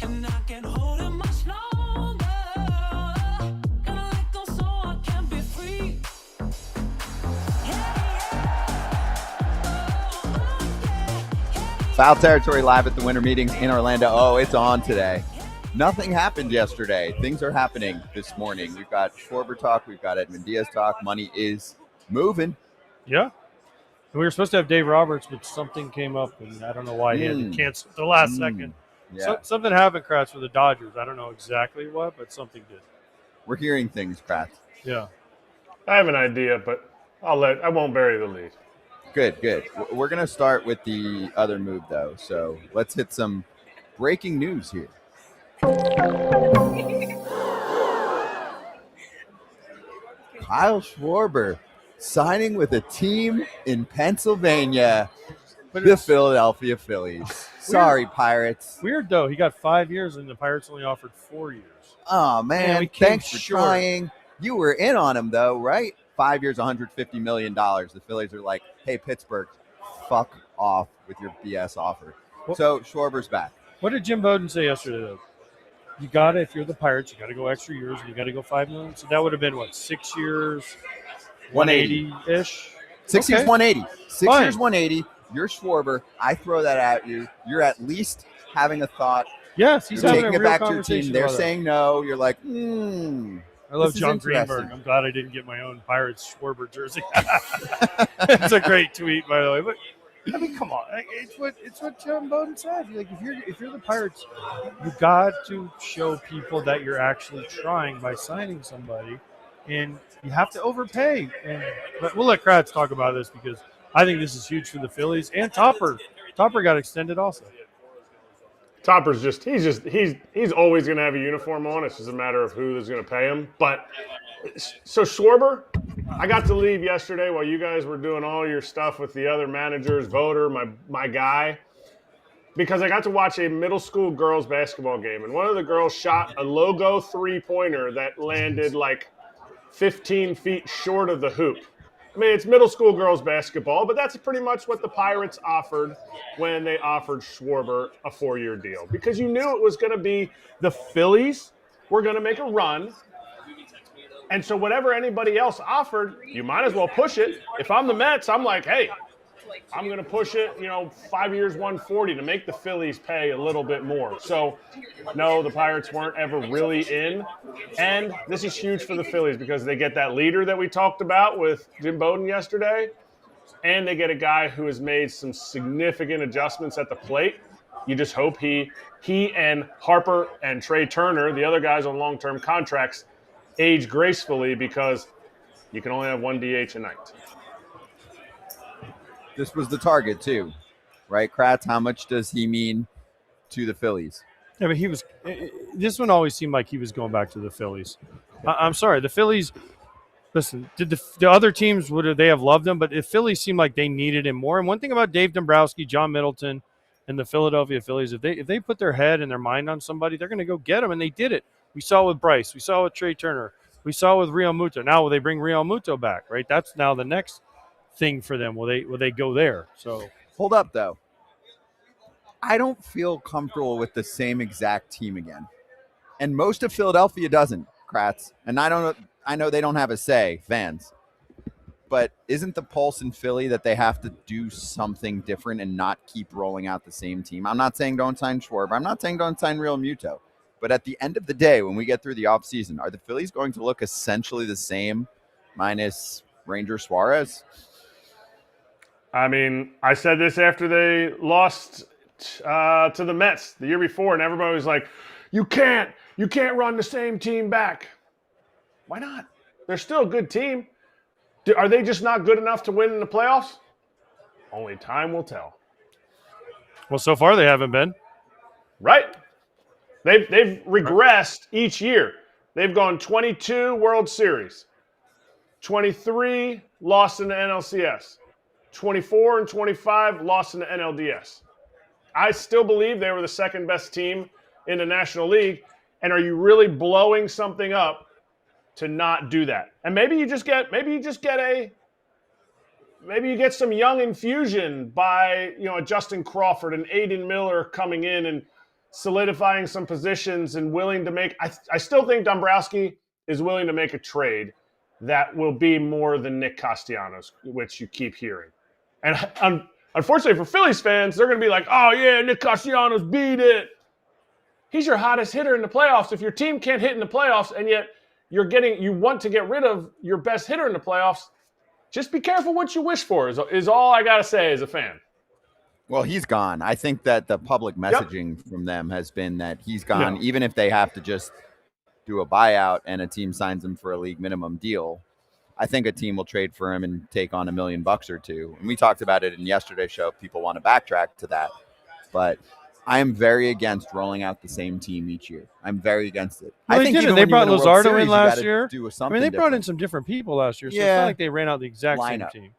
And I can't hold it much longer. Gonna let go so I can be free. Foul Territory live at the Winter Meetings in Orlando. Oh, it's on today. Nothing happened yesterday. Things are happening this morning. We've got Schwarber talk. We've got Edwin Diaz talk. Money is moving. Yeah. We were supposed to have Dave Roberts, but something came up, and I don't know why he had to cancel at the last second. Yeah. So, something happened, Kratz, with the Dodgers. I don't know exactly what, but something did. We're hearing things, Kratz. Yeah. I have an idea, but I won't bury the lead. Good. We're going to start with the other move, though. So let's hit some breaking news here. Kyle Schwarber signing with a team in Pennsylvania, the Philadelphia Phillies. Sorry, Pirates. Weird, though. He got 5 years, and the Pirates only offered 4 years. Oh, man. came Thanks for short. trying. You were in on him, though, right? 5 years, $150 million. The Phillies are like, hey, Pittsburgh, fuck off with your BS offer. So Schwarber's back. What did Jim Bowden say yesterday, though? You got to, if you're the Pirates, you got to go extra years, and you got to go $5 million. So that would have been, 6 years, 180-ish? 6 years, 180. 6 Fine. years, 180. You're Schwarber. I throw that at you. You're at least having a thought. Yes, he's You're having taking a it real back to your conversation team. They're about that. saying no. You're like, I love this is John interesting. Greenberg. I'm glad I didn't get my own Pirates Schwarber jersey. It's a great tweet, by the way. But I mean, come on, it's what John Bowden said. Like, if you're the Pirates, you got to show people that you're actually trying by signing somebody, and you have to overpay. But we'll let Kratz talk about this because I think this is huge for the Phillies and Topper. Topper got extended also. Topper's he's always going to have a uniform on. It's just a matter of who is going to pay him. But so Schwarber, I got to leave yesterday while you guys were doing all your stuff with the other managers, Voter, my guy, because I got to watch a middle school girls basketball game, and one of the girls shot a logo 3-pointer that landed like 15 feet short of the hoop. I mean, it's middle school girls basketball, but that's pretty much what the Pirates offered when they offered Schwarber a 4-year deal, because you knew it was going to be the Phillies were going to make a run. And so whatever anybody else offered, you might as well push it. If I'm the Mets, I'm like, hey, I'm going to push it, 5 years, 140 to make the Phillies pay a little bit more. So, no, the Pirates weren't ever really in. And this is huge for the Phillies because they get that leader that we talked about with Jim Bowden yesterday, and they get a guy who has made some significant adjustments at the plate. You just hope he and Harper and Trey Turner, the other guys on long-term contracts, age gracefully, because you can only have one DH a night. This was the target too, right? Kratz, how much does he mean to the Phillies? Yeah, but this one always seemed like he was going back to the Phillies. I'm sorry, the Phillies. Listen, did the other teams, would they have loved him? But the Phillies seemed like they needed him more. And one thing about Dave Dombrowski, John Middleton, and the Philadelphia Phillies, if they put their head and their mind on somebody, they're going to go get him, and they did it. We saw it with Bryce. We saw it with Trey Turner. We saw it with Real Muto. Now will they bring Real Muto back, right? That's now the next thing for them. Will they go there? So hold up, though. I don't feel comfortable with the same exact team again, and most of Philadelphia doesn't, Kratz. And I know they don't have a say, fans. But isn't the pulse in Philly that they have to do something different and not keep rolling out the same team? I'm not saying don't sign Schwarber. I'm not saying don't sign Real Muto. But at the end of the day, when we get through the offseason, are the Phillies going to look essentially the same minus Ranger Suarez? I mean, I said this after they lost to the Mets the year before, and everybody was like, you can't run the same team back. Why not? They're still a good team. Are they just not good enough to win in the playoffs? Only time will tell. Well, so far they haven't been. Right. They've regressed each year. They've gone 22 World Series, 23 lost in the NLCS, 24 and 25 lost in the NLDS. I still believe they were the second best team in the National League. And are you really blowing something up to not do that? And maybe you get some young infusion by, a Justin Crawford and Aiden Miller coming in and solidifying some positions and willing to make. I still think Dombrowski is willing to make a trade that will be more than Nick Castellanos, which you keep hearing. And unfortunately for Phillies fans, they're going to be like, oh, yeah, Nick Castellanos beat it. He's your hottest hitter in the playoffs. If your team can't hit in the playoffs and yet you want to get rid of your best hitter in the playoffs, just be careful what you wish for is all I got to say as a fan. Well, he's gone. I think that the public messaging from them has been that he's gone, even if they have to just do a buyout and a team signs him for a league minimum deal. I think a team will trade for him and take on $1 million or two. And we talked about it in yesterday's show. People want to backtrack to that. But I am very against rolling out the same team each year. I'm very against it. Well, I think they brought Luzardo in last year. I mean, they brought in some different people last year, so it's not like they ran out the exact same team.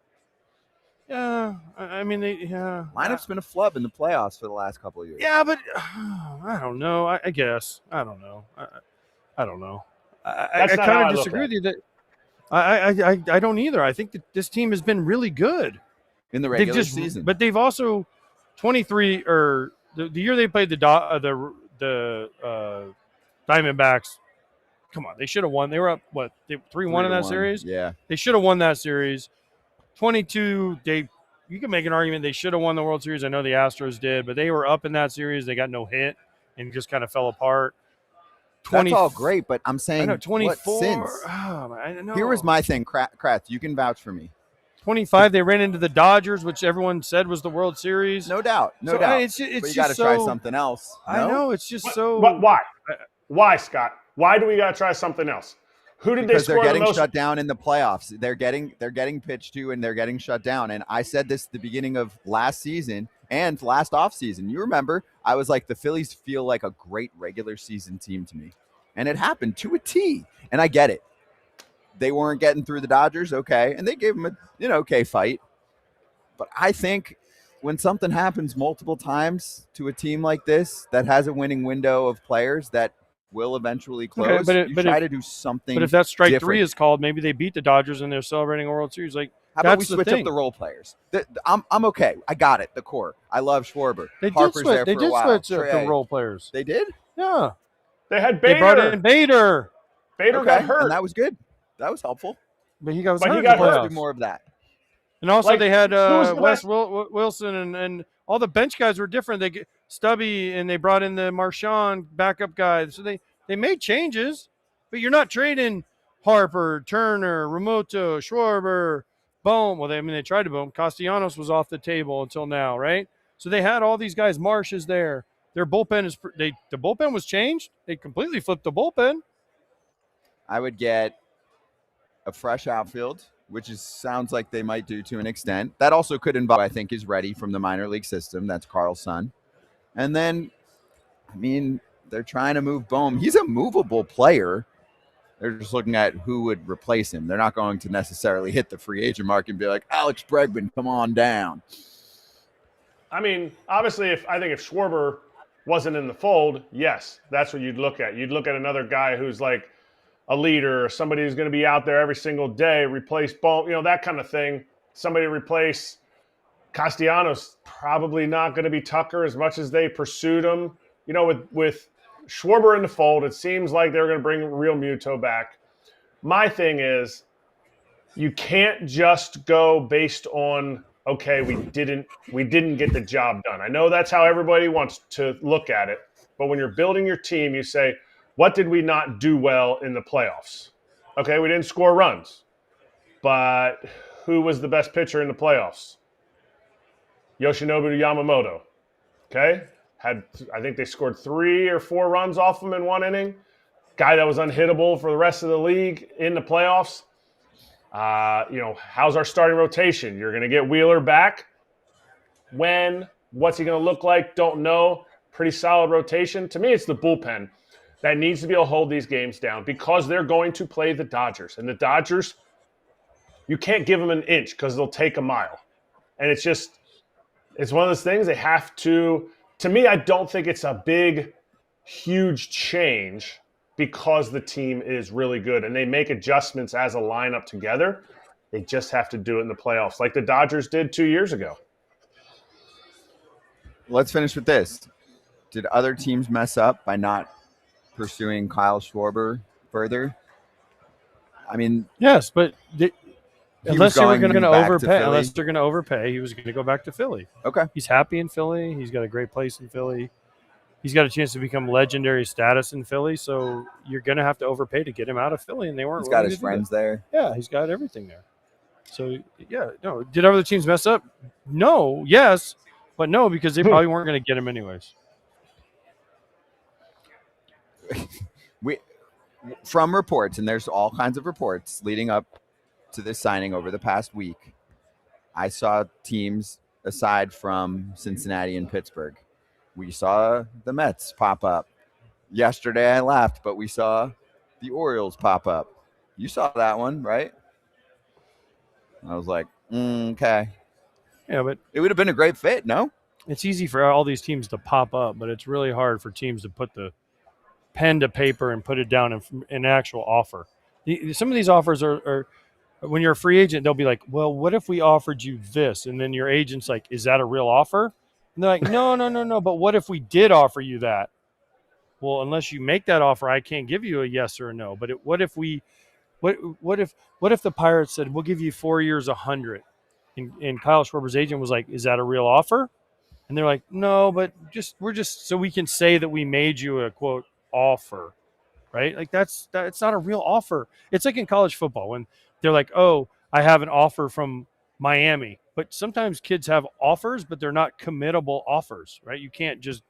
Yeah, I mean, lineup's been a flub in the playoffs for the last couple of years. Yeah, but I don't know. I guess I don't know. I don't know. I kind of disagree with you that. I don't either. I think that this team has been really good in the regular season, but they've also 23 or the year they played the Diamondbacks. Come on, they should have won. They were up 3-1 in that series. Yeah, they should have won that series. 22. You can make an argument they should have won the World Series. I know the Astros did, but they were up in that series. They got no hit and just kind of fell apart. That's all great, but I'm saying 24. Since? I don't know. Here was my thing, Kratz. You can vouch for me. 25. They ran into the Dodgers, which everyone said was the World Series. No doubt, no doubt. It's but you just got to try something else. No? I know it's just so. But why? Why, Scott? Why do we got to try something else? Who did they score? Because they're getting shut down in the playoffs. They're getting pitched to, and they're getting shut down. And I said this at the beginning of last season and last offseason. You remember, I was like, the Phillies feel like a great regular season team to me. And it happened to a T. And I get it. They weren't getting through the Dodgers, okay. And they gave them an okay fight. But I think when something happens multiple times to a team like this that has a winning window of players that will eventually close, try to do something. But if that strike different. 3 is called, maybe they beat the Dodgers and they're celebrating a World Series. Like, how about we switch up the role players? I'm okay. I got it. The core. I love Schwarber. Harper's there for a while. Switch the role players. They did? Yeah. They had Bader. They brought in Bader. Bader got hurt. And that was good. That was helpful. But he got hurt. Do more of that. And also they had Wes Wilson and all the bench guys were different. They get Stubby and they brought in the Marchand backup guy. So they made changes, but you're not trading Harper, Turner, Remoto, Schwarber, Bohm. Well, they tried to Bohm. Castellanos was off the table until now, right? So they had all these guys. Marsh is there. Their bullpen the bullpen was changed. They completely flipped the bullpen. I would get a fresh outfield, which sounds like they might do to an extent. That also could involve, I think, is ready from the minor league system. That's Carl's son. And then, I mean, they're trying to move Bohm. He's a movable player. They're just looking at who would replace him. They're not going to necessarily hit the free agent market and be like, Alex Bregman, come on down. I mean, obviously, I think if Schwarber wasn't in the fold, yes, that's what you'd look at. You'd look at another guy who's like a leader, or somebody who's going to be out there every single day, replace Bohm, that kind of thing. Somebody replace Castellanos, probably not going to be Tucker as much as they pursued him. With Schwarber in the fold, it seems like they're going to bring Real Muto back. My thing is, you can't just go based on, okay, we didn't get the job done. I know that's how everybody wants to look at it, but when you're building your team, you say, what did we not do well in the playoffs? Okay, we didn't score runs, but who was the best pitcher in the playoffs? Yoshinobu Yamamoto. Okay, I think they scored 3 or 4 runs off him in one inning. Guy that was unhittable for the rest of the league in the playoffs. How's our starting rotation? You're going to get Wheeler back. When? What's he going to look like? Don't know. Pretty solid rotation. To me, it's the bullpen that needs to be able to hold these games down because they're going to play the Dodgers. And the Dodgers, you can't give them an inch because they'll take a mile. And it's one of those things they have to me, I don't think it's a big, huge change because the team is really good and they make adjustments as a lineup together. They just have to do it in the playoffs like the Dodgers did 2 years ago. Let's finish with this. Did other teams mess up by not pursuing Kyle Schwarber further? I mean, Yes, but he unless was they were going going to back to overpay, Philly. unless they're going to overpay, he was going to go back to Philly. Okay. He's happy in Philly. He's got a great place in Philly. He's got a chance to become legendary status in Philly. So you're going to have to overpay to get him out of Philly, and they weren't. He's got willing his to do friends that. there. Yeah, he's got everything there. So yeah, no. Did other teams mess up? No. Yes, but no, because they probably weren't going to get him anyways. From reports, and there's all kinds of reports leading up to this signing over the past week, I saw teams aside from Cincinnati and Pittsburgh. We saw the Mets pop up. Yesterday I laughed, but we saw the Orioles pop up. You saw that one, right? I was like, okay. Yeah, but It would have been a great fit, no? it's easy for all these teams to pop up, but it's really hard for teams to put the pen to paper and put it down in an actual offer. Some of these offers are when you're a free agent, they'll be like, well, what if we offered you this? And then your agent's like, is that a real offer? And they're like, no. But what if we did offer you that? Well, unless you make that offer, I can't give you a yes or a no. But what if the Pirates said, we'll give you 4 years, 100? And Kyle Schwarber's agent was like, is that a real offer? And they're like, no, but we're just so we can say that we made you a quote offer, right? Like that's not a real offer. It's like in college football when they're like, oh, I have an offer from Miami. But sometimes kids have offers, but they're not committable offers, right? You can't just,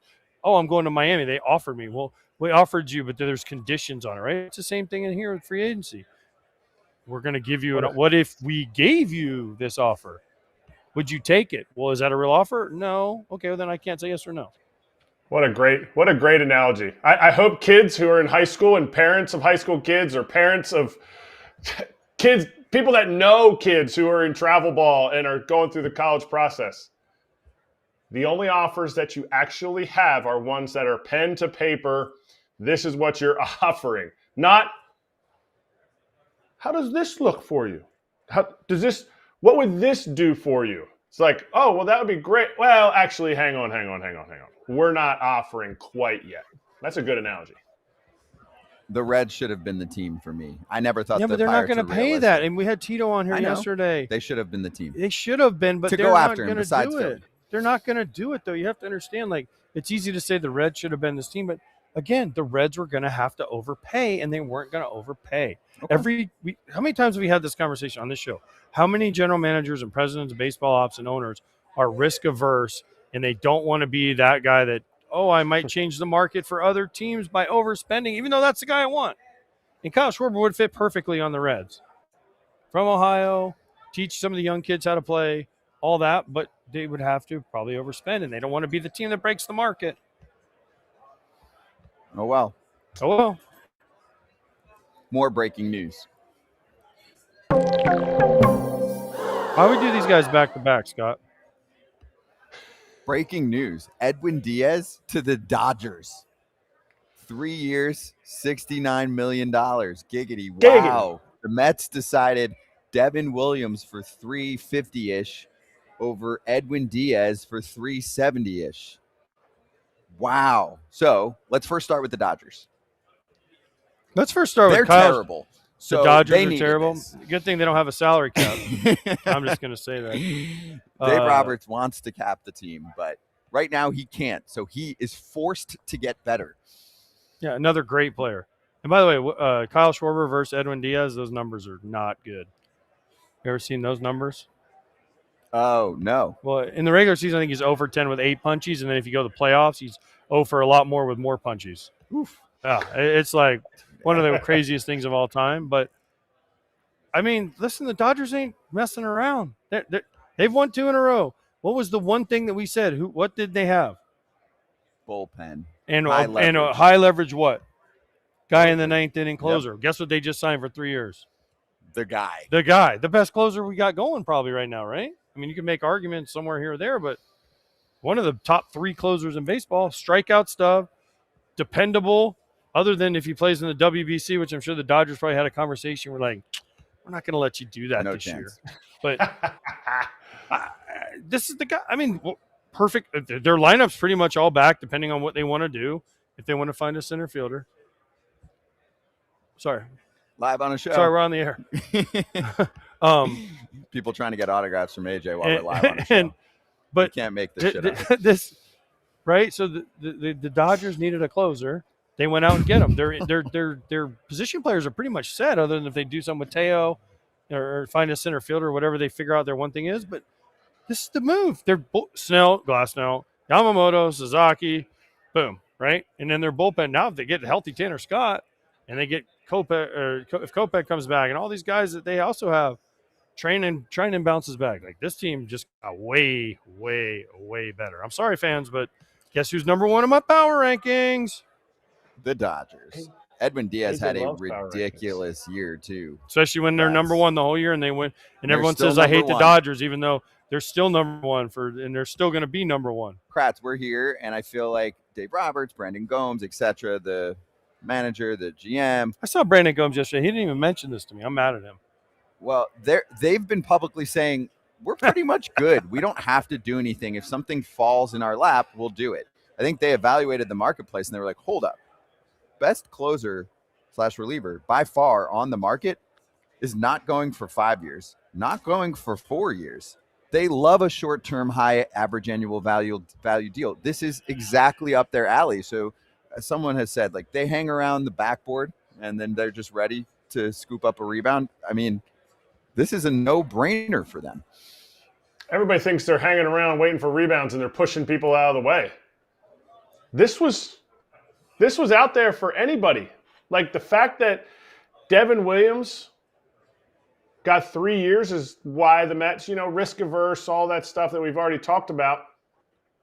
oh, I'm going to Miami. They offered me. Well, we offered you, but there's conditions on it, right? It's the same thing in here with free agency. We're going to give you what if we gave you this offer? Would you take it? Well, is that a real offer? No. Okay, well, then I can't say yes or no. What a great analogy. I hope kids who are in high school and parents of high school kids or parents of kids, people that know kids who are in travel ball and are going through the college process, the only offers that you actually have are ones that are pen to paper. This is what you're offering. Not, how does this look for you? What would this do for you? It's like, oh, well, that would be great. Well, actually, hang on. We're not offering quite yet. That's a good analogy. The Reds should have been the team for me. I never thought. Yeah, but they're not going to pay that. And we had Tito on here yesterday. They should have been the team. They should have been, but to they're go not after him. going to Besides do it. They're not going to do it, though. You have to understand, like, it's easy to say the Reds should have been this team, but again, the Reds were going to have to overpay, and they weren't going to overpay. Okay. How many times have we had this conversation on this show? How many general managers and presidents of baseball ops and owners are risk averse, and they don't want to be that guy that, oh, I might change the market for other teams by overspending, even though that's the guy I want. And Kyle Schwarber would fit perfectly on the Reds. From Ohio, teach some of the young kids how to play, all that, but they would have to probably overspend, and they don't want to be the team that breaks the market. Oh, well. More breaking news. Why would we do these guys back-to-back, Scott? Breaking news. Edwin Diaz to the Dodgers. 3 years, $69 million. Giggity. Wow. The Mets decided Devin Williams for $350-ish over Edwin Diaz for $370-ish. Wow. So let's first start with the Dodgers. Let's first start They're with Kyle. terrible. The So Dodgers they are needed terrible. this. Good thing they don't have a salary cap. I'm just going to say that. Dave Roberts wants to cap the team, but right now he can't. So he is forced to get better. Yeah, another great player. And by the way, Kyle Schwarber versus Edwin Diaz, those numbers are not good. You ever seen those numbers? Oh, no. Well, in the regular season, I think he's 0 for 10 with 8 punchies. And then if you go to the playoffs, he's 0 for a lot more with more punchies. Oof. Yeah, it's like one of the craziest things of all time. But, I mean, listen, the Dodgers ain't messing around. They've won 2 in a row. What was the one thing that we said? What did they have? Bullpen. And a high leverage what? Guy in the ninth inning closer. Yep. Guess what they just signed for 3 years? The guy. The best closer we got going probably right now, right? I mean, you can make arguments somewhere here or there, but one of the top 3 closers in baseball, strikeout stuff, dependable, other than if he plays in the WBC, which I'm sure the Dodgers probably had a conversation. We're like, we're not going to let you do that this year. But this is the guy. I mean, perfect. Their lineup's pretty much all back, depending on what they want to do. If they want to find a center fielder. Sorry. Live on a show. Sorry, we're on the air. People trying to get autographs from AJ while we're live on a show. But you can't make this shit up. Right? So the Dodgers needed a closer. They went out and get them. Their position players are pretty much set, other than if they do something with Teo or find a center fielder or whatever they figure out their one thing is. But this is the move. They're Snell, Glasnow, Yamamoto, Sasaki, boom, right? And then their bullpen, now if they get healthy Tanner Scott and they get Kopech, or if Kopech comes back, and all these guys that they also have, training bounces back. Like, this team just got way, way, way better. I'm sorry, fans, but guess who's number one in my power rankings? The Dodgers. Edwin Diaz had a loves power ridiculous year, too. Especially when they're number one the whole year and they win. And They're everyone still says, I hate number the one. Dodgers, even though they're still number one and they're still going to be number one. Kratz, we're here, and I feel like Dave Roberts, Brandon Gomes, etc., the manager, the GM. I saw Brandon Gomes yesterday. He didn't even mention this to me. I'm mad at him. Well, they've been publicly saying, we're pretty much good. We don't have to do anything. If something falls in our lap, we'll do it. I think they evaluated the marketplace, and they were like, hold up. Best closer / reliever by far on the market is not going for 5 years, not going for 4 years. They love a short-term, high average annual value deal. This is exactly up their alley. So as someone has said, like, they hang around the backboard and then they're just ready to scoop up a rebound. I mean, this is a no-brainer for them. Everybody thinks they're hanging around waiting for rebounds and they're pushing people out of the way. This was out there for anybody. Like, the fact that Devin Williams got 3 years is why the Mets, risk averse, all that stuff that we've already talked about.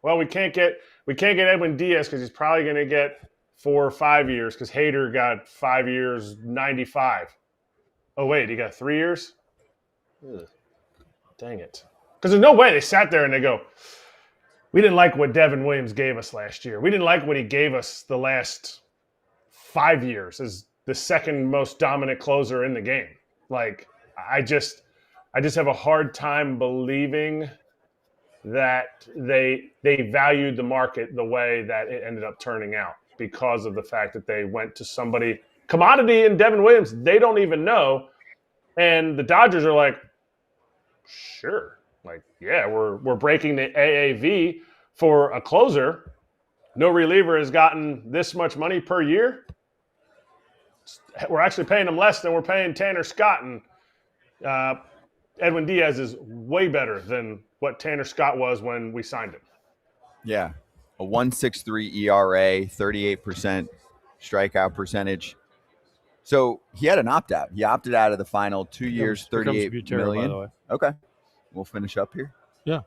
Well, we can't get Edwin Diaz because he's probably going to get 4 or 5 years because Hader got 5 years, 95. Oh, wait, he got 3 years? Ugh. Dang it. Because there's no way they sat there and they go, we didn't like what Devin Williams gave us last year. We didn't like what he gave us the last 5 years as the second most dominant closer in the game. Like, I just have a hard time believing that they valued the market the way that it ended up turning out because of the fact that they went to somebody commodity in Devin Williams they don't even know, and the Dodgers are like, sure, like, yeah, we're breaking the AAV for a closer. No reliever has gotten this much money per year. We're actually paying them less than we're paying Tanner Scott, and Edwin Diaz is way better than what Tanner Scott was when we signed him. Yeah, a 1.63 ERA, 38% strikeout percentage. So he had an opt-out. He opted out of the final 2 years, $38 million. By the way. Okay, we'll finish up here. Yeah.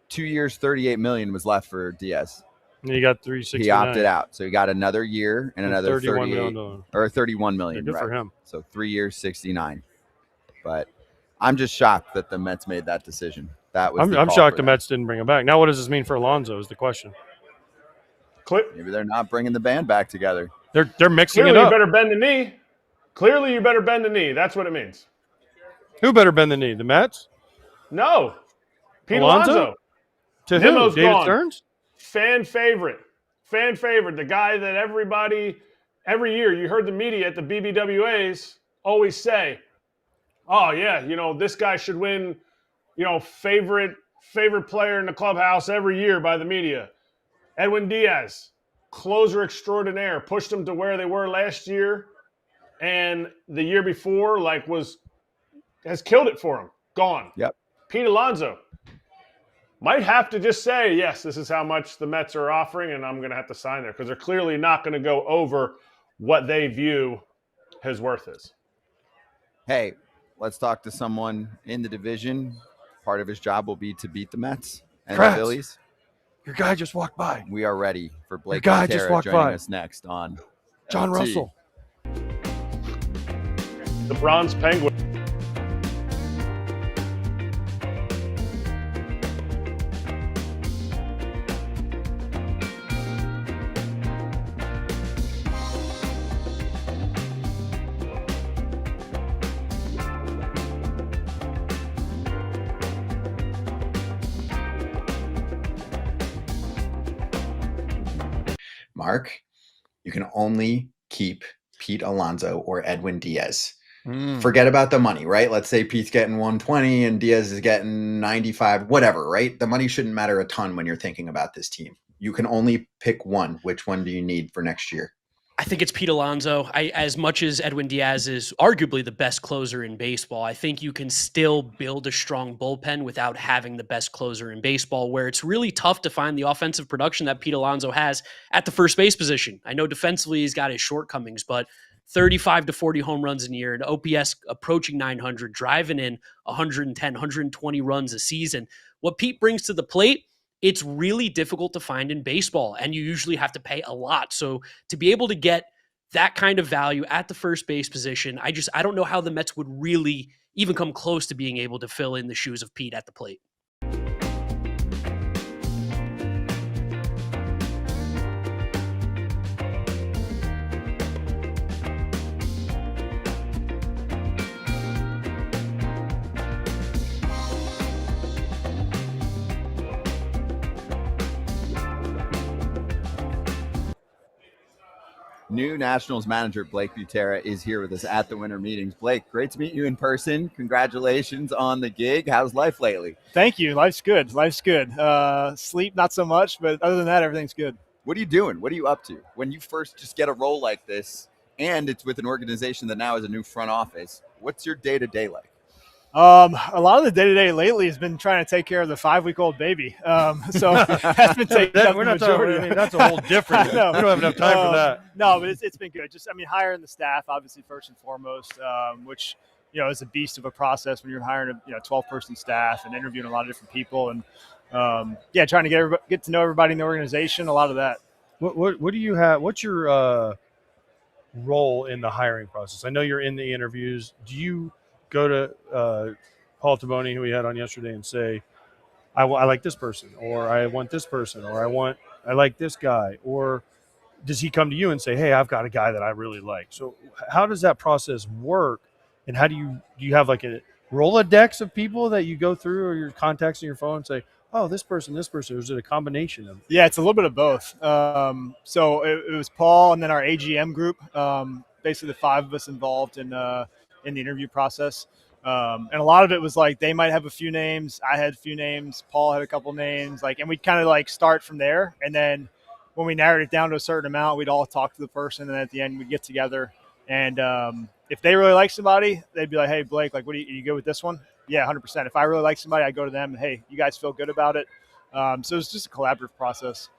2 years, $38 million was left for Diaz. And he got 369. He opted out, so he got another year and another 38 or $31 million. Yeah, good for right? him. So 3 years, 69. But I'm just shocked that the Mets made that decision. That was. I'm shocked the Mets didn't bring him back. Now, what does this mean for Alonso? Is the question. Maybe they're not bringing the band back together. They're mixing Clearly, it up. you better bend the knee. Clearly, you better bend the knee. That's what it means. Who better bend the knee? The Mets? No. Pete Alonso? Alonso. To Nimmo's who? David gone. Stearns? Fan favorite. The guy that everybody, every year, you heard the media at the BBWAs always say, oh, yeah, this guy should win, favorite player in the clubhouse every year by the media. Edwin Diaz, closer extraordinaire, pushed them to where they were last year, and the year before, has killed it for him. Gone. Yep. Pete Alonso might have to just say, yes, this is how much the Mets are offering, and I'm going to have to sign there because they're clearly not going to go over what they view his worth is. Hey, let's talk to someone in the division. Part of his job will be to beat the Mets and Kratz. the Phillies. Your guy just walked by. We are ready for Blake guy just Butera walked joining by. us next on John LT. Russell. The Bronze Penguin. mark, you can only keep Pete Alonso or Edwin Diaz. Forget about the money, right? Let's say Pete's getting 120 and Diaz is getting 95, whatever, right? The money shouldn't matter a ton when you're thinking about this team. You can only pick one. Which one do you need for next year? I think it's Pete Alonso. As much as Edwin Diaz is arguably the best closer in baseball, I think you can still build a strong bullpen without having the best closer in baseball, where it's really tough to find the offensive production that Pete Alonso has at the first base position. I know defensively he's got his shortcomings, but 35 to 40 home runs in a year, an OPS approaching 900, driving in 110, 120 runs a season. What Pete brings to the plate, it's really difficult to find in baseball, and you usually have to pay a lot. So to be able to get that kind of value at the first base position, I don't know how the Mets would really even come close to being able to fill in the shoes of Pete at the plate. New Nationals manager Blake Butera is here with us at the Winter Meetings. Blake, great to meet you in person. Congratulations on the gig. How's life lately? Thank you. Life's good. Life's good. Sleep, not so much, but other than that, everything's good. What are you doing? What are you up to? When you first just get a role like this, and it's with an organization that now has a new front office, what's your day-to-day like? A lot of the day-to-day lately has been trying to take care of the 5-week-old baby. So that's been taking up We're the not talking. majority. I mean, that's a whole different. No. We don't have enough time for that. No, but it's been good. Just, hiring the staff, obviously, first and foremost, which, is a beast of a process when you're hiring a 12-person staff and interviewing a lot of different people. And, trying to get to know everybody in the organization, a lot of that. What do you have? What's your role in the hiring process? I know you're in the interviews. Do you go to Paul Taboni, who we had on yesterday, and say, I like this person, or I want this person, or I like this guy? Or does he come to you and say, hey, I've got a guy that I really like? So how does that process work? And how do you have like a Rolodex of people that you go through, or your contacts in your phone and say, oh, this person, or is it a combination of? Yeah, it's a little bit of both. So it was Paul and then our AGM group, basically the 5 of us involved in the interview process. And a lot of it was like they might have a few names. I had a few names. Paul had a couple names. And we'd kind of start from there. And then when we narrowed it down to a certain amount, we'd all talk to the person. And then at the end, we'd get together. And if they really like somebody, they'd be like, hey, Blake, are you good with this one? Yeah, 100%. If I really like somebody, I go to them. And, hey, you guys feel good about it? So it's just a collaborative process.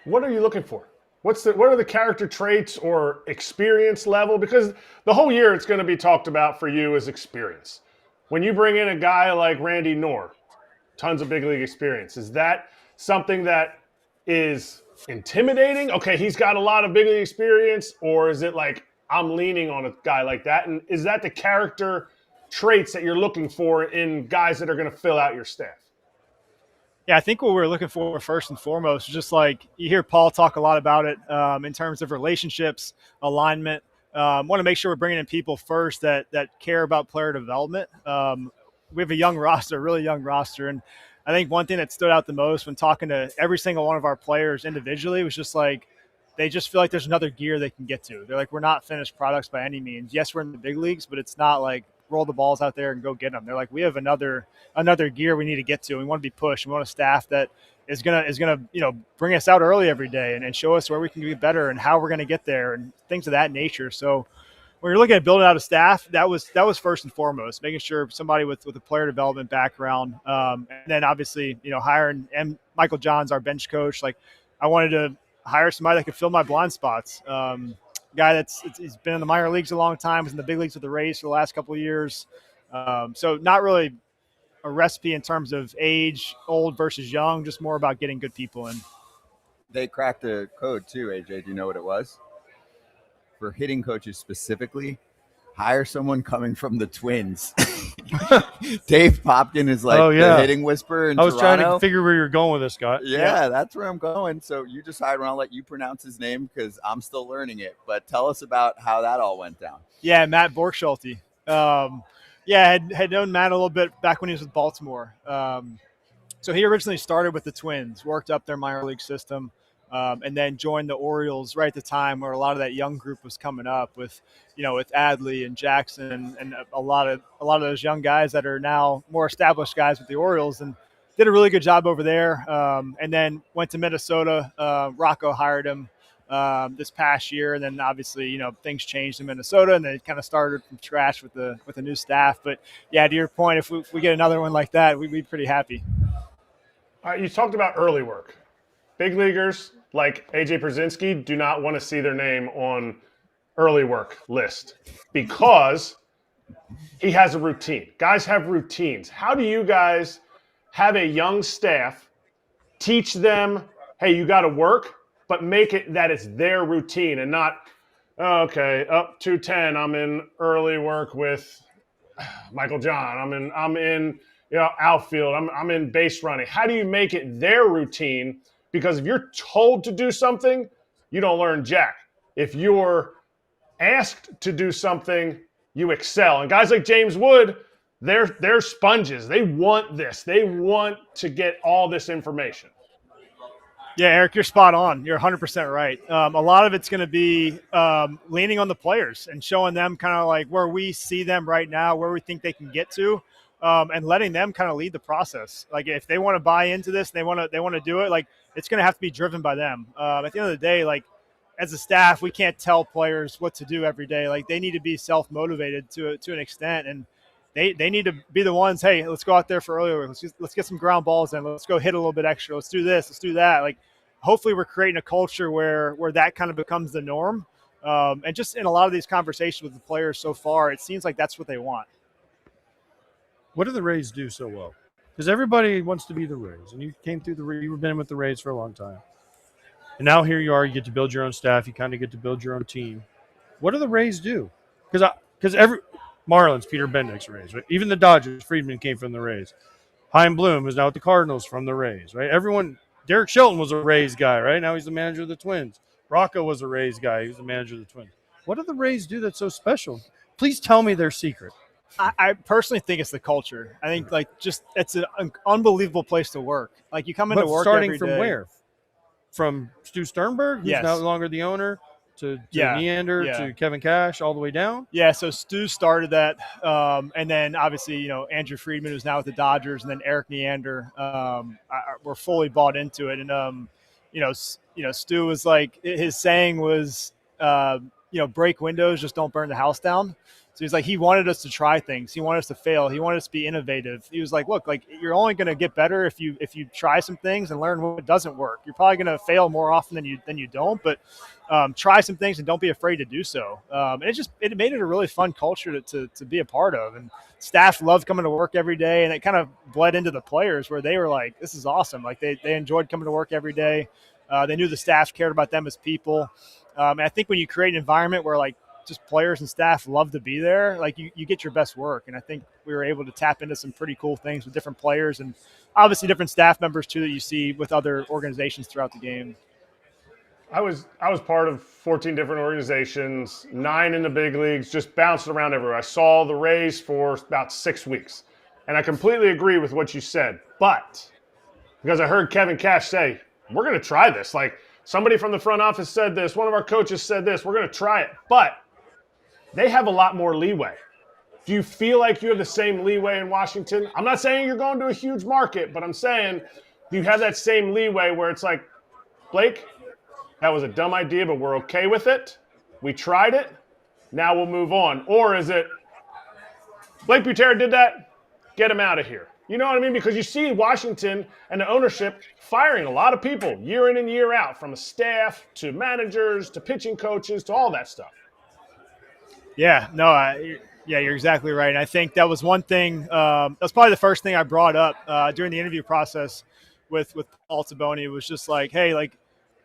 What are you looking for? What are the character traits or experience level? Because the whole year it's going to be talked about for you as experience. When you bring in a guy like Randy Knorr, tons of big league experience, is that something that is intimidating? Okay, he's got a lot of big league experience, or is it like I'm leaning on a guy like that? And is that the character traits that you're looking for in guys that are going to fill out your staff? Yeah, I think what we're looking for first and foremost is just you hear Paul talk a lot about it in terms of relationships, alignment. Want to make sure we're bringing in people first that care about player development. We have a young roster, a really young roster. And I think one thing that stood out the most when talking to every single one of our players individually was just they just feel like there's another gear they can get to. They're like, we're not finished products by any means. Yes, we're in the big leagues, but it's not like roll the balls out there and go get them. They're like, we have another gear we need to get to. We want to be pushed. We want a staff that is gonna bring us out early every day and show us where we can be better and how we're gonna get there and things of that nature. So when you're looking at building out a staff, that was first and foremost, making sure somebody with a player development background, and then obviously hiring Michael Johns, our bench coach. I wanted to hire somebody that could fill my blind spots. Guy he's been in the minor leagues a long time, was in the big leagues with the Rays for the last couple of years. So not really a recipe in terms of age, old versus young, just more about getting good people in. They cracked a code too, AJ. Do you know what it was? For hitting coaches specifically, hire someone coming from the Twins. Dave Popkin is the hitting whisperer in Toronto. Trying to figure where you're going with this, Scott. Yeah, that's where I'm going. So you just hired one. I'll let you pronounce his name because I'm still learning it. But tell us about how that all went down. Yeah, Matt Borgschulte. Had known Matt a little bit back when he was with Baltimore. So he originally started with the Twins, worked up their minor league system, and then joined the Orioles right at the time where a lot of that young group was coming up with, with Adley and Jackson and a lot of those young guys that are now more established guys with the Orioles, and did a really good job over there. And then went to Minnesota. Rocco hired him this past year, and then obviously things changed in Minnesota, and then it kind of started from scratch with the new staff. But yeah, to your point, if we get another one like that, we'd be pretty happy. All right, you talked about early work. Big leaguers like AJ Pierzynski do not want to see their name on early work list because he has a routine. Guys have routines. How do you guys have a young staff teach them, hey, you got to work, but make it that it's their routine and not, okay, up to 10, I'm in early work with Michael John. I'm in outfield. I'm in base running. How do you make it their routine? Because if you're told to do something, you don't learn jack. If you're asked to do something, you excel. And guys like James Wood, they're sponges. They want this. They want to get all this information. Yeah, Eric, you're spot on. You're 100% right. A lot of it's going to be leaning on the players and showing them kind of like where we see them right now, where we think they can get to, and letting them kind of lead the process. Like if they want to buy into this, they want to do it. Like it's going to have to be driven by them. At the end of the day, like as a staff, we can't tell players what to do every day. Like they need to be self-motivated to an extent, and they need to be the ones, hey, let's go out there for earlier. Let's get some ground balls in. Let's go hit a little bit extra. Let's do this. Let's do that. Like hopefully we're creating a culture where that kind of becomes the norm. And just in a lot of these conversations with the players so far, it seems like that's what they want. What do the Rays do so well? Because everybody wants to be the Rays, and you came through you've been with the Rays for a long time. And now here you are, you get to build your own staff. You kind of get to build your own team. What do the Rays do? Because every Marlins, Peter Bendick's Rays, right? Even the Dodgers, Friedman came from the Rays. Chaim Bloom is now with the Cardinals from the Rays, right? Everyone, Derek Shelton was a Rays guy, right? Now he's the manager of the Twins. Rocco was a Rays guy. He was the manager of the Twins. What do the Rays do that's so special? Please tell me their secret. I personally think it's the culture. I think it's an unbelievable place to work. Like you come into work starting every from day. Where? From Stu Sternberg, who's Yes. no longer the owner, to Yeah. Neander, Yeah. to Kevin Cash, all the way down? Yeah, so Stu started that, and then obviously Andrew Friedman, who's now with the Dodgers, and then Eric Neander were fully bought into it. And Stu was like, his saying was, break windows, just don't burn the house down. So he's like, he wanted us to try things. He wanted us to fail. He wanted us to be innovative. He was like, look, like you're only going to get better if you try some things and learn what doesn't work. You're probably going to fail more often than you don't, but try some things and don't be afraid to do so. And it made it a really fun culture to be a part of. And staff loved coming to work every day, and it kind of bled into the players where they were like, this is awesome. Like they enjoyed coming to work every day. They knew the staff cared about them as people. And I think when you create an environment where like just players and staff love to be there, like you get your best work. And I think we were able to tap into some pretty cool things with different players and obviously different staff members too that you see with other organizations throughout the game. I was part of 14 different organizations, 9 in the big leagues, just bounced around everywhere. I saw the Rays for about 6 weeks, and I completely agree with what you said. But because I heard Kevin Cash say, we're going to try this. Like somebody from the front office said this, one of our coaches said this, we're going to try it. But they have a lot more leeway. Do you feel like you have the same leeway in Washington? I'm not saying you're going to a huge market, but I'm saying do you have that same leeway where it's like, Blake, that was a dumb idea, but we're okay with it. We tried it. Now we'll move on. Or is it, Blake Butera did that, get him out of here. You know what I mean? Because you see Washington and the ownership firing a lot of people year in and year out, from a staff to managers to pitching coaches to all that stuff. Yeah, no, you're exactly right. And I think that was one thing. That's probably the first thing I brought up during the interview process with Paul Taboni. Was just like, hey, like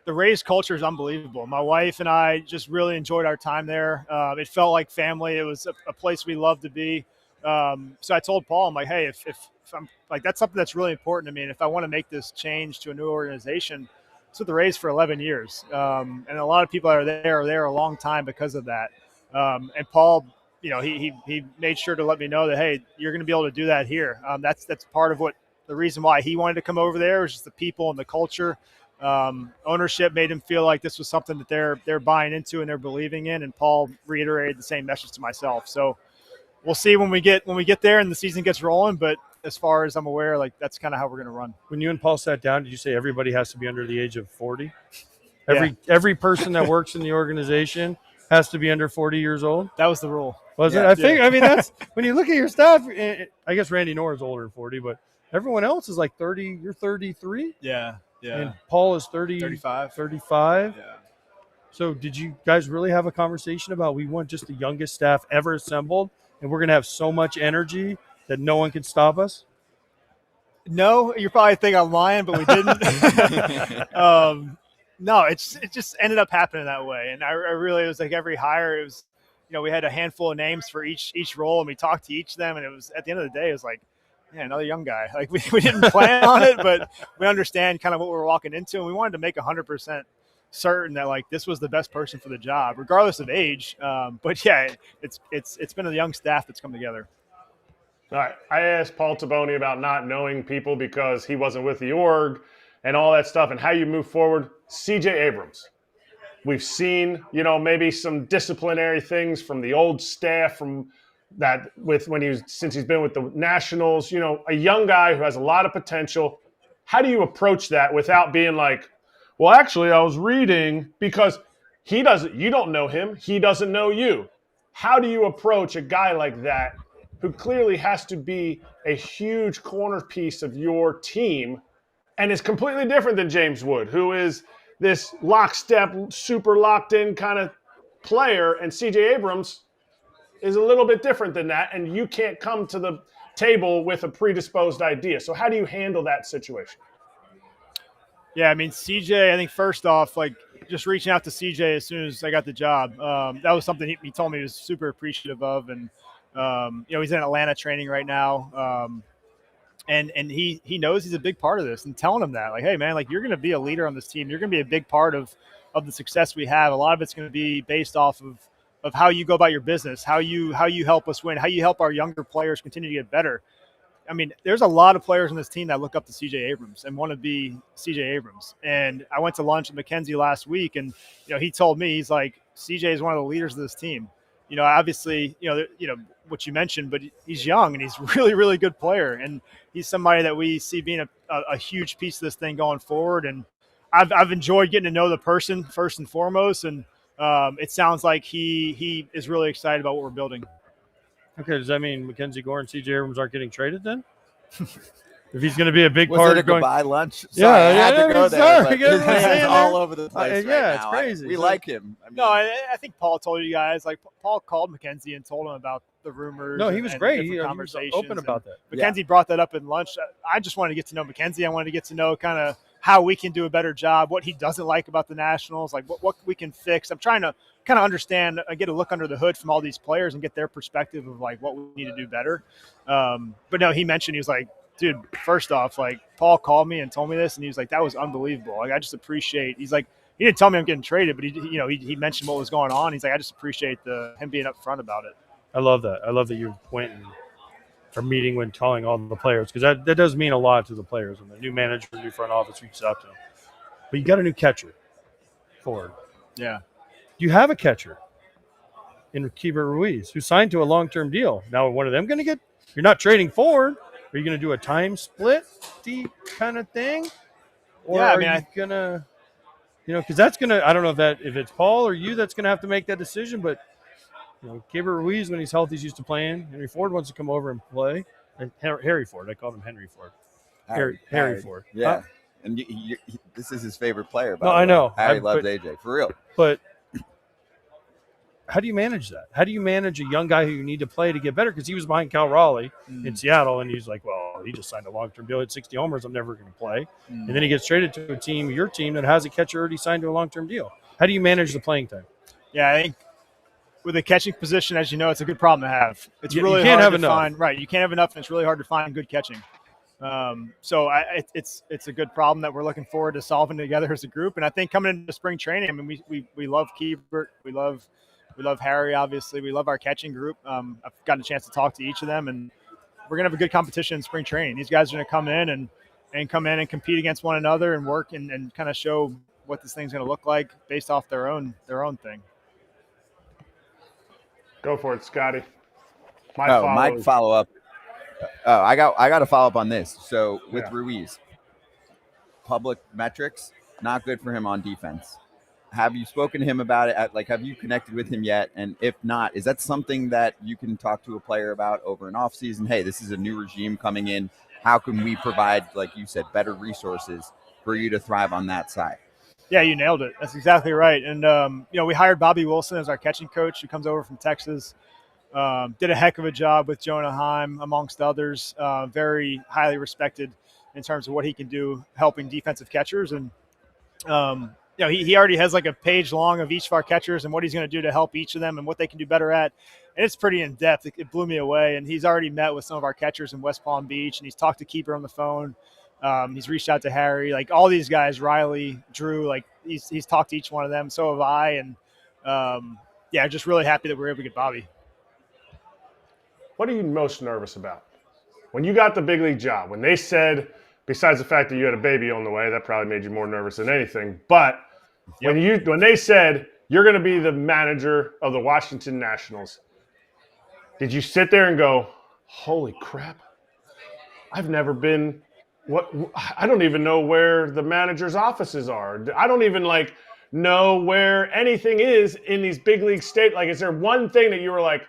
the Rays culture is unbelievable. My wife and I just really enjoyed our time there. It felt like family. It was a place we loved to be. So I told Paul, I'm like, hey, if I'm like, that's something that's really important to me. And if I want to make this change to a new organization, it's with the Rays for 11 years. And a lot of people that are there a long time because of that. And Paul, he made sure to let me know that, hey, you're going to be able to do that here. That's part of the reason why he wanted to come over there, was just the people and the culture. Ownership made him feel like this was something that they're buying into and they're believing in, and Paul reiterated the same message to myself. So we'll see when we get there and the season gets rolling. But as far as I'm aware, like that's kind of how we're going to run. When you and Paul sat down, did you say everybody has to be under the age of 40? Yeah. Every person that works in the organization has to be under 40 years old? That was the rule. Was Yeah, it? I mean, that's when you look at your staff. I guess Randy Knorr is older than 40, but everyone else is like 30. You're 33? Yeah. And Paul is 35. Yeah. So did you guys really have a conversation about we want just the youngest staff ever assembled, and we're going to have so much energy that no one can stop us? No, you probably think I'm lying, but we didn't. No, it just ended up happening that way. And I really, it was like every hire, it was, we had a handful of names for each role, and we talked to each of them. And it was, at the end of the day, it was like, yeah, another young guy. Like we didn't plan on it, but we understand kind of what we were walking into. And we wanted to make 100% certain that like this was the best person for the job, regardless of age. But yeah, it's been a young staff that's come together. All right. I asked Paul Taboni about not knowing people because he wasn't with the org and all that stuff and how you move forward. CJ Abrams. We've seen, maybe some disciplinary things from the old staff from that since he's been with the Nationals, a young guy who has a lot of potential. How do you approach that without being like, well, actually, I was reading, because you don't know him. He doesn't know you. How do you approach a guy like that who clearly has to be a huge corner piece of your team and is completely different than James Wood, who is this lockstep, super locked in kind of player, and CJ Abrams is a little bit different than that, and you can't come to the table with a predisposed idea. So how do you handle that situation? Yeah, I mean, CJ, I think first off, like just reaching out to CJ as soon as I got the job, that was something he told me he was super appreciative of. And, he's in Atlanta training right now. And he knows he's a big part of this, and telling him that, like, hey, man, like you're going to be a leader on this team. You're going to be a big part of the success we have. A lot of it's going to be based off of how you go about your business, how you help us win, how you help our younger players continue to get better. I mean, there's a lot of players on this team that look up to CJ Abrams and want to be CJ Abrams. And I went to lunch with Mackenzie last week, and he told me, he's like, CJ is one of the leaders of this team. Obviously, what you mentioned, but he's young and he's really, really good player, and he's somebody that we see being a huge piece of this thing going forward. And I've enjoyed getting to know the person first and foremost, and it sounds like he is really excited about what we're building. Okay, does that mean Mackenzie Gore and CJ Abrams aren't getting traded then? If he's going to be a big Was part it a of going, goodbye lunch? Yeah, Sorry, I had to go there. sorry, But you get his what I'm name saying is all there? over the place yeah, right it's now. crazy. We like him. I mean, No, I think Paul told you guys, like Paul called Mackenzie and told him about the rumors. No, he was and great. different He was conversations. open about that. Mackenzie brought that up in lunch. I just wanted to get to know Mackenzie. I wanted to get to know kind of how we can do a better job, what he doesn't like about the Nationals, like what we can fix. I'm trying to kind of understand, get a look under the hood from all these players and get their perspective of like what we need to do better. But no, he mentioned, he was like, dude, first off, like Paul called me and told me this, and he was like, that was unbelievable. Like, I just appreciate, he's like, he didn't tell me I'm getting traded, but he mentioned what was going on. He's like, I just appreciate him being upfront about it. I love that. I love that you went and are meeting when telling all the players, because that does mean a lot to the players when the new manager, new front office reaches out to them. But you got a new catcher forward. Yeah. You have a catcher in Keibert Ruiz who signed to a long-term deal. Now, one of them going to get – you're not trading forward. Are you going to do a time split kind of thing? Or Yeah, I are mean, you going to – because that's going to – I don't know if it's Paul or you that's going to have to make that decision, but Keibert Ruiz, when he's healthy, is used to playing. Henry Ford wants to come over and play. And Harry Ford. I called him Henry Ford. Harry Ford. Yeah. And this is his favorite player. By No, the way. I know. Harry loves AJ, for real. But how do you manage that? How do you manage a young guy who you need to play to get better? Because he was behind Cal Raleigh in Seattle, and he's like, well, he just signed a long-term deal at 60 homers. I'm never going to play. And then he gets traded to a team, your team, that has a catcher already signed to a long-term deal. How do you manage the playing time? Yeah, I think with the catching position, as you know, it's a good problem to have. It's really you can't hard have to enough. find. Right, you can't have enough, and it's really hard to find good catching. So it's a good problem that we're looking forward to solving together as a group. And I think coming into spring training, I mean, we love Keibert, we love Harry, obviously. We love our catching group. I've gotten a chance to talk to each of them, and we're going to have a good competition in spring training. These guys are going to come in and and come in and compete against one another and work and kind of show what this thing's going to look like based off their own thing. Go for it, Scotty. My follow up. Oh, I got to follow up on this. So with Yeah. Ruiz, public metrics not good for him on defense. Have you spoken to him about it? Like, have you connected with him yet? And if not, is that something that you can talk to a player about over an off season? Hey, this is a new regime coming in. How can we provide, like you said, better resources for you to thrive on that side? Yeah, you nailed it. That's exactly right. And, we hired Bobby Wilson as our catching coach, who comes over from Texas. Did a heck of a job with Jonah Heim, amongst others. Very highly respected in terms of what he can do helping defensive catchers. And, he already has like a page long of each of our catchers and what he's going to do to help each of them and what they can do better at. And it's pretty in depth. It blew me away. And he's already met with some of our catchers in West Palm Beach, and he's talked to Keeper on the phone. He's reached out to Harry, like all these guys, Riley, Drew, like he's talked to each one of them. So have I. And just really happy that we're able to get Bobby. What are you most nervous about? When you got the big league job, when they said, besides the fact that you had a baby on the way, that probably made you more nervous than anything. But when they said you're going to be the manager of the Washington Nationals, did you sit there and go, holy crap, I've never been I don't even know where the manager's offices are. I don't even know where anything is in these big league states. Like, is there one thing that you were like,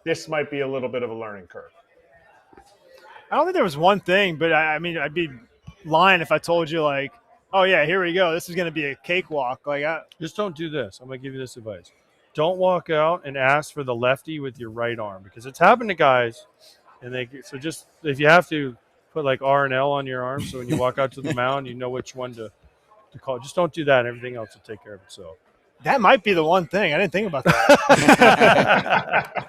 this might be a little bit of a learning curve? I don't think there was one thing, but I mean, I'd be lying if I told you like, oh yeah, here we go. This is going to be a cakewalk. Just don't do this. I'm going to give you this advice. Don't walk out and ask for the lefty with your right arm, because it's happened to guys. And so just if you have to put like R and L on your arm, so when you walk out to the mound, you know which one to call. Just don't do that. Everything else will take care of itself. That might be the one thing. I didn't think about that.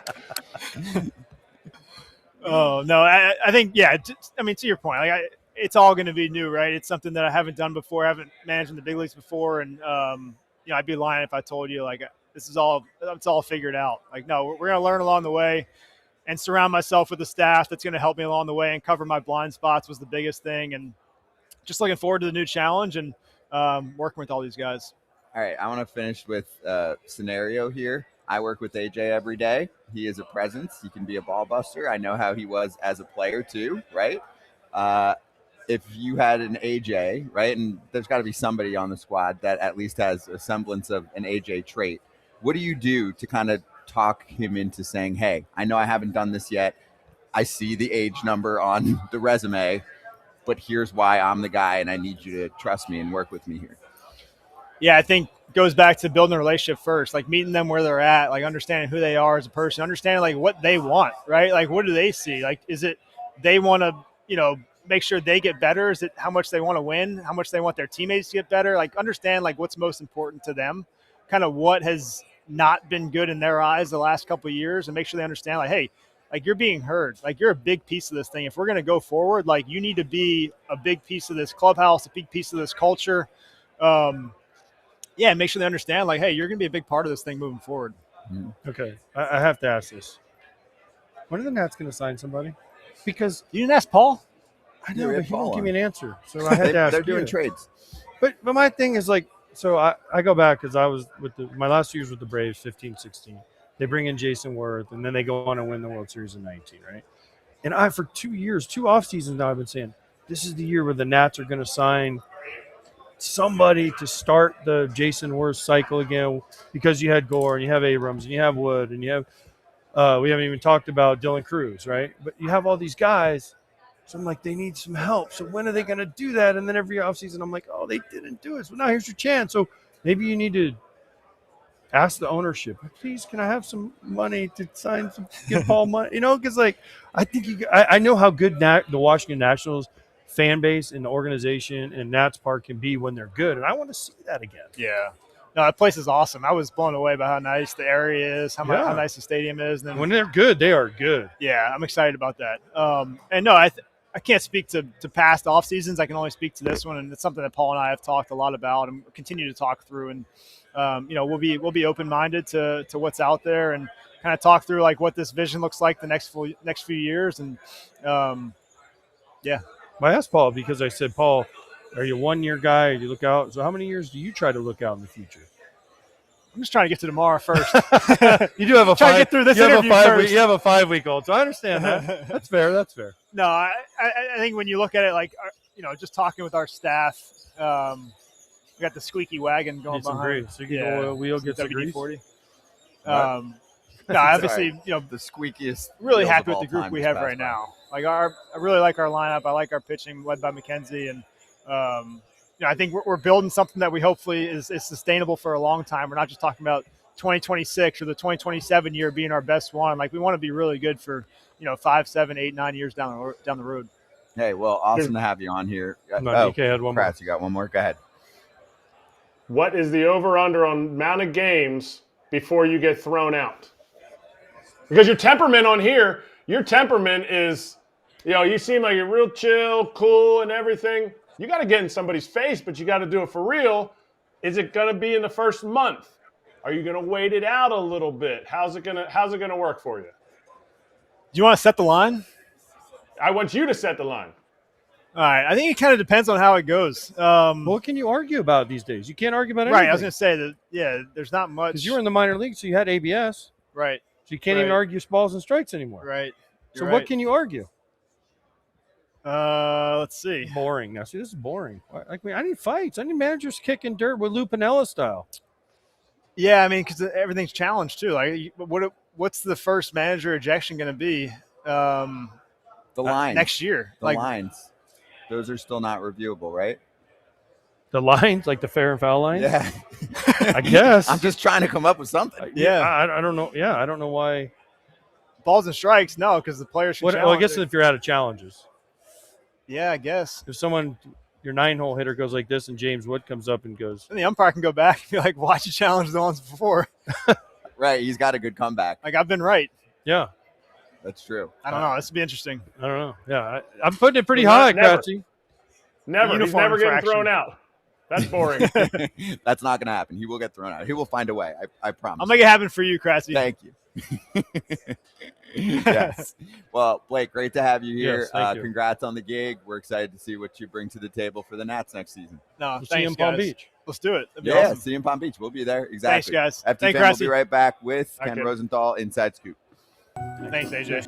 Oh, no. I think, to your point, it's all going to be new, right? It's something that I haven't done before. I haven't managed in the big leagues before. And, I'd be lying if I told you, it's all figured out. No, we're going to learn along the way and surround myself with a staff that's going to help me along the way, and cover my blind spots was the biggest thing. And just looking forward to the new challenge and working with all these guys. All right, I want to finish with a scenario here. I work with AJ every day. He is a presence. He can be a ball buster. I know how he was as a player too, right? If you had an AJ, right, and there's got to be somebody on the squad that at least has a semblance of an AJ trait, what do you do to kind of talk him into saying, hey, I know I haven't done this yet. I see the age number on the resume, but here's why I'm the guy, and I need you to trust me and work with me here. Yeah, I think it goes back to building a relationship first, meeting them where they're at, understanding who they are as a person, understanding what they want, right? What do they see? Is it they want to, make sure they get better? Is it how much they want to win? How much they want their teammates to get better? Understand what's most important to them, kind of what has not been good in their eyes the last couple of years, and make sure they understand hey, you're being heard. You're a big piece of this thing. If we're going to go forward, you need to be a big piece of this clubhouse, a big piece of this culture. Make sure they understand, hey, you're going to be a big part of this thing moving forward. Okay, I have to ask this. When are the Nats going to sign somebody? Because you didn't ask Paul. I know, but he won't give me an answer. So I had to ask. They're doing trades. But my thing is so I go back because I was with my last 2 years with the Braves, 15, 16. They bring in Jason Worth, and then they go on and win the World Series in 19, right? And for 2 years, 2 off seasons now, I've been saying this is the year where the Nats are going to sign somebody to start the Jason Worth cycle again, because you had Gore and you have Abrams and you have Wood and you have we haven't even talked about Dylan Cruz, right? But you have all these guys. So I'm like, they need some help. So when are they going to do that? And then every offseason, I'm like, oh, they didn't do it. So now here's your chance. So maybe you need to ask the ownership, please, can I have some money to sign some, give Paul money? Because I think I know how good the Washington Nationals fan base and the organization and Nats Park can be when they're good. And I want to see that again. Yeah. No, that place is awesome. I was blown away by how nice the area is, how nice the stadium is. And then, when they're good, they are good. Yeah, I'm excited about that. And no, I can't speak to past off seasons. I can only speak to this one, and it's something that Paul and I have talked a lot about and continue to talk through. And we'll be open minded to what's out there and kind of talk through what this vision looks like the next few years. And yeah. I asked Paul because I said, Paul, are you a 1-year guy? Do you look out? So how many years do you try to look out in the future? I'm just trying to get to tomorrow first. You do have a Try to get through this interview first. You have a 5-week-old, so I understand that. That's fair. That's fair. No, I think when you look at it, like, just talking with our staff, we got the squeaky wagon going Get some behind. grease. So you get the oil wheel, get some grease. WD-40. No, obviously, the squeakiest. really wheels happy of with the all group time we this have past right month. now. Like, I really like our lineup. I like our pitching, led by McKenzie, and I think we're building something that we hopefully is sustainable for a long time. We're not just talking about 2026 or the 2027 year being our best one. Like, we want to be really good for 5, 7, 8, 9 years down the road. Hey, well, awesome to have you on here. No, DK had one more. Kratz, you got one more? Go ahead. What is the over/under on amount of games before you get thrown out? Because your temperament on here, is, you seem like you're real chill, cool, and everything. You got to get in somebody's face, but you got to do it for real. Is it going to be in the first month? Are you going to wait it out a little bit? How's it going to work for you? Do you want to set the line? I want you to set the line. All right. I think it kind of depends on how it goes. What can you argue about these days? You can't argue about anything. Right. I was going to say that, there's not much. Because you were in the minor league, so you had ABS. Right. So you can't even argue balls and strikes anymore. Right. So what can you argue? Let's see. Boring. Now, see, this is boring. I need fights. I need managers kicking dirt with Lou Piniella style. Yeah, I mean, because everything's challenged too. Like, what's the first manager ejection going to be? The lines next year. The lines. Those are still not reviewable, right? The lines, like the fair and foul lines? Yeah. I guess. I'm just trying to come up with something. Yeah. I don't know. Yeah, I don't know why. Balls and strikes, no, because the players should challenge. Well, I guess it. if you're out of challenges. Yeah, I guess. If your 9-hole hitter goes like this and James Wood comes up and goes. And the umpire can go back and be like, why'd you challenge the ones before? Right. He's got a good comeback. Like, I've been right. Yeah. That's true. I don't know. This would be interesting. I don't know. Yeah. I'm putting it pretty high, Kratzy. Never. He's never getting thrown out. That's boring. That's not going to happen. He will get thrown out. He will find a way. I promise. I'll make it happen for you, Kratzy. Thank you. Yes. Well, Blake, great to have you here. Yes, thank you. Congrats on the gig. We're excited to see what you bring to the table for the Nats next season. No, We'll thanks, see you in Palm guys. Beach. Let's do it. That'd be Yeah, awesome. see you in Palm Beach. We'll be there. Exactly. Thanks, guys. FT Thank Fan will be Kratzy. right back with Hi, Ken kid. Rosenthal, Inside Scoop. Thanks, AJ.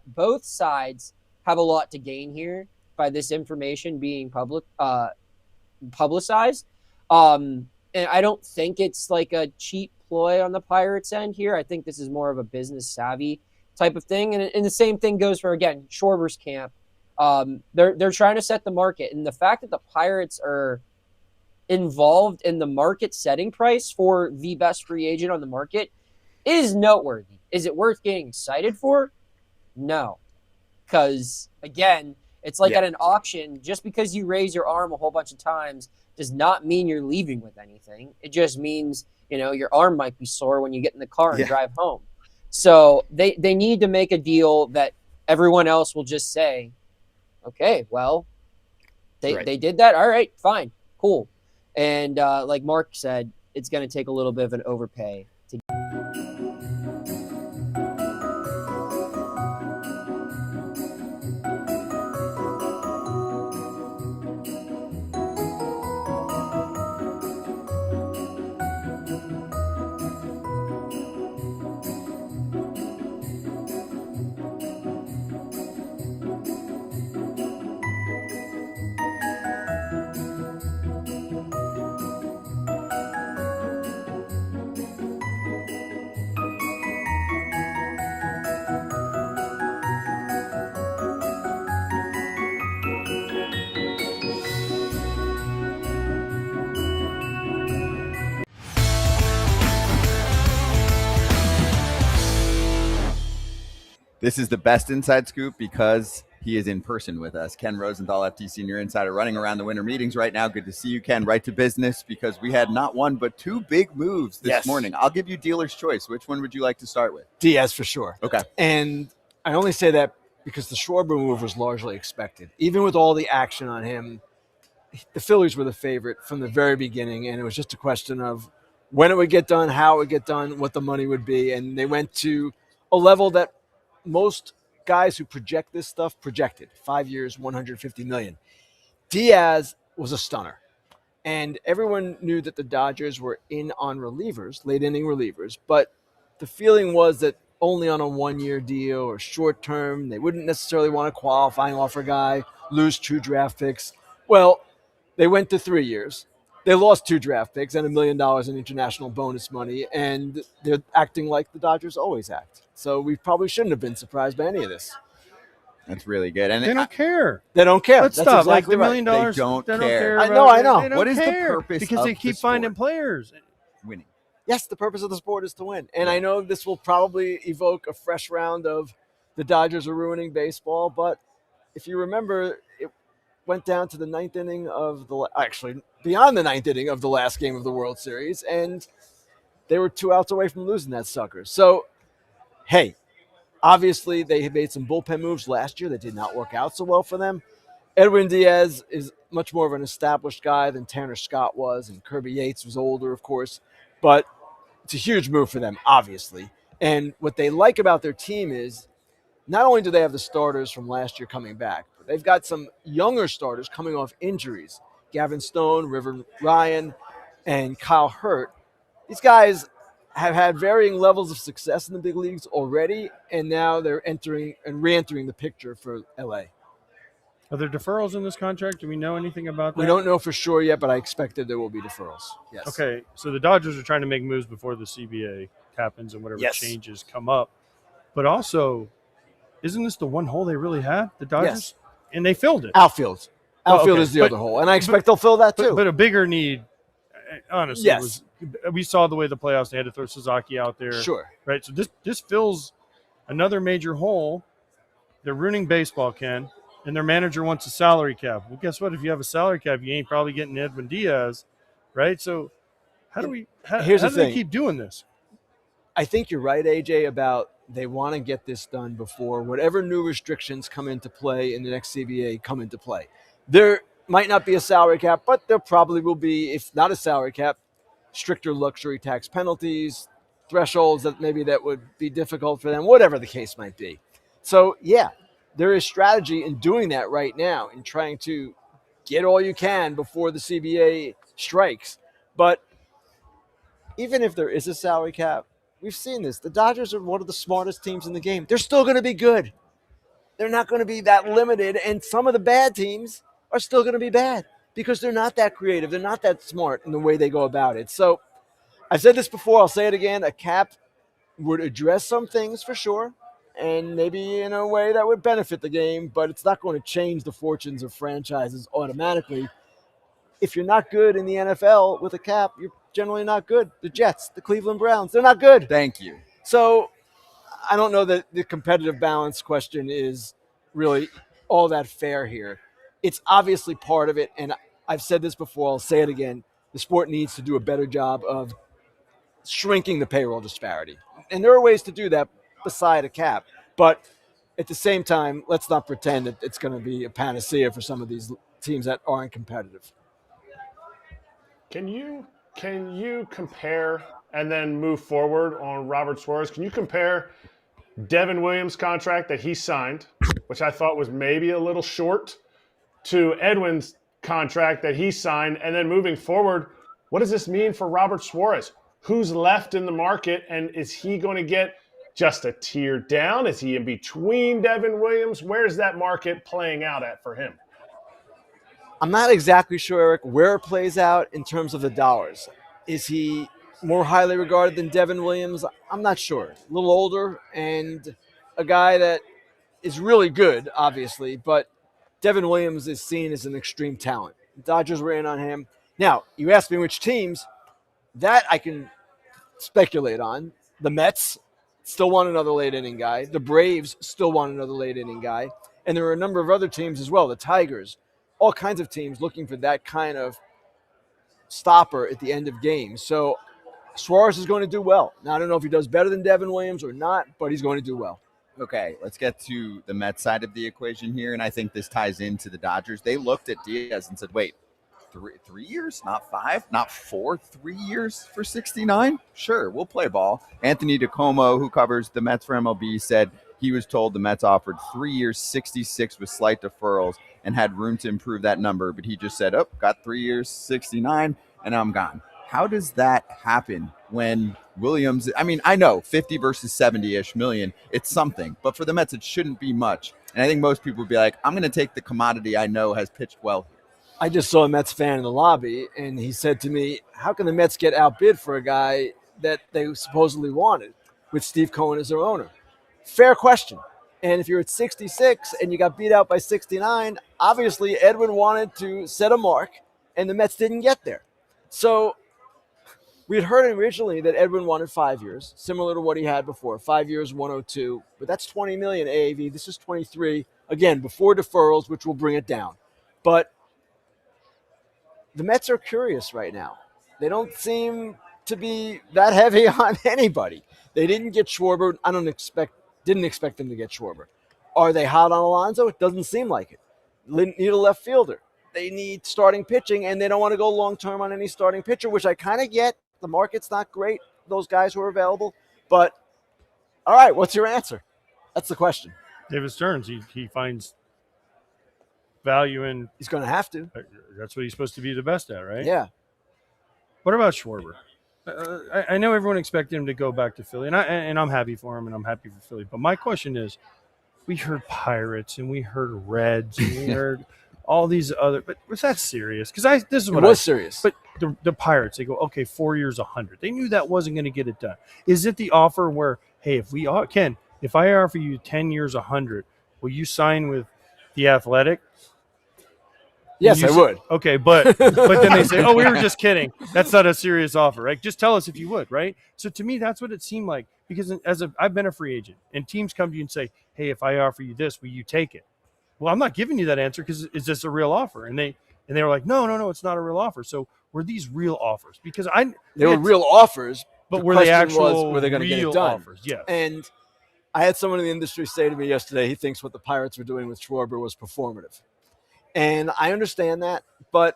Both sides have a lot to gain here by this information being publicized. And I don't think it's like a cheap ploy on the Pirates' end here. I think this is more of a business savvy type of thing. And the same thing goes for, again, Schwarber's camp. They're trying to set the market. And the fact that the Pirates are involved in the market setting price for the best free agent on the market is noteworthy. Is it worth getting excited for? No. Because, again, it's like at an auction, just because you raise your arm a whole bunch of times does not mean you're leaving with anything. It just means, your arm might be sore when you get in the car and drive home. So they need to make a deal that everyone else will just say, okay, well, they did that. All right, fine, cool. And like Mark said, it's going to take a little bit of an overpay to This is the best inside scoop because he is in person with us. Ken Rosenthal, FT Senior Insider, running around the winter meetings right now. Good to see you, Ken. Right to business, because we had not one but two big moves this morning. I'll give you dealer's choice. Which one would you like to start with? Diaz for sure. Okay. And I only say that because the Schwarber move was largely expected. Even with all the action on him, the Phillies were the favorite from the very beginning, and it was just a question of when it would get done, how it would get done, what the money would be. And they went to a level that most guys who project this stuff projected. 5 years, $150 million. Diaz was a stunner. And everyone knew that the Dodgers were in on relievers, late inning relievers, but the feeling was that only on a 1-year deal or short term, they wouldn't necessarily want a qualifying offer guy, lose 2 draft picks. Well, they went to 3 years. They lost 2 draft picks and $1 million in international bonus money, and they're acting like the Dodgers always act. So we probably shouldn't have been surprised by any of this. That's really good. And They don't care. They don't care. Let's That's stop. exactly Like $1 million. They don't care. I know. They don't What is the care purpose because of they the keep sport? finding players. Winning. Yes, the purpose of the sport is to win. And I know this will probably evoke a fresh round of the Dodgers are ruining baseball, but if you remember, it went down to the ninth inning of beyond the ninth inning of the last game of the World Series, and they were 2 outs away from losing that sucker. So, hey, obviously they had made some bullpen moves last year that did not work out so well for them. Edwin Diaz is much more of an established guy than Tanner Scott was, and Kirby Yates was older, of course, but it's a huge move for them, obviously. And what they like about their team is not only do they have the starters from last year coming back, but they've got some younger starters coming off injuries. Gavin Stone, River Ryan, and Kyle Hurt. These guys have had varying levels of success in the big leagues already, and now they're entering and re-entering the picture for LA. Are there deferrals in this contract? Do we know anything about that? We don't know for sure yet, but I expect that there will be deferrals. Yes. Okay, so the Dodgers are trying to make moves before the CBA happens and whatever changes come up. But also, isn't this the one hole they really had, the Dodgers? Yes. And they filled it. Outfield okay. is the other hole, and I expect they'll fill that too. But a bigger need, honestly, Yes. was we saw the way the playoffs, they had to throw Suzuki out there. Sure. Right, so this fills another major hole. They're ruining baseball, Ken. And their manager wants a salary cap. Well, guess what? If you have a salary cap, you ain't probably getting Edwin Diaz, right? So how do they keep doing this? I think you're right, AJ, about they want to get this done before whatever new restrictions come into play in the next CBA come into play. There might not be a salary cap, but there probably will be, if not a salary cap, stricter luxury tax penalties, thresholds that would be difficult for them, whatever the case might be. So, yeah. There is strategy in doing that right now, in trying to get all you can before the CBA strikes. But even if there is a salary cap, we've seen this. The Dodgers are one of the smartest teams in the game. They're still going to be good. They're not going to be that limited. And some of the bad teams are still going to be bad because they're not that creative. They're not that smart in the way they go about it. So I've said this before. I'll say it again. A cap would address some things for sure, and maybe in a way that would benefit the game, but it's not going to change the fortunes of franchises automatically. If you're not good in the NFL with a cap, you're generally not good. The Jets, the Cleveland Browns, they're not good. Thank you. So I don't know that the competitive balance question is really all that fair here. It's obviously part of it, and I've said this before, I'll say it again. The sport needs to do a better job of shrinking the payroll disparity. And there are ways to do that beside a cap. But at the same time, let's not pretend that it's going to be a panacea for some of these teams that aren't competitive. Can you compare and then move forward on Robert Suarez? Can you compare Devin Williams' contract that he signed, which I thought was maybe a little short, to Edwin's contract that he signed, and then moving forward, what does this mean for Robert Suarez? Who's left in the market, and is he going to get just a tier down? Is he in between Devin Williams? Where's that market playing out at for him? I'm not exactly sure, Erik, where it plays out in terms of the dollars. Is he more highly regarded than Devin Williams? I'm not sure. A little older and a guy that is really good, obviously, but Devin Williams is seen as an extreme talent. The Dodgers were in on him. Now, you asked me which teams. That I can speculate on. The Mets still want another late inning guy. The Braves still want another late inning guy. And there are a number of other teams as well, the Tigers, all kinds of teams looking for that kind of stopper at the end of games. So Suarez is going to do well. Now, I don't know if he does better than Devin Williams or not, but he's going to do well. Okay, let's get to the Mets side of the equation here, and I think this ties into the Dodgers. They looked at Diaz and said, wait, three years, not 5, not 4, 3 years for 69? Sure, we'll play ball. Anthony DiComo, who covers the Mets for MLB, said he was told the Mets offered 3 years, 66 with slight deferrals and had room to improve that number, but he just said, oh, got 3 years, 69, and I'm gone. How does that happen when Williams, I mean, I know 50 versus 70-ish million, it's something, but for the Mets, it shouldn't be much. And I think most people would be like, I'm going to take the commodity I know has pitched well. I just saw a Mets fan in the lobby, and he said to me, how can the Mets get outbid for a guy that they supposedly wanted with Steve Cohen as their owner? Fair question. And if you're at 66 and you got beat out by 69, obviously Edwin wanted to set a mark, and the Mets didn't get there. So we had heard originally that Edwin wanted 5 years, similar to what he had before, 5 years, 102, but that's 20 million AAV. This is 23, again, before deferrals, which will bring it down. But the Mets are curious right now. They don't seem to be that heavy on anybody. They didn't get Schwarber. Didn't expect them to get Schwarber. Are they hot on Alonso? It doesn't seem like it. Need a left fielder. They need starting pitching, and they don't want to go long-term on any starting pitcher, which I kind of get. The market's not great, those guys who are available. But, all right, what's your answer? That's the question. David Stearns, he finds value in. He's going to have to. That's what he's supposed to be the best at, right? Yeah. What about Schwarber? I know everyone expected him to go back to Philly, and I'm happy for him, and I'm happy for Philly. But my question is, we heard Pirates, and we heard Reds, and we heard all these other. But was that serious? Because this is what it was serious. But the Pirates, they go, okay, 4 years, 100. They knew that wasn't going to get it done. Is it the offer where, hey, if I offer you 10 years, 100, will you sign with the Athletic? Yes, I would. Okay, but then they say, oh, we were just kidding. That's not a serious offer, right? Just tell us if you would, right? So to me, that's what it seemed like, because I've been a free agent, and teams come to you and say, hey, if I offer you this, will you take it? Well, I'm not giving you that answer because is this a real offer? And they were like, no, it's not a real offer. So were these real offers? Because they were real offers, but were they actual were they going to get it done? Offers? Yes. And I had someone in the industry say to me yesterday, he thinks what the Pirates were doing with Schwarber was performative. And I understand that, but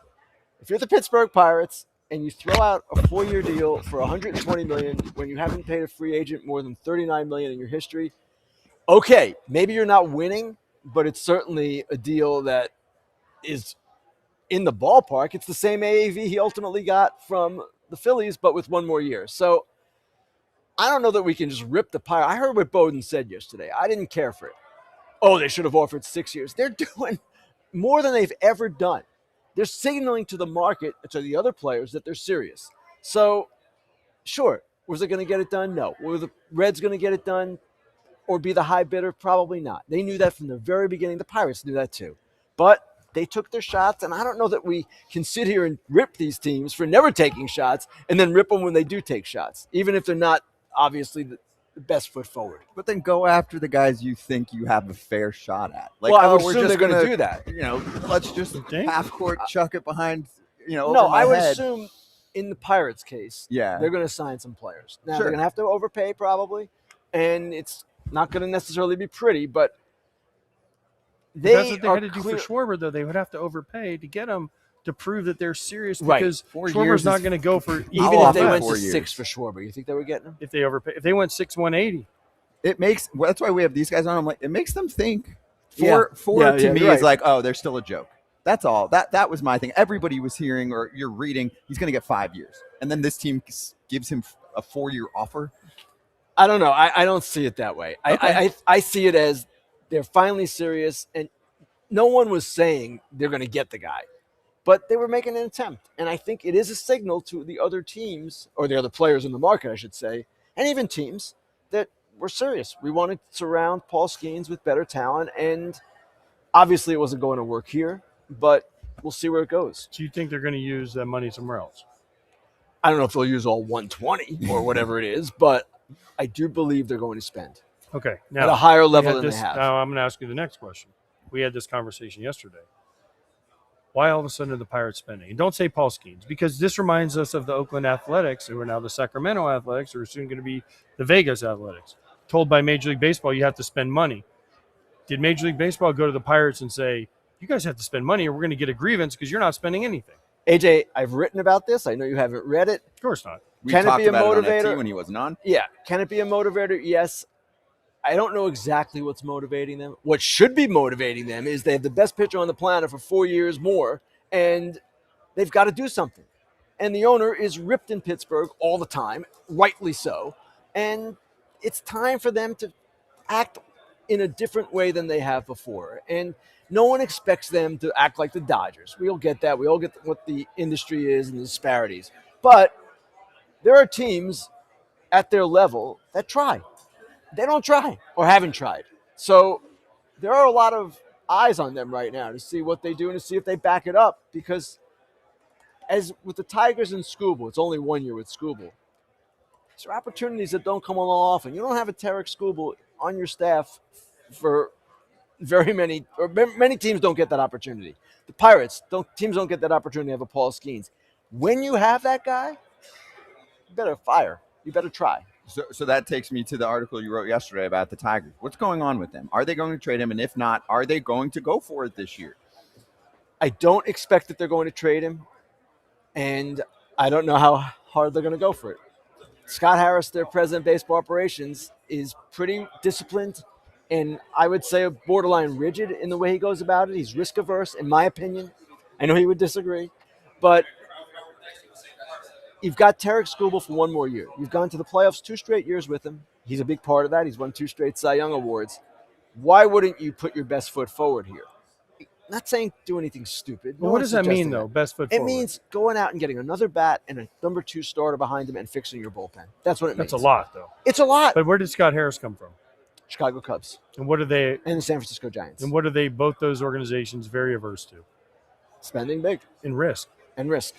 if you're the Pittsburgh Pirates and you throw out a 4-year deal for $120 million when you haven't paid a free agent more than $39 million in your history, okay, maybe you're not winning, but it's certainly a deal that is in the ballpark. It's the same AAV he ultimately got from the Phillies, but with 1 more year. So I don't know that we can just rip the Pirates. I heard what Bowden said yesterday. I didn't care for it. Oh, they should have offered 6 years. They're doing more than they've ever done. They're signaling to the market, to the other players, that they're serious. So, sure, was it going to get it done? No. Were the Reds going to get it done or be the high bidder? Probably not. They knew that from the very beginning. The Pirates knew that too. But they took their shots, and I don't know that we can sit here and rip these teams for never taking shots and then rip them when they do take shots, even if they're not obviously the best foot forward. But then go after the guys you think you have a fair shot at. Like, well, I would assume they're going to do that. Let's just half court chuck it behind, No, over my I would head. assume in the Pirates case, they're going to sign some players. Now, they're going to have to overpay probably, and it's not going to necessarily be pretty, but that's what they had to do for Schwarber, though. They would have to overpay to get him to prove that they're serious, because Schwarber's not going to go for even if they went to 6 for Schwarber. You think they were getting him? If they overpay, if they went 6, 180, it makes. That's why we have these guys on. I'm like, it makes them think. Four to me is like, oh, they're still a joke. That's all. That was my thing. Everybody was hearing or you're reading, he's going to get 5 years, and then this team gives him a 4-year offer. I don't know. I don't see it that way. Okay. I see it as they're finally serious, and no one was saying they're going to get the guy. But they were making an attempt. And I think it is a signal to the other teams, or the other players in the market, I should say, and even teams, that we're serious. We want to surround Paul Skeens with better talent. And obviously it wasn't going to work here, but we'll see where it goes. Do you think they're going to use that money somewhere else? I don't know if they'll use all 120 or whatever it is, but I do believe they're going to spend Okay. at a Now, higher we level had than this- they have. Now I'm going to ask you the next question. We had this conversation yesterday. Why all of a sudden are the Pirates spending? And don't say Paul Skeens, because this reminds us of the Oakland Athletics, who are now the Sacramento Athletics, who are soon going to be the Vegas Athletics. Told by Major League Baseball, you have to spend money. Did Major League Baseball go to the Pirates and say, you guys have to spend money or we're going to get a grievance because you're not spending anything? AJ, I've written about this. I know you haven't read it. Of course not. We Can it talked be a about it on motivator? FT when he wasn't on. Yeah. Can it be a motivator? Yes. I don't know exactly what's motivating them. What should be motivating them is they have the best pitcher on the planet for 4 years more, and they've got to do something. And the owner is ripped in Pittsburgh all the time, rightly so. And it's time for them to act in a different way than they have before. And no one expects them to act like the Dodgers. We all get that. We all get what the industry is and the disparities. But there are teams at their level that try. They don't try or haven't tried. So there are a lot of eyes on them right now to see what they do and to see if they back it up. Because as with the Tigers and Skubal, it's only 1 year with Skubal. These are opportunities that don't come along often. You don't have a Tarek Skubal on your staff for very many, or many teams don't get that opportunity. The Pirates, teams don't get that opportunity to have a Paul Skeens. When you have that guy, you better fire. You better try. So that takes me to the article you wrote yesterday about the Tigers. What's going on with them? Are they going to trade him? And if not, are they going to go for it this year? I don't expect that they're going to trade him, and I don't know how hard they're going to go for it. Scott Harris, their president of baseball operations, is pretty disciplined, and I would say borderline rigid in the way he goes about it. He's risk averse, in my opinion. I know he would disagree, but you've got Tarek Skubal for 1 more year. You've gone to the playoffs 2 straight years with him. He's a big part of that. He's won 2 straight Cy Young awards. Why wouldn't you put your best foot forward here? Not saying do anything stupid. Well, No what one's does that mean, suggesting though, best foot It forward? means going out and getting another bat and a number 2 starter behind him and fixing your bullpen. That's what it means. That's a lot, though. It's a lot. But where did Scott Harris come from? Chicago Cubs And what are they? and the San Francisco Giants. And what are they? Both those organizations very averse to Spending big in risk. and risk.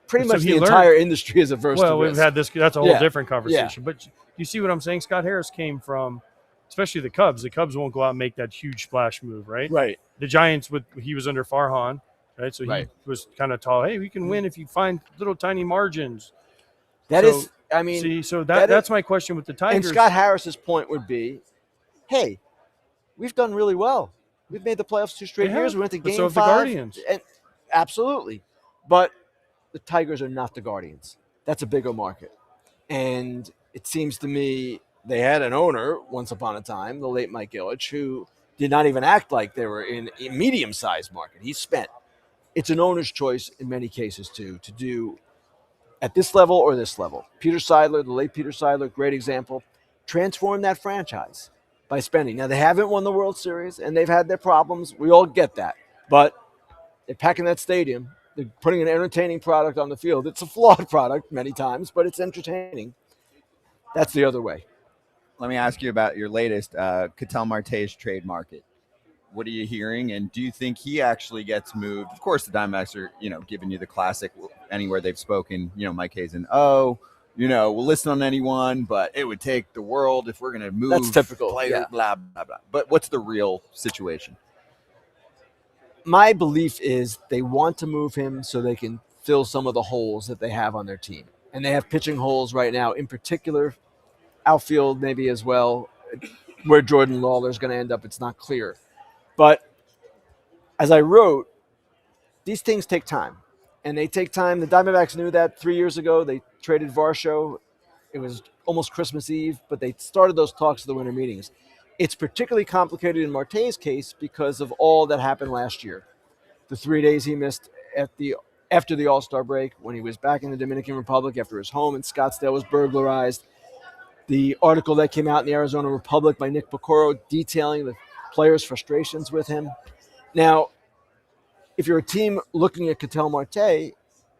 Pretty So much he the learned- entire industry is averse to Well, we've risk. had this. That's a whole Yeah. different conversation. But you see what I'm saying? Scott Harris came from, especially the Cubs. The Cubs won't go out and make that huge splash move, right? Right. The Giants, he was under Farhan, right? So he Right. was kind of tall. Hey, we can win if you find little tiny margins. That So, is, I mean, See, so that that's is- my question with the and Tigers. Scott Harris's point would be, hey, we've done really well. We've made the playoffs 2 straight They years. have, We went to but game so have the 5. Guardians. And absolutely. But the Tigers are not the Guardians. That's a bigger market. And it seems to me they had an owner once upon a time, the late Mike Ilitch, who did not even act like they were in a medium-sized market. He spent. It's an owner's choice in many cases, too, to do at this level or this level. Peter Seidler, the late Peter Seidler, great example, transformed that franchise by spending. Now, they haven't won the World Series, and they've had their problems. We all get that. But they're packing that stadium. They're putting an entertaining product on the field. It's a flawed product many times, but it's entertaining. That's the other way. Let me ask you about your latest Ketel Marte's trade market. What are you hearing? And do you think he actually gets moved? Of course, the Diamondbacks are, giving you the classic anywhere they've spoken, Mike Hazen. We'll listen on anyone, but it would take the world if we're going to move. That's typical, Players, yeah. blah, blah, blah. But what's the real situation? My belief is they want to move him so they can fill some of the holes that they have on their team. And they have pitching holes right now, in particular, outfield maybe as well. Where Jordan Lawler is going to end up, it's not clear. But as I wrote, these things take time. And they take time. The Diamondbacks knew that 3 years ago. They traded Varsho. It was almost Christmas Eve, but they started those talks at the winter meetings. It's particularly complicated in Marte's case because of all that happened last year. The 3 days he missed after the All-Star break, when he was back in the Dominican Republic after his home in Scottsdale was burglarized. The article that came out in the Arizona Republic by Nick Pecoro detailing the players' frustrations with him. Now, if you're a team looking at Ketel Marte, you're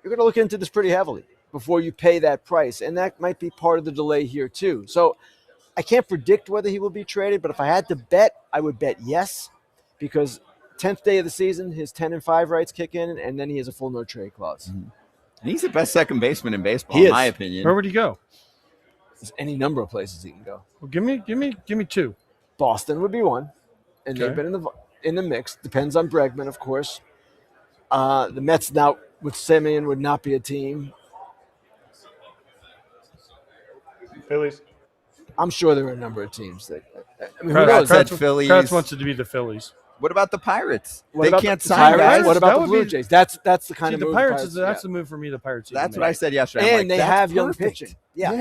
going to look into this pretty heavily before you pay that price. And that might be part of the delay here too. So I can't predict whether he will be traded, but if I had to bet, I would bet yes, because 10th day of the season, his 10-5 rights kick in, and then he has a full no trade clause. And he's the best second baseman in baseball, He in is. my opinion. Where would he go? There's any number of places he can go. Well, give me two. Boston would be one, and Okay. they've been in the mix. Depends on Bregman, of course. The Mets now with Semien would not be a team. Phillies. I'm sure there are a number of teams that. I mean, who Kratz knows? said Phillies. Kratz wants it to be the Phillies. What about the Pirates? What They about can't the sign Pirates? guys. What That about the would Blue be- Jays? That's the kind See, of the move Pirates is yeah. that's the move for me. The Pirates. need to That's what I make. said yesterday. I'm And like, they that's have young perfect. pitching. Yeah.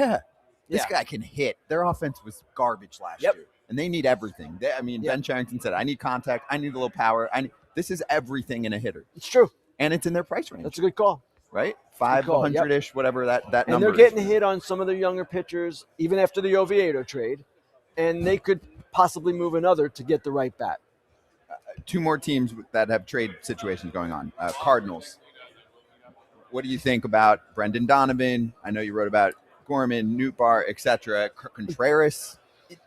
This Yeah. guy can hit. Their offense was garbage last Yep. year, and they need everything. Yep. Ben Cherington said, "I need contact. I need a little power. This is everything in a hitter, It's true. and it's in their price range, That's a good call. right? call, yep. 500-ish, whatever that And number. they're getting hit on some of their younger pitchers, even after the Oviedo trade, and they could possibly move another to get the right bat. Two more teams that have trade situations going on. Cardinals. What do you think about Brendan Donovan? I know you wrote about Gorman, Nootbaar, etc. Contreras.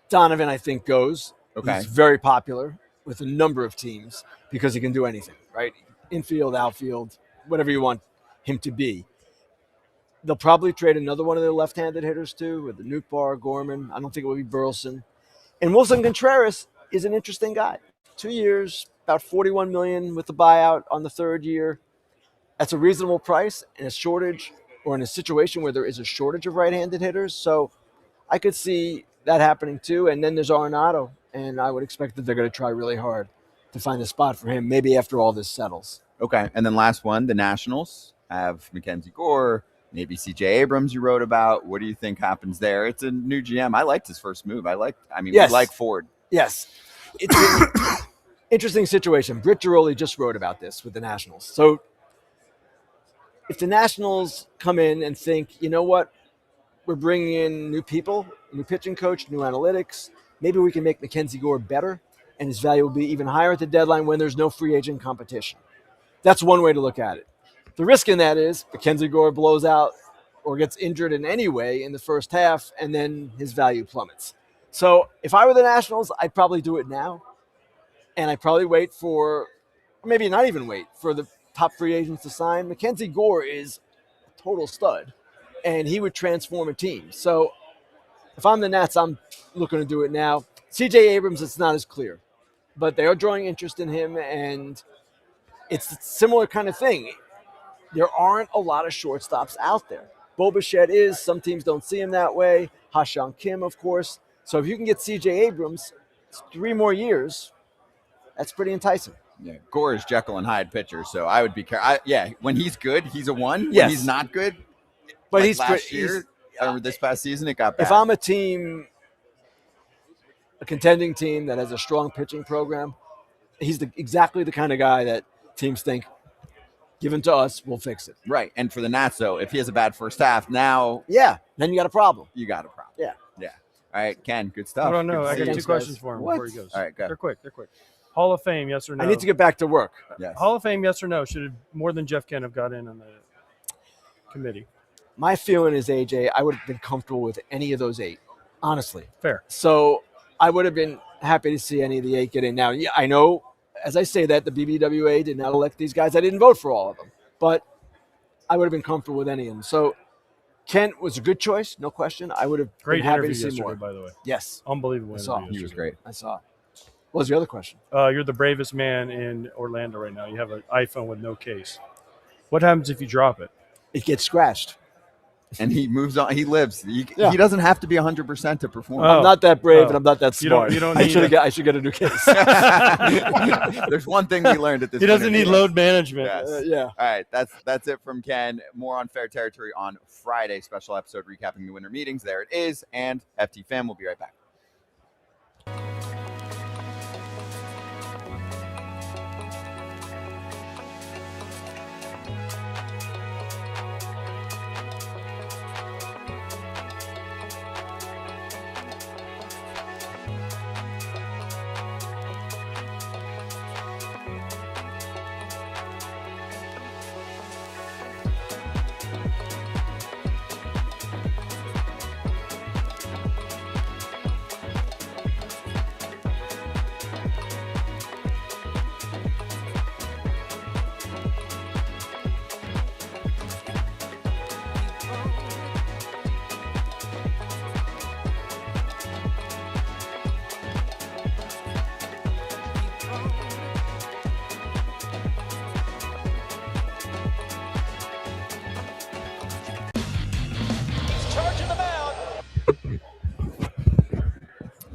Donovan, I think, goes. Okay. He's very popular with a number of teams because he can do anything, right? Infield, outfield, whatever you want him to be. They'll probably trade another one of their left-handed hitters too, with the Nootbaar, Gorman. I don't think it will be Burleson. And Wilson Contreras is an interesting guy. 2 years, about $41 million with the buyout on the third year. That's a reasonable price in a shortage or in a situation where there is a shortage of right-handed hitters. So I could see that happening too. And then there's Arenado, and I would expect that they're going to try really hard to find a spot for him, maybe after all this settles. Okay, and then last one, the Nationals have Mackenzie Gore, maybe CJ Abrams you wrote about. What do you think happens there? It's a new GM. I liked his first move. Yes. We like Ford. Yes. It's an interesting situation. Britt Giroli just wrote about this with the Nationals. So if the Nationals come in and think, you know what, we're bringing in new people, new pitching coach, new analytics, maybe we can make Mackenzie Gore better and his value will be even higher at the deadline when there's no free agent competition. That's one way to look at it. The risk in that is Mackenzie Gore blows out or gets injured in any way in the first half, and then his value plummets. So if I were the Nationals, I'd probably do it now, and I'd probably wait for, or maybe not even wait, for the top free agents to sign. Mackenzie Gore is a total stud, and he would transform a team. So if I'm the Nats, I'm looking to do it now. CJ Abrams, it's not as clear, but they are drawing interest in him, and it's a similar kind of thing. There aren't a lot of shortstops out there. Bo Bichette is. Some teams don't see him that way. Ha-Seong Kim, of course. So if you can get C.J. Abrams, it's 3 more years, that's pretty enticing. Yeah, Gore is Jekyll and Hyde pitcher, so I would be careful. When he's good, he's a 1. Yes. When he's not good, But like he's last pre- year he's- or this past season, it got bad. If I'm a team, a contending team that has a strong pitching program, he's exactly the kind of guy that teams think, give him to us, we'll fix it. Right, and for the Nats, though, if he has a bad first half, now Yeah, then you got a problem. you got a problem. Yeah. Yeah. All right, Ken, good stuff. I don't know. Good to I see got you. 2 guys. questions for him What? before he goes. All right, go. They're quick. Hall of Fame, yes or no? I need to get back to work. Yes. Hall of Fame, yes or no? Should more than Jeff Kent have got in on the committee? My feeling is, AJ, I would have been comfortable with any of those 8, honestly. Fair. So I would have been happy to see any of the 8 get in. Now, yeah, I know, as I say that, the BBWA did not elect these guys. I didn't vote for all of them, but I would have been comfortable with any of them. So Kent was a good choice, no question. I would have Great been happy interview to see yesterday, more. by the way. Yes, Unbelievable I saw. interview. He was yesterday. great. I saw. What was the other question? You're the bravest man in Orlando right now. You have an iPhone with no case. What happens if you drop it? It gets scratched. And he moves on. He lives. He Yeah. doesn't have to be 100% to perform. Oh. I'm not that brave, Oh. and I'm not that You don't- smart. you don't I need should a- I should get a new case. There's one thing we learned at this. He doesn't Winter need Meetings. load management. Yes. Yeah. All right, that's it from Ken. More on Fair Territory on Friday. Special episode recapping the winter meetings. There it is. And FT Fam will be right back.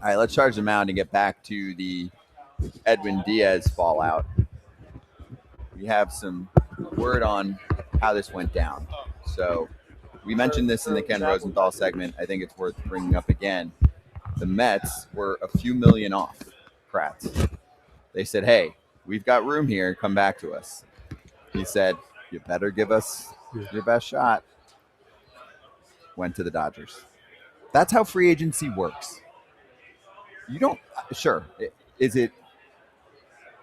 All right, let's charge the mound and get back to the Edwin Diaz fallout. We have some word on how this went down. So we mentioned this in the Ken Rosenthal segment. I think it's worth bringing up again. The Mets were a few million off Kratz. They said, hey, we've got room here. Come back to us. He said, you better give us your best shot. Went to the Dodgers. That's how free agency works. You don't, sure, is it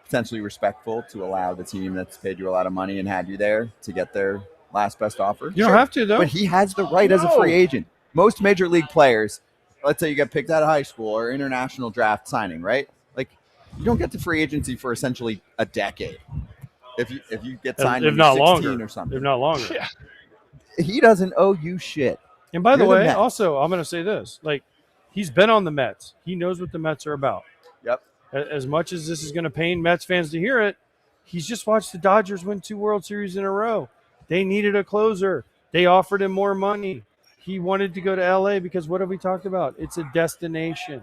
potentially respectful to allow the team that's paid you a lot of money and had you there to get their last best offer? You don't have to, though. But he has the right as a free agent. Most major league players, let's say you get picked out of high school or international draft signing, right? Like, you don't get to free agency for essentially a decade. If you get signed if when not you're 16 longer, or something. if not longer. Yeah. He doesn't owe you shit. And by the You're the way, Mets. also, I'm going to say this. Like, he's been on the Mets. He knows what the Mets are about. Yep. As much as this is going to pain Mets fans to hear it, he's just watched the Dodgers win 2 World Series in a row. They needed a closer. They offered him more money. He wanted to go to L.A. because what have we talked about? It's a destination.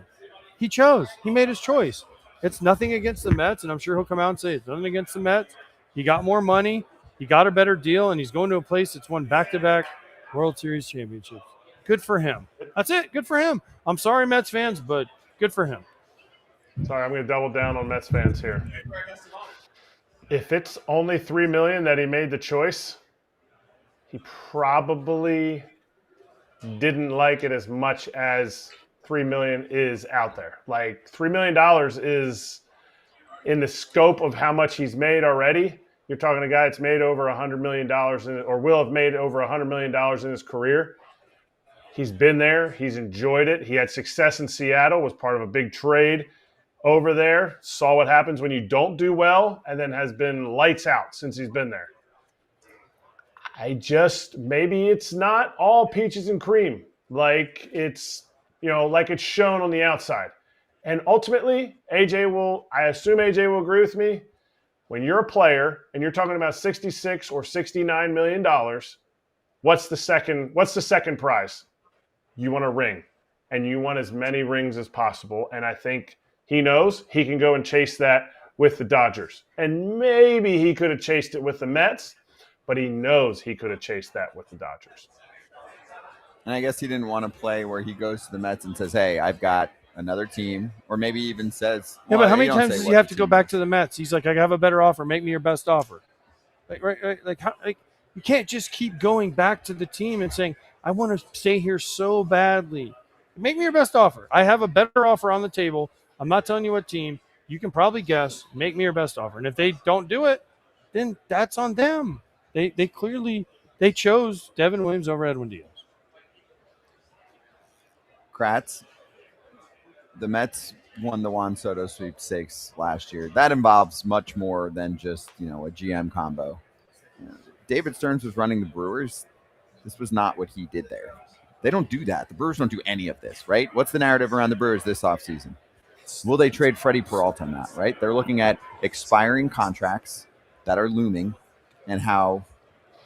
He chose. He made his choice. It's nothing against the Mets, and I'm sure he'll come out and say it's nothing against the Mets. He got more money. He got a better deal, and he's going to a place that's won back-to-back World Series championships. Good for him. That's it. Good for him. I'm sorry, Mets fans, but good for him. Sorry, I'm going to double down on Mets fans here. If it's only $3 million that he made the choice, he probably didn't like it as much as $3 million is out there. Like $3 million is in the scope of how much he's made already. You're talking to a guy that's made over $100 million or will have made over $100 million in his career. He's been there. He's enjoyed it. He had success in Seattle, was part of a big trade over there, saw what happens when you don't do well, and then has been lights out since he's been there. Maybe it's not all peaches and cream, like it's shown on the outside. And ultimately, I assume AJ will agree with me. When you're a player and you're talking about $66 or $69 million, what's the second prize? You want a ring, and you want as many rings as possible. And I think he knows he can go and chase that with the Dodgers. And maybe he could have chased it with the Mets, but he knows he could have chased that with the Dodgers. And I guess he didn't want to play where he goes to the Mets and says, hey, I've got another team, or maybe even says, Yeah, well, but how many don't times say does what he have the to go team back is. to the Mets? He's like, I have a better offer. Make me your best offer. You can't just keep going back to the team and saying, I want to stay here so badly. Make me your best offer. I have a better offer on the table. I'm not telling you what team. You can probably guess. Make me your best offer. And if they don't do it, then that's on them. They clearly chose Devin Williams over Edwin Diaz. Kratz, the Mets won the Juan Soto sweepstakes last year. That involves much more than just, a GM combo. David Stearns was running the Brewers. This was not what he did there. They don't do that. The Brewers don't do any of this, right? What's the narrative around the Brewers this offseason? Will they trade Freddie Peralta now, right? They're looking at expiring contracts that are looming and how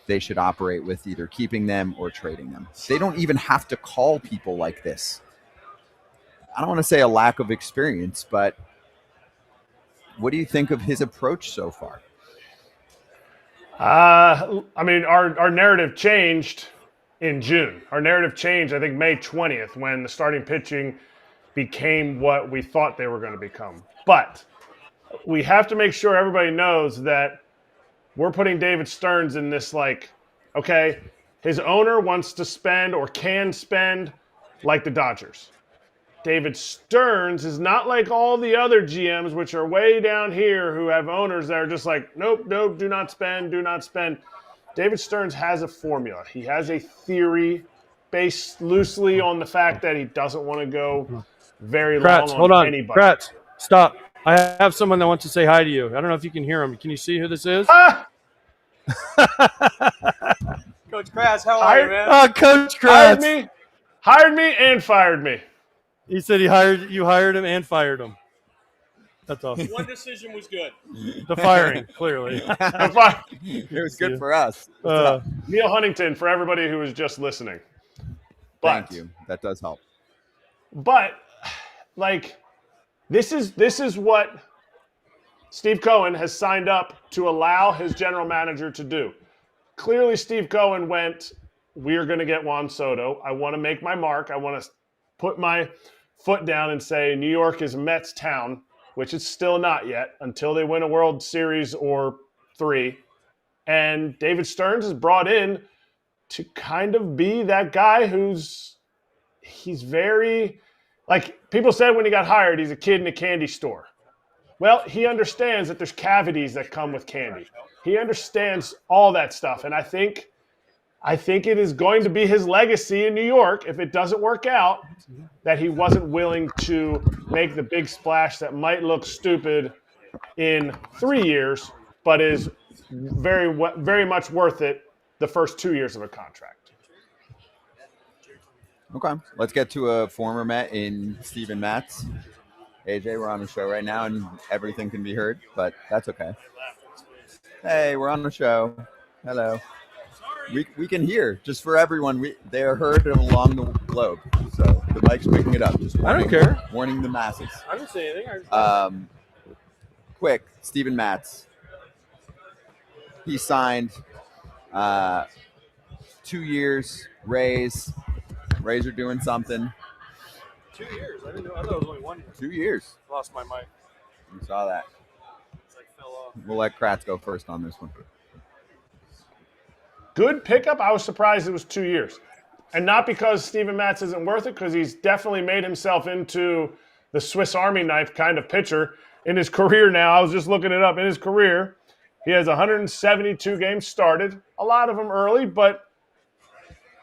they should operate with either keeping them or trading them. They don't even have to call people like this. I don't want to say a lack of experience, but what do you think of his approach so far? Our narrative changed in June. Our narrative changed, I think, May 20th when the starting pitching became what we thought they were going to become. But we have to make sure everybody knows that we're putting David Stearns in this okay, his owner wants to spend or can spend like the Dodgers. David Stearns is not like all the other GMs, which are way down here, who have owners that are just like, nope, do not spend, do not spend. David Stearns has a formula. He has a theory based loosely on the fact that he doesn't want to go very Kratz, long hold on on. anybody. Kratz, stop. I have someone that wants to say hi to you. I don't know if you can hear him. Can you see who this is? Coach Kratz, how are you, man? Oh, Coach Kratz. Hired me and fired me. He said you hired him and fired him. That's awesome. One decision was good. The firing, clearly. It was good for us. Neil Huntington, for everybody who was just listening. Thank you. That does help. But like this is what Steve Cohen has signed up to allow his general manager to do. Clearly, Steve Cohen went, we're going to get Juan Soto. I want to make my mark. I want to put my foot down and say New York is Mets town, which it's still not yet until they win a World Series or 3. And David Stearns is brought in to kind of be that guy he's very, like people said when he got hired, he's a kid in a candy store. Well, he understands that there's cavities that come with candy. He understands all that stuff. And I think it is going to be his legacy in New York, if it doesn't work out, that he wasn't willing to make the big splash that might look stupid in 3 years, but is very, very much worth it the first 2 years of a contract. Okay, let's get to a former Met in Steven Matz. AJ, we're on the show right now, and everything can be heard, but that's okay. Hey, we're on the show. Hello. We can hear, just for everyone. They are heard along the globe, so the mic's picking it up. Just warning, I don't care. Warning the masses. I didn't say anything. Quick, Steven Matz. He signed 2 years, Rays. Rays are doing something. 2 years. I didn't know. I thought it was only 1 year. 2 years. Lost my mic. You saw that. It's like fell off. We'll let Kratz go first on this one. Good pickup. I was surprised it was 2 years. And not because Steven Matz isn't worth it, because he's definitely made himself into the Swiss Army knife kind of pitcher in his career now. I was just looking it up. In his career, he has 172 games started, a lot of them early, but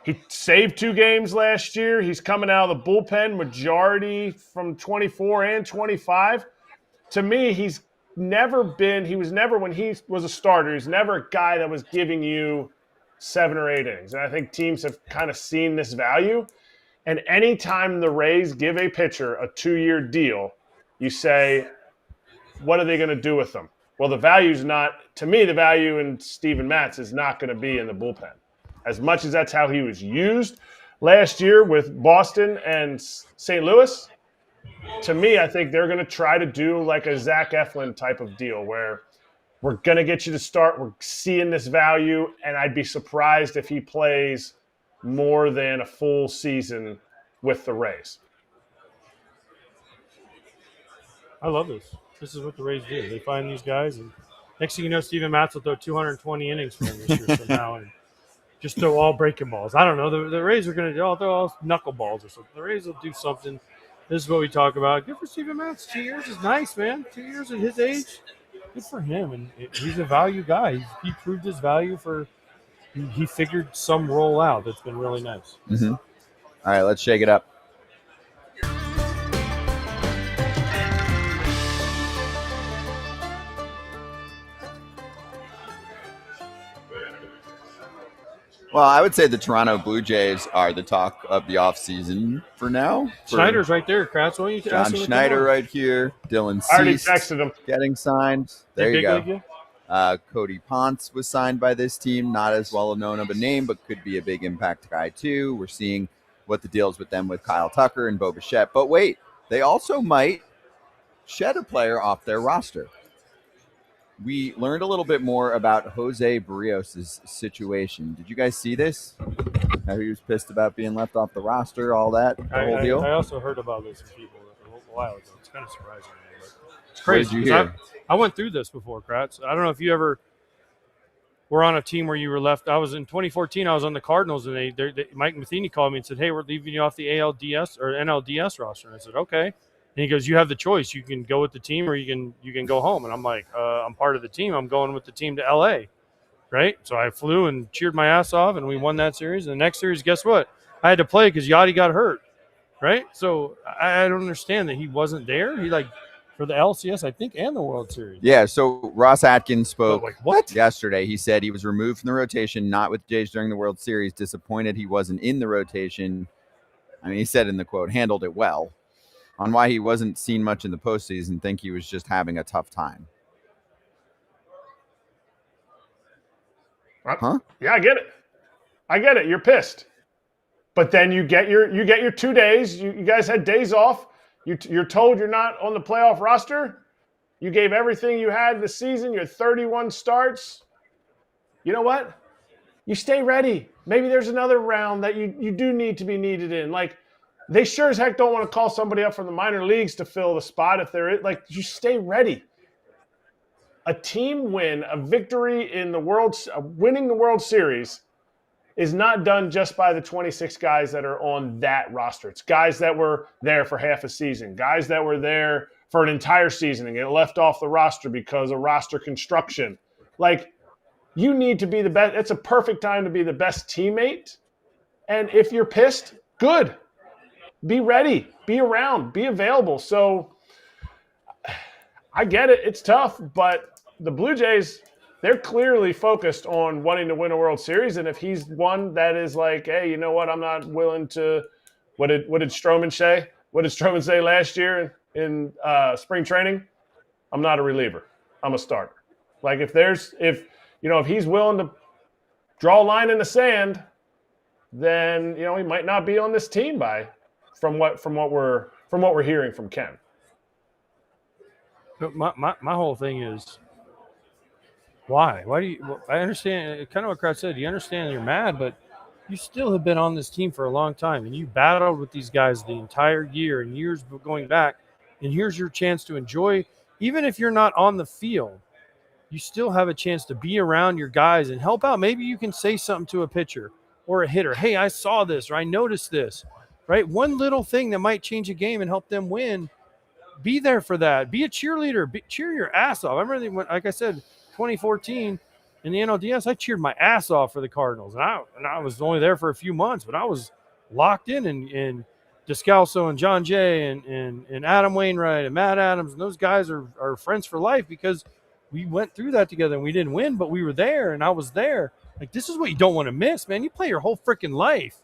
he saved 2 games last year. He's coming out of the bullpen majority from 24 and 25. To me, he was never, when he was a starter, he's never a guy that was giving you 7 or 8 innings. And I think teams have kind of seen this value. And anytime the Rays give a pitcher a 2-year deal, you say, what are they going to do with them? Well, the value's not, to me, the value in Steven Matz is not going to be in the bullpen. As much as that's how he was used last year with Boston and St. Louis, to me, I think they're going to try to do like a Zach Eflin type of deal where we're going to get you to start. We're seeing this value, and I'd be surprised if he plays more than a full season with the Rays. I love this. This is what the Rays do. They find these guys, and next thing you know, Steven Matz will throw 220 innings for him this year from now and just throw all breaking balls. I don't know. The Rays are going to throw all knuckleballs or something. The Rays will do something. This is what we talk about. Good for Steven Matz. 2 years is nice, man. 2 years at his age, good for him. And he's a value guy. He proved his value he figured some role out that's been really nice. Mm-hmm. All right, let's shake it up. Well, I would say the Toronto Blue Jays are the talk of the offseason for now. Schneider's right there, Kratz. Why don't you John Schneider right here. Dylan I already Cease texted him. getting signed. There you Big go. league? Cody Ponce was signed by this team. Not as well known of a name, but could be a big impact guy too. We're seeing what the deal's with them with Kyle Tucker and Bo Bichette. But wait, they also might shed a player off their roster. We learned a little bit more about Jose Berrios' situation. Did you guys see this? How he was pissed about being left off the roster, all that, the whole deal? I also heard about this from people a while ago. It's kind of surprising me, but it's What did crazy. you hear? I went through this before, Kratz. I don't know if you ever were on a team where you were left. I was in 2014. I was on the Cardinals, and Mike Matheny called me and said, "Hey, we're leaving you off the ALDS or NLDS roster." And I said, "Okay." And he goes, "You have the choice. You can go with the team, or you can go home." And I'm like, "I'm part of the team. I'm going with the team to LA." Right? So I flew and cheered my ass off, and we won that series. And the next series, guess what? I had to play because Yachty got hurt. Right? So I don't understand that he wasn't there. He for the ALCS, I think, and the World Series. Yeah, so Ross Atkins spoke what? yesterday. He said he was removed from the rotation, not with Jays during the World Series, disappointed he wasn't in the rotation. I mean, he said in the quote, handled it well. On why he wasn't seen much in the postseason, think he was just having a tough time. Huh? Yeah, I get it. You're pissed. But then you get your 2 days. You guys had days off. You're told you're not on the playoff roster. You gave everything you had this season. You're 31 starts. You know what? You stay ready. Maybe there's another round that you do need to be needed in. Like, they sure as heck don't want to call somebody up from the minor leagues to fill the spot if they're like, you stay ready. A team win, a victory in the winning the World Series is not done just by the 26 guys that are on that roster. It's guys that were there for half a season, guys that were there for an entire season and get left off the roster because of roster construction. Like, you need to be the best. It's a perfect time to be the best teammate. And if you're pissed, good. Be ready. Be around. Be available. So I get it. It's tough, but the Blue Jays, they're clearly focused on wanting to win a World Series. And if he's one that is like, hey, you know what? I'm not willing to – what did Stroman say? What did Stroman say last year in spring training? I'm not a reliever. I'm a starter. Like, if he's willing to draw a line in the sand, then, he might not be on this team from what we're hearing from Ken. But my whole thing is, why? Why do you? I understand kind of what Kratz said. You understand you're mad, but you still have been on this team for a long time, and you battled with these guys the entire year and years going back. And here's your chance to enjoy, even if you're not on the field. You still have a chance to be around your guys and help out. Maybe you can say something to a pitcher or a hitter. Hey, I saw this, or I noticed this, right? One little thing that might change a game and help them win. Be there for that. Be a cheerleader. Cheer your ass off. I remember when, like I said, 2014 in the NLDS, I cheered my ass off for the Cardinals. And I was only there for a few months, but I was locked in Descalso and John Jay and Adam Wainwright and Matt Adams. And those guys are friends for life because we went through that together and we didn't win, but we were there and I was there. Like, this is what you don't want to miss, man. You play your whole freaking life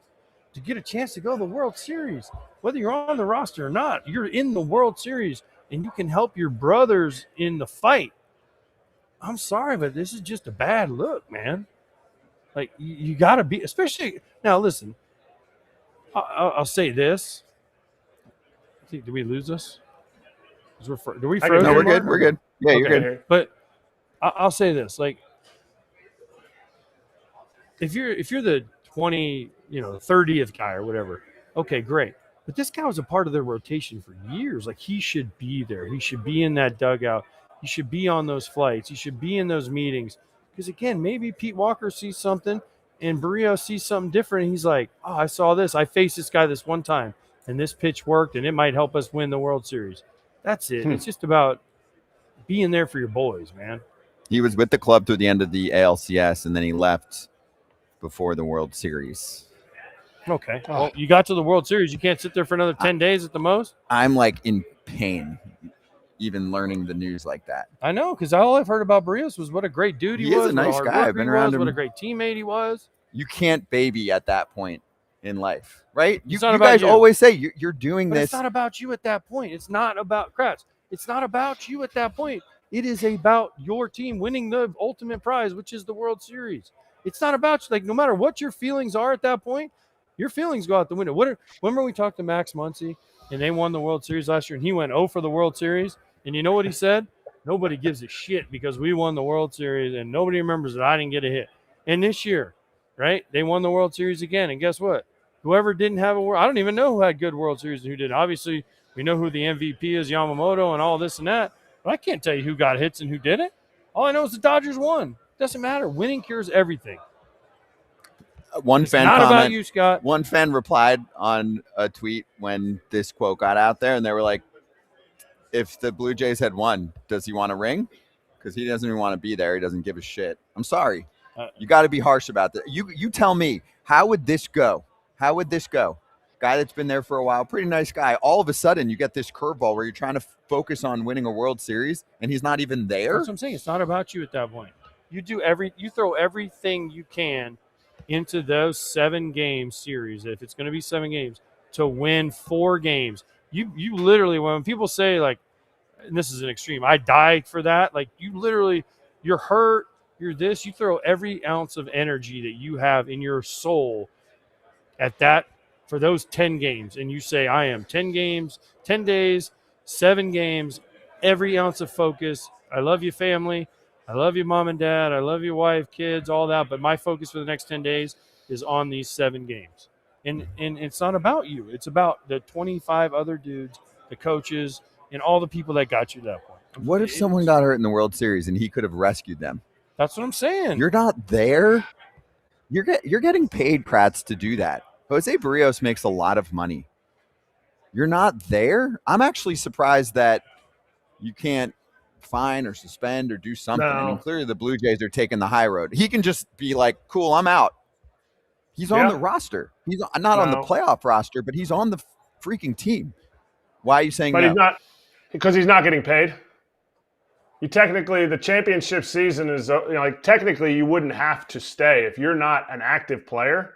to get a chance to go to the World Series. Whether you're on the roster or not, you're in the World Series and you can help your brothers in the fight. I'm sorry, but this is just a bad look, man. Like, you got to be, especially now. Listen, I'll say this. I think, did we lose us? Do we froze? No, we're good. We're good. Yeah, you're good. But I'll say this: like, if you're the 30th guy or whatever, okay, great. But this guy was a part of their rotation for years. Like, he should be there. He should be in that dugout. He should be on those flights. He should be in those meetings. Because, again, maybe Pete Walker sees something and Berrios sees something different. And he's like, oh, I saw this. I faced this guy this one time, and this pitch worked, and it might help us win the World Series. That's it. It's just about being there for your boys, man. He was with the club through the end of the ALCS, and then he left before the World Series. Okay. Well, you got to the World Series. You can't sit there for another 10 days at the most? I'm, like, in pain even learning the news like that. I know, because all I've heard about Berrios was what a great dude he was. He is a nice guy. I've been around him. What a great teammate he was. You can't baby at that point in life, right? You you guys always say you're doing but this. It's not about you at that point. It's not about Kratz. It's not about you at that point. It is about your team winning the ultimate prize, which is the World Series. It's not about, like, no matter what your feelings are at that point, your feelings go out the window. Remember we talked to Max Muncy, and they won the World Series last year, and he went 0 for the World Series? And you know what he said? Nobody gives a shit because we won the World Series, and nobody remembers that I didn't get a hit. And this year, right, they won the World Series again. And guess what? Whoever didn't have a – I don't even know who had good World Series and who didn't. Obviously, we know who the MVP is, Yamamoto, and all this and that. But I can't tell you who got hits and who didn't. All I know is the Dodgers won. Doesn't matter. Winning cures everything. One fan not comment, about you, Scott. One fan replied on a tweet when this quote got out there, and they were like, if the Blue Jays had won, does he want a ring? Because he doesn't even want to be there. He doesn't give a shit. I'm sorry. You got to be harsh about that. You tell me, how would this go? How would this go? Guy that's been there for a while, pretty nice guy. All of a sudden, you get this curveball where you're trying to focus on winning a World Series, and he's not even there. That's what I'm saying. It's not about you at that point. You throw everything you can into those 7-game series, if it's going to be 7 games, to win 4 games. You literally, when people say, like, and this is an extreme, I died for that, like, you're hurt, you're this, you throw every ounce of energy that you have in your soul at that for those 10 games, and you say, I am 10 games, 10 days, 7 games, every ounce of focus. I love you, family. I love you, mom and dad. I love your wife, kids, all that. But my focus for the next 10 days is on these 7 games. And it's not about you. It's about the 25 other dudes, the coaches, and all the people that got you to that point. What if someone got hurt in the World Series and he could have rescued them? That's what I'm saying. You're not there. You're getting paid, Kratz, to do that. Jose Berrios makes a lot of money. You're not there. I'm actually surprised that you can't fine or suspend or do something. No. I mean, clearly the Blue Jays are taking the high road. He can just be like, cool, I'm out. He's on the roster. He's not on the playoff roster, but he's on the freaking team. Why are you saying But no? he's not, because he's not getting paid. You technically, the championship season is, like, technically you wouldn't have to stay if you're not an active player.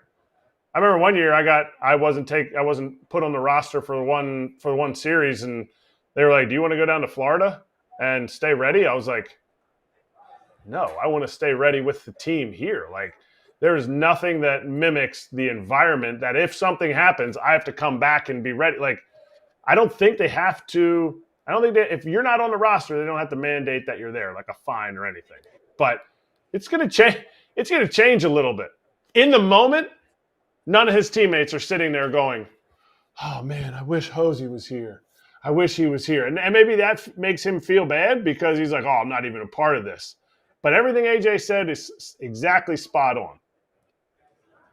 I remember one year I wasn't put on the roster for one series, and they were like, "Do you want to go down to Florida and stay ready?" I was like, "No, I want to stay ready with the team here." Like, there's nothing that mimics the environment that if something happens, I have to come back and be ready. Like, I don't think they have to. I don't think that if you're not on the roster, they don't have to mandate that you're there, like a fine or anything. But it's going to change. It's going to change a little bit. In the moment, none of his teammates are sitting there going, "Oh man, I wish Hosey was here. I wish he was here." And maybe that makes him feel bad because he's like, "Oh, I'm not even a part of this." But everything AJ said is exactly spot on.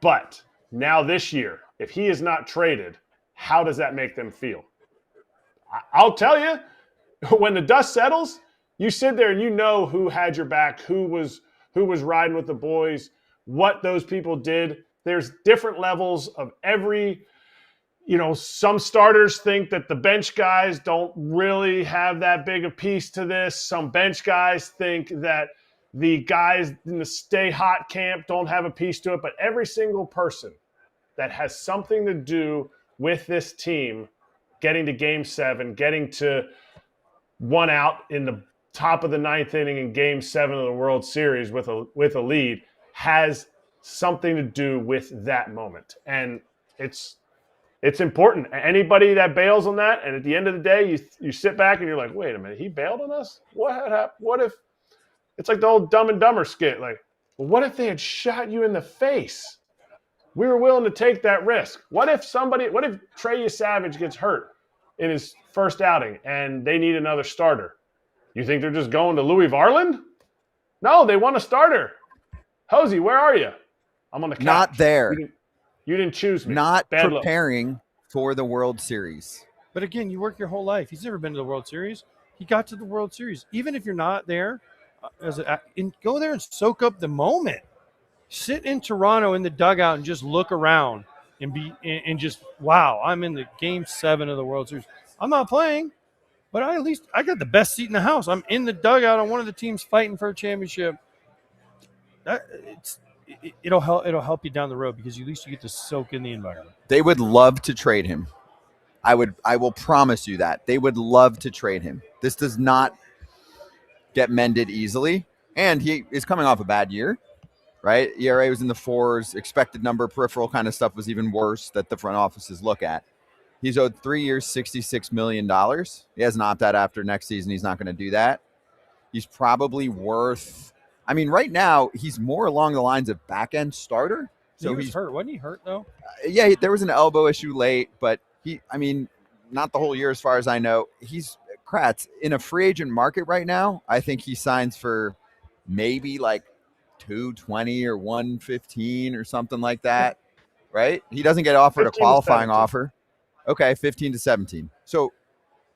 But now this year, if he is not traded, how does that make them feel? I'll tell you, when the dust settles, you sit there and you know who had your back, who was riding with the boys, what those people did. There's different levels of every, some starters think that the bench guys don't really have that big a piece to this. Some bench guys think that the guys in the stay hot camp don't have a piece to it. But every single person that has something to do with this team getting to Game 7, getting to 1 out in the top of the 9th inning in Game 7 of the World Series with a lead has something to do with that moment. And it's important. Anybody that bails on that, and at the end of the day, you sit back and you're like, wait a minute, he bailed on us? What happened? What if it's like the old Dumb and Dumber skit? Like, well, what if they had shot you in the face? We were willing to take that risk. What if Trey Savage gets hurt in his first outing and they need another starter? You think they're just going to Louis Varland? No, they want a starter. Hosey, where are you? I'm on the couch. Not there. You didn't choose me. Not Bad preparing for the World Series. But again, you work your whole life. He's never been to the World Series. He got to the World Series. Even if you're not there, go there and soak up the moment. Sit in Toronto in the dugout and just look around and just, wow, I'm in the Game 7 of the World Series. I'm not playing, but I got the best seat in the house. I'm in the dugout on one of the teams fighting for a championship. It'll help you down the road because at least you get to soak in the environment. They would love to trade him. I will promise you that. They would love to trade him. This does not get mended easily. And he is coming off a bad year, right? ERA was in the 4s. Expected number, peripheral kind of stuff was even worse that the front offices look at. He's owed 3 years, $66 million. He has an opt-out after next season. He's not going to do that. He's probably worth, right now, he's more along the lines of back-end starter. So he's hurt. Wasn't he hurt, though? Yeah, there was an elbow issue late, but not the whole year as far as I know. He's Kratz in a free agent market right now. I think he signs for maybe like $220 or $115 or something like that, right? He doesn't get offered a qualifying offer. Okay, 15 to 17. So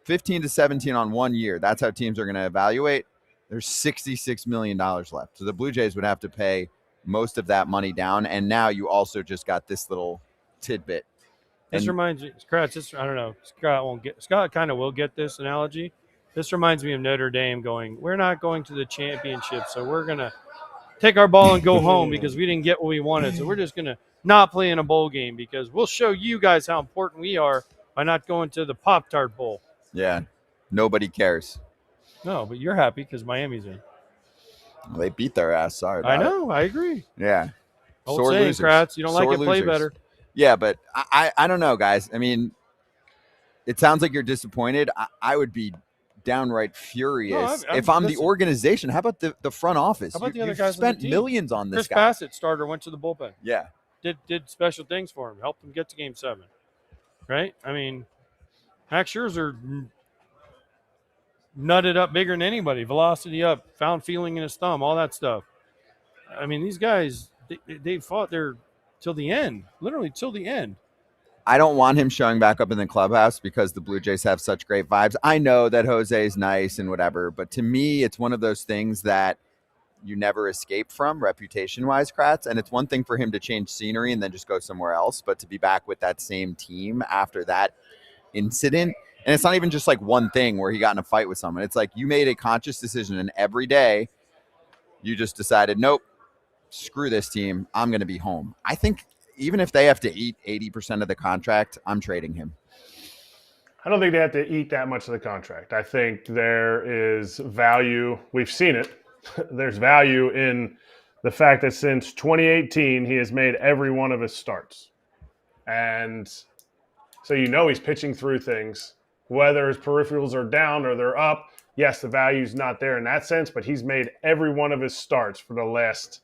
15 to 17 on 1 year. That's how teams are going to evaluate. There's $66 million left. So the Blue Jays would have to pay most of that money down. And now you also just got this little tidbit. This reminds me, Kratz, I don't know, Scott kind of will get this analogy. This reminds me of Notre Dame going, we're not going to the championship, so we're going to take our ball and go home because we didn't get what we wanted. So we're just going to not play in a bowl game because we'll show you guys how important we are by not going to the Pop-Tart Bowl. Yeah, nobody cares. No, but you're happy because Miami's in. Well, they beat their ass. Sorry about I know. I agree. Yeah. Old Sore saying, losers. Kratz, you don't like Sore it, play losers. better. Yeah, but I don't know, guys. I mean, it sounds like you're disappointed. I would be downright furious if I'm the organization. How about the front office? How about the other You've guys on the spent team? millions on this Chris guy. Bassett, starter, went to the bullpen. Yeah. Did special things for him, helped him get to Game 7. Right? I mean, Max Scherzer nutted up bigger than anybody, velocity up, found feeling in his thumb, all that stuff. I mean, these guys, they fought there till the end, literally till the end. I don't want him showing back up in the clubhouse because the Blue Jays have such great vibes. I know that Jose is nice and whatever, but to me, it's one of those things that you never escape from reputation-wise, Kratz. And it's one thing for him to change scenery and then just go somewhere else, but to be back with that same team after that incident. And it's not even just like one thing where he got in a fight with someone. It's like you made a conscious decision, and every day you just decided, nope, screw this team. I'm going to be home. I think even if they have to eat 80% of the contract, I'm trading him. I don't think they have to eat that much of the contract. I think there is value. We've seen it. There's value in the fact that since 2018, he has made every one of his starts. And so he's pitching through things. Whether his peripherals are down or they're up, yes, the value's not there in that sense, but he's made every one of his starts for the last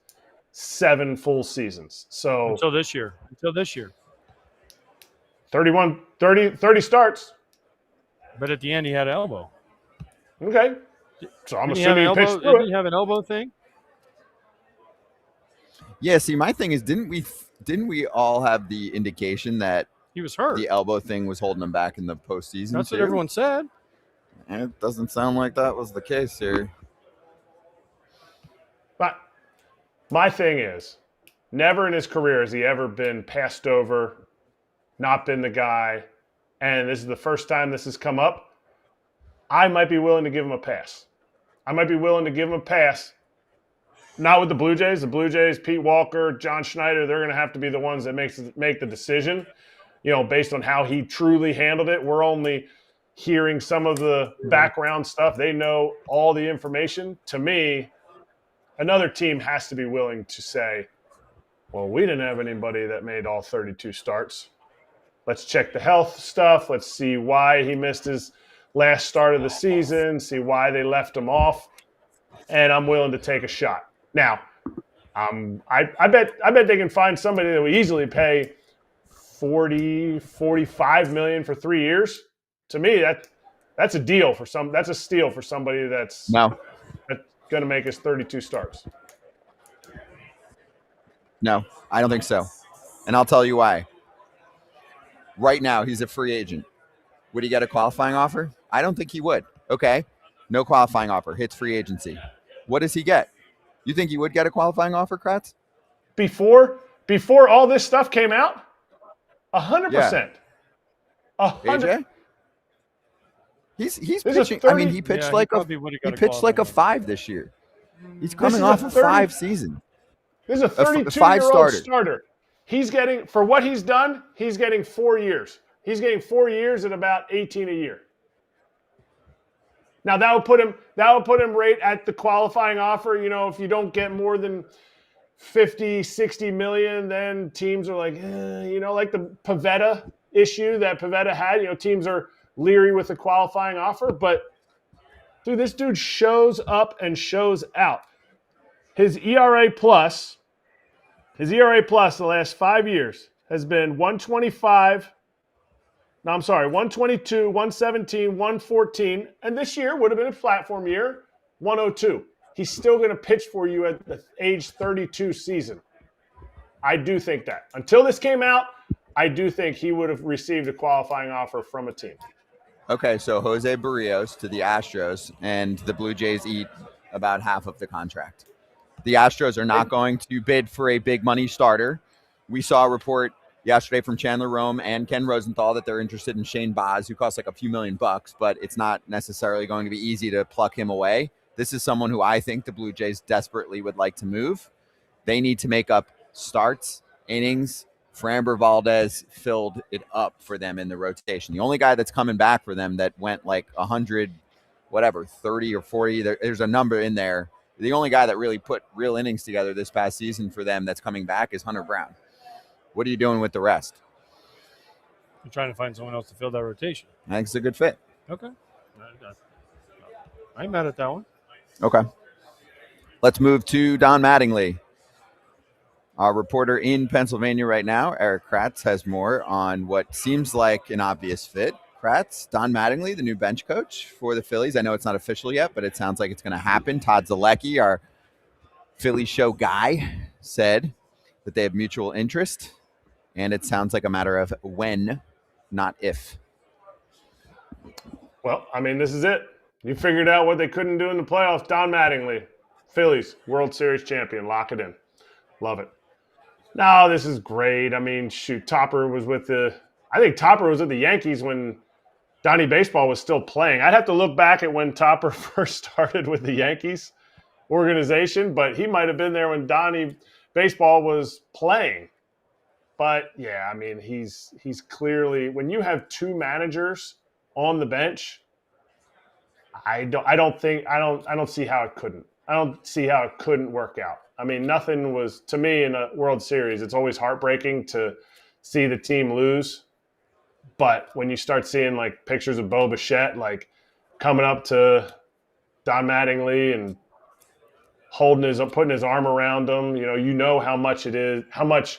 7 full seasons. So until this year. 30 starts. But at the end, he had an elbow. Okay. So I'm Didn't assuming he pitched through Did he it. have an elbow thing? Yeah, see, my thing is, didn't we all have the indication that He was hurt. the elbow thing was holding him back in the postseason? That's what too? everyone said. And it doesn't sound like that was the case here. But my thing is, never in his career has he ever been passed over, not been the guy, and this is the first time this has come up. I might be willing to give him a pass. Not with the Blue Jays. The Blue Jays, Pete Walker, John Schneider, they're going to have to be the ones that make the decision, based on how he truly handled it. We're only hearing some of the background stuff. They know all the information. To me, another team has to be willing to say, well, we didn't have anybody that made all 32 starts. Let's check the health stuff. Let's see why he missed his last start of the season, see why they left him off, and I'm willing to take a shot. Now, I bet they can find somebody that would easily pay $40-45 million for 3 years. To me, that's a deal for some. That's a steal for somebody that's going to make his 32 starts. No, I don't think so. And I'll tell you why. Right now, he's a free agent. Would he get a qualifying offer? I don't think he would. Okay, no qualifying offer. Hits free agency. What does he get? You think he would get a qualifying offer, Kratz? Before all this stuff came out, 100%. 100%. AJ? He's pitching. I mean, he pitched like a 5 this year. He's coming off a 5 season. This is a 32-year-old starter. He's getting, for what he's done, he's getting 4 years. He's getting 4 years at about 18 a year. Now that would put him right at the qualifying offer. If you don't get more than 50, 60 million, then teams are like, like the Pivetta issue that Pivetta had. Teams are leery with the qualifying offer. But, dude, this dude shows up and shows out. His ERA plus the last 5 years has been 125. No, I'm sorry, 122, 117, 114, and this year would have been a platform year, 102. He's still going to pitch for you at the age 32 season. I do think that. Until this came out, I do think he would have received a qualifying offer from a team. Okay, so Jose Berrios to the Astros, and the Blue Jays eat about half of the contract. The Astros are not going to bid for a big money starter. We saw a report yesterday from Chandler Rome and Ken Rosenthal that they're interested in Shane Baz, who costs like a few $1 million, but it's not necessarily going to be easy to pluck him away. This is someone who I think the Blue Jays desperately would like to move. They need to make up starts, innings. Framber Valdez filled it up for them in the rotation. The only guy that's coming back for them that went like 100, 30 or 40, there's a number in there. The only guy that really put real innings together this past season for them that's coming back is Hunter Brown. What are you doing with the rest? I'm trying to find someone else to fill that rotation. I think it's a good fit. Okay. I ain't mad at that one. Okay. Let's move to Don Mattingly. Our reporter in Pennsylvania right now, Erik Kratz, has more on what seems like an obvious fit. Kratz, Don Mattingly, the new bench coach for the Phillies. I know it's not official yet, but it sounds like it's going to happen. Todd Zalecki, our Philly show guy, said that they have mutual interest, and it sounds like a matter of when, not if. Well, I mean, this is it. You figured out what they couldn't do in the playoffs. Don Mattingly, Phillies, World Series champion. Lock it in. Love it. No, this is great. I mean, shoot, Topper was with the Yankees when Donnie Baseball was still playing. I'd have to look back at when Topper first started with the Yankees organization, but he might have been there when Donnie Baseball was playing. But yeah, I mean, he's clearly, when you have two managers on the bench, I don't see how it couldn't. I don't see how it couldn't work out. I mean, nothing was, to me, in a World Series, it's always heartbreaking to see the team lose. But when you start seeing like pictures of Bo Bichette like coming up to Don Mattingly and putting his arm around him, you know how much it is, how much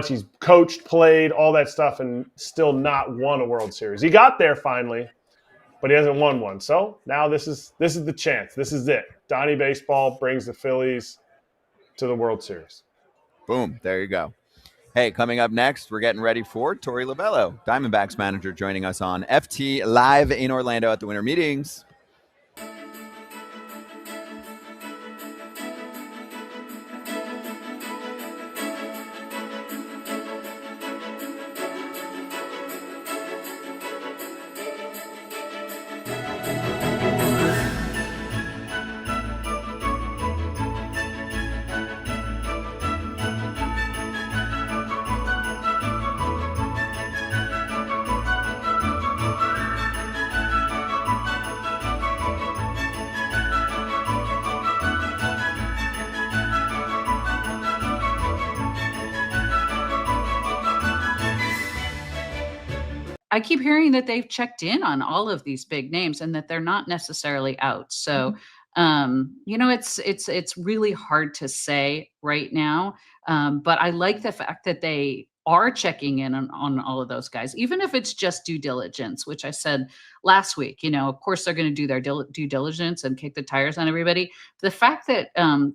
he's coached, played, all that stuff, and still not won a World Series. He got there finally, but he hasn't won one. So now this is the chance. This is it. Donnie Baseball brings the Phillies to the World Series. Boom. There you go. Hey, coming up next, we're getting ready for Torey Lovullo, Diamondbacks manager, joining us on FT live in Orlando at the Winter Meetings. I keep hearing that they've checked in on all of these big names and that they're not necessarily out. So, it's really hard to say right now. But I like the fact that they are checking in on all of those guys, even if it's just due diligence, which I said last week. Of course they're going to do their due diligence and kick the tires on everybody. The fact that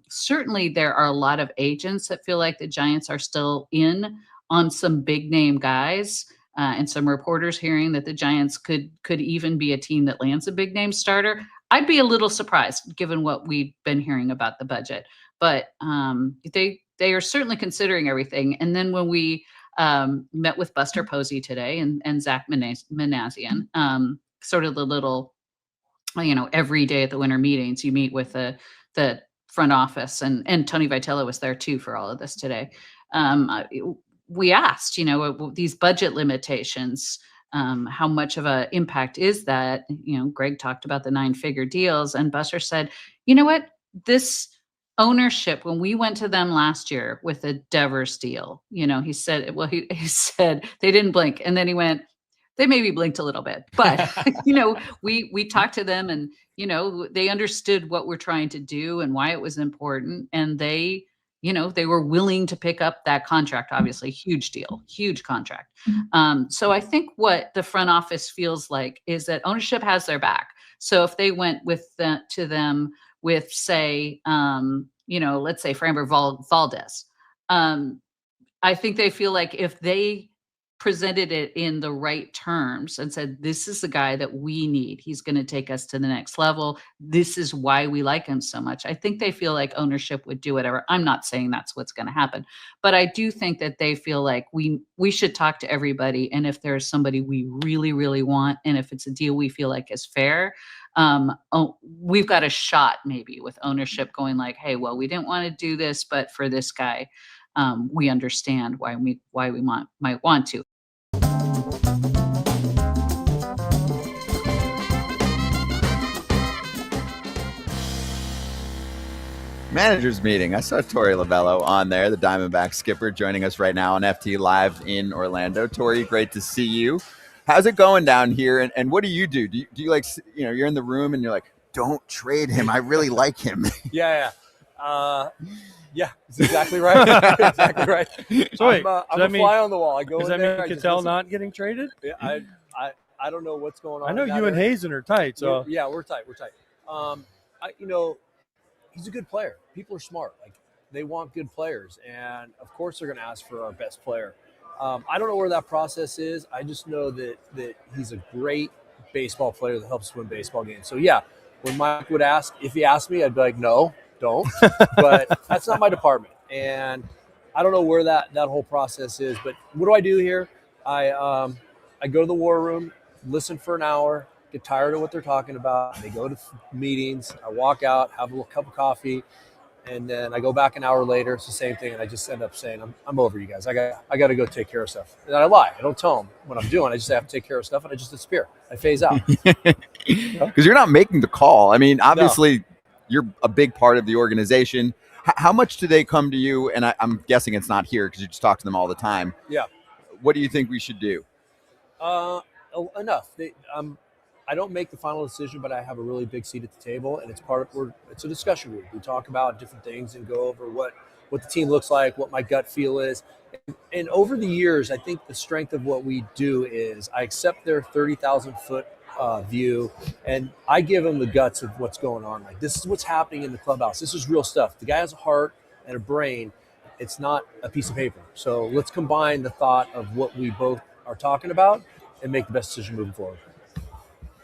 certainly there are a lot of agents that feel like the Giants are still in on some big name guys. And some reporters hearing that the Giants could even be a team that lands a big name starter. I'd be a little surprised given what we've been hearing about the budget. But they are certainly considering everything. And then when we met with Buster Posey today and Zach Manassian, sort of the little, every day at the winter meetings, you meet with the front office, and Tony Vitello was there too for all of this today. We asked, these budget limitations, how much of an impact is that? Greg talked about the 9-figure deals, and Buster said, you know what, this ownership, when we went to them last year with the Devers deal, he said, he said they didn't blink. And then he went, they maybe blinked a little bit, but, we talked to them and, they understood what we're trying to do and why it was important. And they were willing to pick up that contract, obviously huge deal, huge contract. So I think what the front office feels like is that ownership has their back. So if they went to them with, say, let's say Framber Valdez, I think they feel like if they presented it in the right terms and said, this is the guy that we need, he's going to take us to the next level, this is why we like him so much, I think they feel like ownership would do whatever. I'm not saying that's what's going to happen, but I do think that they feel like we should talk to everybody, and if there's somebody we really, really want, and if it's a deal we feel like is fair, we've got a shot maybe with ownership going like, hey, well, we didn't want to do this, but for this guy, we understand why we might want to. Managers meeting. I saw Torey Lovullo on there, the Diamondback skipper, joining us right now on FT Live in Orlando. Torey, great to see you. How's it going down here? And what do you do? Do you like, you're in the room and you're like, don't trade him. I really like him. Yeah. Yeah, that's exactly right. Exactly right. So wait, I'm a fly on the wall. I go does in that there. mean Cattell not getting traded? Yeah, I don't know what's going on. I know in that you and area. Hazen are tight. So Yeah, we're tight. He's a good player. People are smart. Like, they want good players, and of course they're going to ask for our best player. I don't know where that process is. I just know that he's a great baseball player that helps us win baseball games. So yeah, when Mike would ask, if he asked me, I'd be like, no, don't. But that's not my department, and I don't know where that whole process is. But what do I do here? I go to the war room, listen for an hour, get tired of what they're talking about. They go to meetings. I walk out, have a little cup of coffee, and then I go back an hour later. It's the same thing, and I just end up saying, "I'm over you guys. I got to go take care of stuff." And I lie. I don't tell them what I'm doing. I just say I have to take care of stuff, and I just disappear. I phase out. Because you're not making the call. I mean, obviously, you're a big part of the organization. How much do they come to you? And I'm guessing it's not here because you just talk to them all the time. Yeah. What do you think we should do? Enough. I don't make the final decision, but I have a really big seat at the table, and it's a discussion group. We talk about different things and go over what the team looks like, what my gut feel is. And over the years, I think the strength of what we do is I accept their 30,000-foot view, and I give them the guts of what's going on. Like, this is what's happening in the clubhouse. This is real stuff. The guy has a heart and a brain. It's not a piece of paper. So let's combine the thought of what we both are talking about and make the best decision moving forward.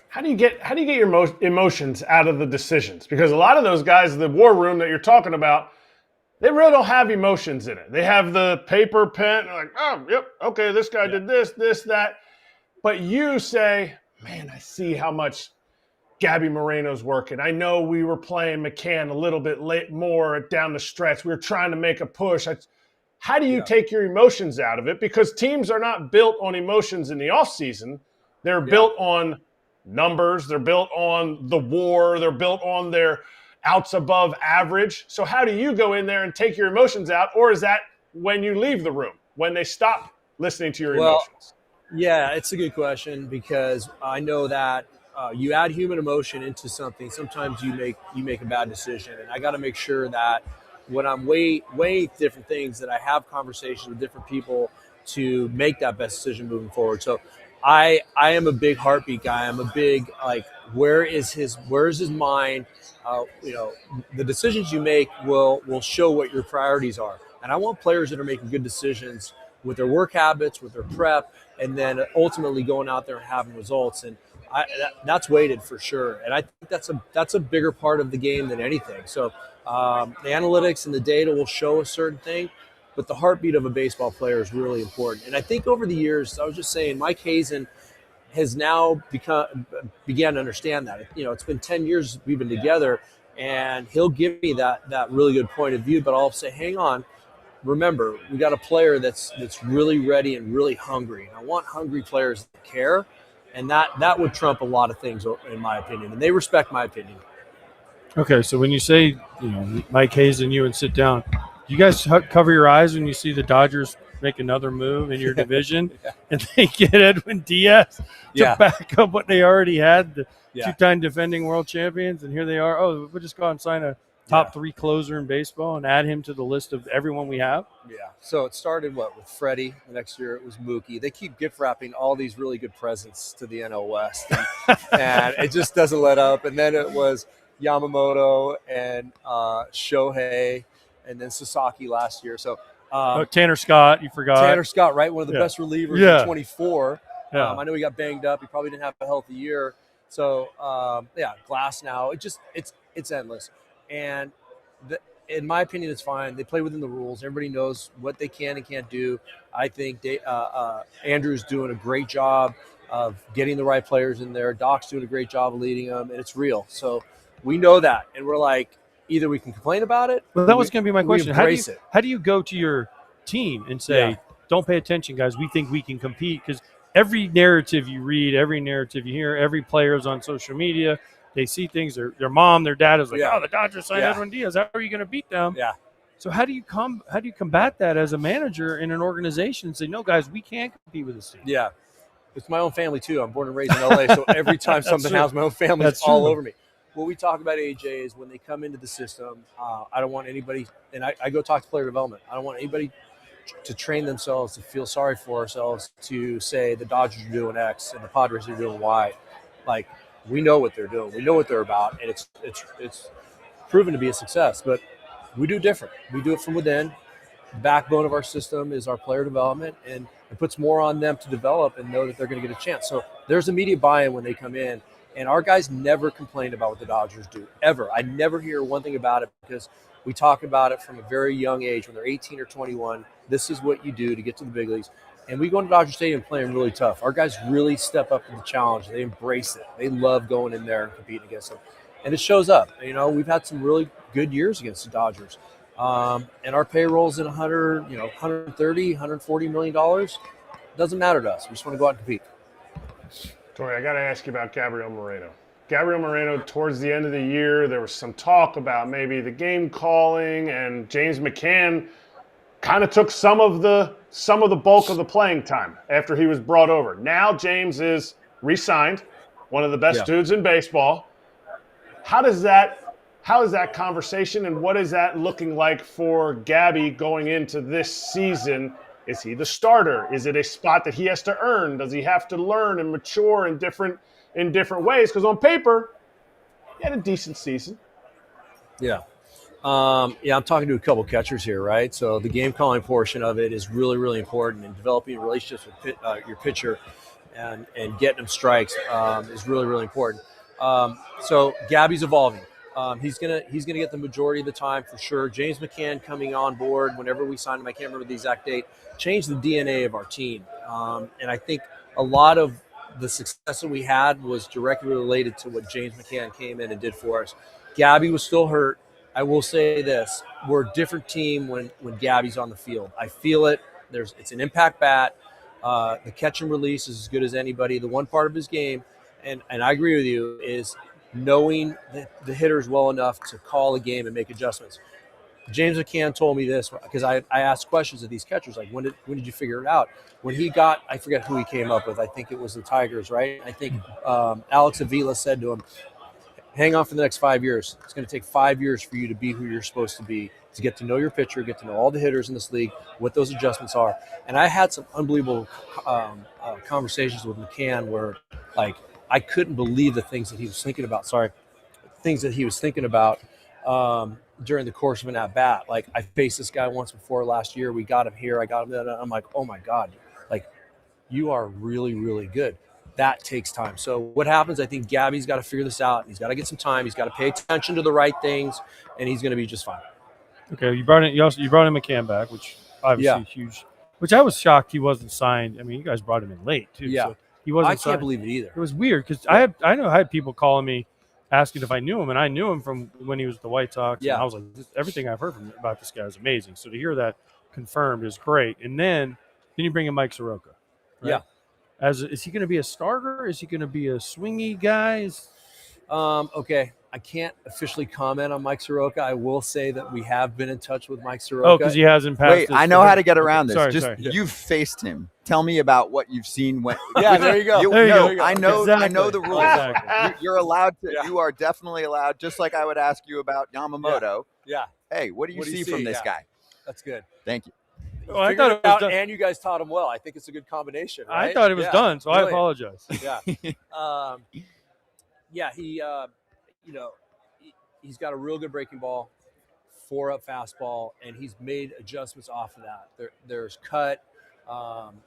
How do you get your emotions out of the decisions? Because a lot of those guys in the war room that you're talking about, they really don't have emotions in it. They have the paper, pen, like, oh, yep, okay, this guy did this, that. But you say, man, I see how much Gabby Moreno's working. I know we were playing McCann a little bit more down the stretch. We were trying to make a push. How do you take your emotions out of it? Because teams are not built on emotions in the offseason. They're built on numbers. They're built on the WAR. They're built on their outs above average. So how do you go in there and take your emotions out? Or is that when you leave the room, when they stop listening to your emotions? Yeah, it's a good question, because I know that you add human emotion into something. Sometimes you make a bad decision, and I got to make sure that when I'm weighing different things, that I have conversations with different people to make that best decision moving forward. So I am a big heartbeat guy. I'm a big, like, where is his mind? The decisions you make will show what your priorities are. And I want players that are making good decisions with their work habits, with their prep, and then ultimately going out there and having results. And that's weighted for sure. And I think that's a bigger part of the game than anything. So the analytics and the data will show a certain thing, but the heartbeat of a baseball player is really important. And I think over the years, I was just saying, Mike Hazen has now began to understand that. It's been 10 years we've been together, and he'll give me that really good point of view, but I'll say, hang on, remember, we got a player that's really ready and really hungry. And I want hungry players that care, and that would trump a lot of things, in my opinion, and they respect my opinion. Okay, so when you say, Mike Hazen, you and sit down, you guys cover your eyes when you see the Dodgers make another move in your division and they get Edwin Diaz to back up what they already had, the two-time defending world champions, and here they are. Oh, we'll just go out and sign a top 3 closer in baseball and add him to the list of everyone we have? Yeah. So it started, with Freddie. The next year it was Mookie. They keep gift wrapping all these really good presents to the NL West, and it just doesn't let up. And then it was Yamamoto and Shohei, and then Sasaki last year. So Tanner Scott, you forgot. Tanner Scott, right? One of the best relievers in 24. Yeah. I know he got banged up. He probably didn't have a healthy year. So Glass now. It's endless. And in my opinion, it's fine. They play within the rules. Everybody knows what they can and can't do. I think Andrew's doing a great job of getting the right players in there. Doc's doing a great job of leading them, and it's real. So we know that, and we're like, either we can complain about it. Well, that was going to be my question. How do you go to your team and say, don't pay attention, guys, we think we can compete? Because every narrative you read, every narrative you hear, every player is on social media, They see things. Their mom, their dad is like, Yeah. oh, the Dodgers signed Yeah. Edwin Diaz. How are you going to beat them? Yeah. So how do you combat that as a manager in an organization and say, no, guys, we can't compete with this team? Yeah. It's my own family, too. I'm born and raised in LA, so every time something true. happens, my own family That's is all true. over me. What we talk about, AJ, is when they come into the system, I don't want anybody, and I go talk to player development, I don't want anybody to train themselves to feel sorry for ourselves to say the Dodgers are doing X and the Padres are doing Y. Like, we know what they're doing. We know what they're about, and it's proven to be a success. But we do different. We do it from within. The backbone of our system is our player development, and it puts more on them to develop and know that they're going to get a chance. So there's immediate buy-in when they come in, and our guys never complain about what the Dodgers do, ever. I never hear one thing about it because we talk about it from a very young age. When they're 18 or 21, this is what you do to get to the big leagues. And we go into Dodger Stadium playing really tough. Our guys really step up to the challenge. They embrace it. They love going in there and competing against them. And it shows up. You know, we've had some really good years against the Dodgers. And our payroll's at 130, $140 million. Doesn't matter to us. We just want to go out and compete. Torey, I got to ask you about Gabriel Moreno. Gabriel Moreno, towards the end of the year, there was some talk about maybe the game calling, and James McCann kind of took some of the bulk of the playing time after he was brought over. Now James is re-signed, one of the best dudes in baseball. How is that conversation, and what is that looking like for Gabby going into this season? Is he the starter? Is it a spot that he has to earn? Does he have to learn and mature in different ways? Because on paper, he had a decent season. Yeah. I'm talking to a couple catchers here, right? So the game calling portion of it is really, really important, and developing relationships with your pitcher and getting them strikes is really, really important. So Gabby's evolving. He's gonna get the majority of the time for sure. James McCann coming on board whenever we signed him, I can't remember the exact date, changed the DNA of our team. And I think a lot of the success that we had was directly related to what James McCann came in and did for us. Gabby was still hurt. I will say this: we're a different team when Gabby's on the field. I feel it. It's an impact bat. The catch and release is as good as anybody. The one part of his game, and I agree with you, is knowing the hitters well enough to call a game and make adjustments. James McCann told me this because I asked questions of these catchers, like, when did you figure it out? When he got, I forget who he came up with. I think it was the Tigers, right? I think Alex Avila said to him, hang on for the next 5 years. It's going to take 5 years for you to be who you're supposed to be, to get to know your pitcher, get to know all the hitters in this league, what those adjustments are. And I had some unbelievable conversations with McCann where, like, I couldn't believe the things that he was thinking about. During the course of an at-bat. Like, I faced this guy once before last year. We got him here. I got him there. I'm like, oh, my God. Like, you are really, really good. That takes time. So what happens, I think Gabby's got to figure this out. He's got to get some time. He's got to pay attention to the right things, and he's going to be just fine. Okay, you brought in McCann back, which obviously huge. Which I was shocked he wasn't signed. I mean, you guys brought him in late, too. Yeah. So he wasn't signed. I can't believe it either. It was weird because I had people calling me asking if I knew him, and I knew him from when he was with the White Sox. Yeah. And I was like, everything I've heard about this guy is amazing. So to hear that confirmed is great. And then you bring in Mike Soroka. Right? Yeah. Is he going to be a starter? Is he going to be a swingy guy? Okay. I can't officially comment on Mike Soroka. I will say that we have been in touch with Mike Soroka. Oh, because he hasn't passed. Wait, I know how to get around this. Sorry. You've faced him. Tell me about what you've seen. When yeah, there you go. There you go. I know. Exactly. I know the rules. Exactly. You're allowed to. Yeah. You are definitely allowed. Just like I would ask you about Yamamoto. Yeah. Hey, what do you see from this guy? That's good. Thank you. Oh, I thought it was done. And you guys taught him well. I think it's a good combination. Right? I thought it was done, so brilliant. I apologize. Yeah. He's got a real good breaking ball, 4-up fastball, and he's made adjustments off of that. There's cut,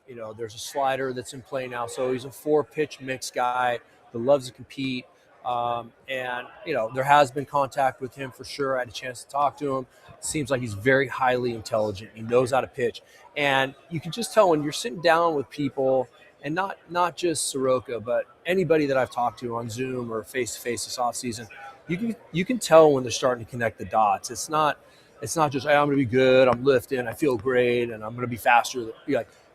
there's a slider that's in play now. So he's a 4-pitch mix guy that loves to compete. There has been contact with him for sure. I had a chance to talk to him. Seems like he's very highly intelligent. He knows how to pitch. And you can just tell when you're sitting down with people, and not just Soroka, but anybody that I've talked to on Zoom or face-to-face this offseason, you can tell when they're starting to connect the dots. It's not just, hey, I'm going to be good, I'm lifting, I feel great, and I'm going to be faster.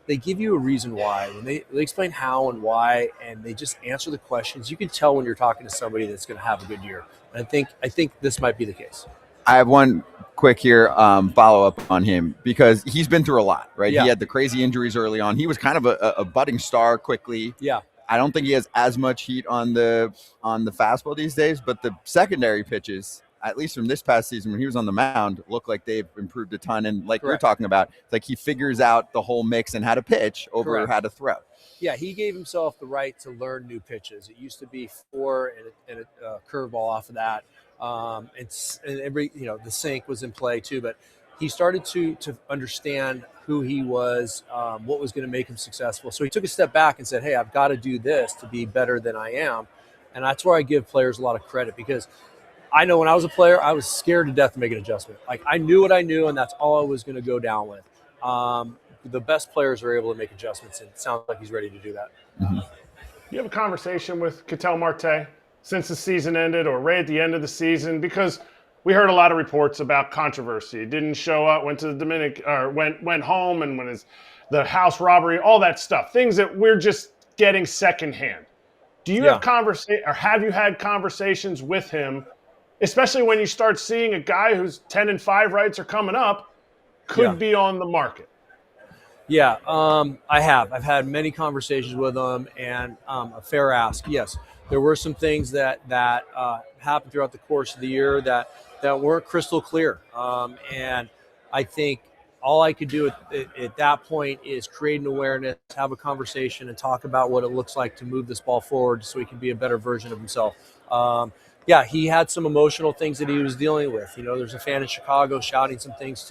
they give you a reason why. When they explain how and why, and they just answer the questions, you can tell when you're talking to somebody that's going to have a good year. And I think this might be the case. I have one quick here follow up on him because he's been through a lot, right? Yeah. He had the crazy injuries early on. He was kind of a budding star quickly. Yeah. I don't think he has as much heat on the fastball these days, but the secondary pitches, at least from this past season when he was on the mound, look like they've improved a ton. And like Correct. we're talking about, it's like he figures out the whole mix and how to pitch over Correct. how to throw. Yeah, he gave himself the right to learn new pitches. It used to be 4 and a curveball off of that. And every, the sink was in play too, but he started to understand who he was, what was going to make him successful. So he took a step back and said, hey, I've got to do this to be better than I am. And that's where I give players a lot of credit, because I know when I was a player, I was scared to death to make an adjustment. Like, I knew what I knew, and that's all I was going to go down with. The best players are able to make adjustments, and it sounds like he's ready to do that. Mm-hmm. You have a conversation with Ketel Marte since the season ended or right at the end of the season? Because we heard a lot of reports about controversy. He didn't show up, went to the Dominican, or went home, and the house robbery, all that stuff, things that we're just getting secondhand. Do you have you had conversations with him, especially when you start seeing a guy whose 10-5 rights are coming up could be on the market? Yeah, I have. I've had many conversations with him, and a fair ask. Yes, there were some things that happened throughout the course of the year that weren't crystal clear. And I think all I could do at that point is create an awareness, have a conversation, and talk about what it looks like to move this ball forward so he can be a better version of himself. He had some emotional things that he was dealing with. There's a fan in Chicago shouting some things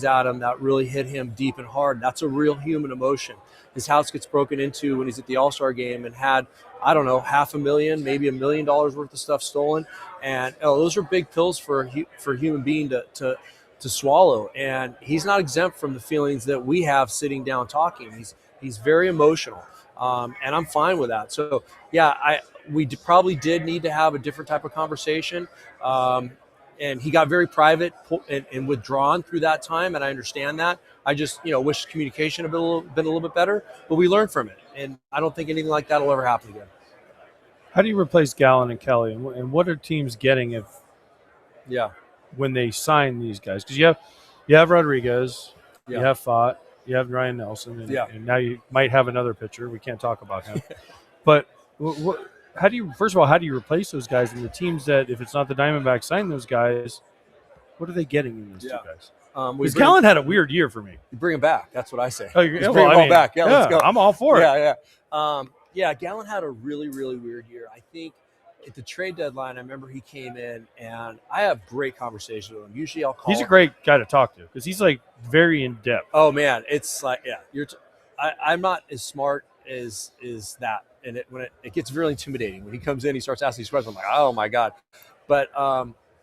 at him that really hit him deep and hard. That's a real human emotion. His house gets broken into when he's at the All-Star game and had, I don't know, $500,000, maybe $1 million worth of stuff stolen. And those are big pills for a human being to swallow. And he's not exempt from the feelings that we have sitting down talking. He's very emotional. And I'm fine with that. So, we probably did need to have a different type of conversation. And he got very private and withdrawn through that time, and I understand that. I just, wish communication had been a little bit better, but we learned from it, and I don't think anything like that will ever happen again. How do you replace Gallen and Kelly, and what are teams getting when they sign these guys? Because you have Rodriguez, you have Fott, you have Ryan Nelson, and now you might have another pitcher. We can't talk about him, but how do you replace those guys? And the teams that, if it's not the Diamondbacks, sign those guys, what are they getting in those two guys? Because Gallen had a weird year for me. You bring him back. That's what I say. Bring them all back. Yeah, let's go. I'm all for it. Gallen had a really, really weird year. I think at the trade deadline, I remember he came in, and I have great conversations with him. Usually I'll call him. He's a great guy to talk to because he's like very in depth. Oh, man. It's like, I'm not as smart as that. And when it gets really intimidating. When he comes in, he starts asking these questions. I'm like, oh my God. But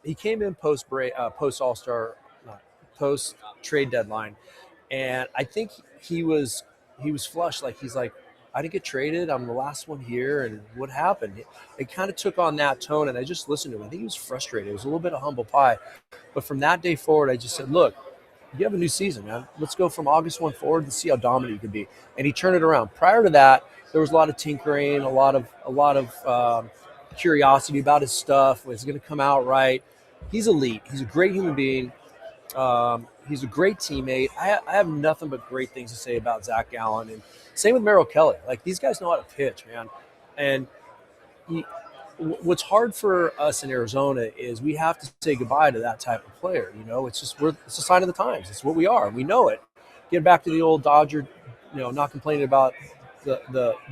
he came in post All-Star, post trade deadline, and I think he was flushed. Like, he's like, I didn't get traded. I'm the last one here, and what happened? It kind of took on that tone, and I just listened to him. I think he was frustrated. It was a little bit of humble pie. But from that day forward, I just said, look, you have a new season, man. Let's go from August 1 forward and see how dominant you can be. And he turned it around. Prior to that, there was a lot of tinkering, a lot of curiosity about his stuff. Was it going to come out right? He's elite. He's a great human being. He's a great teammate. I have nothing but great things to say about Zach Gallen. And same with Merrill Kelly. Like, these guys know how to pitch, man. And what's hard for us in Arizona is we have to say goodbye to that type of player. It's just it's a sign of the times. It's what we are. We know it. Get back to the old Dodger, not complaining about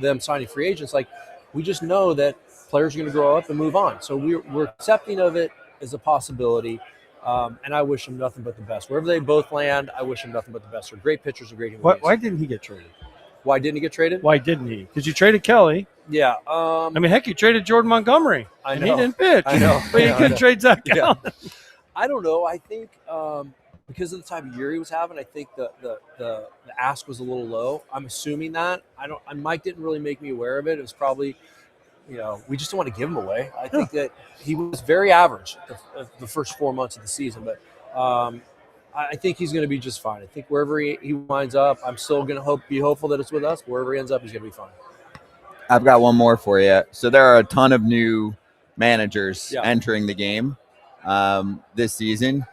them signing free agents. Like, we just know that players are going to grow up and move on. So we're accepting of it as a possibility. And I wish them nothing but the best. Wherever they both land, I wish them nothing but the best. They're great pitchers and great human beings. Why didn't he get traded? Why didn't he get traded? Why didn't he? Because you traded Kelly. Yeah. Heck, you traded Jordan Montgomery. I know. And he didn't pitch. I know. But you couldn't trade Zach Gallen. I don't know. I think because of the type of year he was having, I think the ask was a little low. I'm assuming that. Mike didn't really make me aware of it. It was probably, we just don't want to give him away. I think that he was very average the first 4 months of the season, but I think he's going to be just fine. I think wherever he winds up, I'm still going to be hopeful that it's with us. Wherever he ends up, he's going to be fine. I've got one more for you. So there are a ton of new managers Yeah. entering the game this season.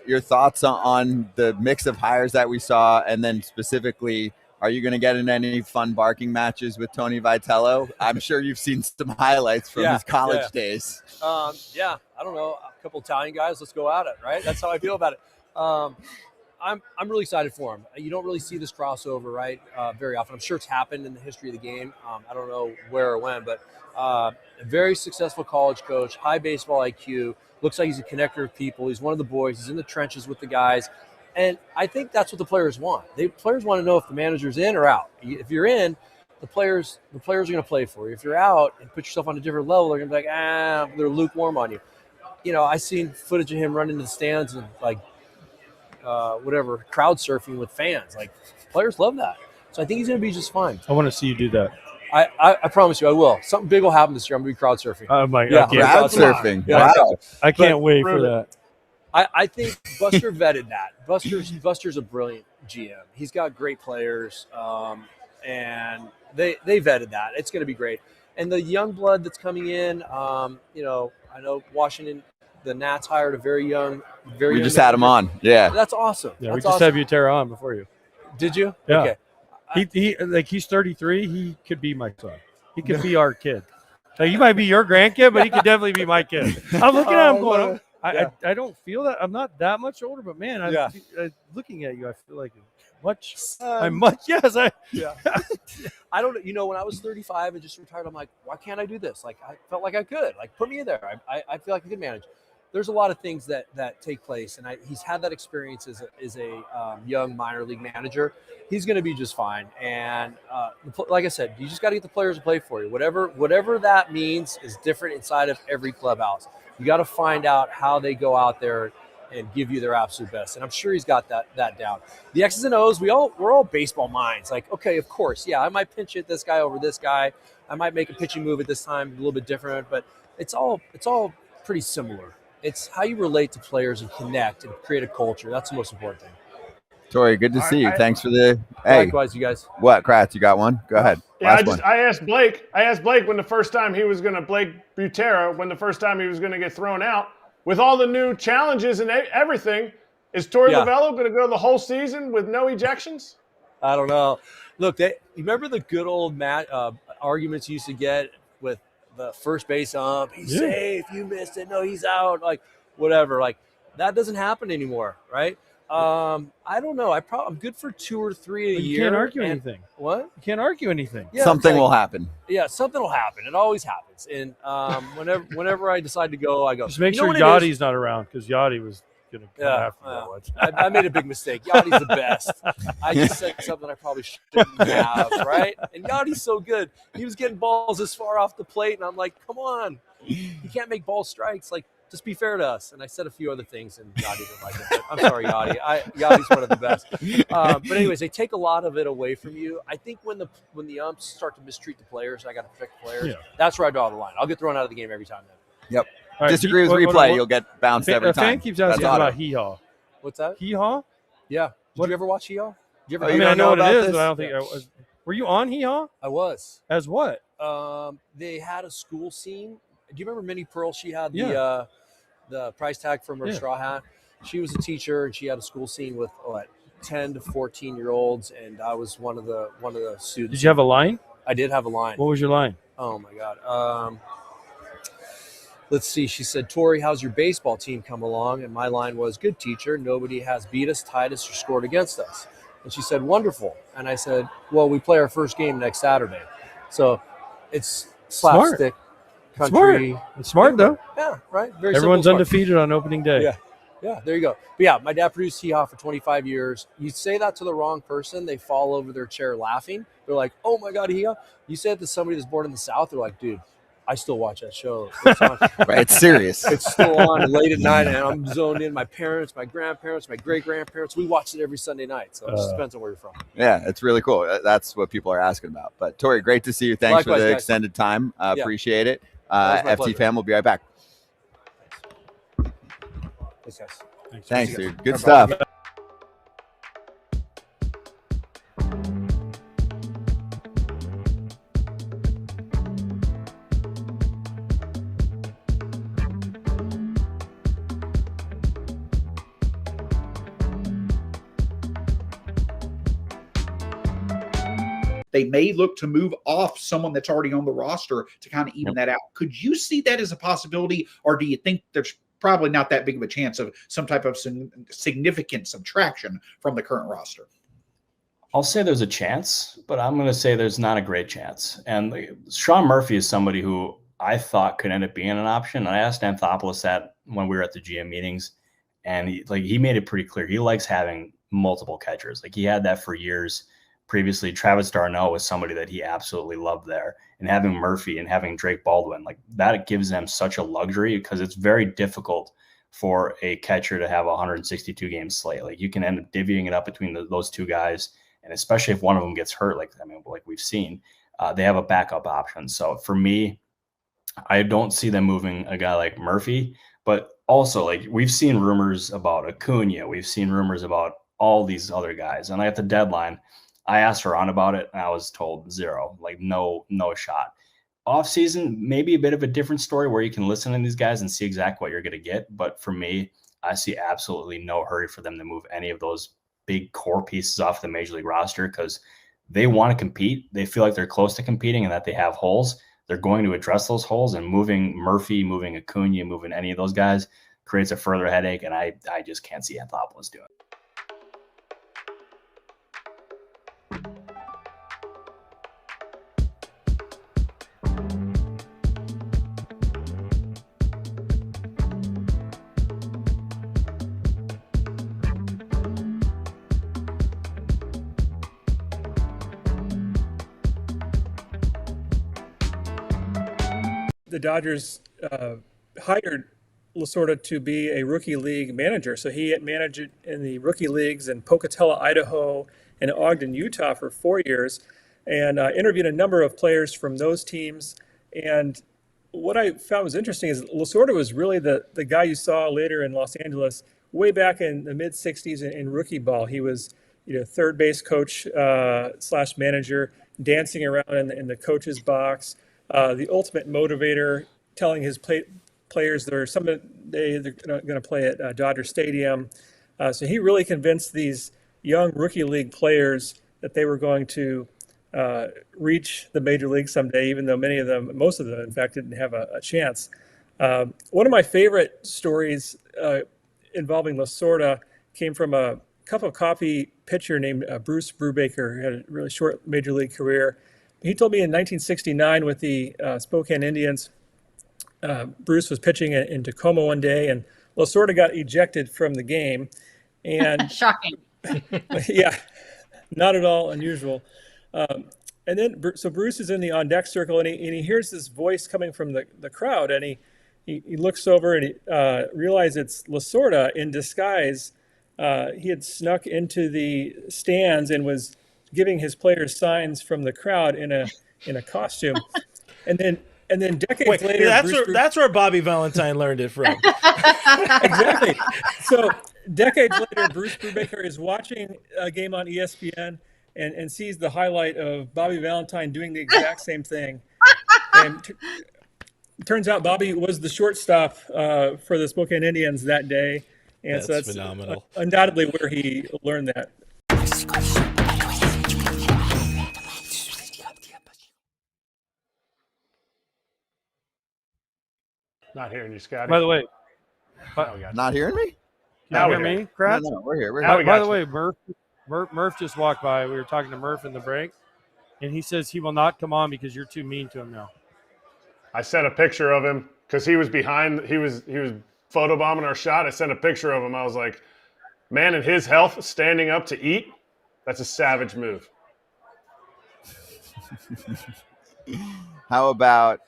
Your thoughts on the mix of hires that we saw, and then specifically, are you going to get in any fun barking matches with Tony Vitello? I'm sure you've seen some highlights from his college days. Yeah, I don't know, a couple Italian guys. Let's go at it, right? That's how I feel about it. I'm really excited for him. You don't really see this crossover, right, very often. I'm sure it's happened in the history of the game. I don't know where or when, but a very successful college coach, high baseball IQ. Looks like he's a connector of people. He's one of the boys. He's in the trenches with the guys. And I think that's what the players want. Players want to know if the manager's in or out. If you're in, the players are going to play for you. If you're out and put yourself on a different level, they're going to be like, they're lukewarm on you. You know, I seen footage of him running to the stands and like crowd surfing with fans. Like, players love that. So I think he's going to be just fine. I want to see you do that. I promise you I will. Something big will happen this year. I'm going to be crowd surfing. Oh my Yeah, God. Crowd surfing. Yeah. Wow. I can't wait for that. I think Buster vetted that. Buster's a brilliant GM. He's got great players, and they vetted that. It's going to be great. And the young blood that's coming in, you know, I know Washington, the Nats hired a very young We just had him on. Yeah. That's awesome. Yeah, That's we just awesome. have Butera on before you. Did you? Yeah. Okay. He's 33. He could be my son. He could be our kid. So he might be your grandkid, but he could definitely be my kid. I'm looking at him going, I don't feel that. I'm not that much older, but man, looking at you, I feel like I'm much. Yes, Yeah. I don't. You know, when I was 35 and just retired, I'm like, why can't I do this? Like, I felt like I could. Like, put me in there. I feel like I could manage. There's a lot of things that take place, and he's had that experience as a young minor league manager. He's going to be just fine. And like I said, you just got to get the players to play for you. Whatever that means is different inside of every clubhouse. You got to find out how they go out there and give you their absolute best. And I'm sure he's got that down. The X's and O's, we're all baseball minds. Like, okay, of course, yeah, I might pinch hit this guy over this guy. I might make a pitching move at this time, a little bit different, but it's all pretty similar. It's how you relate to players and connect and create a culture. That's the most important thing. Torey, good to see you. Thanks for the Likewise, you guys. What, Kratz? You got one? Go ahead. Yeah, Last one. I asked Blake when the first time he was going to Blake Butera when the first time he was going to get thrown out with all the new challenges and everything. Is Torey Lovullo going to go the whole season with no ejections? I don't know. Look, you remember the good old arguments you used to get with the first base ump? He's safe. You missed it. No, he's out. Like, whatever. Like, that doesn't happen anymore, right? I don't know. I'm good for 2 or 3 a year. You can't argue anything. What? You can't argue anything. Yeah, Something will happen. Yeah, something will happen. It always happens. And whenever I decide to go, I go. Just make sure Yachty's not around, because Yachty was going to have to go. I made a big mistake. Yachty's the best. I just said something I probably shouldn't have, right? And Yachty's so good. He was getting balls this far off the plate, and I'm like, come on. You can't make ball strikes. Like, just be fair to us. And I said a few other things, and Yachty didn't like it. But I'm sorry, Yachty. Yachty's one of the best. But anyways, they take a lot of it away from you. I think when the umps start to mistreat the players, and I got to protect the players, that's where I draw the line. I'll get thrown out of the game every time then. Yep. Right, Disagree with replay, you'll get bounced every time. A fan keeps asking about Hee-Haw. What's that? Hee-Haw? Yeah. Did you ever watch Hee-Haw? I know what it is, but I don't think I was. Were you on Hee-Haw? I was. As what? They had a school scene. Do you remember Minnie Pearl? She had the price tag from her straw hat. She was a teacher, and she had a school scene with 10 to 14-year-olds, and I was one of the students. Did you have a line? I did have a line. What was your line? Oh my God. Let's see. She said, "Torey, how's your baseball team come along?" And my line was, "Good, teacher. Nobody has beat us, tied us, or scored against us." And she said, "Wonderful." And I said, "Well, we play our first game next Saturday." So it's slapstick country. It's smart though. Yeah, right. Very Everyone's simple, undefeated on opening day. Yeah, there you go. But yeah, my dad produced Hee-Haw for 25 years. You say that to the wrong person, they fall over their chair laughing. They're like, "Oh my God, Hee-Haw." You say it to somebody that's born in the South, they're like, "Dude, I still watch that show. It's on. Right, it's serious. It's still on late at night, and I'm zoned in. My parents, my grandparents, my great-grandparents, we watch it every Sunday night. So it just depends on where you're from." Yeah, it's really cool. That's what people are asking about. But Torey, great to see you. Thanks Likewise, for the guys. extended time. Appreciate it. my FT pleasure. fam, we'll be right back. Thanks, guys. Thanks, dude. Good stuff. they may look to move off someone that's already on the roster to kind of even that out. Could you see that as a possibility, or do you think there's probably not that big of a chance of some type of significant subtraction from the current roster? I'll say there's a chance, but I'm going to say there's not a great chance. And Sean Murphy is somebody who I thought could end up being an option. I asked Anthopoulos that when we were at the GM meetings, and he made it pretty clear he likes having multiple catchers. Like, he had that for years. Previously, Travis d'Arnaud was somebody that he absolutely loved there. And having Murphy and having Drake Baldwin, like, that gives them such a luxury, because it's very difficult for a catcher to have a 162 game slate. Like, you can end up divvying it up between those two guys. And especially if one of them gets hurt, like we've seen, they have a backup option. So for me, I don't see them moving a guy like Murphy, but also, like, we've seen rumors about Acuna. We've seen rumors about all these other guys. And at the deadline, I asked Ron about it, and I was told zero, like no shot. Off season, maybe a bit of a different story where you can listen to these guys and see exactly what you're going to get. But for me, I see absolutely no hurry for them to move any of those big core pieces off the major league roster, because they want to compete. They feel like they're close to competing and that they have holes. They're going to address those holes, and moving Murphy, moving Acuna, moving any of those guys creates a further headache. And I just can't see Anthopoulos doing it. The Dodgers hired Lasorda to be a rookie league manager. So he had managed in the rookie leagues in Pocatello, Idaho, and Ogden, Utah for 4 years, and interviewed a number of players from those teams. And what I found was interesting is Lasorda was really the guy you saw later in Los Angeles way back in the mid 60s in rookie ball. He was, third base coach / manager, dancing around in the coach's box. The ultimate motivator, telling his players they're going to play at Dodger Stadium. So he really convinced these young rookie league players that they were going to reach the major league someday, even though most of them, in fact, didn't have a chance. One of my favorite stories involving Lasorda came from a cup of coffee pitcher named Bruce Brubaker, who had a really short major league career. He told me in 1969 with the Spokane Indians, Bruce was pitching in Tacoma one day, and Lasorda got ejected from the game. And shocking. Yeah, not at all unusual. And then, so Bruce is in the on-deck circle, and he hears this voice coming from the crowd, and he looks over and he realizes it's Lasorda in disguise. He had snuck into the stands and was giving his players signs from the crowd in a costume, and then decades later, that's where Bobby Valentine learned it from. Exactly. So decades later, Bruce Brubaker is watching a game on ESPN and sees the highlight of Bobby Valentine doing the exact same thing. And turns out Bobby was the shortstop for the Spokane Indians that day, and that's so that's phenomenal. Undoubtedly where he learned that. Not hearing you, Scotty. By the way, not hearing me? Can you hear me, Kratz? No, we're here. By the way, Murph just walked by. We were talking to Murph in the break, and he says he will not come on because you're too mean to him now. I sent a picture of him because he was behind. He was photobombing our shot. I sent a picture of him. I was like, man, in his health, standing up to eat, that's a savage move. How about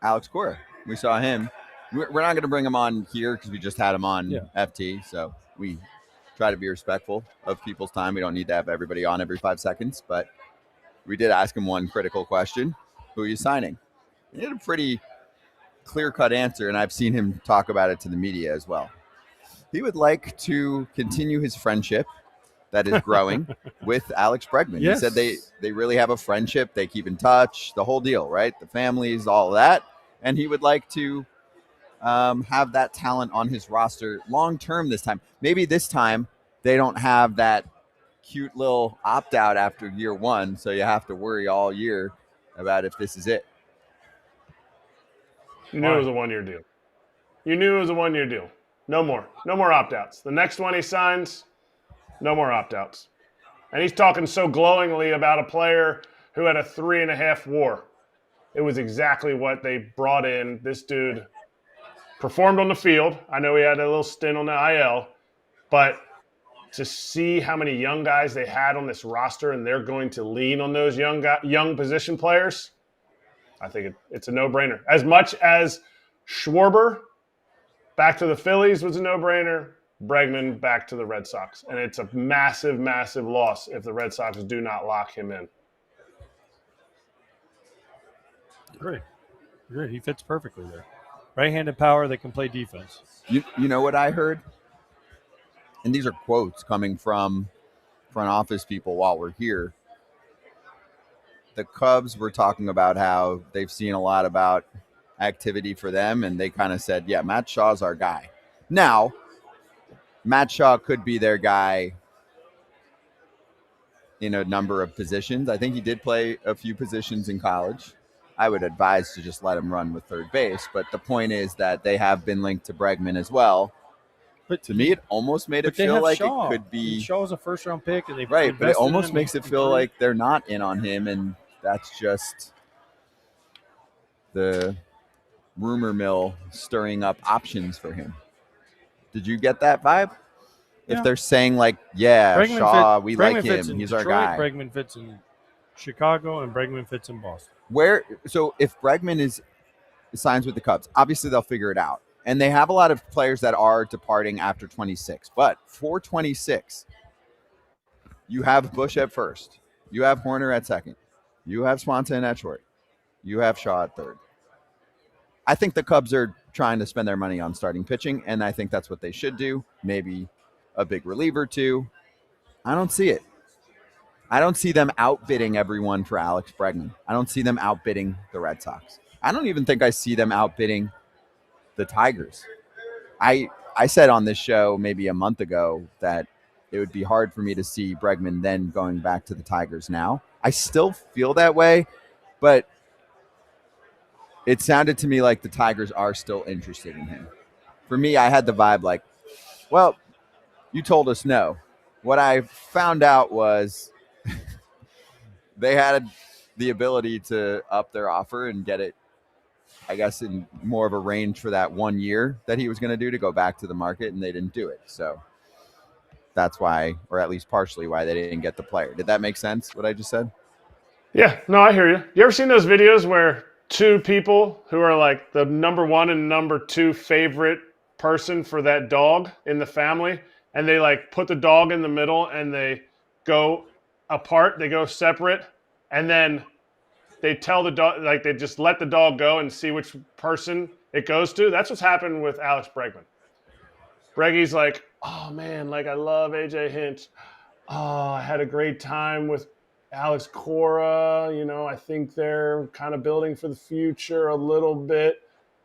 Alex Cora? We saw him. We're not going to bring him on here because we just had him on FT. So we try to be respectful of people's time. We don't need to have everybody on every 5 seconds. But we did ask him one critical question. Who are you signing? He had a pretty clear-cut answer, and I've seen him talk about it to the media as well. He would like to continue his friendship that is growing with Alex Bregman. Yes. He said they really have a friendship. They keep in touch, the whole deal, right? The families, all of that. And he would like to have that talent on his roster long-term this time. Maybe this time they don't have that cute little opt out after year one, so you have to worry all year about if this is it. You knew it was a 1 year deal. You knew it was a 1 year deal. No more. No more opt outs. The next one he signs, no more opt outs. And he's talking so glowingly about a player who had a 3.5 WAR. It was exactly what they brought in. This dude performed on the field. I know he had a little stint on the IL, but to see how many young guys they had on this roster and they're going to lean on those young position players, I think it's a no-brainer. As much as Schwarber back to the Phillies was a no-brainer, Bregman back to the Red Sox. And it's a massive, massive loss if the Red Sox do not lock him in. Great. He fits perfectly there. Right-handed power that can play defense. You know what I heard? And these are quotes coming from front office people while we're here. The Cubs were talking about how they've seen a lot about activity for them, and they kind of said, yeah, Matt Shaw's our guy. Now, Matt Shaw could be their guy in a number of positions. I think he did play a few positions in college. I would advise to just let him run with third base, but the point is that they have been linked to Bregman as well. But to me, it almost made it feel like Shaw. It could be Shaw's a first-round pick, and they right, but it almost makes it feel like they're not in on him, and that's just the rumor mill stirring up options for him. Did you get that vibe? Yeah. If they're saying like, yeah, Bregman Shaw, we Bregman like fits him, in he's Detroit, our guy. Bregman fits in Chicago, and Bregman fits in Boston. So if Bregman signs with the Cubs, obviously they'll figure it out. And they have a lot of players that are departing after 26. But for 26, you have Bush at first. You have Horner at second. You have Swanson at short. You have Shaw at third. I think the Cubs are trying to spend their money on starting pitching, and I think that's what they should do. Maybe a big reliever too. I don't see it. I don't see them outbidding everyone for Alex Bregman. I don't see them outbidding the Red Sox. I don't even think I see them outbidding the Tigers. I said on this show maybe a month ago that it would be hard for me to see Bregman then going back to the Tigers now. I still feel that way, but it sounded to me like the Tigers are still interested in him. For me, I had the vibe like, well, you told us no. What I found out was they had the ability to up their offer and get it, I guess, in more of a range for that 1 year that he was going to do to go back to the market, and they didn't do it. So that's why, or at least partially why, they didn't get the player. Did that make sense, what I just said? Yeah, no, I hear you. You ever seen those videos where two people who are like the number one and number two favorite person for that dog in the family, and they like put the dog in the middle and they go apart, they go separate, and then they tell the dog, like they just let the dog go and see which person it goes to? That's what's happened with Alex Bregman. Breggy's like, oh man, like I love AJ Hinch. Oh, I had a great time with Alex Cora. You know, I think they're kind of building for the future a little bit.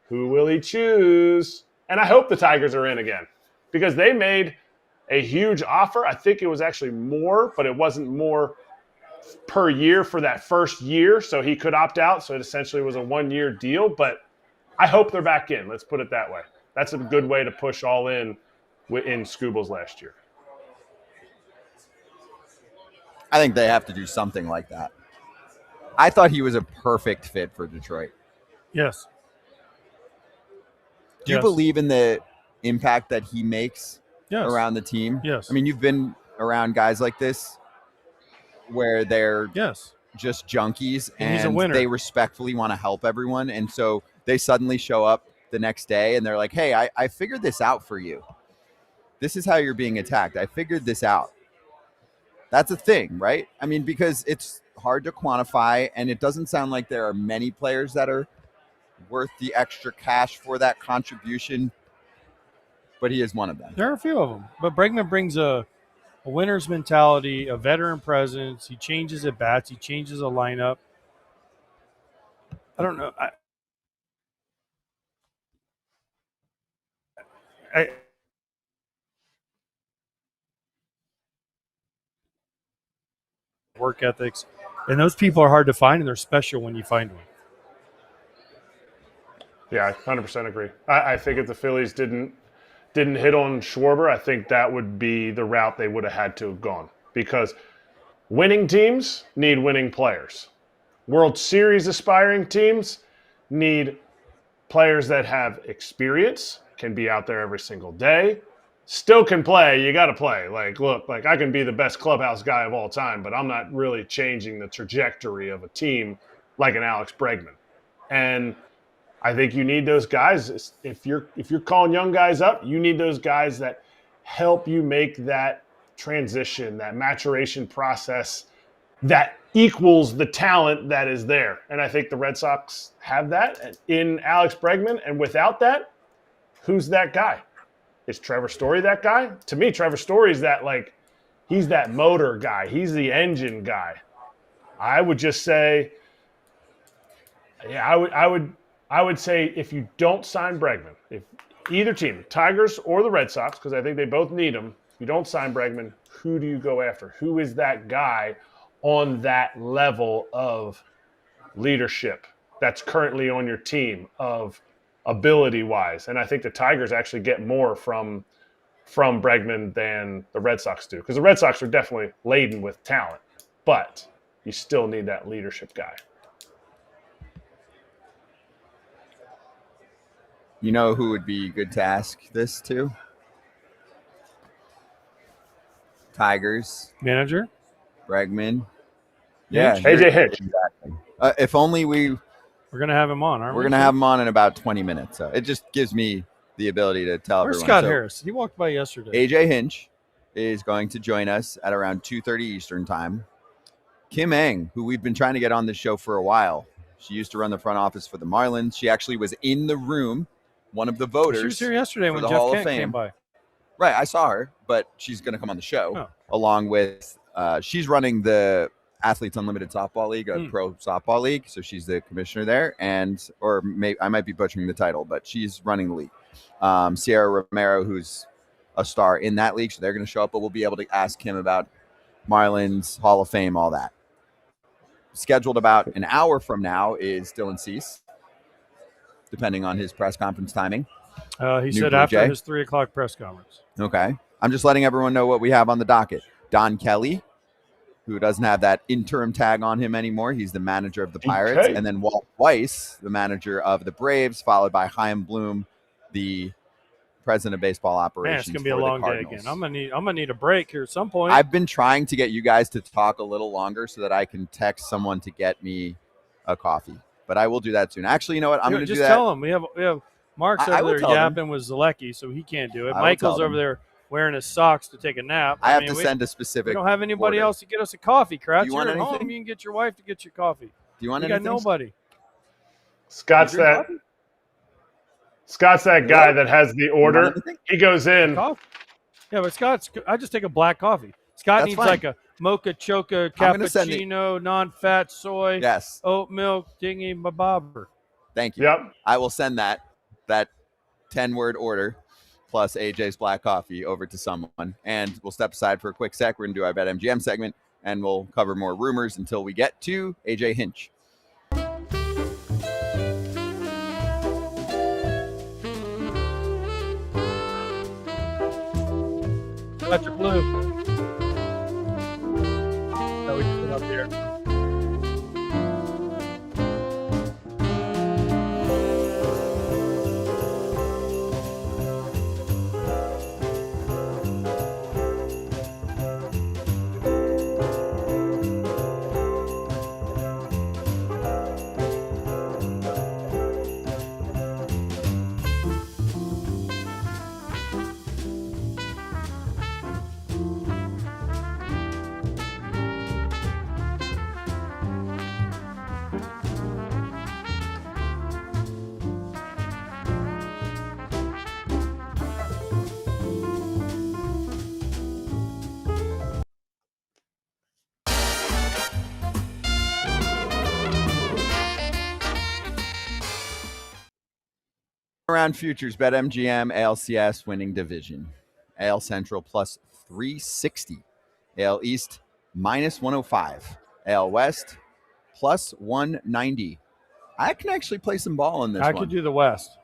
Who will he choose? And I hope the Tigers are in again because they made a huge offer. I think it was actually more, but it wasn't more per year for that first year, so he could opt out. So it essentially was a 1 year deal, but I hope they're back in. Let's put it that way. That's a good way to push all in Scooble's last year. I think they have to do something like that. I thought he was a perfect fit for Detroit. Yes. Do you believe in the impact that he makes around the team? Yes. I mean, you've been around guys like this where they're just junkies And he's a and winner. they respectfully want to help everyone. And so they suddenly show up the next day and they're like, hey, I figured this out for you. This is how you're being attacked. I figured this out. That's a thing, right? I mean, because it's hard to quantify, and it doesn't sound like there are many players that are worth the extra cash for that contribution, but he is one of them. There are a few of them. But Bregman brings a winner's mentality, a veteran presence. He changes at bats. He changes a lineup. I don't know. work ethics, and those people are hard to find, and they're special when you find one. Yeah, I 100% agree. I think if the Phillies didn't hit on Schwarber, I think that would be the route they would have had to have gone, because winning teams need winning players. World Series aspiring teams need players that have experience, can be out there every single day, still can play. You got to play. Like, look, like I can be the best clubhouse guy of all time, but I'm not really changing the trajectory of a team like an Alex Bregman. And I think you need those guys. If you're calling young guys up, you need those guys that help you make that transition, that maturation process that equals the talent that is there. And I think the Red Sox have that in Alex Bregman. And without that, who's that guy? Is Trevor Story that guy? To me, Trevor Story is that, like, he's that motor guy. He's the engine guy. I would just say, yeah, I would say if you don't sign Bregman, if either team, Tigers or the Red Sox, because I think they both need him, if you don't sign Bregman, who do you go after? Who is that guy on that level of leadership that's currently on your team, of ability-wise? And I think the Tigers actually get more from Bregman than the Red Sox do, because the Red Sox are definitely laden with talent, but you still need that leadership guy. You know who would be good to ask this to? Tigers. Manager? Bregman. Yeah. AJ Hinch. Exactly. If only we're going to have him on, aren't we? We're going to have him on in about 20 minutes. So it just gives me the ability to tell Where's everyone. Scott So Harris? He walked by yesterday. AJ Hinch is going to join us at around 2:30 Eastern time. Kim Ng, who we've been trying to get on this show for a while. She used to run the front office for the Marlins. She actually was in the room, one of the voters. She was here yesterday for when the Jeff Hall Kent of Fame. came by. Right, I saw her, but she's going to come on the show Oh. along with she's running the Athletes Unlimited Softball League, a pro softball league. So she's the commissioner there, I might be butchering the title, but she's running the league. Sierra Romero, who's a star in that league, so they're going to show up, but we'll be able to ask him about Marlins, Hall of Fame, all that. Scheduled about an hour from now is Dylan Cease, depending on his press conference timing. He said after his 3 o'clock press conference. Okay. I'm just letting everyone know what we have on the docket. Don Kelly, who doesn't have that interim tag on him anymore. He's the manager of the Pirates. Okay. And then Walt Weiss, the manager of the Braves, followed by Chaim Bloom, the president of baseball operations. Man, it's gonna be a for the long day Cardinals. again. I'm gonna need a break here at some point. I've been trying to get you guys to talk a little longer so that I can text someone to get me a coffee. But I will do that soon. Actually, you know what? I'm going to do that. Just tell him we have Mark's I over will there tell them. yapping with Zalecki, so he can't do it. I will Michael's tell over them. there wearing his socks to take a nap. I have mean, to send a specific. We don't have anybody order. else to get us a coffee, Kratz. Do you want You're at anything? home. You can get your wife to get your coffee. Do you want You got anything? nobody. Scott's that guy that has the order. He goes in. Coffee? Yeah, but I just take a black coffee. Scott That's needs fine. like a mocha choca I'm gonna send it- cappuccino, non-fat soy, Yes. oat milk, dingy bababber. Thank you. Yep. I will send that 10-word order plus AJ's black coffee over to someone. And we'll step aside for a quick sec. We're going to do our BetMGM segment, and we'll cover more rumors until we get to AJ Hinch. Electric blue. That we can put up there. Around futures, BetMGM, ALCS winning division. AL Central plus 360. AL East minus 105. AL West plus 190. I can actually play some ball in this I one. could do the West.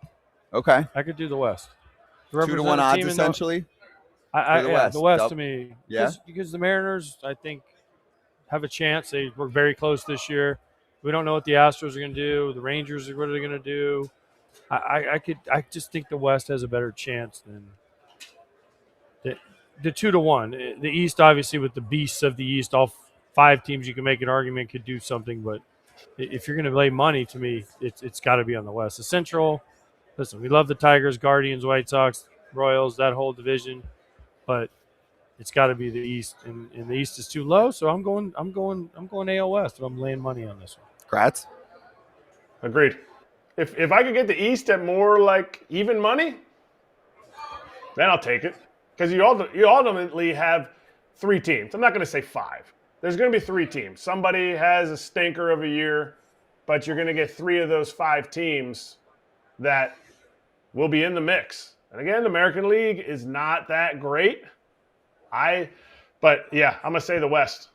Okay. I could do the West. 2-1 odds essentially. The West to me. Yeah. Because the Mariners, I think, have a chance. They were very close this year. We don't know what the Astros are going to do. The Rangers, what are they going to do? I just think the West has a better chance than the 2-1. The East, obviously, with the beasts of the East, all 5 teams, you can make an argument could do something. But if you're going to lay money, to me, it's got to be on the West. The Central, listen, we love the Tigers, Guardians, White Sox, Royals, that whole division, but it's got to be the East, and the East is too low. So I'm going AL West. I'm laying money on this one. Kratz? Agreed. If I could get the East at more like even money, then I'll take it. Because you ultimately have 3 teams. I'm not going to say 5. There's going to be 3 teams. Somebody has a stinker of a year, but you're going to get 3 of those 5 teams that will be in the mix. And again, the American League is not that great. But yeah, I'm going to say the West.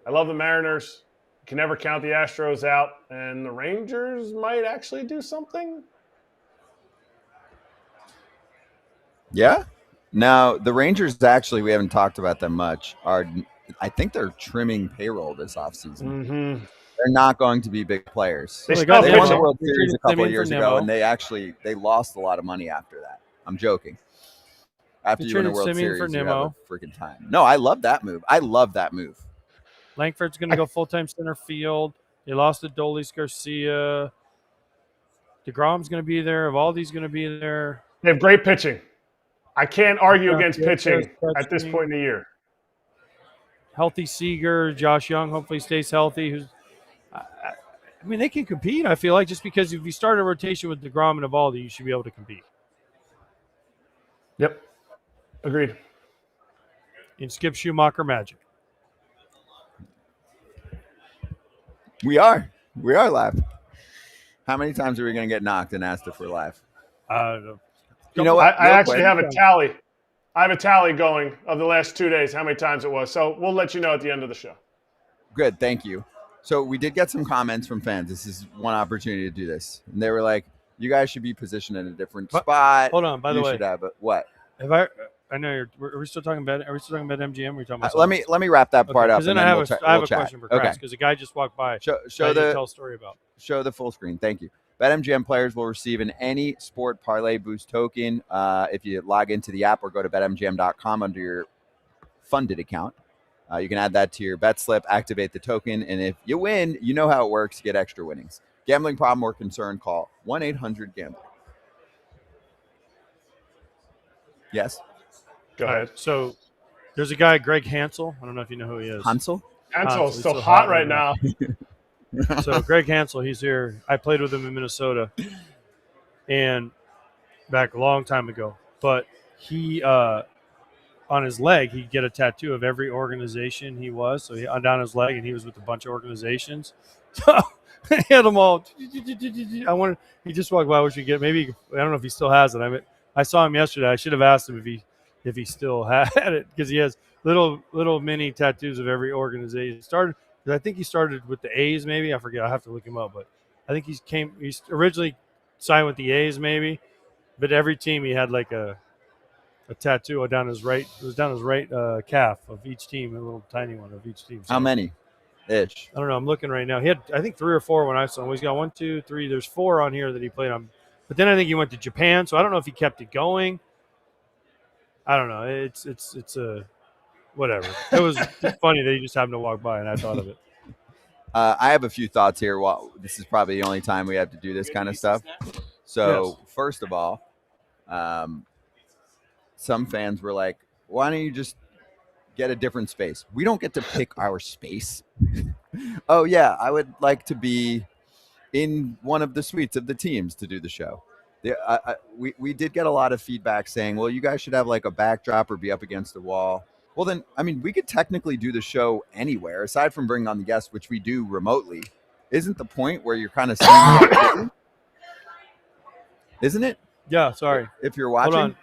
I love the Mariners. You can never count the Astros out. And the Rangers might actually do something. Yeah. Now, the Rangers, actually, we haven't talked about them much, I think they're trimming payroll this offseason. Mm-hmm. They're not going to be big players. They won the World Series a couple of years ago, Nimmo. and they lost a lot of money after that. I'm joking. After They you win a traded World Simeon Series, for you have Nimmo. a freaking time. No, I love that move. Langford's going to go full-time center field. They lost to Dolis Garcia. DeGrom's going to be there. Evaldi's going to be there. They have great pitching. I can't argue against pitching at this point in the year. Healthy Seager, Josh Young hopefully stays healthy. I mean, they can compete, I feel like, just because if you start a rotation with DeGrom and Evaldi, you should be able to compete. Yep. Agreed. In Skip Schumacher magic. We are live. How many times are we going to get knocked and asked if we're live? You know what? I actually have a tally. I have a tally going of the last 2 days, how many times it was. So we'll let you know at the end of the show. Good, thank you. So we did get some comments from fans. This is one opportunity to do this. And they were like, you guys should be positioned in a different spot. Hold on, by the way. Should have it. What? I know are we still talking about BetMGM? Are we talking about let me wrap that part up. Because then I have a question for Kratz, because the guy just walked by. Show tell a story about. Show the full screen. Thank you. BetMGM players will receive an any sport parlay boost token if you log into the app or go to betmgm.com under your funded account. You can add that to your bet slip, activate the token, and if you win, you know how it works. Get extra winnings. Gambling problem or concern, call 1-800-GAMBLER. Yes? Go ahead. So there's a guy, Greg Hansel. I don't know if you know who he is. Hansel? Hansel's so hot right now. So Greg Hansel, he's here. I played with him in Minnesota, and back a long time ago. But he, on his leg, he'd get a tattoo of every organization he was. So he down his leg, and he was with a bunch of organizations. So he had them all. He just walked by. I wish we get maybe. I don't know if he still has it. I saw him yesterday. I should have asked him if he still had it, because he has little mini tattoos of every organization. I think he started with the A's, maybe. I forget. I'll have to look him up. But I think he's originally signed with the A's, maybe. But every team he had like a tattoo down his right. It was down his right calf of each team, a little tiny one of each team. So, how many? Ish. I don't know. I'm looking right now. He had, I think, 3 or 4 when I saw him. He's got 1, 2, 3. There's 4 on here that he played on. But then I think he went to Japan, so I don't know if he kept it going. I don't know. It's a whatever. It was funny that he just happened to walk by, and I thought of it. I have a few thoughts here. Well, this is probably the only time we have to do this kind of stuff. So, First of all, some fans were like, why don't you just get a different space? We don't get to pick our space. Oh, yeah, I would like to be in one of the suites of the teams to do the show. We did get a lot of feedback saying, well, you guys should have like a backdrop or be up against the wall. Well, then, I mean, we could technically do the show anywhere, aside from bringing on the guests, which we do remotely. Isn't the point where you're kind of seeing the activity? Isn't it? Yeah, sorry. If you're watching,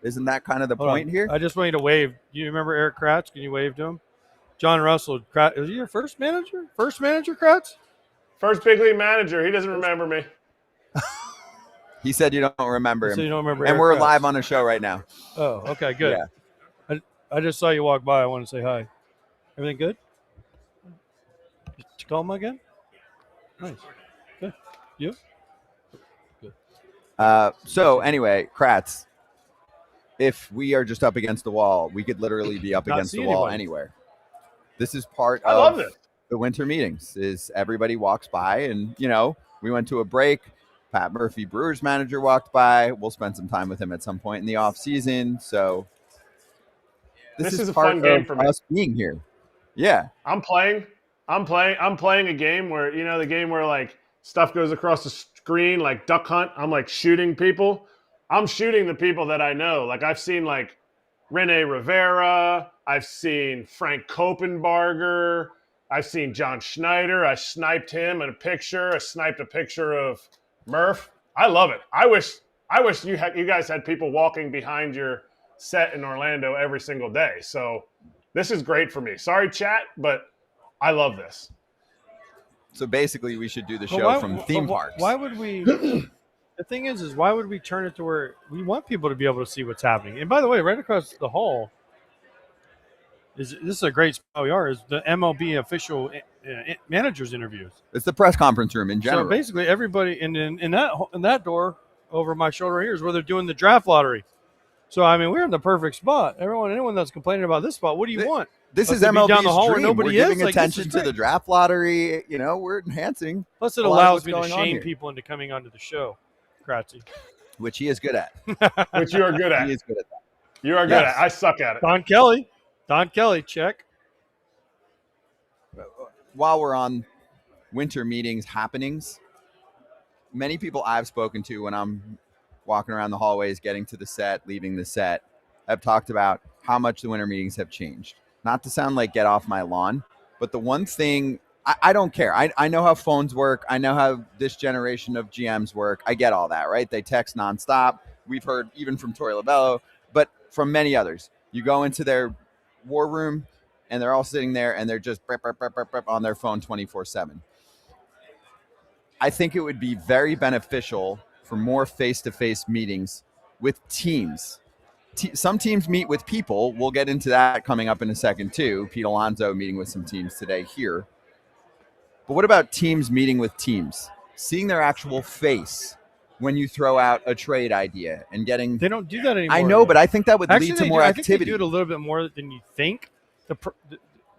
isn't that kind of the point here? I just want you to wave. Do you remember Erik Kratz? Can you wave to him? John Russell. Is he your first manager? First manager, Kratz? First big league manager. He doesn't remember me. He said you don't remember him. So you don't remember and Erik we're Kratz. live on a show right now. Oh, okay, good. Yeah. I just saw you walk by. I want to say hi. Everything good? Did you call him again? Nice. Good. You? Good. So anyway, Kratz, if we are just up against the wall, we could literally be up Not against see the wall anybody. anywhere. This is part I of love this. the winter meetings. Is everybody walks by, and we went to a break. Pat Murphy, Brewers manager, walked by. We'll spend some time with him at some point in the off season. So this is a part fun game of for me. us being here. Yeah. I'm playing a game where, the game where like stuff goes across the screen, like Duck Hunt. I'm like shooting people. I'm shooting the people that I know. Like I've seen like Rene Rivera. I've seen Frank Koppenbarger. I've seen John Schneider. I sniped him in a picture. I sniped a picture of Murph. I love it. I wish you guys had people walking behind your set in Orlando every single day. So this is great for me. Sorry, chat, but I love this. So basically, we should do the show from theme parks. Why would we? The thing is why would we turn it to where we want people to be able to see what's happening? And by the way, right across the hall this is a great spot we are. Is the MLB official managers interviews? It's the press conference room in general. So basically, everybody in that door over my shoulder here is where they're doing the draft lottery. So I mean, we're in the perfect spot. Anyone that's complaining about this spot, what do you want? This Us is to be MLB's down the hall where dream. nobody We're is? giving Like, this attention is to the great. draft lottery. We're enhancing. Plus, it a lot of allows what's me to going on shame here, people into coming onto the show, Kratzy. which he is good at. Which you are good at. He is good at that. You are good Yes. at. I suck at it. Don Kelly, check. While we're on winter meetings happenings, many people I've spoken to when I'm walking around the hallways, getting to the set, leaving the set, have talked about how much the winter meetings have changed. Not to sound like get off my lawn, but the one thing I don't care. I know how phones work. I know how this generation of GMs work. I get all that, right? They text nonstop. We've heard even from Torey Lovullo, but from many others. You go into their war room, and they're all sitting there, and they're just on their phone 24/7. I think it would be very beneficial for more face-to-face meetings with teams. Some teams meet with people. We'll get into that coming up in a second, too. Pete Alonso meeting with some teams today here. But what about teams meeting with teams? Seeing their actual face when you throw out a trade idea and getting... They don't do that anymore. I know, but I think that would lead to more I think activity. they do it a little bit more than you think.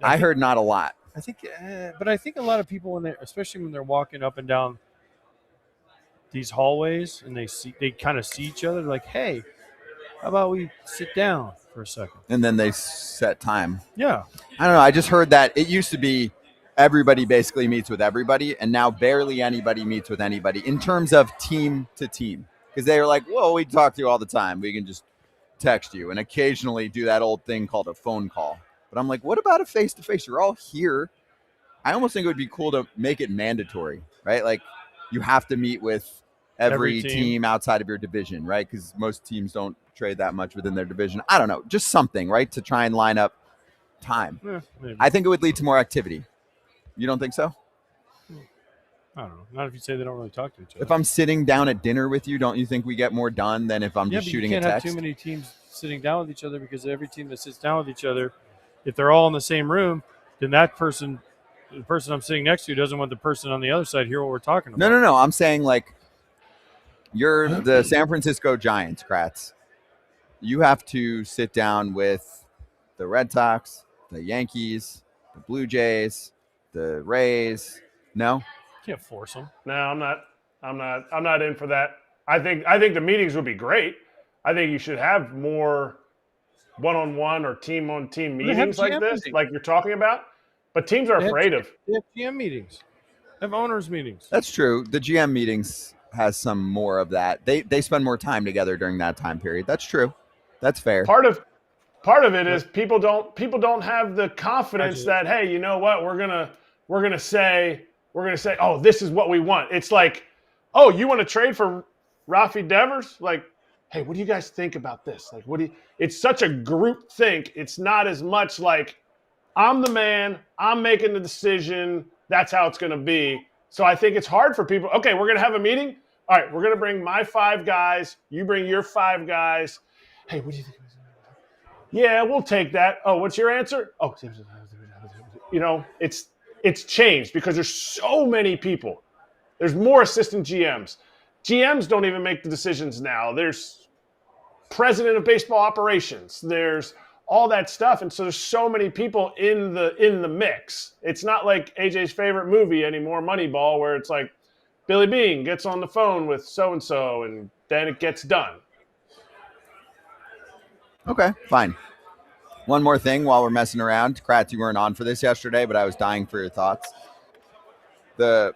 I heard not a lot. I think, but I think a lot of people especially when they're walking up and down these hallways and they kind of see each other, like, hey, how about we sit down for a second? And then they set time. Yeah. I don't know. I just heard that it used to be everybody basically meets with everybody, and now barely anybody meets with anybody in terms of team to team. Because they were like, well, we talk to you all the time. We can just text you and occasionally do that old thing called a phone call. But I'm like, what about a face-to-face? You're all here. I almost think it would be cool to make it mandatory, right? Like you have to meet with every team outside of your division, right? Because most teams don't trade that much within their division. I don't know. Just something, right? To try and line up time. Yeah, maybe. I think it would lead to more activity. You don't think so? I don't know. Not if you say they don't really talk to each other. If I'm sitting down at dinner with you, don't you think we get more done than if I'm just shooting a text? You can't have too many teams sitting down with each other, because every team that sits down with each other, if they're all in the same room, then the person I'm sitting next to doesn't want the person on the other side hear what we're talking about. No. I'm saying, like, you're the San Francisco Giants, Kratz. You have to sit down with the Red Sox, the Yankees, the Blue Jays, the Rays. No? Can't force them. No, I'm not in for that. I think the meetings would be great. I think you should have more one-on-one or team-on-team meetings like this, like you're talking about. But teams are afraid of. They have GM meetings. They have owners meetings. That's true. The GM meetings has some more of that. They spend more time together during that time period. That's true. That's fair. Part of it is people don't have the confidence that, hey, you know what, we're gonna say, oh, this is what we want. It's like, oh, you want to trade for Rafi Devers? Like, hey, what do you guys think about this? Like, it's such a group think. It's not as much like, I'm the man. I'm making the decision. That's how it's going to be. So I think it's hard for people. Okay, we're going to have a meeting. All right, we're going to bring my 5 guys. You bring your 5 guys. Hey, what do you think? Yeah, we'll take that. Oh, what's your answer? Oh, it's changed because there's so many people. There's more assistant GMs. GMs don't even make the decisions now. There's president of baseball operations. There's all that stuff, and so there's so many people in the mix. It's not like AJ's favorite movie anymore, Moneyball, where it's like Billy Bean gets on the phone with so and so, and then it gets done. Okay, fine. One more thing while we're messing around. Kratz, you weren't on for this yesterday, but I was dying for your thoughts. The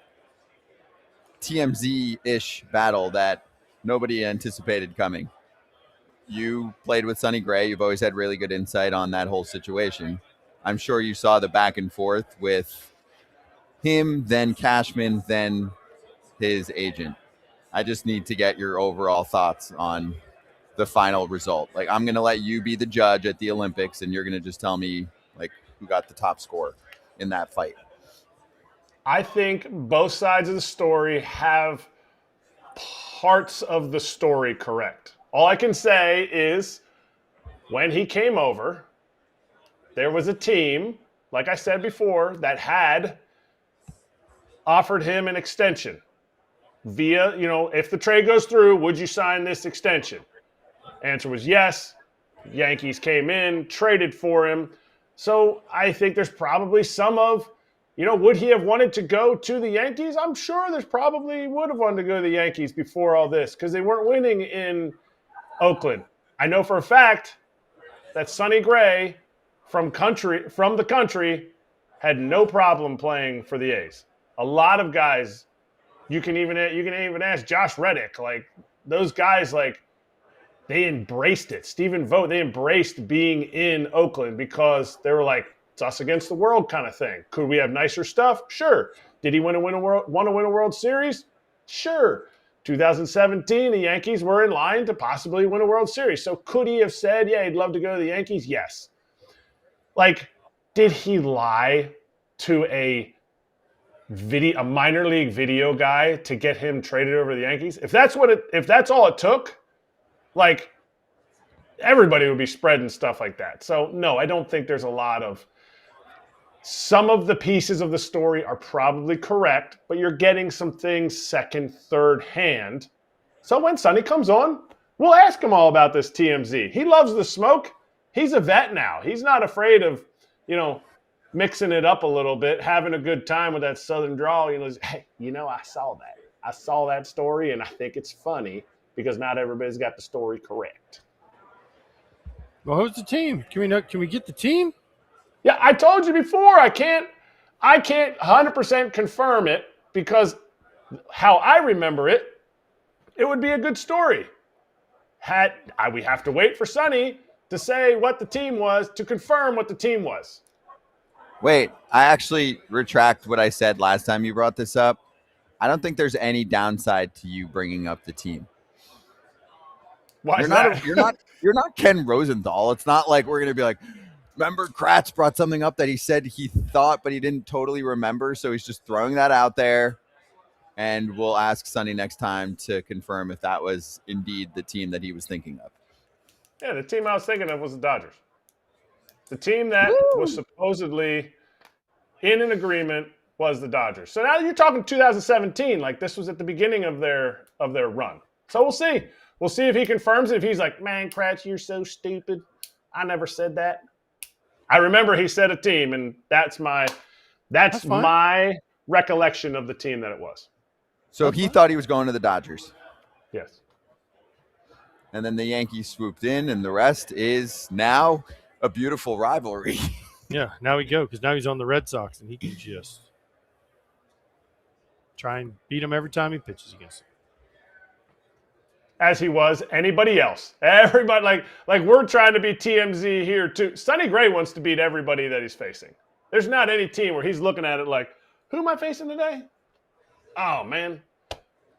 TMZ-ish battle that nobody anticipated coming. You played with Sonny Gray. You've always had really good insight on that whole situation. I'm sure you saw the back and forth with him, then Cashman, then his agent. I just need to get your overall thoughts on the final result. Like, I'm going to let you be the judge at the Olympics, and you're going to just tell me, like, who got the top score in that fight. I think both sides of the story have parts of the story correct. All I can say is when he came over, there was a team, like I said before, that had offered him an extension via, if the trade goes through, would you sign this extension? Answer was yes. Yankees came in, traded for him. So I think there's probably some of, would he have wanted to go to the Yankees? I'm sure there's probably would have wanted to go to the Yankees before all this because they weren't winning in Oakland. I know for a fact that Sonny Gray from the country had no problem playing for the A's. A lot of guys, you can even ask Josh Reddick, like those guys, like they embraced it. Stephen Vogt, they embraced being in Oakland because they were like, it's us against the world kind of thing. Could we have nicer stuff? Sure. Did he want to win a World Series? Sure. 2017, the Yankees were in line to possibly win a World Series. So could he have said, yeah, he'd love to go to the Yankees? Yes. Like, did he lie to a minor league video guy to get him traded over to the Yankees? If that's all it took, like, everybody would be spreading stuff like that. So, no, I don't think there's a lot of – some of the pieces of the story are probably correct, but you're getting some things second, third hand. So when Sonny comes on, we'll ask him all about this TMZ. He loves the smoke. He's a vet now. He's not afraid of, mixing it up a little bit, having a good time with that Southern drawl. Hey, I saw that. I saw that story, and I think it's funny because not everybody's got the story correct. Well, who's the team? Can we get the team? Yeah, I told you before. I can't 100% confirm it because how I remember it, it would be a good story. We have to wait for Sonny to say what the team was, to confirm what the team was. Wait, I actually retract what I said last time you brought this up. I don't think there's any downside to you bringing up the team. Why You're not Ken Rosenthal. It's not like we're going to be like, remember Kratz brought something up that he said he thought, but he didn't totally remember. So he's just throwing that out there. And we'll ask Sonny next time to confirm if that was indeed the team that he was thinking of. Yeah, the team I was thinking of was the Dodgers. The team that was supposedly in an agreement was the Dodgers. So now you're talking 2017, like this was at the beginning of their run. So we'll see. We'll see if he confirms it. If he's like, man, Kratz, you're so stupid. I never said that. I remember he said a team, and that's my recollection of the team that it was. So he thought he was going to the Dodgers. Yes. And then the Yankees swooped in, and the rest is now a beautiful rivalry. Yeah, now we go, because now he's on the Red Sox, and he can just try and beat him every time he pitches against him. As he was anybody else. Everybody, like we're trying to be TMZ here too. Sonny Gray wants to beat everybody that he's facing. There's not any team where he's looking at it like, who am I facing today? Oh, man.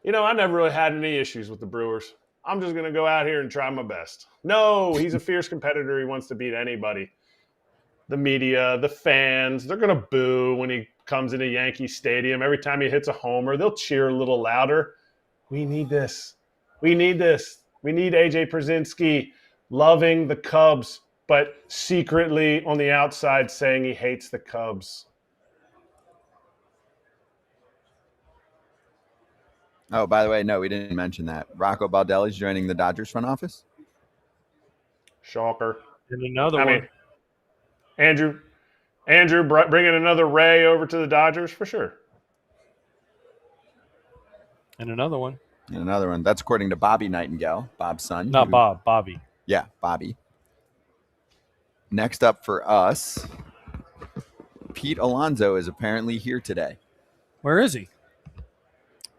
I never really had any issues with the Brewers. I'm just going to go out here and try my best. No, he's a fierce competitor. He wants to beat anybody. the media, the fans, they're going to boo when he comes into Yankee Stadium. Every time he hits a homer, they'll cheer a little louder. We need this. We need this. We need AJ Pierzynski loving the Cubs, but secretly on the outside saying he hates the Cubs. Oh, by the way, no, we didn't mention that. Rocco Baldelli's joining the Dodgers front office. Shocker. And another one. Andrew bringing another Ray over to the Dodgers for sure. And another one. And another one. That's according to Bobby Nightingale, Bob's son. Not Bob, Bobby. Yeah, Bobby. Next up for us, Pete Alonso is apparently here today. Where is he?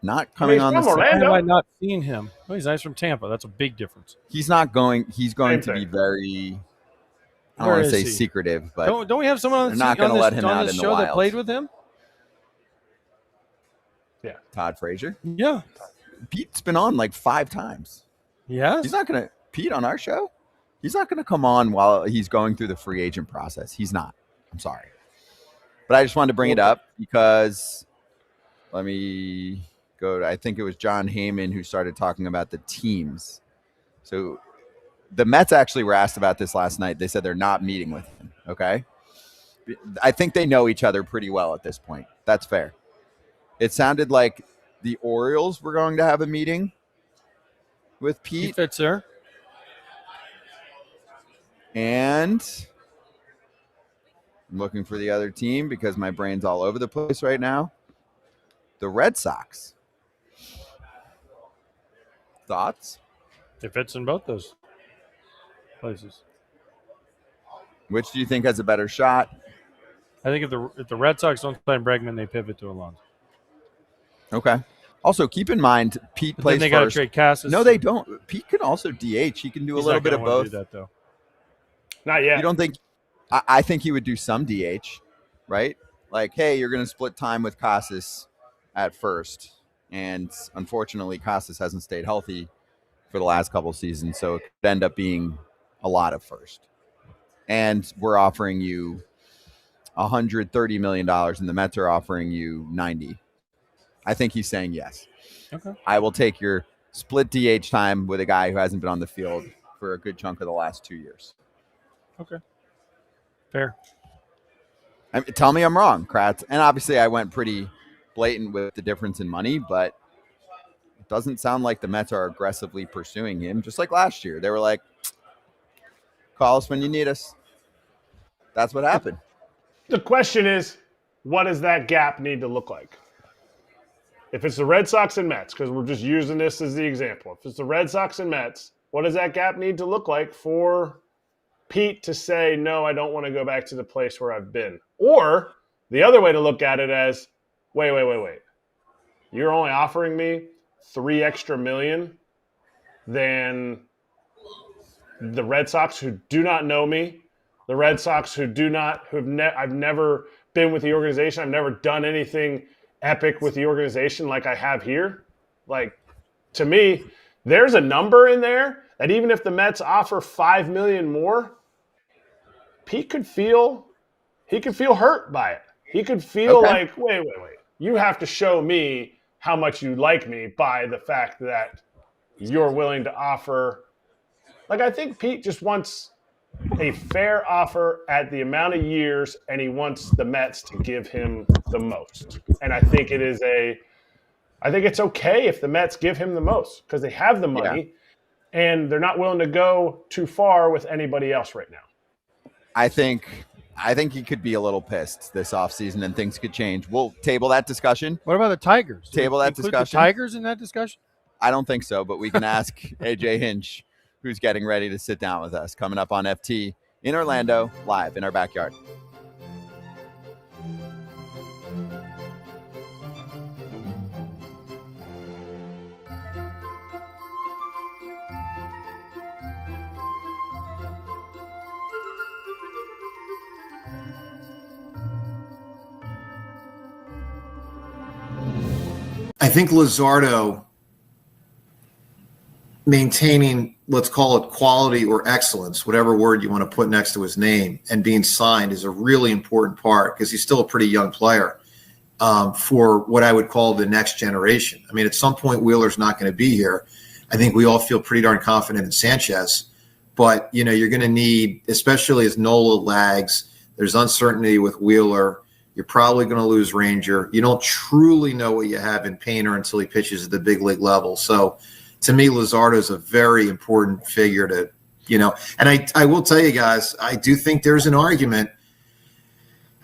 Not coming on the Why have I not seen him? Oh, he's nice from Tampa. That's a big difference. He's not going. He's going Same to be thing. very. I Where don't want to is say he? secretive, but Don't we have someone on they're not going to let him out this in the show that wild. played with him? Yeah, Todd Frazier. Yeah, Pete's been on like 5 times. yeah. He's not going to Pete on our show. He's not going to come on while he's going through the free agent process. He's not. I'm sorry, but I just wanted to bring it up because let me go. I think it was John Heyman who started talking about the teams. So the Mets actually were asked about this last night. They said they're not meeting with him. Okay, I think they know each other pretty well at this point. That's fair. It sounded like the Orioles were going to have a meeting with He Pete. fits there. And I'm looking for the other team because my brain's all over the place right now. The Red Sox. Thoughts? It fits in both those places. Which do you think has a better shot? I think if the Red Sox don't sign Bregman, they pivot to Alonso. Okay. Also, keep in mind, Pete But plays then they got to first. trade Cassis. No, they don't. Pete can also DH. He can do He's a little not bit gonna of wanna both. Do that though. not yet. You don't think? I think he would do some DH, right? Like, hey, you're going to split time with Casas at first, and unfortunately, Casas hasn't stayed healthy for the last couple seasons, so it could end up being a lot of first. And we're offering you $130 million, and the Mets are offering you $90. I think he's saying yes. Okay. I will take your split DH time with a guy who hasn't been on the field for a good chunk of the last 2 years. Okay. Fair. Tell me I'm wrong, Kratz. And obviously I went pretty blatant with the difference in money, but it doesn't sound like the Mets are aggressively pursuing him, just like last year. They were like, call us when you need us. That's what happened. The question is, what does that gap need to look like? If it's the Red Sox and Mets, because we're just using this as the example. If it's the Red Sox and Mets, what does that gap need to look like for Pete to say, no, I don't want to go back to the place where I've been? Or the other way to look at it as, wait. You're only offering me $3 extra million than the Red Sox who do not know me, the Red Sox who I've never been with the organization. I've never done anything epic with the organization like I have here. Like, to me, there's a number in there that even if the Mets offer $5 million more, Pete could feel hurt by it. He could feel like, wait. You have to show me how much you like me by the fact that you're willing to offer. Like, I think Pete just wants a fair offer at the amount of years, and he wants the Mets to give him the most. And I think it's okay if the Mets give him the most because they have the money and they're not willing to go too far with anybody else right now. I think he could be a little pissed this offseason and things could change. We'll table that discussion. What about the Tigers? Table that Include discussion. The Tigers in that discussion? I don't think so, but we can ask AJ Hinch, who's getting ready to sit down with us, coming up on FT in Orlando, live in our backyard. I think Luzardo maintaining let's call it quality or excellence, whatever word you want to put next to his name, and being signed is a really important part because he's still a pretty young player for what I would call the next generation. I mean, at some point, Wheeler's not going to be here. I think we all feel pretty darn confident in Sanchez, but, you know, you're going to need, especially as Nola lags, there's uncertainty with Wheeler. You're probably going to lose Ranger. You don't truly know what you have in Painter until he pitches at the big league level. So to me, Luzardo is a very important figure to, you know, and I will tell you guys, I do think there's an argument,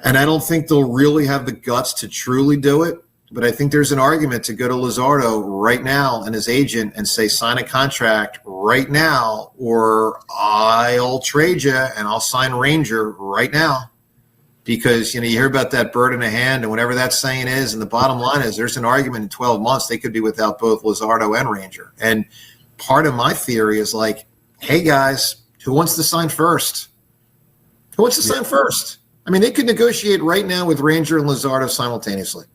and I don't think they'll really have the guts to truly do it, but I think there's an argument to go to Luzardo right now and his agent and say, sign a contract right now, or I'll trade you and I'll sign Ranger right now. Because, you know, you hear about that bird in the hand and whatever that saying is, and the bottom line is there's an argument in 12 months they could be without both Luzardo and Ranger. And part of my theory is like, hey, guys, who wants to sign first? Who wants to sign first? I mean, they could negotiate right now with Ranger and Luzardo simultaneously,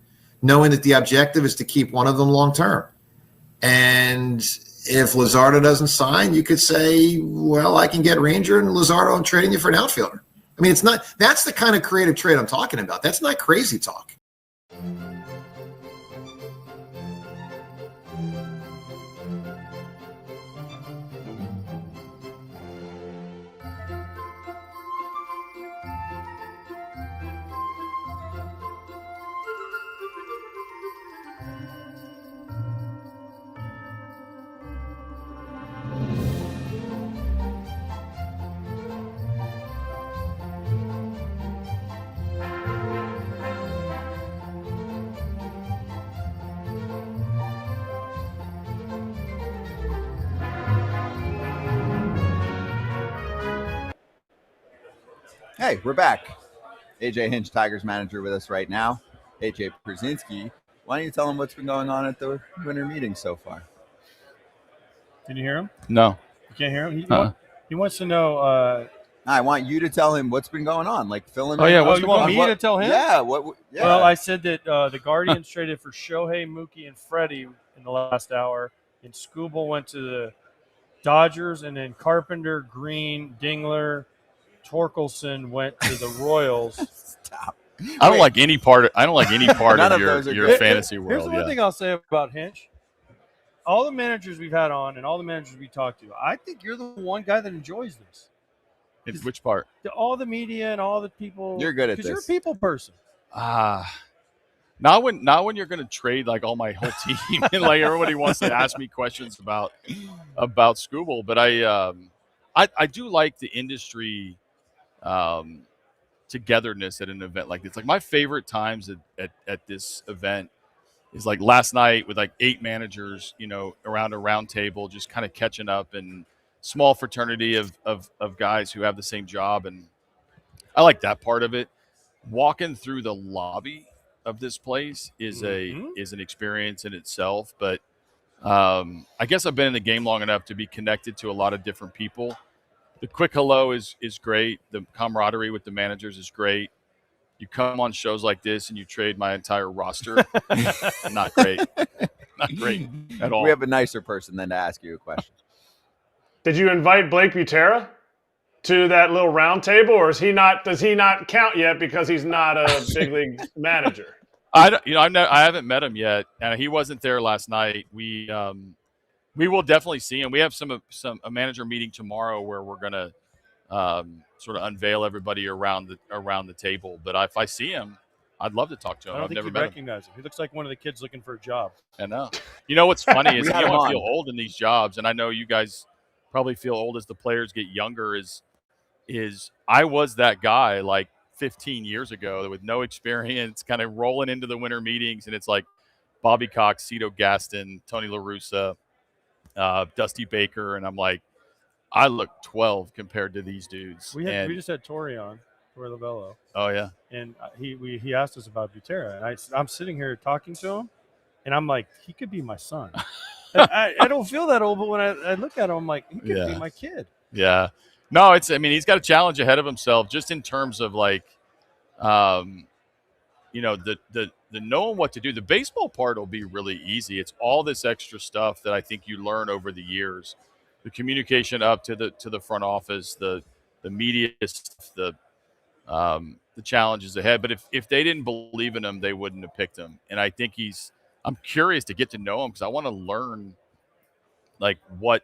knowing that the objective is to keep one of them long term. And if Luzardo doesn't sign, you could say, well, I can get Ranger and Luzardo and trading you for an outfielder. I mean, it's not – that's the kind of creative trade I'm talking about. That's not crazy talk. Hey, we're back. AJ Hinch, Tigers manager, with us right now. AJ Pierzynski, why don't you tell him what's been going on at the winter meeting so far? Can you hear him? No. You can't hear him? He wants to know. I want you to tell him what's been going on. Like, fill him in. Oh, yeah. You want me to tell him? Yeah. Yeah. Well, I said that the Guardians traded for Shohei, Mookie, and Freddie in the last hour. And Skubal went to the Dodgers, and then Carpenter, Green, Dingler, Torkelson went to the Royals. Stop. I don't like any part of your fantasy world. Here's the one thing I'll say about Hinch. All the managers we've had on and all the managers we talked to, I think you're the one guy that enjoys this. In which part? All the media and all the people. You're good at this. Because you're a people person. Not when you're going to trade like all my whole team and like everybody wants to ask me questions about Skubal. But I do like the industry togetherness at an event like this. Like, my favorite times at this event is like last night with like 8 managers, you know, around a round table, just kind of catching up, and small fraternity of guys who have the same job. And I like that part of it. Walking through the lobby of this place is an experience in itself. But I guess I've been in the game long enough to be connected to a lot of different people. The quick hello is great. The camaraderie with the managers is great. You come on shows like this and you trade my entire roster. Not great. Not great at all. We have a nicer person than to ask you a question. Did you invite Blake Butera to that little round table, or does he not count yet because he's not a big league manager? I haven't met him yet. He wasn't there last night. We will definitely see him. We have a manager meeting tomorrow where we're gonna sort of unveil everybody around the table. But if I see him, I'd love to talk to him. I don't I've think never you'd met him. recognize him. He looks like one of the kids looking for a job. I know. You know what's funny is We you had him don't on. feel old in these jobs, and I know you guys probably feel old as the players get younger. Is I was that guy like 15 years ago with no experience, kind of rolling into the winter meetings, and it's like Bobby Cox, Cito Gaston, Tony La Russa, Dusty Baker, and I'm like, I look 12 compared to these dudes. We just had Torey on, Torey Lovullo. Oh yeah, and he asked us about Butera, and I'm sitting here talking to him, and I'm like, he could be my son. I don't feel that old, but when I look at him, I'm like, he could be my kid. Yeah. No, he's got a challenge ahead of himself just in terms of like, the knowing what to do. The baseball part will be really easy. It's all this extra stuff that I think you learn over the years. the communication up to the front office, the media stuff, the challenges ahead. But if they didn't believe in him, they wouldn't have picked him. And I think I'm curious to get to know him because I want to learn like what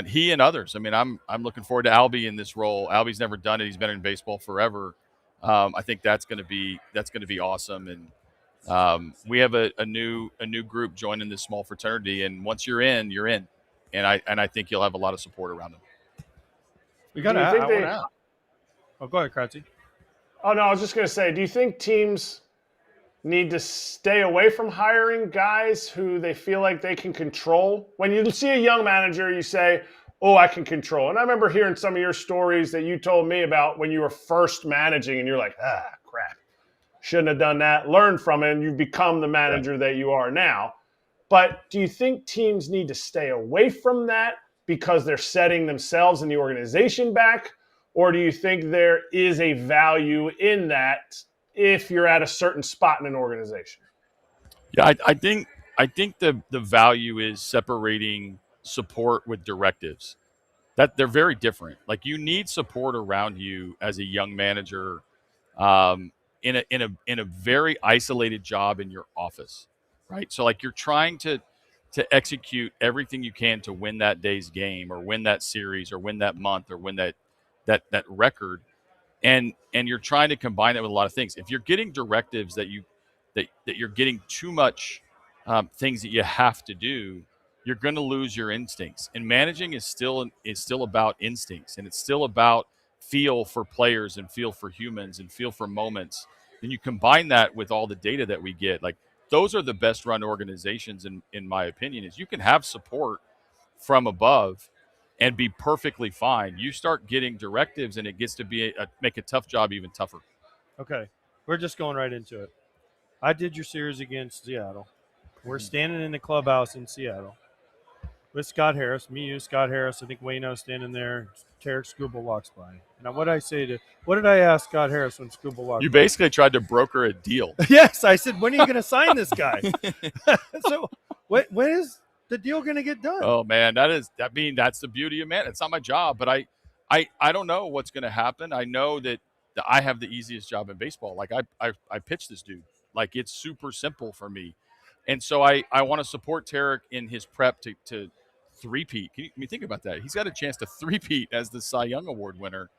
he and others. I mean, I'm looking forward to Albie in this role. Albie's never done it. He's been in baseball forever. I think that's going to be awesome. And we have a new group joining this small fraternity. And once you're in, you're in. And I think you'll have a lot of support around him. We got to. Oh, go ahead, Kratzy. Oh no, I was just going to say, do you think teams need to stay away from hiring guys who they feel like they can control? When you see a young manager, you say, oh, I can control. And I remember hearing some of your stories that you told me about when you were first managing, and you're like, crap, shouldn't have done that. Learn from it, and you've become the manager that you are now. But do you think teams need to stay away from that because they're setting themselves and the organization back? Or do you think there is a value in that if you're at a certain spot in an organization? Yeah, I think the value is separating support with directives. That they're very different. Like you need support around you as a young manager in a very isolated job in your office, right? So like you're trying to execute everything you can to win that day's game or win that series or win that month or win that record, and you're trying to combine that with a lot of things. If you're getting directives that you're getting too much things that you have to do, you're going to lose your instincts. And managing is still about instincts, and it's still about feel for players and feel for humans and feel for moments. And you combine that with all the data that we get. Like those are the best run organizations, in my opinion. Is you can have support from above and be perfectly fine. You start getting directives, and it gets to be make a tough job even tougher. Okay, we're just going right into it. I did your series against Seattle. We're standing in the clubhouse in Seattle with Scott Harris, you, Scott Harris. I think Wayno's standing there. Tarek Skubal walks by. Now, what did I ask Scott Harris when Skubal walked by? You basically tried to broker a deal. Yes, I said, when are you going to sign this guy? So, when is the deal going to get done? Oh man, that's the beauty of man. It's not my job, but I don't know what's going to happen. I know that I have the easiest job in baseball. Like I pitch this dude. Like it's super simple for me, and so I want to support Tarek in his prep to three-peat. I mean, think about that. He's got a chance to three-peat as the Cy Young Award winner.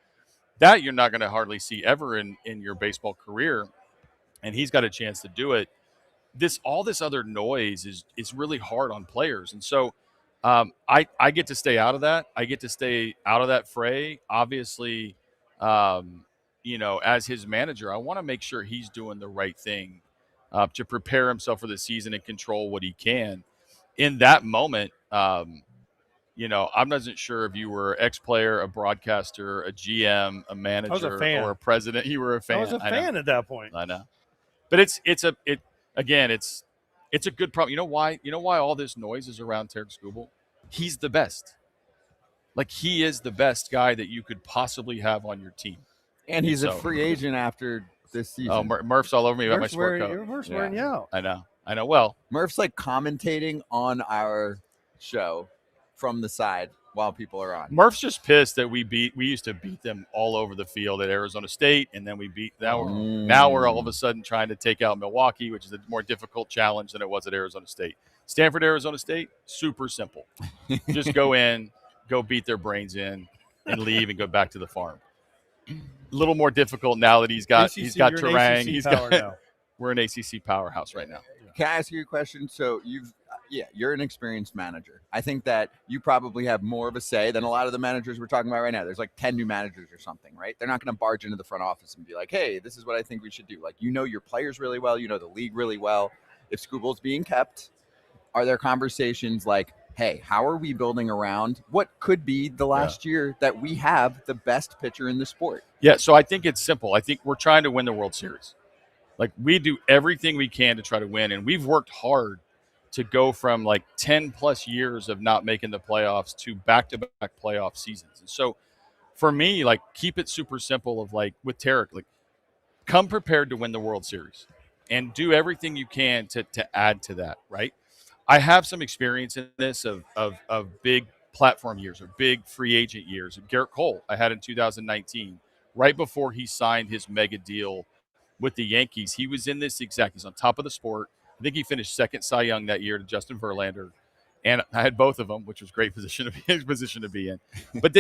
That you're not going to hardly see ever in your baseball career, and he's got a chance to do it. All this other noise is really hard on players, and so I get to stay out of that. I get to stay out of that fray. Obviously, as his manager, I want to make sure he's doing the right thing to prepare himself for the season and control what he can. In that moment, I'm not sure if you were an ex-player, a broadcaster, a GM, a manager, or a president. You were a fan. I was a fan at that point. I know, but it's a good problem. You know why all this noise is around Tarek Skubal? He's the best. Like he is the best guy that you could possibly have on your team. And he's a free agent after this season. Oh, Murph's all over me about my sport coat. Murph's wearing you out. I know. Well, Murph's like commentating on our show from the side while people are on. Murph's just pissed that we used to beat them all over the field at Arizona State, and then now we're all of a sudden trying to take out Milwaukee, which is a more difficult challenge than it was at Arizona State. Stanford, Arizona State, super simple. Just go in, go beat their brains in, and leave and go back to the farm. A little more difficult now that he's got Terang. We're an ACC powerhouse right now. Can I ask you a question? So you're an experienced manager. I think that you probably have more of a say than a lot of the managers we're talking about right now. There's like 10 new managers or something, right? They're not going to barge into the front office and be like, hey, this is what I think we should do. Like, your players really well. You know the league really well. If Skubal's being kept, are there conversations like, hey, how are we building around what could be the last year that we have the best pitcher in the sport? Yeah, so I think it's simple. I think we're trying to win the World Series. Like, we do everything we can to try to win, and we've worked hard to go from like 10 plus years of not making the playoffs to back-to-back playoff seasons. And so for me, like, keep it super simple of like with Tarek, like, come prepared to win the World Series and do everything you can to add to that, right? I have some experience in this of big platform years or big free agent years. Garrett Cole, I had in 2019, right before he signed his mega deal with the Yankees. He was in this exact. He's on top of the sport. I think he finished second Cy Young that year to Justin Verlander, and I had both of them, which was a great position to be in. But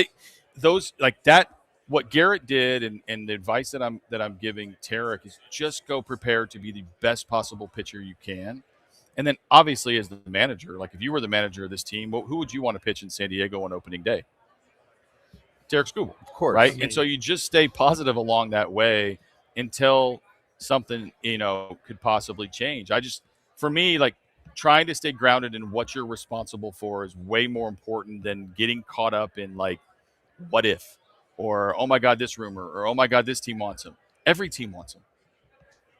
those like that. What Garrett did, and the advice that I'm giving Tarek is just go prepared to be the best possible pitcher you can. And then obviously as the manager, like if you were the manager of this team, who would you want to pitch in San Diego on opening day? Tarek Skubal, Of course. right? I mean, And so you just stay positive along that way until something, could possibly change. For me, like trying to stay grounded in what you're responsible for is way more important than getting caught up in like, what if, or, oh my God, this rumor, or, oh my God, this team wants him. Every team wants him.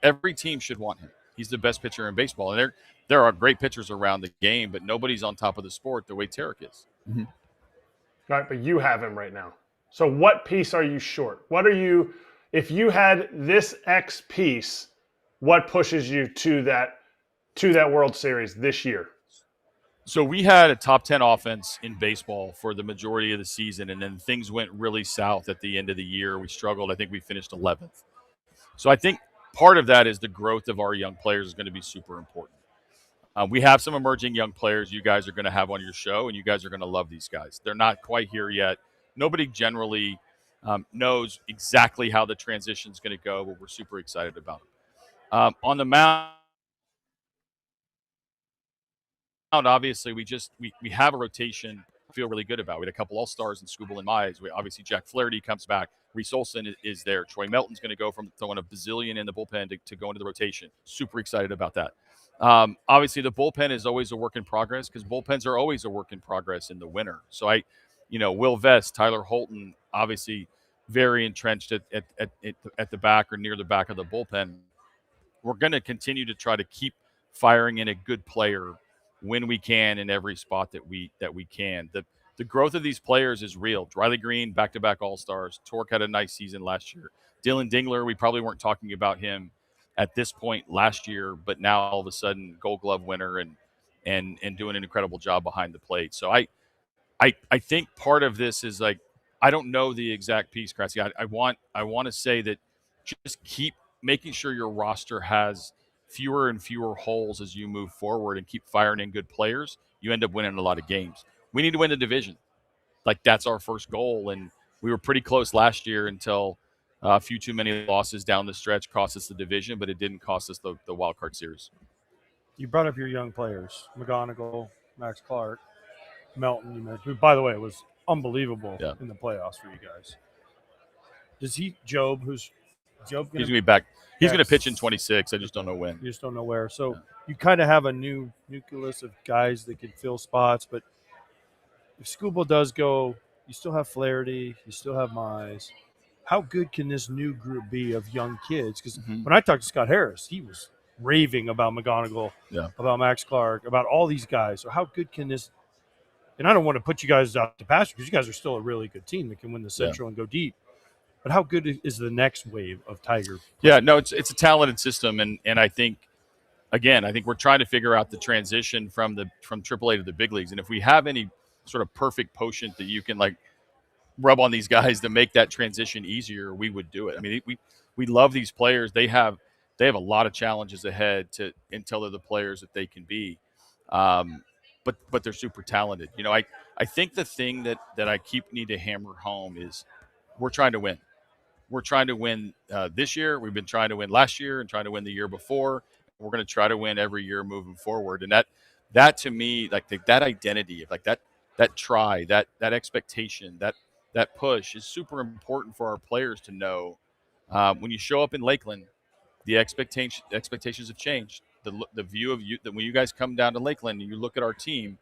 Every team should want him. He's the best pitcher in baseball. And there are great pitchers around the game, but nobody's on top of the sport the way Tarek is. Mm-hmm. Right, but you have him right now. So what piece are you short? If you had this X piece, what pushes you to that World Series this year? So we had a top 10 offense in baseball for the majority of the season, and then things went really south at the end of the year. We struggled. I think we finished 11th. So I think part of that is the growth of our young players is going to be super important. We have some emerging young players you guys are going to have on your show, and you guys are going to love these guys. They're not quite here yet. Nobody generally knows exactly how the transition is going to go, but we're super excited about it. On the mound, obviously, we have a rotation I feel really good about. We had a couple All-Stars in Skubal and Mize. Obviously, Jack Flaherty comes back. Reese Olson is there. Troy Melton's going to go from throwing a bazillion in the bullpen to go into the rotation. Super excited about that. Obviously, the bullpen is always a work in progress because bullpens are always a work in progress in the winter. So Will Vest, Tyler Holton, obviously very entrenched at the back or near the back of the bullpen. We're going to continue to try to keep firing in a good player when we can in every spot that we can. The growth of these players is real. Riley Green, back-to-back All-Stars. Torque had a nice season last year. Dylan Dingler, we probably weren't talking about him at this point last year, but now all of a sudden Gold Glove winner and doing an incredible job behind the plate. So I think part of this is like, I don't know the exact piece, Kratz. I want to say that just keep making sure your roster has fewer and fewer holes as you move forward and keep firing in good players. You end up winning a lot of games. We need to win the division. Like that's our first goal. And we were pretty close last year until a few too many losses down the stretch cost us the division, but it didn't cost us the wild card series. You brought up your young players, McGonigal, Max Clark, Melton, you mentioned, who, by the way, was unbelievable in the playoffs for you guys. Job he's going to be back. He's going to pitch in 26. I just don't know when. You just don't know where. So you kind of have a new nucleus of guys that can fill spots. But if Skubal does go, you still have Flaherty. You still have Mize. How good can this new group be of young kids? Because when I talked to Scott Harris, he was raving about McGonigal, about Max Clark, about all these guys. So how good can this – and I don't want to put you guys out to pasture because you guys are still a really good team that can win the Central and go deep. But how good is the next wave of Tiger? Yeah, no, it's a talented system, and I think we're trying to figure out the transition from AAA to the big leagues. And if we have any sort of perfect potion that you can like rub on these guys to make that transition easier, we would do it. I mean, we love these players. They have a lot of challenges ahead until they're the players that they can be. But they're super talented. I think the thing that I need to hammer home is we're trying to win. We're trying to win this year. We've been trying to win last year and trying to win the year before. We're going to try to win every year moving forward. And that to me, like that identity of like that try, that expectation, that push is super important for our players to know. When you show up in Lakeland, the expectations have changed. The view of you that when you guys come down to Lakeland and you look at our team,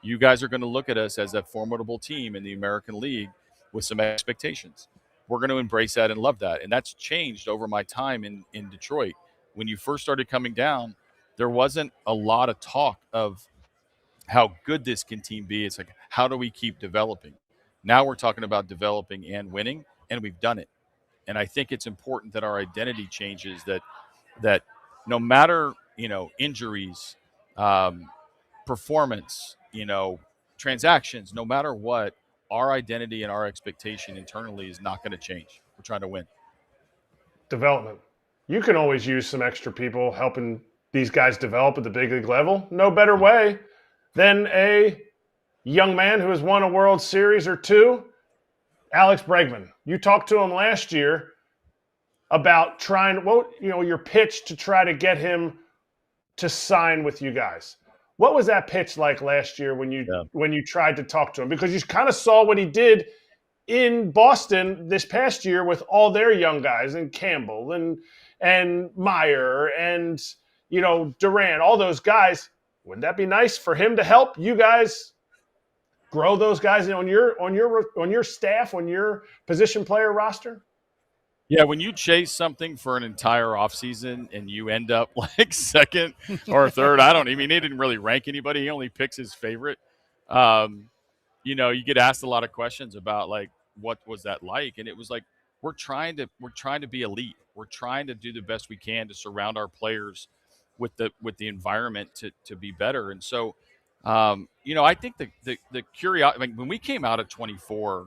you guys are going to look at us as a formidable team in the American League with some expectations. We're going to embrace that and love that. And that's changed over my time in Detroit. When you first started coming down, there wasn't a lot of talk of how good this can team be. It's like, how do we keep developing? Now we're talking about developing and winning, and we've done it. And I think it's important that our identity changes, that no matter, injuries, performance, transactions, no matter what, our identity and our expectation internally is not going to change. We're trying to win. Development. You can always use some extra people helping these guys develop at the big league level. No better way than a young man who has won a World Series or two, Alex Bregman. You talked to him last year about your pitch to try to get him to sign with you guys. What was that pitch like last year when you tried to talk to him? Because you kind of saw what he did in Boston this past year with all their young guys and Campbell and Meyer and Duran, all those guys. Wouldn't that be nice for him to help you guys grow those guys on your staff, on your position player roster? Yeah, when you chase something for an entire offseason and you end up like second or third, he didn't really rank anybody. He only picks his favorite. You get asked a lot of questions about like, what was that like? And it was like, we're trying to be elite. We're trying to do the best we can to surround our players with the environment to be better. And so, I think the curiosity, when we came out at 24,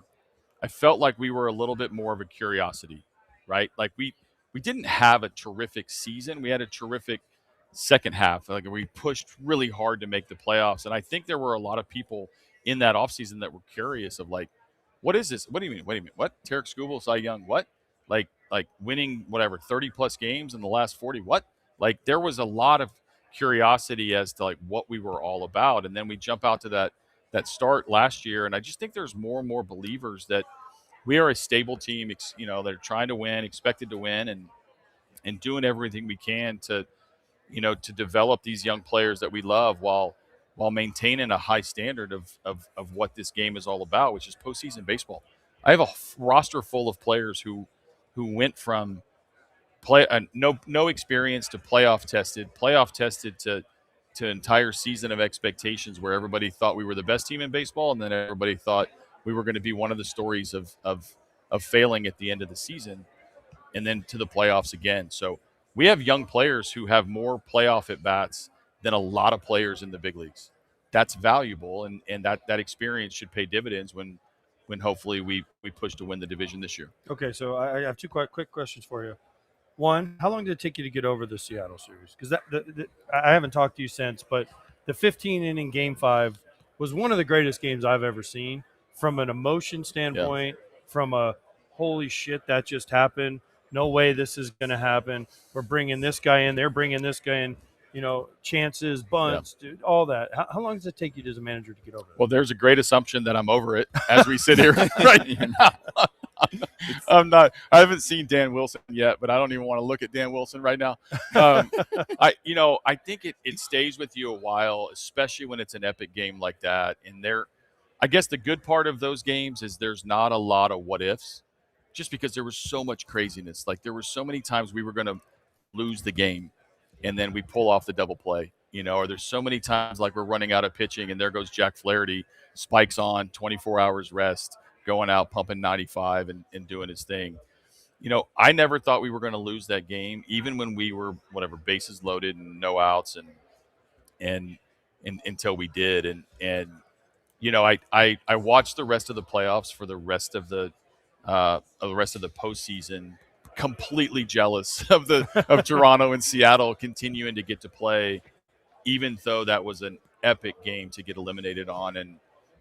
I felt like we were a little bit more of a curiosity, right? Like we didn't have a terrific season. We had a terrific second half. Like we pushed really hard to make the playoffs. And I think there were a lot of people in that offseason that were curious of like, what is this? What do you mean? Wait a minute. What? Tarek Skubal, Cy Young, what? Like winning 30 plus games in the last 40. What? Like there was a lot of curiosity as to like what we were all about. And then we jump out to that start last year. And I just think there's more and more believers that we are a stable team, that are trying to win, expected to win, and doing everything we can to develop these young players that we love while maintaining a high standard of what this game is all about, which is postseason baseball. I have a roster full of players who went from no experience to playoff tested to entire season of expectations where everybody thought we were the best team in baseball, and then everybody thought we were going to be one of the stories of failing at the end of the season, and then to the playoffs again. So we have young players who have more playoff at bats than a lot of players in the big leagues. That's valuable, and that experience should pay dividends when hopefully we push to win the division this year. Okay, so I have two quick questions for you. One, how long did it take you to get over the Seattle series? Because I haven't talked to you since, but the 15-inning Game 5 was one of the greatest games I've ever seen from an emotion standpoint, from a holy shit, that just happened. No way this is going to happen. We're bringing this guy in. They're bringing this guy in. Chances, bunts, dude, all that. How long does it take you as a manager to get over it? Well, there's a great assumption that I'm over it as we sit here right now. I'm not. I haven't seen Dan Wilson yet, but I don't even want to look at Dan Wilson right now. I think it stays with you a while, especially when it's an epic game like that. And I guess the good part of those games is there's not a lot of what ifs, just because there was so much craziness. Like there were so many times we were going to lose the game, and then we pull off the double play, or there's so many times like we're running out of pitching and there goes Jack Flaherty, spikes on, 24 hours rest, going out, pumping 95 and doing his thing. I never thought we were going to lose that game, even when we were bases loaded and no outs and until we did. And I watched the rest of the playoffs for the rest of the postseason, completely jealous of Toronto and Seattle continuing to get to play, even though that was an epic game to get eliminated on. And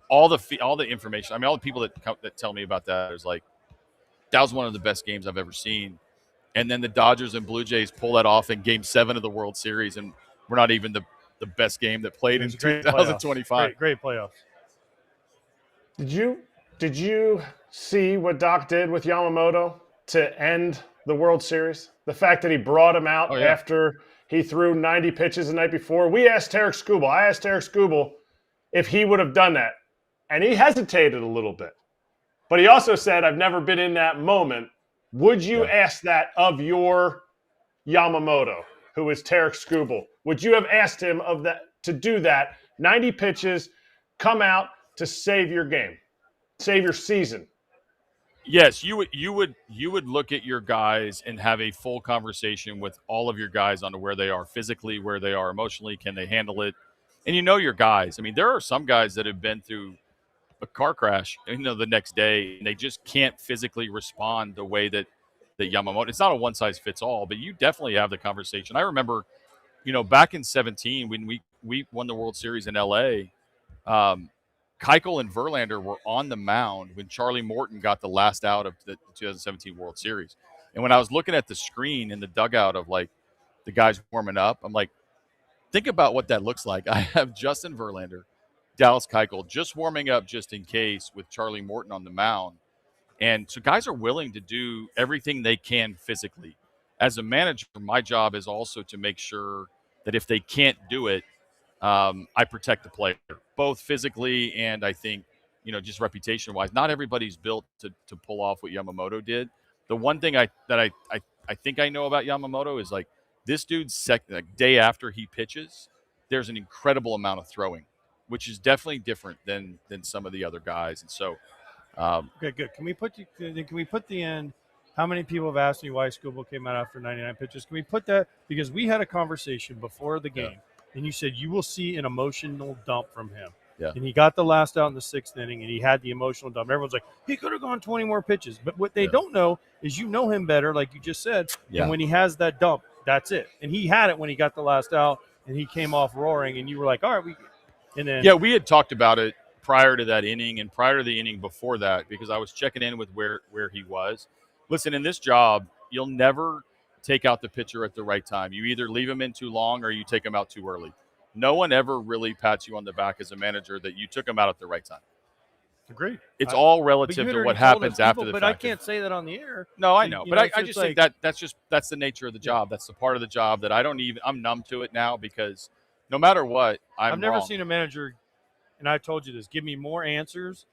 all the information, all the people that tell me about that is like, that was one of the best games I've ever seen. And then the Dodgers and Blue Jays pull that off in Game 7 of the World Series, and we're not even the best game that played in 2025. Great playoffs. Did you see what Doc did with Yamamoto to end the World Series? The fact that he brought him out after he threw 90 pitches the night before. I asked Tarek Skubal if he would have done that, and he hesitated a little bit. But he also said, I've never been in that moment. Would you ask that of your Yamamoto, who is Tarek Skubal? Would you have asked him to do that, 90 pitches, come out to save your game, save your season? Yes, you would look at your guys and have a full conversation with all of your guys on where they are physically, where they are emotionally, can they handle it? And you know your guys. I mean, there are some guys that have been through a car crash, the next day, and they just can't physically respond the way that Yamamoto. It's not a one size fits all, but you definitely have the conversation. I remember, back in 2017 when we won the World Series in LA, Keuchel and Verlander were on the mound when Charlie Morton got the last out of the 2017 World Series. And when I was looking at the screen in the dugout of like the guys warming up, I'm like, think about what that looks like. I have Justin Verlander, Dallas Keuchel just warming up just in case with Charlie Morton on the mound. And so guys are willing to do everything they can physically. As a manager, my job is also to make sure that if they can't do it, I protect the player, both physically and I think, just reputation-wise. Not everybody's built to pull off what Yamamoto did. The one thing I think I know about Yamamoto is like this dude's day after he pitches, there's an incredible amount of throwing, which is definitely different than some of the other guys. And so, okay, good. Can we put the end? How many people have asked me why Skubal came out after 99 pitches? Can we put that? Because we had a conversation before the game, and you said you will see an emotional dump from him. Yeah. And he got the last out in the 6th inning, and he had the emotional dump. Everyone's like, he could have gone 20 more pitches. But what they don't know is you know him better, like you just said. Yeah. And when he has that dump, that's it. And he had it when he got the last out, and he came off roaring, and you were like, all right, and then we had talked about it prior to that inning and prior to the inning before that because I was checking in with where he was. Listen, in this job, you'll never take out the pitcher at the right time. You either leave him in too long or you take him out too early. No one ever really pats you on the back as a manager that you took him out at the right time. Agreed. It's all relative to what happens after the fact. But I can't say that on the air. No, I know. But I just think that's the nature of the job. That's the part of the job that I'm numb to it now because no matter what, I've never wrong. seen a manager, and I told you this, give me more answers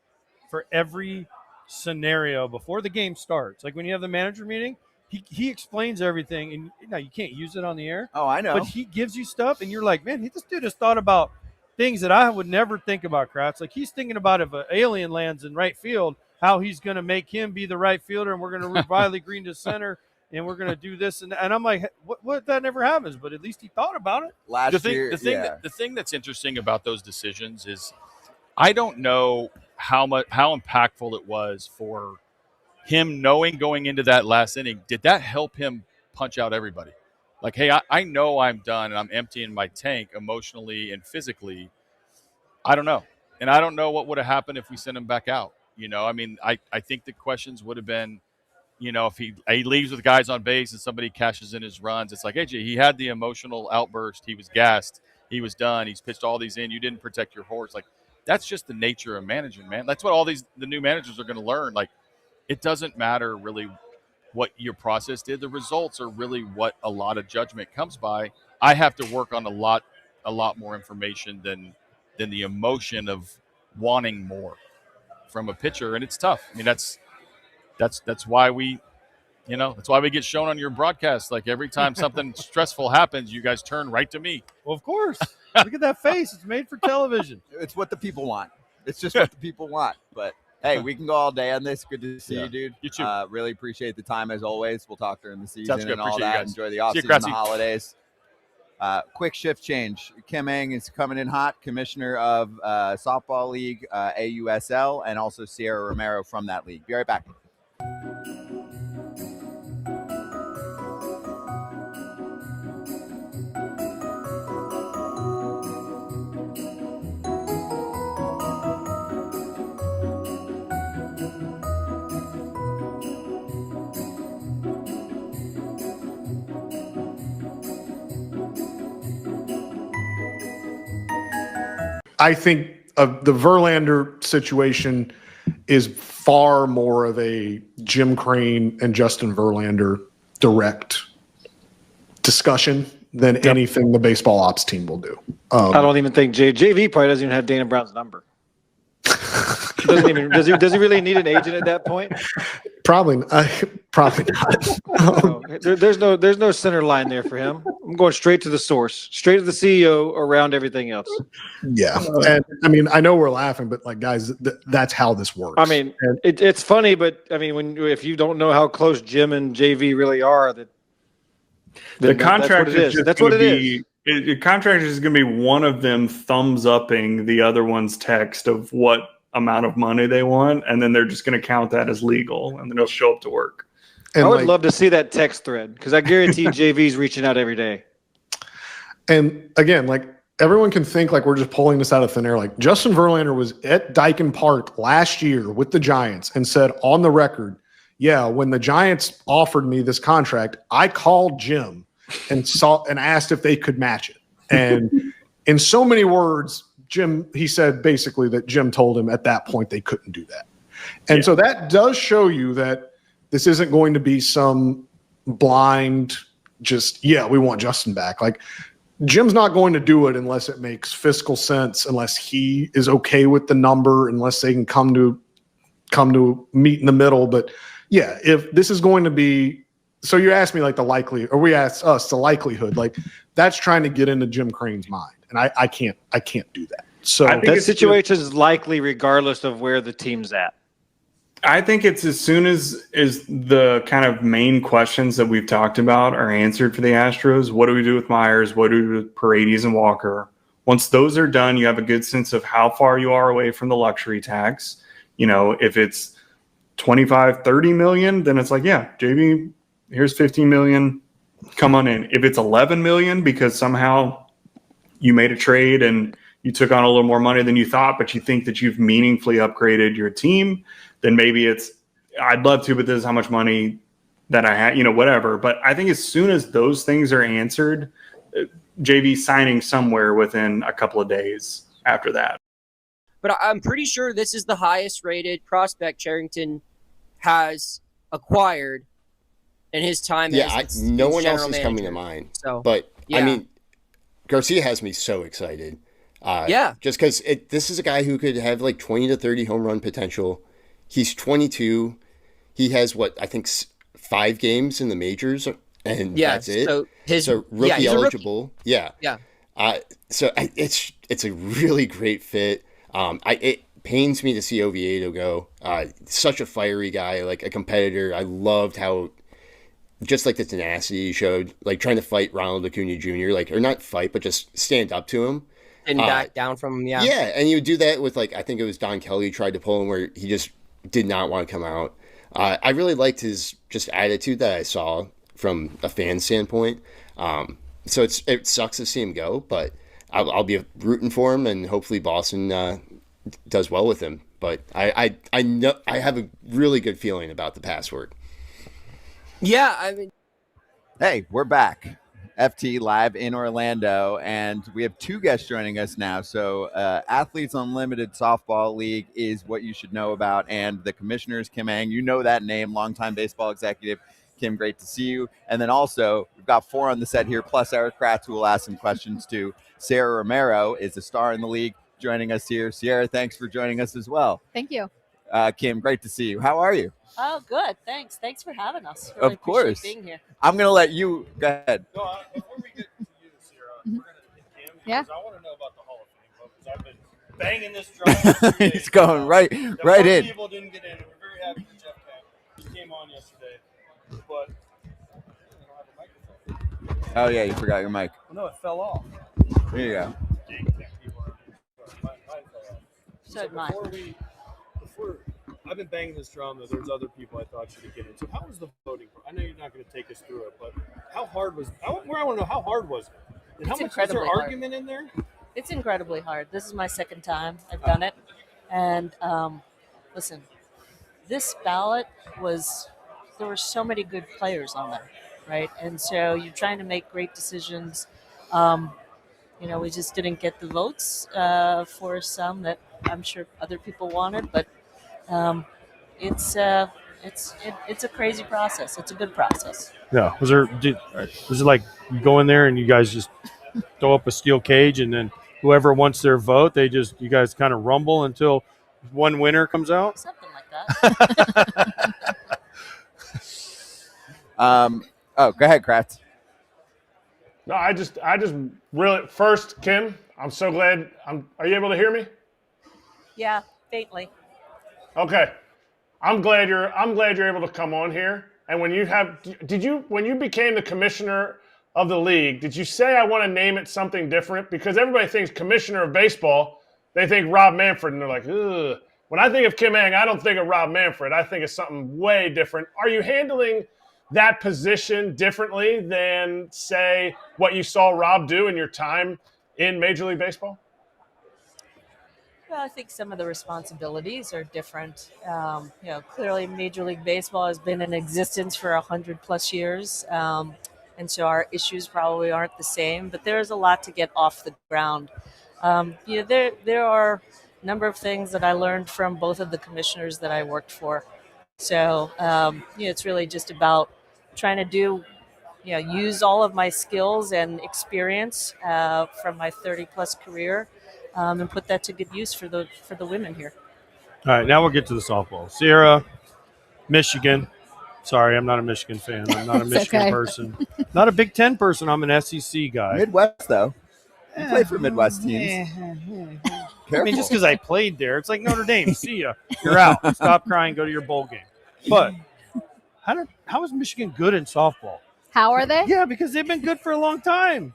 for every scenario before the game starts. Like when you have the manager meeting, he explains everything, and now you can't use it on the air. Oh, I know. But he gives you stuff, and you're like, man, this dude has thought about things that I would never think about, Kratz. Like he's thinking about if an alien lands in right field, how he's going to make him be the right fielder, and we're going to move Riley Green to center, and we're going to do this. And I'm like, what? That never happens. But at least he thought about it. The thing that's interesting about those decisions is I don't know how impactful it was for him knowing going into that last inning. Did that help him punch out everybody? Like, hey, I know I'm done and I'm emptying my tank emotionally and physically. I don't know. And I don't know what would have happened if we sent him back out. I mean, I think the questions would have been, if he leaves with guys on base and somebody cashes in his runs, it's like, AJ, he had the emotional outburst. He was gassed. He was done. He's pitched all these in. You didn't protect your horse. Like, that's just the nature of management, man. That's what all the new managers are going to learn. Like, it doesn't matter really what your process did. The results are really what a lot of judgment comes by. I have to work on a lot more information than the emotion of wanting more from a pitcher, and it's tough. I mean, that's why we, that's why we get shown on your broadcast. Like every time something stressful happens, you guys turn right to me. Well, of course. Look at that face. It's made for television. It's what the people want. It's just what the people want. But hey, we can go all day on this. Good to see you, dude. You too. Really appreciate the time as always. We'll talk during the season and all Appreciate that. Enjoy the offseason and the holidays. Quick shift change. Kim Ng is coming in hot, commissioner of Softball League, AUSL, and also Sierra Romero from that league. Be right back. I think the Verlander situation is far more of a Jim Crane and Justin Verlander direct discussion than anything the baseball ops team will do. I don't even think JV probably doesn't even have Dana Brown's number. Does he really need an agent at that point? Probably not. There's no center line there for him. I'm going straight to the source, straight to the CEO around everything else. Yeah, and I mean, I know we're laughing, but like, guys, that's how this works. I mean, it's funny, but I mean, if you don't know how close Jim and JV really are, the contract is just that's what it is. Contractors is going to be one of them thumbs upping the other one's text of what amount of money they want, and then they're just going to count that as legal, and then they'll show up to work. I would love to see that text thread because I guarantee JV's reaching out every day. And again, like everyone can think like we're just pulling this out of thin air. Like Justin Verlander was at Daikin Park last year with the Giants and said on the record, yeah, when the Giants offered me this contract, I called Jim and asked if they could match it. And in so many words, he said basically that Jim told him at that point they couldn't do that. And so that does show you that this isn't going to be some blind just, we want Justin back. Like Jim's not going to do it unless it makes fiscal sense, unless he is okay with the number, unless they can come to meet in the middle. But yeah, if this is going to be, so you asked me like the likelihood, or we asked us the likelihood, like that's trying to get into Jim Crane's mind. And I can't do that. So that situation is likely regardless of where the team's at. I think it's as soon as the kind of main questions that we've talked about are answered for the Astros. What do we do with Myers? What do we do with Paredes and Walker? Once those are done, you have a good sense of how far you are away from the luxury tax. You know, if it's 25, 30 million, then it's like, yeah, JV, here's 15 million. Come on in. If it's 11 million because somehow you made a trade and you took on a little more money than you thought, but you think that you've meaningfully upgraded your team, then maybe it's, I'd love to, but this is how much money that I had, whatever. But I think as soon as those things are answered, JV signing somewhere within a couple of days after that. But I'm pretty sure this is the highest rated prospect Cherington has acquired in his time. No one else is coming to mind. So, but I mean, Garcia has me so excited. Just because this is a guy who could have like 20 to 30 home run potential. He's 22. He has I think 5 games in the majors, and that's it. So rookie eligible. So it's a really great fit. It pains me to see Oviedo go. Such a fiery guy, like a competitor. I loved how just like the tenacity he showed, like trying to fight Ronald Acuna Jr., or not fight, but just stand up to him. And back down from him, Yeah, and you would do that with I think it was Don Kelly tried to pull him where he just did not want to come out. I really liked his just attitude that I saw from a fan standpoint. So it sucks to see him go, but I'll be rooting for him, and hopefully Boston does well with him. But I know I have a really good feeling about the password. Yeah, I mean, hey, we're back. FT live in Orlando, and we have 2 guests joining us now. So Athletes Unlimited Softball League is what you should know about, and the commissioners, Kim Ng, you know that name, longtime baseball executive. Kim, great to see you. And then also, we've got 4 on the set here, plus Erik Kratz, who will ask some questions too. Sarah Romero is a star in the league joining us here. Sierra, thanks for joining us as well. Thank you. Kim, great to see you. How are you? Oh, good. Thanks. Thanks for having us. Really Of course. appreciate being here. I'm going to let you go ahead. No, before we get to you, Sarah, we're going to hit Kim. Yeah. Because I want to know about the Hall of Fame vote, because I've been banging this drum. He's going right in. People didn't get in. We're very happy that Jeff came. He came on yesterday. But Oh, yeah, you forgot your mic. no, it fell off. There you go. So did mine. I've been banging this drum that there's other people I thought should get in. So how was the voting? I know you're not going to take us through it, but how hard was? I want to know how hard was it? And how It's much was there incredibly hard. argument in there? It's incredibly hard. This is my second time I've done it. And listen, this ballot there were so many good players on there, right? And so you're trying to make great decisions. We just didn't get the votes for some that I'm sure other people wanted, but it's a crazy process. It's a good process. Yeah. Was it like you go in there and you guys just throw up a steel cage, and then whoever wants their vote, you guys kind of rumble until one winner comes out? Something like that. Go ahead, Kratz. No, I just really first, Kim, I'm so glad. Are you able to hear me? Yeah, faintly. Okay, I'm glad you're able to come on here. And when you became the commissioner of the league, did you say I want to name it something different? Because everybody thinks commissioner of baseball, they think Rob Manfred, and they're like, ugh. When I think of Kim Ng, I don't think of Rob Manfred. I think of something way different. Are you handling that position differently than, say, what you saw Rob do in your time in Major League Baseball? Well, I think some of the responsibilities are different. Clearly Major League Baseball has been in existence for 100+ years. And so our issues probably aren't the same, but there's a lot to get off the ground. There are a number of things that I learned from both of the commissioners that I worked for. So, it's really just about trying to use all of my skills and experience from my 30+ career and put that to good use for the women here. All right, now we'll get to the softball. Sierra, Michigan. Sorry, I'm not a Michigan fan. I'm not a Michigan person. Not a Big Ten person. I'm an SEC guy. Midwest, though. You play for Midwest teams. I mean, just because I played there, it's like Notre Dame. See ya. You're out. Stop crying. Go to your bowl game. But how is Michigan good in softball? How are they? Yeah, because they've been good for a long time.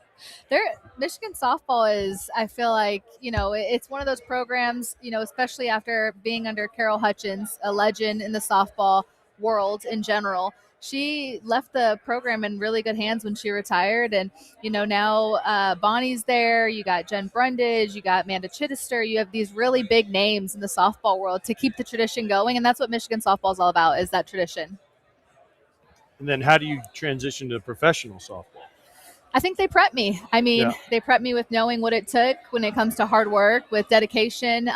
Michigan softball is, I feel like, it's one of those programs, especially after being under Carol Hutchins, a legend in the softball world in general. She left the program in really good hands when she retired. And, now Bonnie's there. You got Jen Brundage. You got Amanda Chittister. You have these really big names in the softball world to keep the tradition going. And that's what Michigan softball is all about, is that tradition. And then how do you transition to professional softball? I think they prep me. They prep me with knowing what it took when it comes to hard work, with dedication,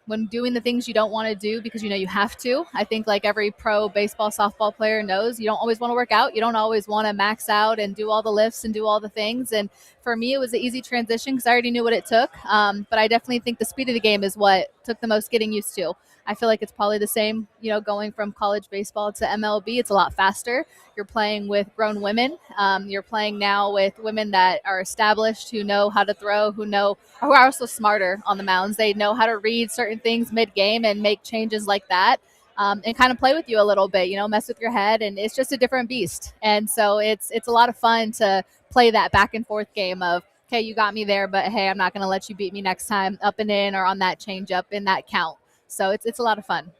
when doing the things you don't want to do because you have to. I think like every pro baseball, softball player knows, you don't always want to work out. You don't always want to max out and do all the lifts and do all the things. And for me, it was an easy transition because I already knew what it took. But I definitely think the speed of the game is what took the most getting used to. I feel like it's probably the same, going from college baseball to MLB. It's a lot faster. You're playing with grown women. You're playing now with women that are established, who know how to throw, who are also smarter on the mounds. They know how to read certain things mid-game and make changes like that, and kind of play with you a little bit, mess with your head. And it's just a different beast. And so it's a lot of fun to play that back and forth game of, okay, you got me there, but hey, I'm not going to let you beat me next time up and in or on that change up in that count. So it's a lot of fun.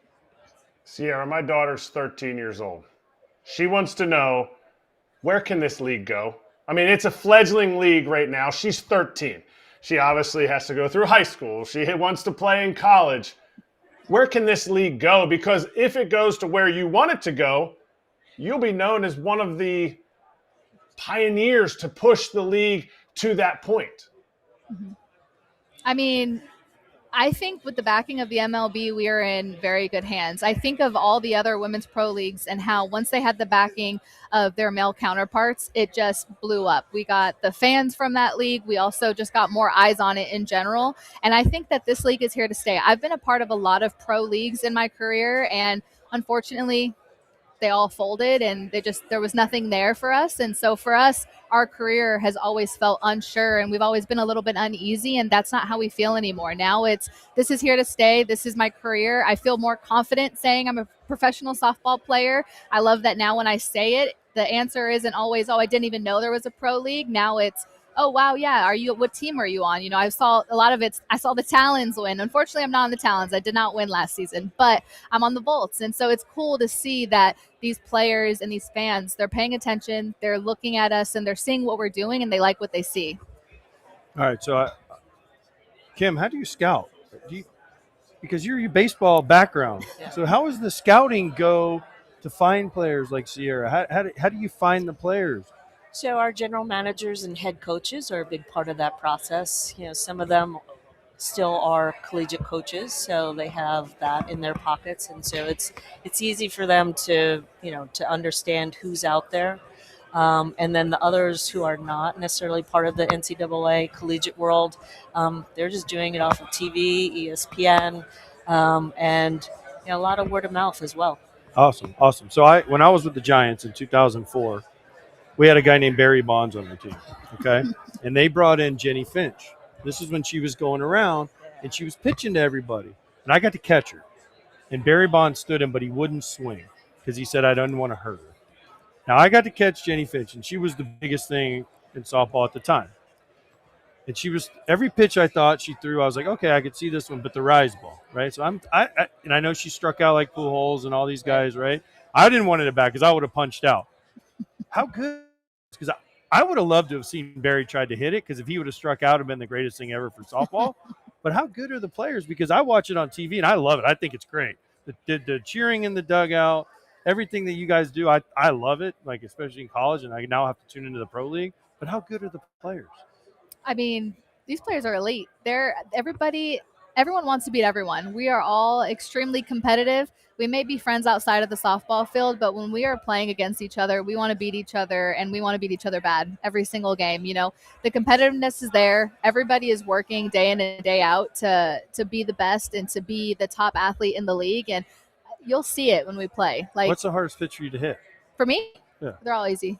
Sierra, my daughter's 13 years old. She wants to know, where can this league go? I mean, it's a fledgling league right now. She's 13. She obviously has to go through high school. She wants to play in college. Where can this league go? Because if it goes to where you want it to go, you'll be known as one of the pioneers to push the league to that point. Mm-hmm. I think with the backing of the MLB, we are in very good hands. I think of all the other women's pro leagues and how once they had the backing of their male counterparts, it just blew up. We got the fans from that league. We also just got more eyes on it in general. And I think that this league is here to stay. I've been a part of a lot of pro leagues in my career, and unfortunately, they all folded and there was nothing there for us. And so for us, our career has always felt unsure and we've always been a little bit uneasy, and that's not how we feel anymore. Now this is here to stay. This is my career. I feel more confident saying I'm a professional softball player. I love that now when I say it, the answer isn't always, oh, I didn't even know there was a pro league. Now it's, oh, wow, yeah, what team are you on? I saw a lot of it. I saw the Talons win. Unfortunately, I'm not on the Talons. I did not win last season, but I'm on the Volts. And so it's cool to see that these players and these fans, they're paying attention, they're looking at us, and they're seeing what we're doing, and they like what they see. All right, so Kim, how do you scout? Because you're your baseball background. Yeah. So how does the scouting go to find players like Sierra? How do you find the players? So our general managers and head coaches are a big part of that process. Some of them still are collegiate coaches, so they have that in their pockets, and so it's easy for them to understand who's out there. And then the others who are not necessarily part of the NCAA collegiate world, they're just doing it off of TV, ESPN, and a lot of word of mouth as well. Awesome. So when I was with the Giants in 2004. We had a guy named Barry Bonds on our team, okay? And they brought in Jenny Finch. This is when she was going around, and she was pitching to everybody. And I got to catch her. And Barry Bonds stood him, but he wouldn't swing because he said, I didn't want to hurt her. Now, I got to catch Jenny Finch, and she was the biggest thing in softball at the time. And she was every pitch I thought she threw, I was like, okay, I could see this one, but the rise ball, right? So I know she struck out like Pujols and all these guys, right? I didn't want it back because I would have punched out. How good? Because I would have loved to have seen Barry tried to hit it, because if he would have struck out, it would have been the greatest thing ever for softball. But how good are the players? Because I watch it on TV and I love it. I think it's great. The cheering in the dugout, everything that you guys do, I love it, like especially in college, and I now have to tune into the pro league. But how good are the players? I mean, these players are elite. Everyone wants to beat everyone. We are all extremely competitive. We may be friends outside of the softball field, but when we are playing against each other, we want to beat each other, and we want to beat each other bad every single game. You know, the competitiveness is there. Everybody is working day in and day out to be the best and to be the top athlete in the league, and you'll see it when we play. Like, what's the hardest pitch for you to hit? For me, Yeah. they're all easy.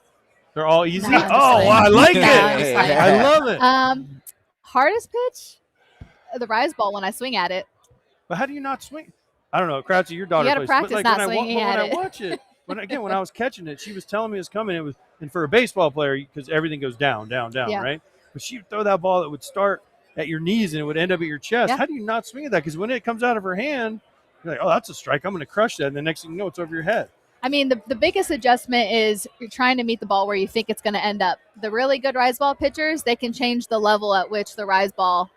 They're all easy? No, I'm just Oh, kidding. I like No, it. I'm just kidding. I love it. Hardest pitch? The rise ball when I swing at it. But how do you not swing? I don't know. Kratz, your daughter You gotta plays. practice but like not when swinging when at I it. watch it, when I was catching it, she was telling me it's coming. It was, and for a baseball player, because everything goes down, Yeah. right? But she'd throw that ball that would start at your knees and it would end up at your chest. Yeah. How do you not swing at that? Because when it comes out of her hand, you're like, oh, that's a strike. I'm going to crush that. And the next thing you know, it's over your head. I mean, the biggest adjustment is you're trying to meet the ball where you think it's going to end up. The really good rise ball pitchers, they can change the level at which the rise ball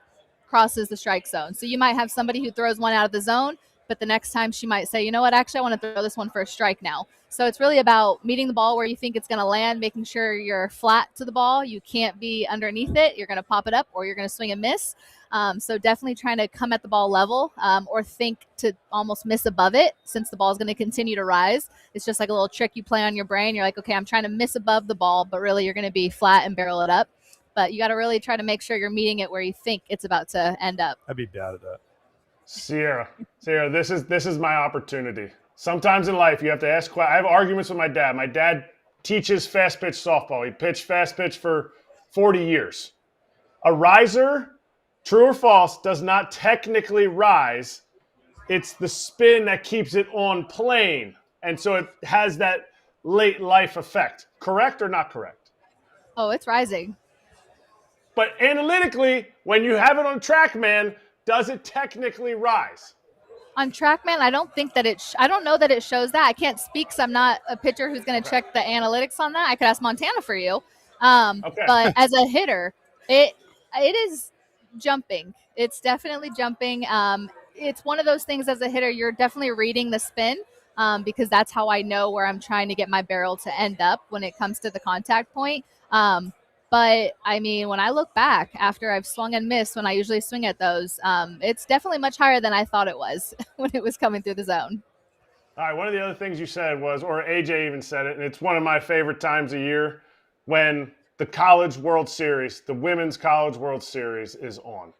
crosses the strike zone. So you might have somebody who throws one out of the zone, but the next time she might say, you know what, actually, I want to throw this one for a strike now. So it's really about meeting the ball where you think it's going to land, making sure you're flat to the ball. You can't be underneath it. You're going to pop it up or you're going to swing and miss. So definitely trying to come at the ball level or think to almost miss above it, since the ball is going to continue to rise. It's just like a little trick you play on your brain. You're like, okay, I'm trying to miss above the ball, but really you're going to be flat and barrel it up. But you got to really try to make sure you're meeting it where you think it's about to end up. I'd be bad at that. Sierra, this is my opportunity. Sometimes in life you have to ask questions. I have arguments with my dad. My dad teaches fast pitch softball. He pitched fast pitch for 40 years. A riser, true or false, does not technically rise. It's the spin that keeps it on plane. And so it has that late life effect. Correct or not correct? Oh, it's rising. But analytically, when you have it on TrackMan, does it technically rise? On TrackMan, I don't think that I don't know that it shows that. I can't speak because I'm not a pitcher who's going to check the analytics on that. I could ask Montana for you. Okay. But as a hitter, it is jumping. It's definitely jumping. It's one of those things as a hitter, you're definitely reading the spin because that's how I know where I'm trying to get my barrel to end up when it comes to the contact point. But, I mean, when I look back after I've swung and missed, when I usually swing at those, it's definitely much higher than I thought it was when it was coming through the zone. All right, one of the other things you said was, or AJ even said it, and it's one of my favorite times of year, when the College World Series, the Women's College World Series is on.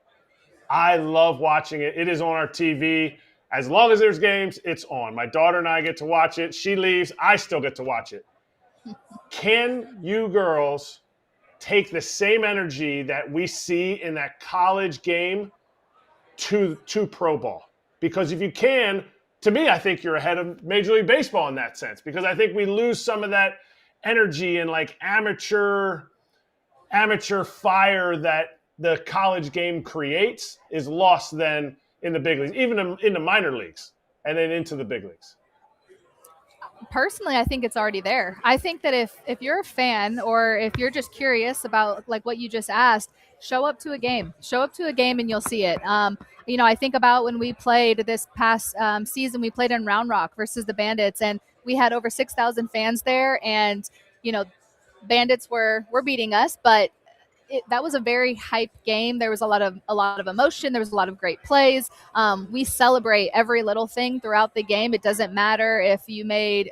I love watching it. It is on our TV. As long as there's games, it's on. My daughter and I get to watch it. She leaves. I still get to watch it. Can you girls take the same energy that we see in that college game to pro ball? Because if you can, to me, I think you're ahead of Major League Baseball in that sense, because I think we lose some of that energy and like amateur fire that the college game creates is lost then in the big leagues, even in the minor leagues, and then into the big leagues. Personally, I think it's already there. I think that if you're a fan or if you're just curious about like what you just asked, show up to a game and you'll see it. I think about when we played this past season, we played in Round Rock versus the Bandits, and we had over 6,000 fans there, and Bandits were beating us, but that was a very hype game. There was a lot of emotion. There was a lot of great plays. We celebrate every little thing throughout the game. It doesn't matter if you made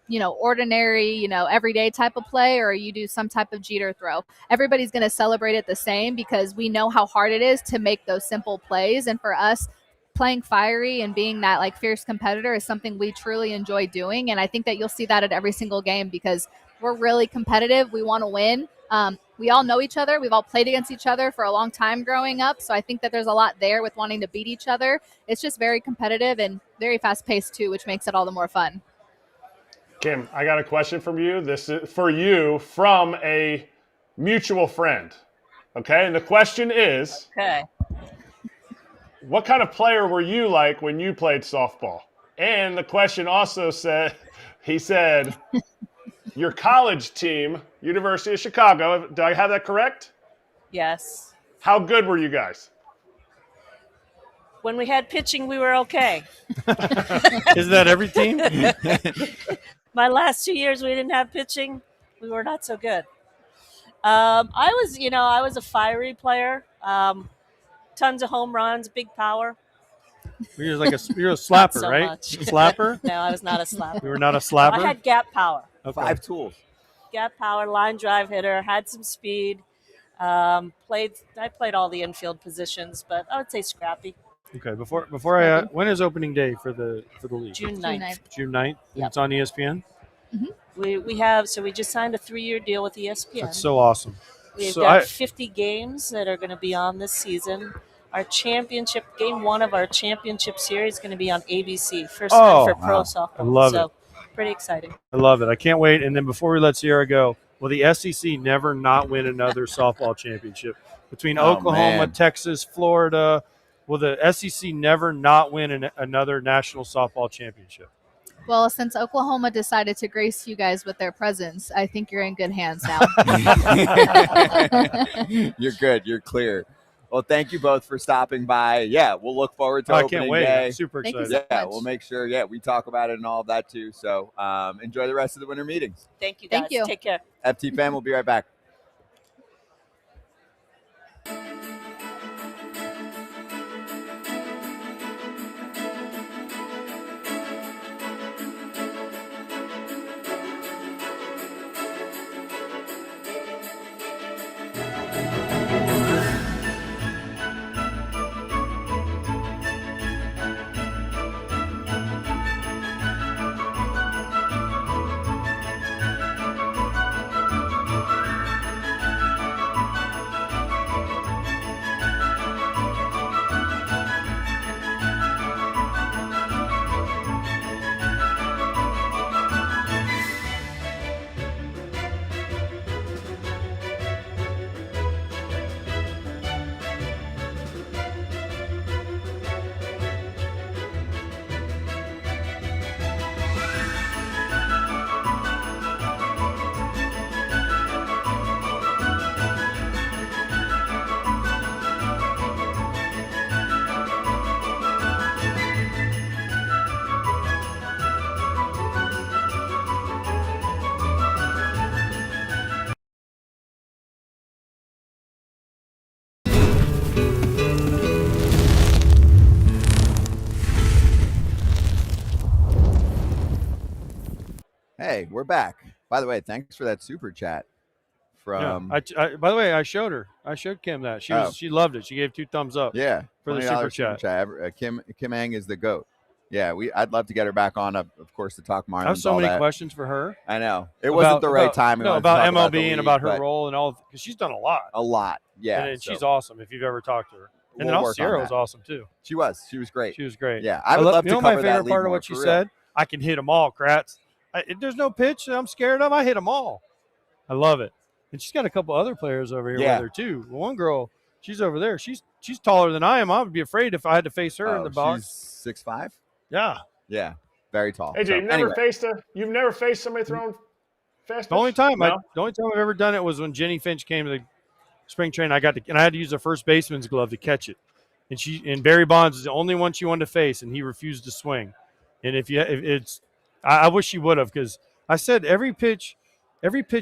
ordinary, everyday type of play or you do some type of Jeter throw. Everybody's going to celebrate it the same because we know how hard it is to make those simple plays. And for us, playing fiery and being that like fierce competitor is something we truly enjoy doing. And I think that you'll see that at every single game because we're really competitive. We want to win. We all know each other. We've all played against each other for a long time growing up. So I think that there's a lot there with wanting to beat each other. It's just very competitive and very fast paced too, which makes it all the more fun. Kim, I got a question from you. This is for you from a mutual friend. Okay, and the question is, Okay. what kind of player were you like when you played softball? And the question also said, he said, your college team, University of Chicago, do I have that correct? Yes. How good were you guys? When we had pitching, we were okay. Isn't that every team? My last 2 years, we didn't have pitching. We were not so good. I was a fiery player. Tons of home runs, big power. You're a slapper, Not so right? much. A slapper? No, I was not a slapper. You were not a slapper? I had gap power. Okay. 5 tools. Gap power, line drive hitter, had some speed. I played all the infield positions, but I would say scrappy. Okay, before when is opening day for the league? June 9th. June 9th? Yep. It's on ESPN? We just signed a 3-year deal with ESPN. That's so awesome. We've So got 50 games that are going to be on this season. Our championship, game 1 of our championship series is going to be on ABC. First time for pro softball. I love it. Pretty exciting. I love it. I can't wait. And then before we let Sierra go, will the SEC never not win another softball championship? Between Oklahoma, man. Texas, Florida, will the SEC never not win another national softball championship? Well, since Oklahoma decided to grace you guys with their presence, I think you're in good hands now. You're good. You're clear. Well, thank you both for stopping by. Yeah, we'll look forward to I opening can't wait. day. I'm super Thank you excited. so Yeah, much. we'll make sure. Yeah, we talk about it and all of that too. So enjoy the rest of the winter meetings. Thank you, guys. Thank you. Take care. FT fam, we'll be right back. Hey, we're back. By the way, thanks for that super chat. From By the way, I showed Kim that she loved it. She gave 2 thumbs up. Yeah, for the $20 super chat. Kim Ng is the GOAT. Yeah, I'd love to get her back on, of course, to talk Marlins. I have so many questions for her. I know it wasn't the right time. No, about MLB and about her role and all, because she's done a lot. A lot, yeah. And she's awesome. If you've ever talked to her, and then also Sierra was awesome too. She was great. She was great. Yeah, I would love to cover my that favorite league part of more, what she for real. said? I can hit them all, Kratz. There's no pitch that I'm scared of. I hit them all. I love it. And she's got a couple other players over here with her too. One girl, she's over there. She's taller than I am. I would be afraid if I had to face her in the box. She's 6'5". Yeah. Yeah. Very tall. AJ, you've never faced somebody throwing fast pitch? The only time No? I've ever done it was when Jenny Finch came to the spring training. I had to use a first baseman's glove to catch it. And Barry Bonds is the only one she wanted to face, and he refused to swing. And I wish she would have, because I said every pitch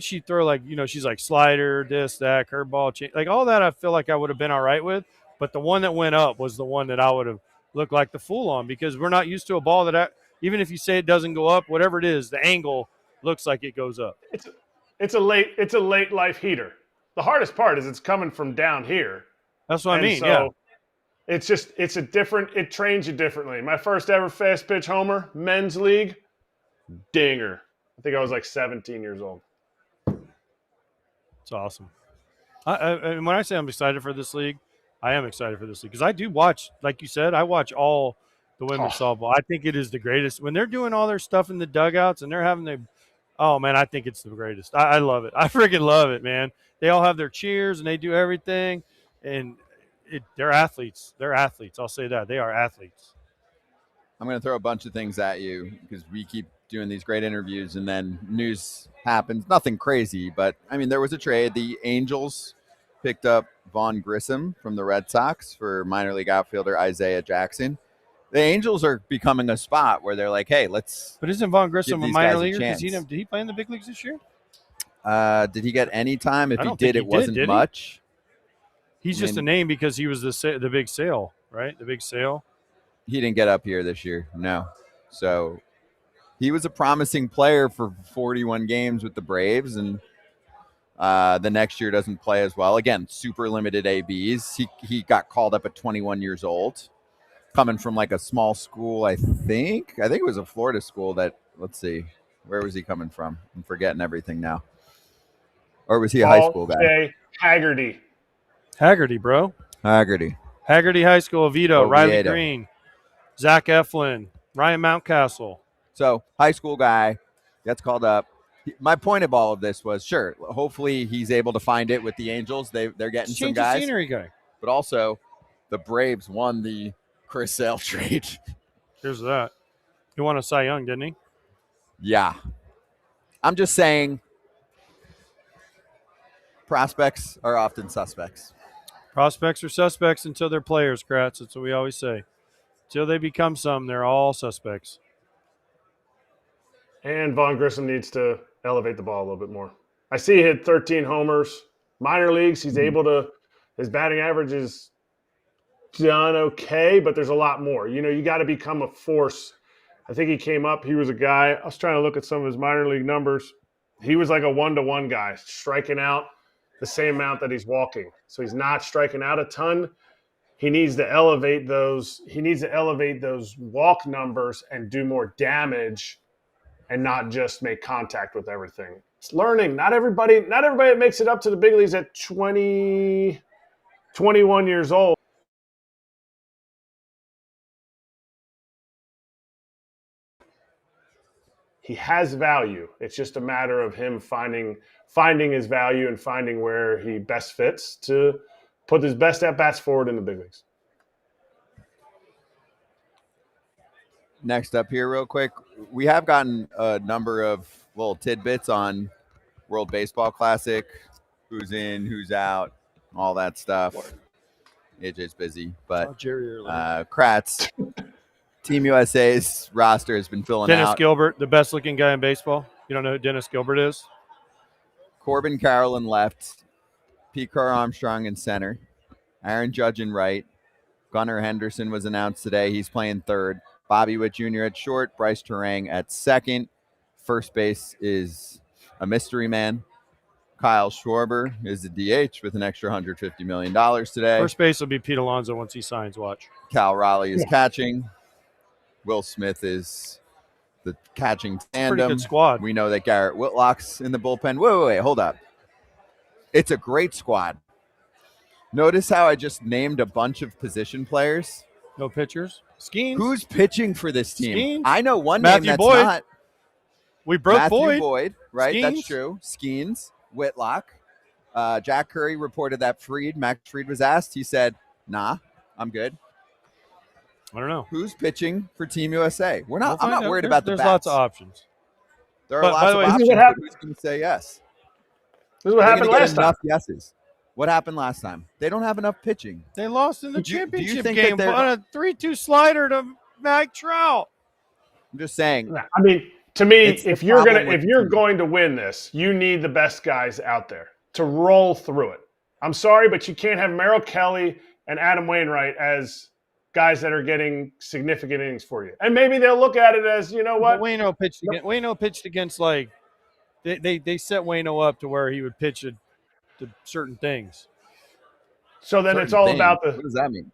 she'd throw, like, she's like slider, this, that, curveball, change, like all that. I feel like I would have been all right with, but the one that went up was the one that I would have looked like the fool on, because we're not used to a ball that even if you say it doesn't go up, whatever it is, the angle looks like it goes up. It's a late life heater. The hardest part is it's coming from down here. That's what I mean. So yeah. It trains you differently. My first ever fast pitch homer, men's league, dinger. I think I was like 17 years old. It's awesome. And when I say I'm excited for this league, I am excited for this league, because I do watch, like you said, I watch all the women's softball. I think it is the greatest when they're doing all their stuff in the dugouts and they're having Oh, man, I think it's the greatest. I love it. I freaking love it, man. They all have their cheers, and they do everything. And they're athletes. They're athletes. I'll say that. They are athletes. I'm going to throw a bunch of things at you because we keep doing these great interviews, and then news happens. Nothing crazy, but, I mean, there was a trade. The Angels picked up Vaughn Grissom from the Red Sox for minor league outfielder Isaiah Jackson. The Angels are becoming a spot where they're like, hey, let's. But isn't Vaughn Grissom a give these minor guys leaguer? chance. Did he play in the big leagues this year? Did he get any time? If I he don't did, think it he wasn't did he? much. He's I just a mean, name because he was the big sale, right? The big sale. He didn't get up here this year, no. So he was a promising player for 41 games with the Braves, and the next year doesn't play as well. Again, super limited ABs. He got called up at 21 years old, coming from like a small school, I think. I think it was a Florida school that, let's see, where was he coming from? I'm forgetting everything now. Or was he a high school guy? J. Haggerty. Haggerty, bro. Haggerty High School, Oviedo, Riley Oviedo. Green, Zach Eflin, Ryan Mountcastle. So high school guy gets called up. My point of all of this was, sure, hopefully he's able to find it with the Angels. They're getting some Change of guys. scenery guy. But also the Braves won the Chris Sale trade. Here's that. He won a Cy Young, didn't he? Yeah. I'm just saying prospects are often suspects. Prospects are suspects until they're players, Kratz. That's what we always say. Until they become some, they're all suspects. And Vaughn Grissom needs to elevate the ball a little bit more. I see he hit 13 homers. Minor leagues, he's able to – his batting average is done okay, but there's a lot more. You know, you got to become a force. I think he came up. He was a guy – I was trying to look at some of his minor league numbers. He was like a one-to-one guy, striking out the same amount that he's walking. So he's not striking out a ton. He needs to elevate those. He needs to elevate those walk numbers and do more damage and not just make contact with everything. It's learning. Not everybody makes it up to the big leagues at 20, 21 years old. He has value. It's just a matter of him finding his value and finding where he best fits to put his best at-bats forward in the big leagues. Next up here real quick, we have gotten a number of little tidbits on World Baseball Classic, who's in, who's out, all that stuff. AJ's busy, but Kratz, Team USA's roster has been filling Dennis out. Gilbert, the best-looking guy in baseball. You don't know who Dennis Gilbert is? Corbin Carroll in left, Pete Crow Armstrong in center, Aaron Judge in right. Gunnar Henderson was announced today. He's playing third. Bobby Witt Jr. at short, Bryce Terang at second. First base is a mystery man. Kyle Schwarber is the DH with an extra $150 million today. First base will be Pete Alonso once he signs. Watch. Cal Raleigh is catching. Will Smith is the catching tandem. Pretty good squad. We know that Garrett Whitlock's in the bullpen. Wait, hold up. It's a great squad. Notice how I just named a bunch of position players. No pitchers. Skeens. Who's pitching for this team? Skeens. I know one Matthew name that's Boyd. not. We broke Matthew Boyd. Right? Skeens. That's true. Skeens, Whitlock. Jack Curry reported that Max Fried was asked. He said, nah, I'm good. I don't know. Who's pitching for Team USA? I'm We'll not find out. worried about the There's bats. lots of options. There are By lots the of way, options. But who's going to say yes? This is what They're happened gonna get last time. enough yeses. What happened last time? They don't have enough pitching. They lost in the Do you championship think game that on a 3-2 slider to Mike Trout. I'm just saying. I mean, to me, It's the if you're problem with going to win this, you need the best guys out there to roll through it. I'm sorry, but you can't have Merrill Kelly and Adam Wainwright as guys that are getting significant innings for you. And maybe they'll look at it as, you know what? But Waino pitched against like they set Waino up to where he would pitch to certain things. So then it's all about the. What does that mean?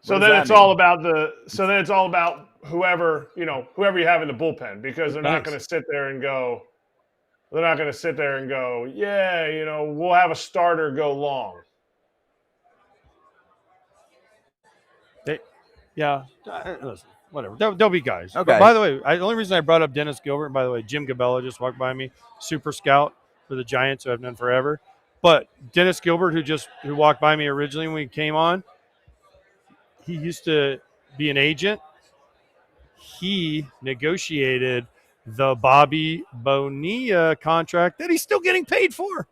So then it's all about whoever you have in the bullpen, because they're not going to sit there and go. They're not going to sit there and go, yeah, we'll have a starter go long. Listen, whatever. There'll be guys. Okay. But by the way, the only reason I brought up Dennis Gilbert, and by the way, Jim Gabella just walked by me, super scout for the Giants, who I've known forever. But Dennis Gilbert, who walked by me originally when he came on, he used to be an agent. He negotiated the Bobby Bonilla contract that he's still getting paid for.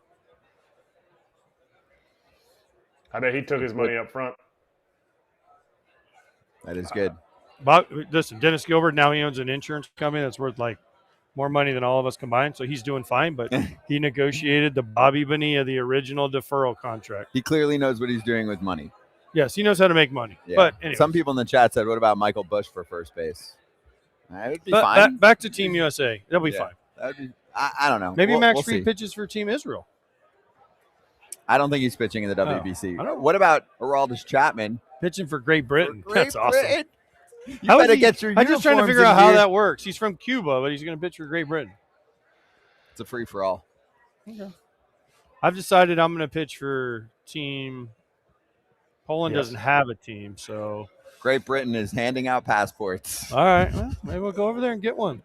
I bet he took his money up front. That is good. Listen, Dennis Gilbert, now he owns an insurance company that's worth like more money than all of us combined, so he's doing fine, but he negotiated the Bobby Bonilla, the original deferral contract. He clearly knows what he's doing with money. Yes, he knows how to make money. Yeah. But anyway. Some people in the chat said, what about Michael Bush for first base? That would be fine. Back to Team USA. That'll be fine. That would be, I don't know. Maybe Max we'll Fried see. pitches for Team Israel. I don't think he's pitching in the WBC. I don't know. What about Aroldis Chapman? Pitching for Great Britain. Great That's awesome. Britain. You better get your I'm just trying to uniforms figure in out how here. that works. He's from Cuba, but he's going to pitch for Great Britain. It's a free-for-all. Okay. I've decided I'm going to pitch for Team Poland. Yes. Doesn't have a team, so Great Britain is handing out passports. all right. Well, maybe we'll go over there and get one.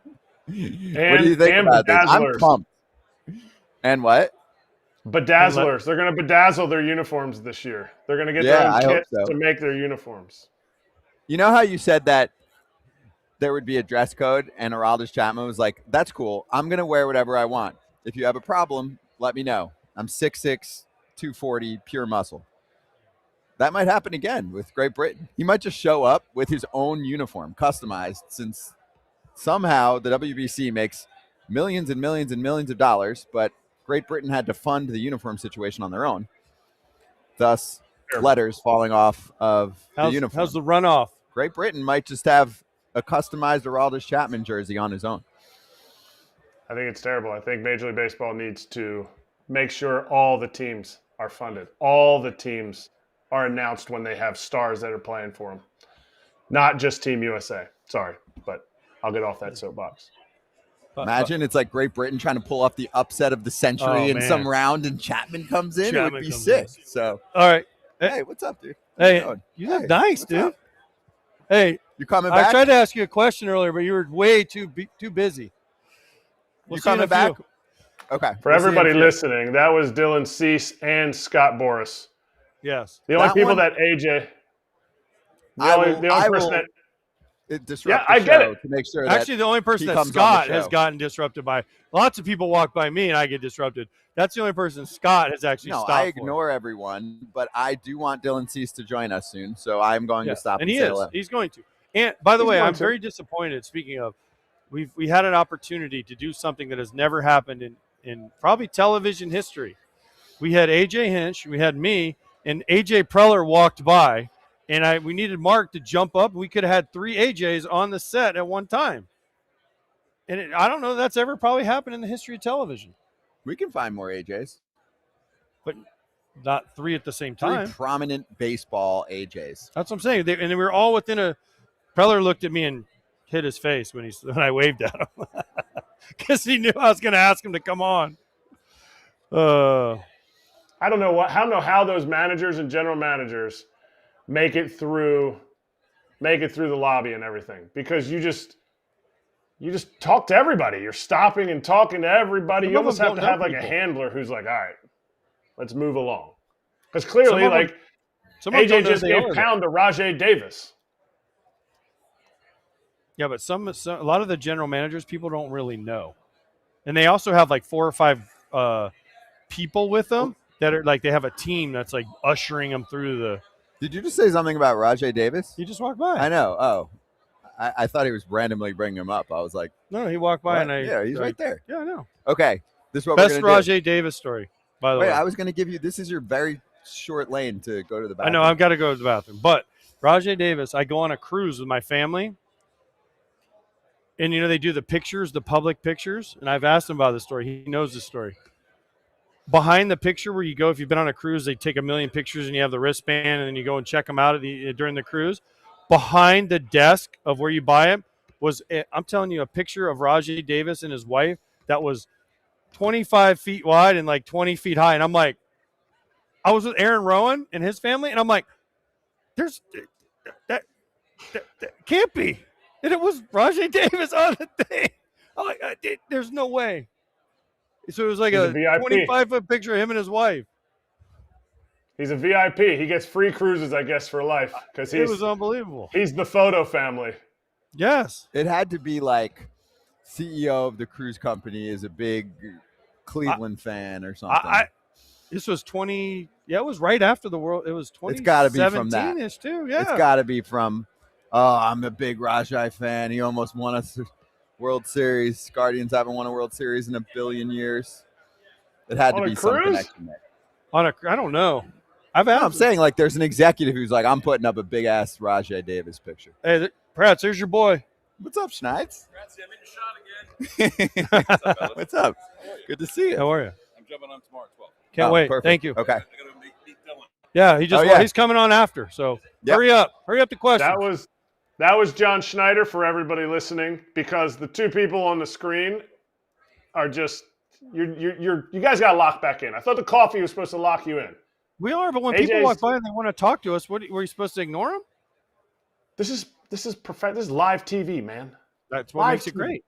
What do you think about this? I'm bedazzlers. pumped. And what? Bedazzlers. They're going to bedazzle their uniforms this year. They're going to get Yeah, their I own hope kits so. to make their uniforms. You know how you said that there would be a dress code and Aroldis Chapman was like, that's cool. I'm going to wear whatever I want. If you have a problem, let me know. I'm 6'6", 240, pure muscle. That might happen again with Great Britain. He might just show up with his own uniform, customized, since somehow the WBC makes millions and millions and millions of dollars, but Great Britain had to fund the uniform situation on their own. Thus, letters falling off of the uniform. How's the runoff? Great Britain might just have a customized Aroldis Chapman jersey on his own. I think it's terrible. I think Major League Baseball needs to make sure all the teams are funded. All the teams are announced when they have stars that are playing for them. Not just Team USA. Sorry, but I'll get off that soapbox. Imagine it's like Great Britain trying to pull off the upset of the century in some round and Chapman comes in. It would be sick. So, all right. Hey, what's up, dude? Hey, you look nice, dude. up? Hey, you coming I back? tried to ask you a question earlier, but you were way too busy. You coming back? Okay. For everybody listening, that was Dylan Cease and Scott Boras. Yes. The only people that AJ. The only person that. Disrupt I the get show it. to make sure Actually, that the only person he that comes on the Scott show. has gotten disrupted by. Lots of people walk by me and I get disrupted. That's the only person Scott has actually No, stopped I for. ignore everyone, but I do want Dylan Cease to join us soon, so I'm going to stop and and he say is. hello. He's going to. And by the He's way, going I'm to. very disappointed. Speaking of, we had an opportunity to do something that has never happened in probably television history. We had AJ Hinch, we had me, and AJ Preller walked by, and we needed Mark to jump up. We could have had 3 AJs on the set at one time. And I don't know if that's ever probably happened in the history of television. We can find more AJs. But not 3 at the same 3 time. prominent baseball AJs. That's what I'm saying. And we were all within a. Preller looked at me and hit his face when I waved at him because he knew I was going to ask him to come on. I don't know how those managers and general managers make it through the lobby and everything, because you just talk to everybody. You're stopping and talking to everybody. You almost have to have like a handler who's like, all right, let's move along. Because clearly, AJ just gave pound to Rajay Davis. Yeah, but a lot of the general managers, people don't really know. And they also have like 4 or 5 people with them that are like, they have a team that's like ushering them through the. Did you just say something about Rajay Davis? He just walked by. I know. Oh, I thought he was randomly bringing him up. I was like, no, he walked by and yeah, he's right there. Yeah, I know. Okay, this is what Best we're going to do. Rajay Davis story, by the way. I was going to give you, this is your very short lane to go to the bathroom. I know, I've got to go to the bathroom. But Rajay Davis, I go on a cruise with my family. And, they do the pictures, the public pictures. And I've asked him about this story. He knows this story. Behind the picture where you go, if you've been on a cruise, they take a million pictures and you have the wristband and then you go and check them out during the cruise. Behind the desk of where you buy it was, I'm telling you, a picture of Rajay Davis and his wife that was 25 feet wide and like 20 feet high. And I'm like, I was with Aaron Rowan and his family. And I'm like, that can't be. And it was Rajay Davis on the thing. I'm like, there's no way. So it was like He's a a VIP. 25-foot picture of him and his wife. He's a VIP. He gets free cruises, I guess, for life because It was unbelievable. He's the photo family. Yes. It had to be like CEO of the cruise company is a big Cleveland fan or something. This was 20. Yeah, it was right after the World. It was 2017-ish It's got to be from that. too. Yeah. It's got to be from, I'm a big Rajai fan. He almost won a World Series. Guardians haven't won a World Series in a billion years. It had to be some connection there. I don't know. I'm saying like there's an executive who's like, I'm putting up a big ass Rajai Davis picture. Hey, Kratz, there's your boy. What's up, Schneitz? What's up? Good to see you. How are you? I'm jumping on tomorrow at 12. Can't wait. Perfect. Thank you. Okay. I got to meet Dylan. Yeah, he's coming on after. So hurry up to questions. That was John Schneider for everybody listening, because the two people on the screen are just you guys got locked back in. I thought the coffee was supposed to lock you in. We are, but when people walk by and they want to talk to us, were you supposed to ignore them? This is live TV, man. That's what makes it great.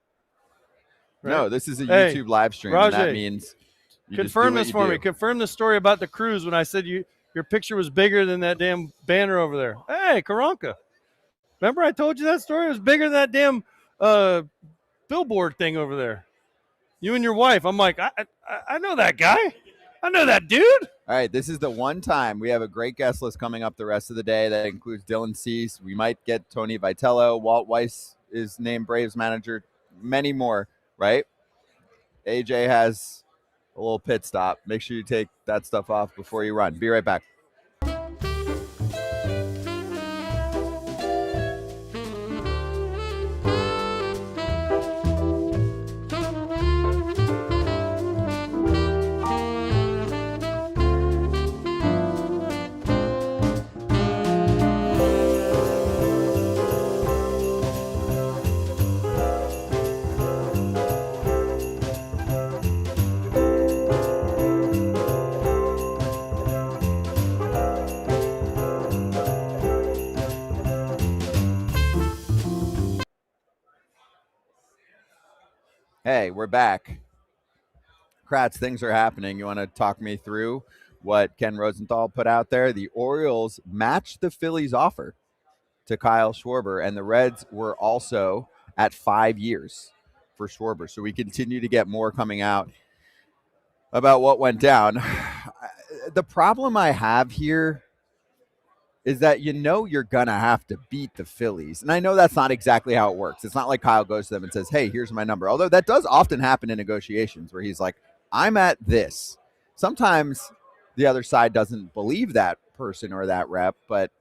Right? No, this is a YouTube live stream. And that Rajay, means confirm this for me. Confirm the story about the cruise when I said your picture was bigger than that damn banner over there. Hey, Karanka. Remember I told you that story? It was bigger than that damn billboard thing over there. You and your wife. I'm like, I know that guy. I know that dude. All right, this is the one time we have a great guest list coming up the rest of the day that includes Dylan Cease. We might get Tony Vitello. Walt Weiss is named Braves manager. Many more, right? AJ has a little pit stop. Make sure you take that stuff off before you run. Be right back. Hey, we're back. Kratz, things are happening. You want to talk me through what Ken Rosenthal put out there? The Orioles matched the Phillies' offer to Kyle Schwarber, and the Reds were also at 5 years for Schwarber. So we continue to get more coming out about what went down. The problem I have here is that you're going to have to beat the Phillies. And I know that's not exactly how it works. It's not like Kyle goes to them and says, hey, here's my number. Although that does often happen in negotiations where he's like, I'm at this. Sometimes the other side doesn't believe that person or that rep, but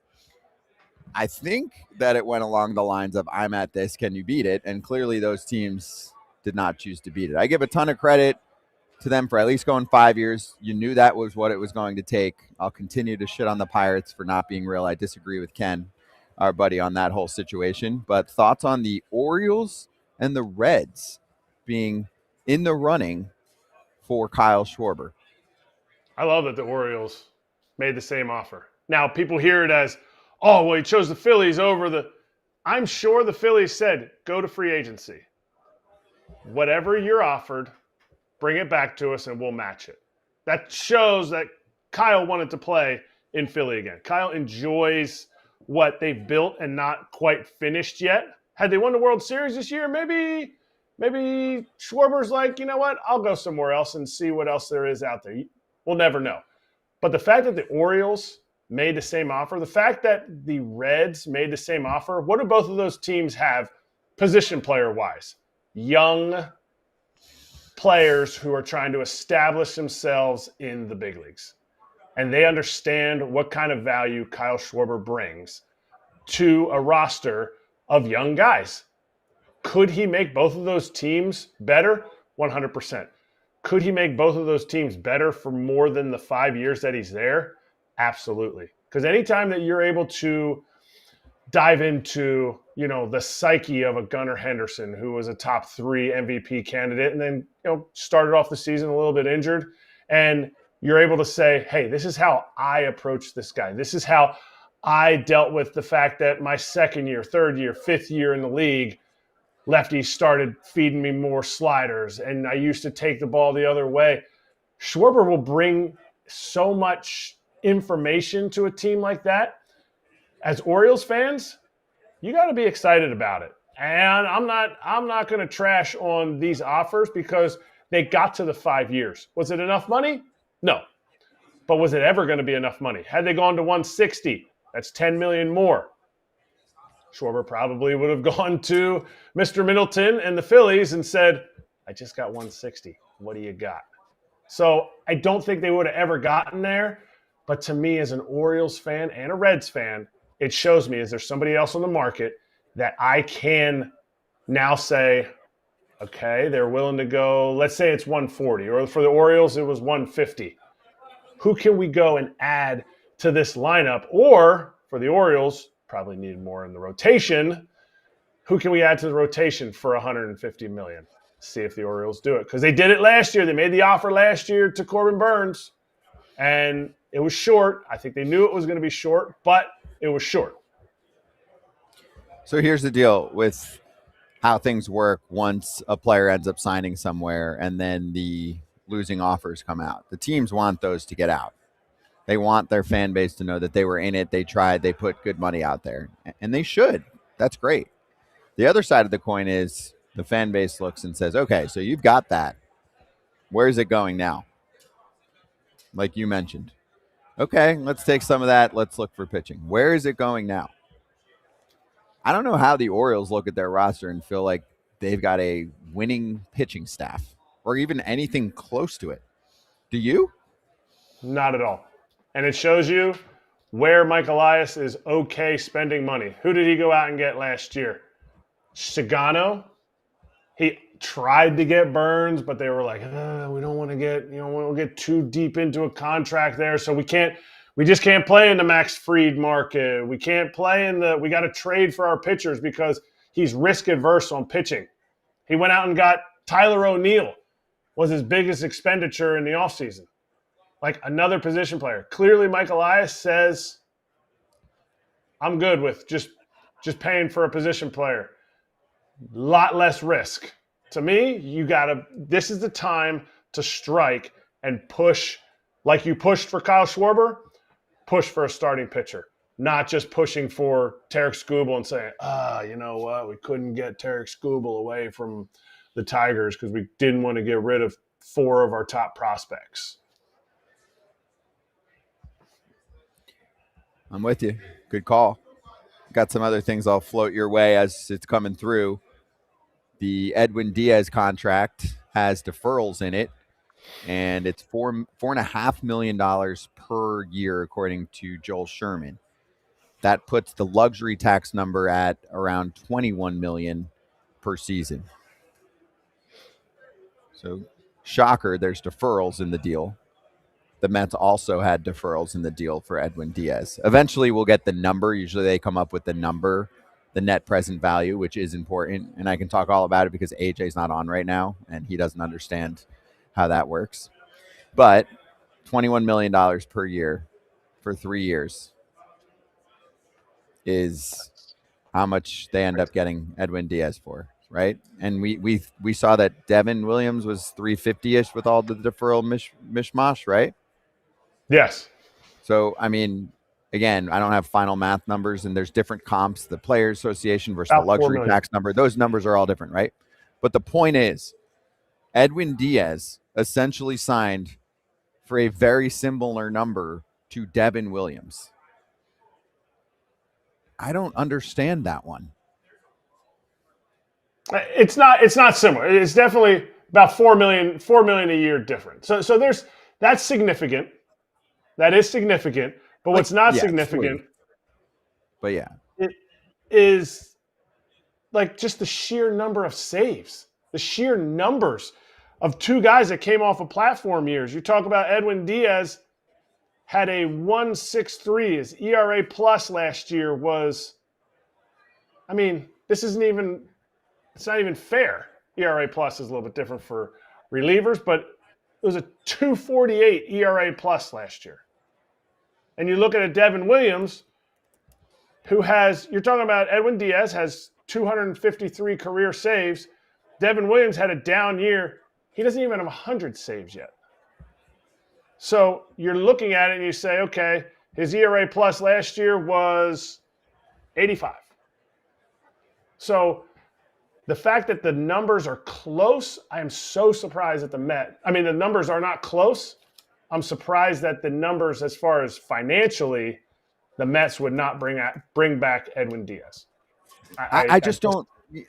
I think that it went along the lines of, I'm at this, can you beat it? And clearly those teams did not choose to beat it. I give a ton of credit to them for at least going 5 years. You knew that was what it was going to take. I'll continue to shit on the Pirates for not being real. I disagree with Ken, our buddy, on that whole situation. But thoughts on the Orioles and the Reds being in the running for Kyle Schwarber? I love that the Orioles made the same offer. Now, people hear it as, oh, well, he chose the Phillies over the... I'm sure the Phillies said, go to free agency. Whatever you're offered, bring it back to us and we'll match it. That shows that Kyle wanted to play in Philly again. Kyle enjoys what they've built and not quite finished yet. Had they won the World Series this year, maybe Schwarber's like, you know what, I'll go somewhere else and see what else there is out there. We'll never know. But the fact that the Orioles made the same offer, the fact that the Reds made the same offer, what do both of those teams have position player-wise? Young players who are trying to establish themselves in the big leagues. And they understand what kind of value Kyle Schwarber brings to a roster of young guys. Could he make both of those teams better? 100%. Could he make both of those teams better for more than the 5 years that he's there? Absolutely. Because anytime that you're able to dive into, the psyche of a Gunnar Henderson, who was a top 3 MVP candidate and then, started off the season a little bit injured, and you're able to say, hey, this is how I approach this guy. This is how I dealt with the fact that my second year, third year, fifth year in the league, lefties started feeding me more sliders, and I used to take the ball the other way. Schwarber will bring so much information to a team like that. As Orioles fans, you got to be excited about it. And I'm not going to trash on these offers because they got to the 5 years. Was it enough money? No. But was it ever going to be enough money? Had they gone to 160, that's $10 million more. Schwarber probably would have gone to Mr. Middleton and the Phillies and said, I just got 160. What do you got? So I don't think they would have ever gotten there. But to me, as an Orioles fan and a Reds fan, it shows me, is there somebody else on the market that I can now say, okay, they're willing to go, let's say it's 140, or for the Orioles, it was 150. Who can we go and add to this lineup? Or for the Orioles, probably needed more in the rotation. Who can we add to the rotation for $150 million? See if the Orioles do it. Because they did it last year. They made the offer last year to Corbin Burns. And it was short. I think they knew it was going to be short, but it was short. So here's the deal with how things work once a player ends up signing somewhere and then the losing offers come out. The teams want those to get out. They want their fan base to know that they were in it, they tried, they put good money out there, and they should. That's great. The other side of the coin is the fan base looks and says, okay, so you've got that. Where's it going now? Like you mentioned. Okay, let's take some of that. Let's look for pitching. Where is it going now? I don't know how the Orioles look at their roster and feel like they've got a winning pitching staff or even anything close to it. Do you? Not at all. And it shows you where Mike Elias is okay spending money. Who did he go out and get last year? Sagano. He tried to get Burns, but they were like, we don't want to get, we'll get too deep into a contract there. So we just can't play in the Max Fried market. We can't play we got to trade for our pitchers because he's risk adverse on pitching. He went out and got Tyler O'Neill, was his biggest expenditure in the offseason. Like another position player. Clearly, Mike Elias says, I'm good with just paying for a position player. A lot less risk. To me, this is the time to strike and push like you pushed for Kyle Schwarber, push for a starting pitcher. Not just pushing for Tarik Skubal and saying, you know what, we couldn't get Tarik Skubal away from the Tigers because we didn't want to get rid of 4 of our top prospects. I'm with you. Good call. Got some other things I'll float your way as it's coming through. The Edwin Diaz contract has deferrals in it, and it's $4.5 million per year, according to Joel Sherman. That puts the luxury tax number at around $21 million per season. So, shocker, there's deferrals in the deal. The Mets also had deferrals in the deal for Edwin Diaz. Eventually, we'll get the number. Usually they come up with the number, the net present value, which is important. And I can talk all about it because AJ's not on right now, and he doesn't understand how that works. But $21 million per year for 3 years is how much they end up getting Edwin Diaz for, right? And we saw that Devin Williams was $350-ish with all the deferral mishmash, right? Yes. So, I mean, again, I don't have final math numbers, and there's different comps, the Players Association versus the luxury tax number. Those numbers are all different, right? But the point is, Edwin Diaz essentially signed for a very similar number to Devin Williams. I don't understand that one. It's not similar. It's definitely about $4 million a year different. So that's significant. That is significant. But what's not significant, but yeah, it is like just the sheer number of saves, the sheer numbers of 2 guys that came off of platform years. You talk about Edwin Diaz had a 1.63. His ERA plus last year was, I mean, it's not even fair. ERA plus is a little bit different for relievers, but it was a 2.48 ERA plus last year. And you look at a Devin Williams, you're talking about Edwin Diaz has 253 career saves. Devin Williams had a down year. He doesn't even have 100 saves yet. So you're looking at it and you say, okay, his ERA plus last year was 85. So the fact that the numbers are close, I am so surprised at the numbers are not close. I'm surprised that the numbers, as far as financially, the Mets would not bring back Edwin Diaz. I just don't.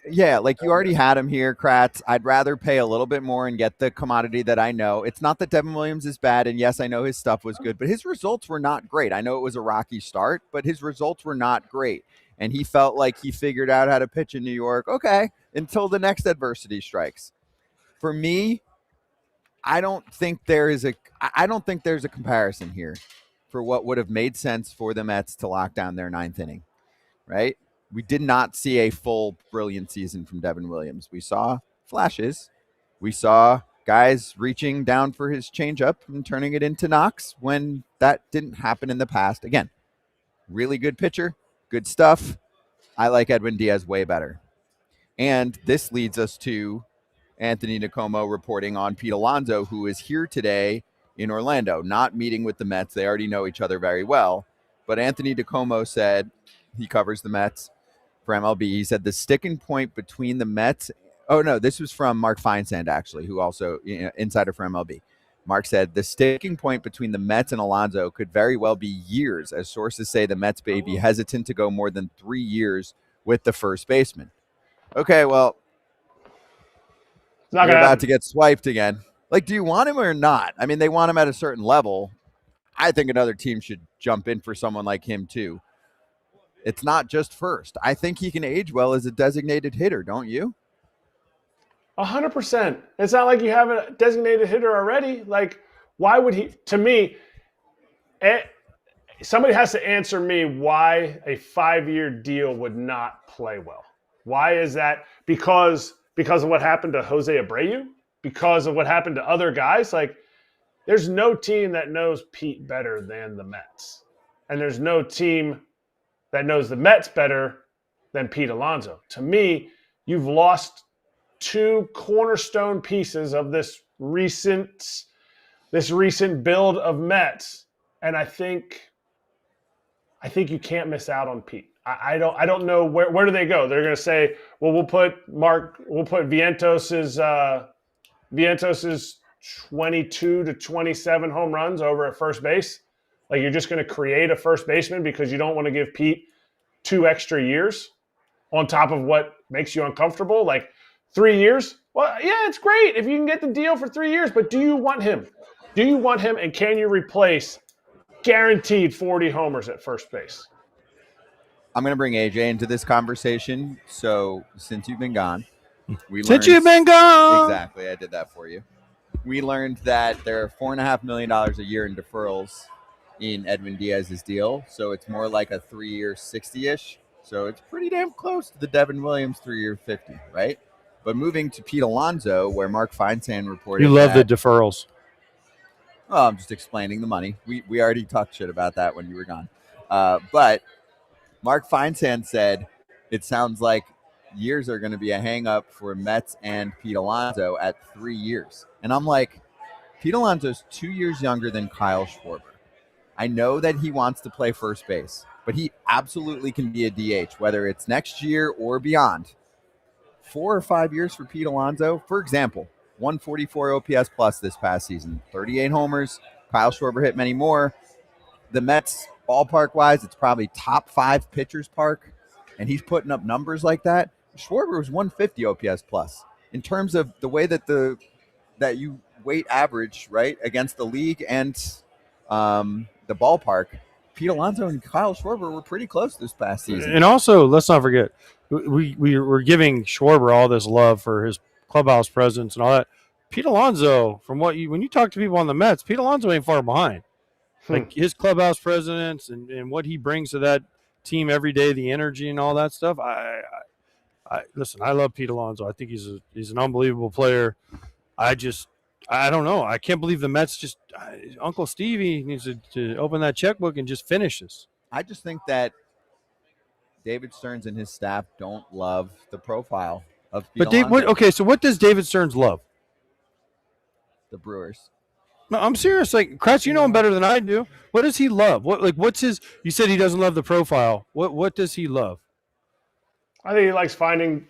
Yeah, like you already had him here, Kratz. I'd rather pay a little bit more and get the commodity that I know. It's not that Devin Williams is bad, and yes, I know his stuff was good, but his results were not great. I know it was a rocky start, but his results were not great. And he felt like he figured out how to pitch in New York, okay, until the next adversity strikes. For me, I don't think there's a comparison here for what would have made sense for the Mets to lock down their ninth inning, right? We did not see a full brilliant season from Devin Williams. We saw flashes. We saw guys reaching down for his changeup and turning it into knocks when that didn't happen in the past. Again, really good pitcher, good stuff. I like Edwin Diaz way better. And this leads us to Anthony Nicomo reporting on Pete Alonso, who is here today in Orlando, not meeting with the Mets. They already know each other very well. But Anthony Nicomo said, he covers the Mets for MLB. He said the sticking point between the Mets. Oh, no, this was from Mark Feinsand, actually, who also, insider for MLB. Mark said the sticking point between the Mets and Alonso could very well be years, as sources say the Mets may be hesitant to go more than 3 years with the first baseman. Okay, well, not you're about happen. to get swiped again. Like, do you want him or not? I mean, they want him at a certain level. I think another team should jump in for someone like him, too. It's not just first. I think he can age well as a designated hitter, don't you? 100%. It's not like you have a designated hitter already. Like, why would he? To me, somebody has to answer me why a 5-year deal would not play well. Why is that? Because of what happened to Jose Abreu? Because of what happened to other guys? Like, there's no team that knows Pete better than the Mets. And there's no team that knows the Mets better than Pete Alonso. To me, you've lost 2 cornerstone pieces of this recent build of Mets, and I think you can't miss out on Pete. I don't know where do they go. They're going to say, well, we'll put Vientos's 22 to 27 home runs over at first base. Like, you're just going to create a first baseman because you don't want to give Pete 2 extra years on top of what makes you uncomfortable. Like, 3 years? Well, yeah, it's great if you can get the deal for 3 years, but do you want him? Do you want him, and can you replace guaranteed 40 homers at first base? I'm going to bring AJ into this conversation. So, since you've been gone, you've been gone. Exactly, I did that for you. We learned that there are $4.5 million a year in deferrals in Edwin Diaz's deal. So it's more like a 3-year 60-ish. So it's pretty damn close to the Devin Williams 3-year 50, right? But moving to Pete Alonso, where Mark Feinsand reported You love the deferrals. Well, I'm just explaining the money. We already talked shit about that when you were gone. But Mark Feinsand said it sounds like years are going to be a hang-up for Mets and Pete Alonso at 3 years. And I'm like, Pete Alonso's 2 years younger than Kyle Schwarber. I know that he wants to play first base, but he absolutely can be a DH, whether it's next year or beyond. 4 or 5 years for Pete Alonso. For example, 144 OPS plus this past season, 38 homers. Kyle Schwarber hit many more. The Mets, ballpark-wise, it's probably top 5 pitchers park, and he's putting up numbers like that. Schwarber was 150 OPS plus. In terms of the way that that you weight average, right, against the league and the ballpark, Pete Alonso and Kyle Schwarber were pretty close this past season. And also, let's not forget, we were giving Schwarber all this love for his clubhouse presence and all that. Pete Alonso, when you talk to people on the Mets, Pete Alonso ain't far behind. Like, his clubhouse presence and what he brings to that team every day, the energy and all that stuff. Listen, I love Pete Alonso. I think he's an unbelievable player. I don't know. I can't believe the Mets Uncle Stevie needs to open that checkbook and just finish this. I just think that David Stearns and his staff don't love the profile of Pete But Dave, Alonso. so what does David Stearns love? The Brewers. No, I'm serious. Like, Kratz, you know him better than I do. What does he love? What's his? You said he doesn't love the profile. What does he love? I think he likes finding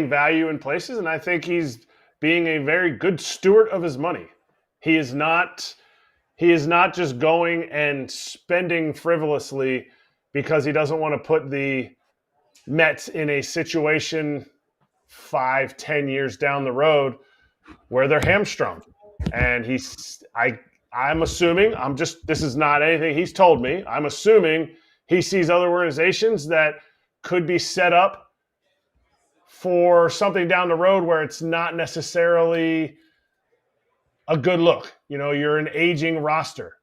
value in places, and I think he's being a very good steward of his money. He is not just going and spending frivolously because he doesn't want to put the Mets in a situation 5-10 years down the road where they're hamstrung. And I'm assuming, this is not anything he's told me. I'm assuming he sees other organizations that could be set up for something down the road where it's not necessarily a good look. You know, you're an aging roster.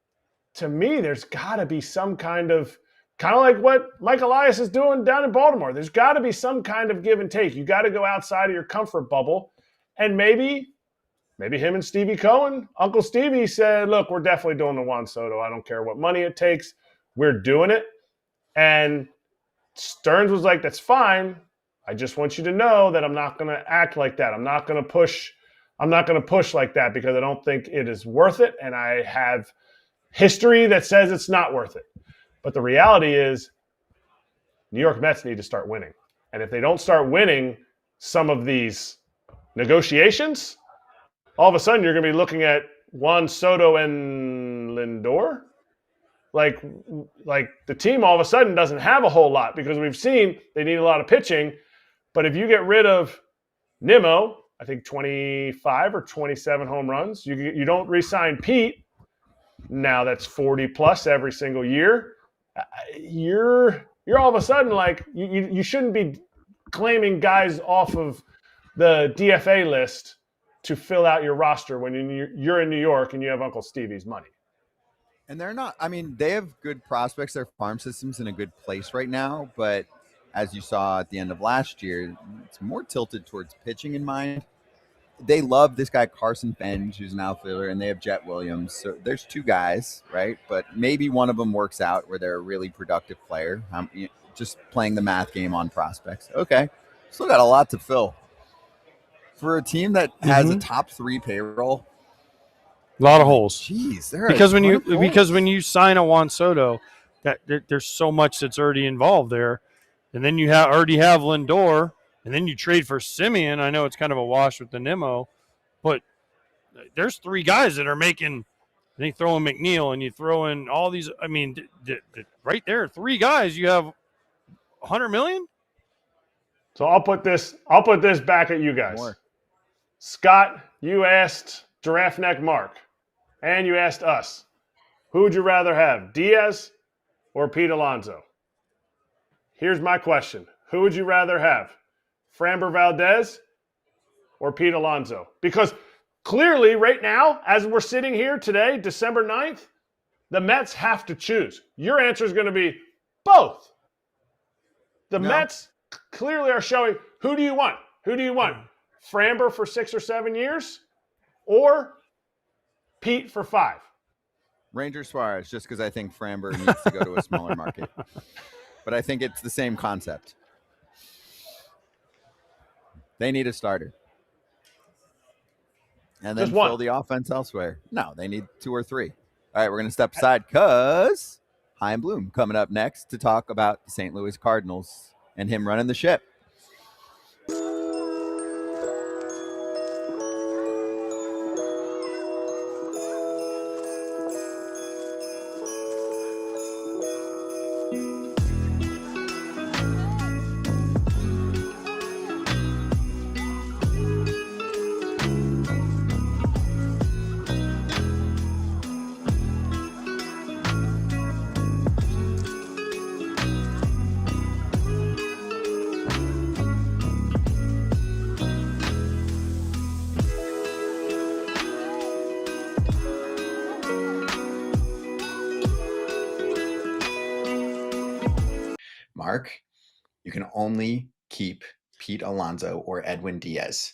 To me, there's got to be some kind of like what Mike Elias is doing down in Baltimore. There's got to be some kind of give and take. You got to go outside of your comfort bubble. And maybe him and Stevie Cohen, Uncle Stevie said, look, we're definitely doing the Juan Soto. I don't care what money it takes. We're doing it. And Stearns was like, that's fine. I just want you to know that I'm not going to act like that. I'm not going to push like that because I don't think it is worth it. And I have history that says it's not worth it. But the reality is New York Mets need to start winning. And if they don't start winning some of these negotiations, all of a sudden you're going to be looking at Juan Soto and Lindor. Like the team all of a sudden doesn't have a whole lot because we've seen they need a lot of pitching. But if you get rid of Nimmo, I think 25 or 27 home runs, you don't re-sign Pete. Now that's 40 plus every single year. You're all of a sudden like you shouldn't be claiming guys off of the DFA list to fill out your roster when you're in New York and you have Uncle Stevie's money. And they're not, I mean, they have good prospects. Their farm system's in a good place right now. But as you saw at the end of last year, it's more tilted towards pitching in mind. They love this guy, Carson Benj, who's an outfielder, and they have Jet Williams. So there's two guys, right? But maybe one of them works out where they're a really productive player. Just playing the math game on prospects. Okay. Still got a lot to fill. For a team that has a top 3 payroll, a lot of holes. Jeez, because when you sign a Juan Soto, there's so much that's already involved there, and then you already have Lindor, and then you trade for Simeon. I know it's kind of a wash with the Nimmo, but there's 3 guys that are making. And you throw in McNeil, and you throw in all these. I mean, right there, 3 guys. You have $100 million. So I'll put this back at you guys. More. Scott, you asked Giraffe Neck Mark, and you asked us, who would you rather have, Diaz or Pete Alonso? Here's my question. Who would you rather have, Framber Valdez or Pete Alonso? Because clearly right now, as we're sitting here today, December 9th, the Mets have to choose. Your answer is going to be both. The Mets clearly are showing, who do you want? Who do you want? Framber for 6 or 7 years or Pete for 5? Ranger Suarez, just because I think Framber needs to go to a smaller market. But I think it's the same concept. They need a starter. And then fill the offense elsewhere. No, they need 2 or 3. All right, we're going to step aside because Chaim Bloom coming up next to talk about the St. Louis Cardinals and him running the ship. Mark, you can only keep Pete Alonso or Edwin Diaz.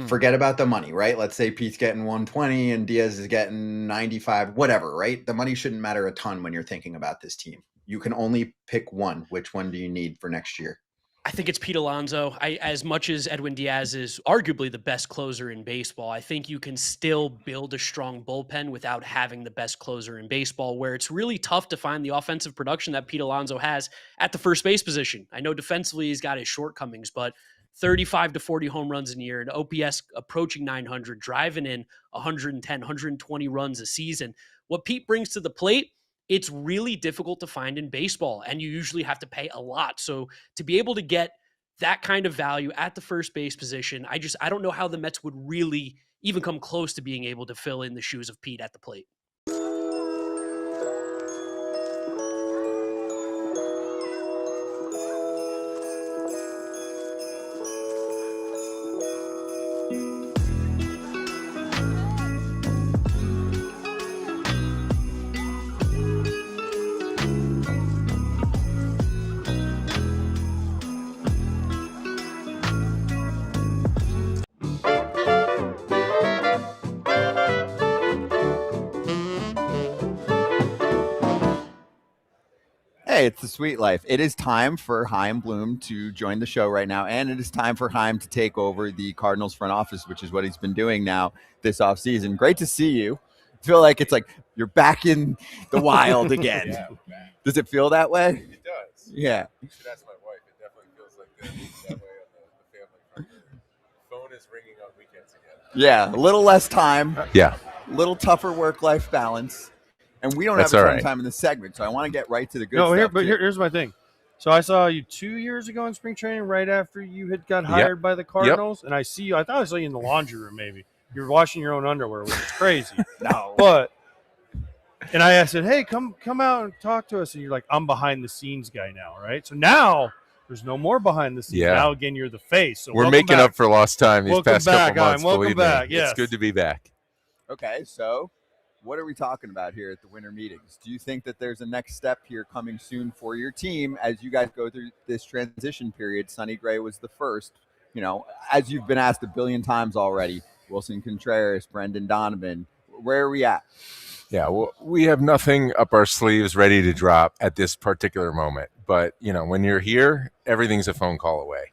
Forget about the money, right? Let's say Pete's getting 120 and Diaz is getting 95, whatever, right? The money shouldn't matter a ton when you're thinking about this team. You can only pick one. Which one do you need for next year? I think it's Pete Alonso. As much as Edwin Diaz is arguably the best closer in baseball, I think you can still build a strong bullpen without having the best closer in baseball, where it's really tough to find the offensive production that Pete Alonso has at the first base position. I know defensively he's got his shortcomings, but 35 to 40 home runs in a year, an OPS approaching 900, driving in 110, 120 runs a season. What Pete brings to the plate, it's really difficult to find in baseball, and you usually have to pay a lot. So to be able to get that kind of value at the first base position, I don't know how the Mets would really even come close to being able to fill in the shoes of Pete at the plate. Hey, it's the sweet life. It is time for Chaim Bloom to join the show right now, and it is time for Chaim to take over the Cardinals front office, which is what he's been doing now this offseason. Great to see you. I feel like it's like you're back in the wild again. Yeah, does it feel that way? It does. Yeah. You should ask my wife. It definitely feels like that way on the family front. The phone is ringing on weekends again. Yeah, a little less time. Yeah. A little tougher work-life balance. And we don't That's have a ton all right. of time in the segment, so I want to get right to the good No, stuff. here's my thing. So I saw you 2 years ago in spring training, right after you had got hired by the Cardinals, and I thought I saw you in the laundry room. Maybe you were washing your own underwear, which is crazy. No, and I said, "Hey, come out and talk to us." And you're like, "I'm behind the scenes guy now, right?" So now there's no more behind the scenes. Yeah. Now again, you're the face. So We're welcome making back. up for lost time these Welcome past back, couple months. Chaim. Welcome Believe back. me, Yes. it's good to be back. Okay, so what are we talking about here at the winter meetings? Do you think that there's a next step here coming soon for your team as you guys go through this transition period? Sonny Gray was the first, as you've been asked a billion times already, Wilson Contreras, Brendan Donovan, where are we at? Yeah, well, we have nothing up our sleeves ready to drop at this particular moment. But, when you're here, everything's a phone call away.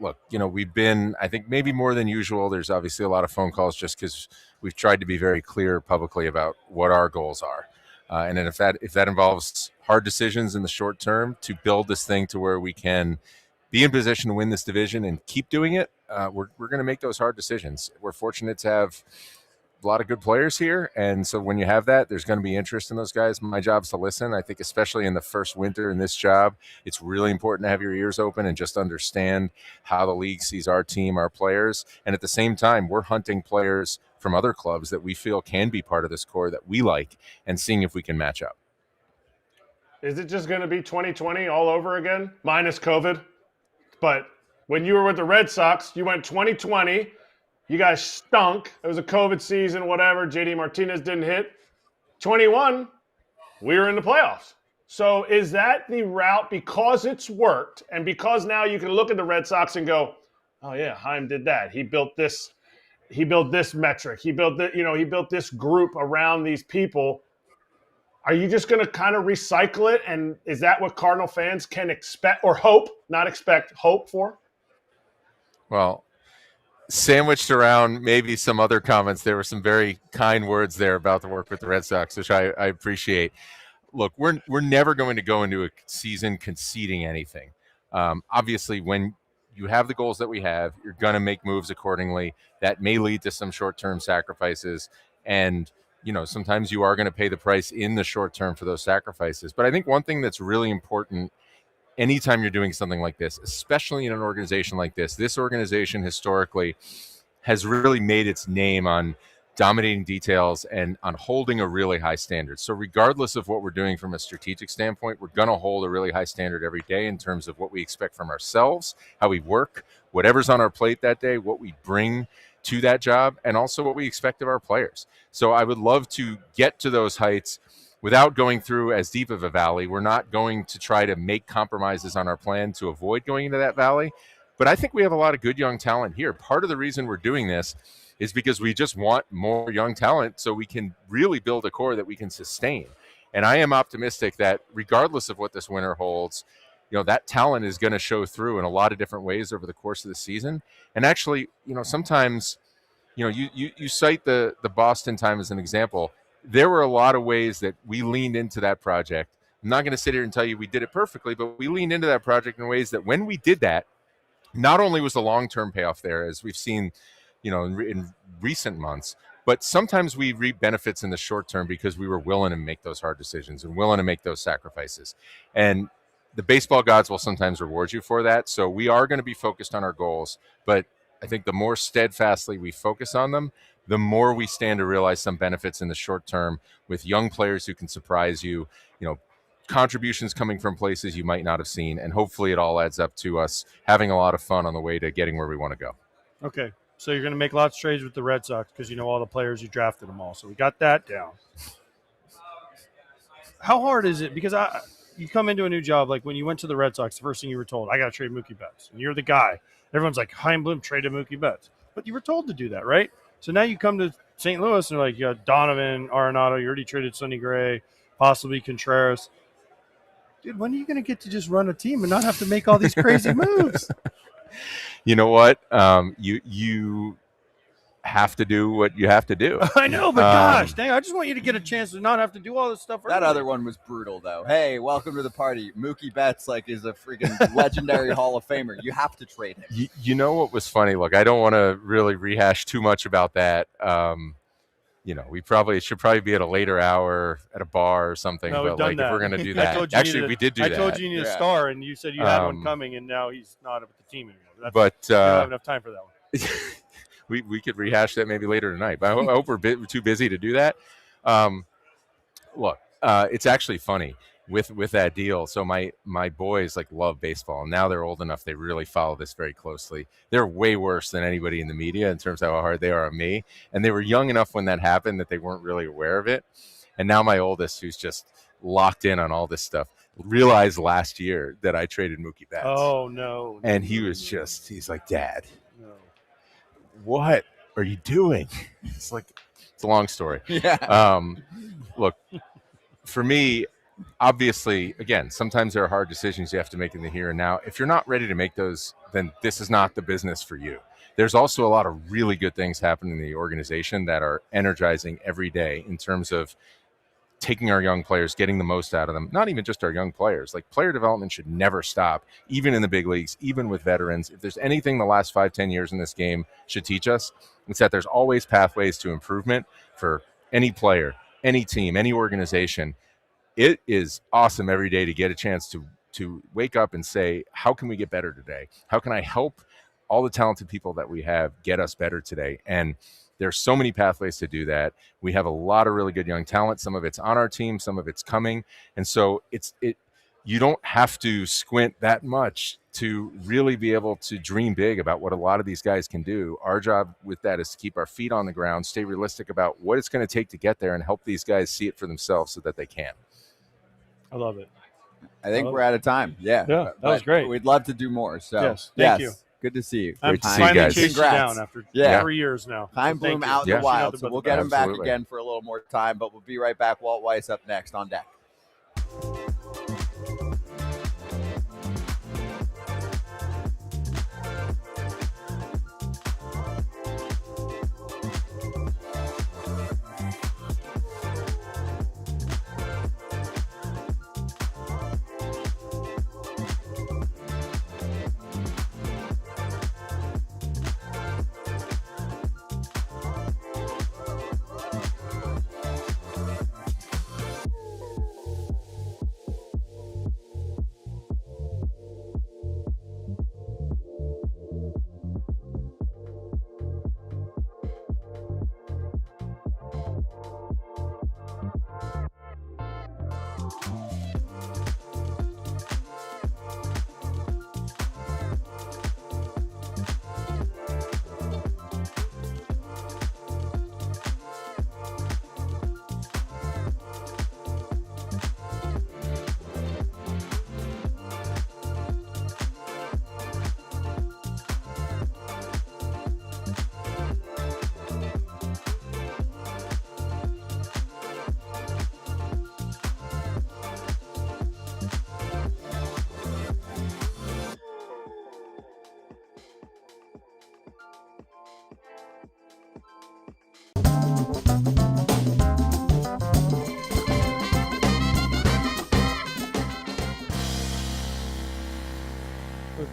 Look, we've been, I think, maybe more than usual. There's obviously a lot of phone calls just because we've tried to be very clear publicly about what our goals are. And then if that involves hard decisions in the short term to build this thing to where we can be in position to win this division and keep doing it, we're going to make those hard decisions. We're fortunate to have a lot of good players here, and so when you have that, there's going to be interest in those guys. My job's to listen. I think especially in the first winter in this job, it's really important to have your ears open and just understand how the league sees our team, our players, and at the same time, we're hunting players from other clubs that we feel can be part of this core that we like and seeing if we can match up. Is it just going to be 2020 all over again, minus COVID? But when you were with the Red Sox, you went 2020. You guys stunk. It was a COVID season, whatever. JD Martinez didn't hit. 21, we were in the playoffs. So is that the route because it's worked and because now you can look at the Red Sox and go, oh yeah, Chaim did that. He built this metric. He built he built this group around these people. Are you just going to kind of recycle it? And is that what Cardinal fans can expect or hope, not expect, hope for? Well, sandwiched around maybe some other comments, there were some very kind words there about the work with the Red Sox, which I appreciate. Look, we're never going to go into a season conceding anything. Obviously, when you have the goals that we have, you're going to make moves accordingly. That may lead to some short-term sacrifices. And, sometimes you are going to pay the price in the short term for those sacrifices. But I think one thing that's really important anytime you're doing something like this, especially in an organization like this organization historically has really made its name on dominating details and on holding a really high standard. So regardless of what we're doing from a strategic standpoint, we're going to hold a really high standard every day in terms of what we expect from ourselves, how we work, whatever's on our plate that day, what we bring to that job, and also what we expect of our players. So I would love to get to those heights without going through as deep of a valley. We're not going to try to make compromises on our plan to avoid going into that valley. But I think we have a lot of good young talent here. Part of the reason we're doing this is because we just want more young talent so we can really build a core that we can sustain. And I am optimistic that regardless of what this winter holds, that talent is going to show through in a lot of different ways over the course of the season. And actually, sometimes, you cite the Boston time as an example. There were a lot of ways that we leaned into that project. I'm not going to sit here and tell you we did it perfectly, but we leaned into that project in ways that when we did that, not only was the long-term payoff there, as we've seen, in recent months, but sometimes we reap benefits in the short term because we were willing to make those hard decisions and willing to make those sacrifices. And the baseball gods will sometimes reward you for that. So we are going to be focused on our goals, but I think the more steadfastly we focus on them, the more we stand to realize some benefits in the short term with young players who can surprise you, contributions coming from places you might not have seen. And hopefully it all adds up to us having a lot of fun on the way to getting where we want to go. Okay. So you're going to make lots of trades with the Red Sox because you know all the players, you drafted them all. So we got that down. How hard is it? Because you come into a new job, like when you went to the Red Sox, the first thing you were told, I got to trade Mookie Betts. And you're the guy. Everyone's like, Chaim Bloom traded Mookie Betts. But you were told to do that, right? So now you come to St. Louis and they're like, you got Donovan, Arenado, you already traded Sonny Gray, possibly Contreras. Dude, when are you going to get to just run a team and not have to make all these crazy moves? You know what? You have to do what you have to do. I know, but gosh, dang, I just want you to get a chance to not have to do all this stuff. That other one was brutal, though. Hey, welcome to the party. Mookie Betts, is a freaking legendary Hall of Famer. You have to trade him. You know what was funny? Look, I don't want to really rehash too much about that. We should probably be at a later hour at a bar or something. No, but if we're going to do that, actually, we did do that. I told you you need a star, and you said you had one coming, and now he's not with the team anymore. But we don't have enough time for that one. we could rehash that maybe later tonight. But I hope we're too busy to do that. Look, it's actually funny with that deal. So my boys love baseball, and now they're old enough they really follow this very closely. They're way worse than anybody in the media in terms of how hard they are on me, and they were young enough when that happened that they weren't really aware of it. And now my oldest, who's just locked in on all this stuff, realized last year that I traded Mookie Betts. Oh no! And he's like, Dad, what are you doing? It's a long story. Yeah. Look, for me, obviously, again, sometimes there are hard decisions you have to make in the here and now. If you're not ready to make those, then this is not the business for you. There's also a lot of really good things happening in the organization that are energizing every day in terms of taking our young players, getting the most out of them. Not even just our young players. Player development should never stop, even in the big leagues, even with veterans. If there's anything the last 5-10 years in this game should teach us, it's that there's always pathways to improvement for any player, any team, any organization. It is awesome every day to get a chance to wake up and say, how can we get better today? How can I help all the talented people that we have get us better today? And there's so many pathways to do that. We have a lot of really good young talent. Some of it's on our team, some of it's coming. And so you don't have to squint that much to really be able to dream big about what a lot of these guys can do. Our job with that is to keep our feet on the ground, stay realistic about what it's going to take to get there, and help these guys see it for themselves so that they can. I love it. I think we're out of time. Yeah. That was great. We'd love to do more. So yes, thank you. Good to see you. I'm to see you guys. chased you down after 3 years now. Chaim Bloom out in the wild, so we'll get him back Absolutely. again for a little more time, but we'll be right back. Walt Weiss up next on deck.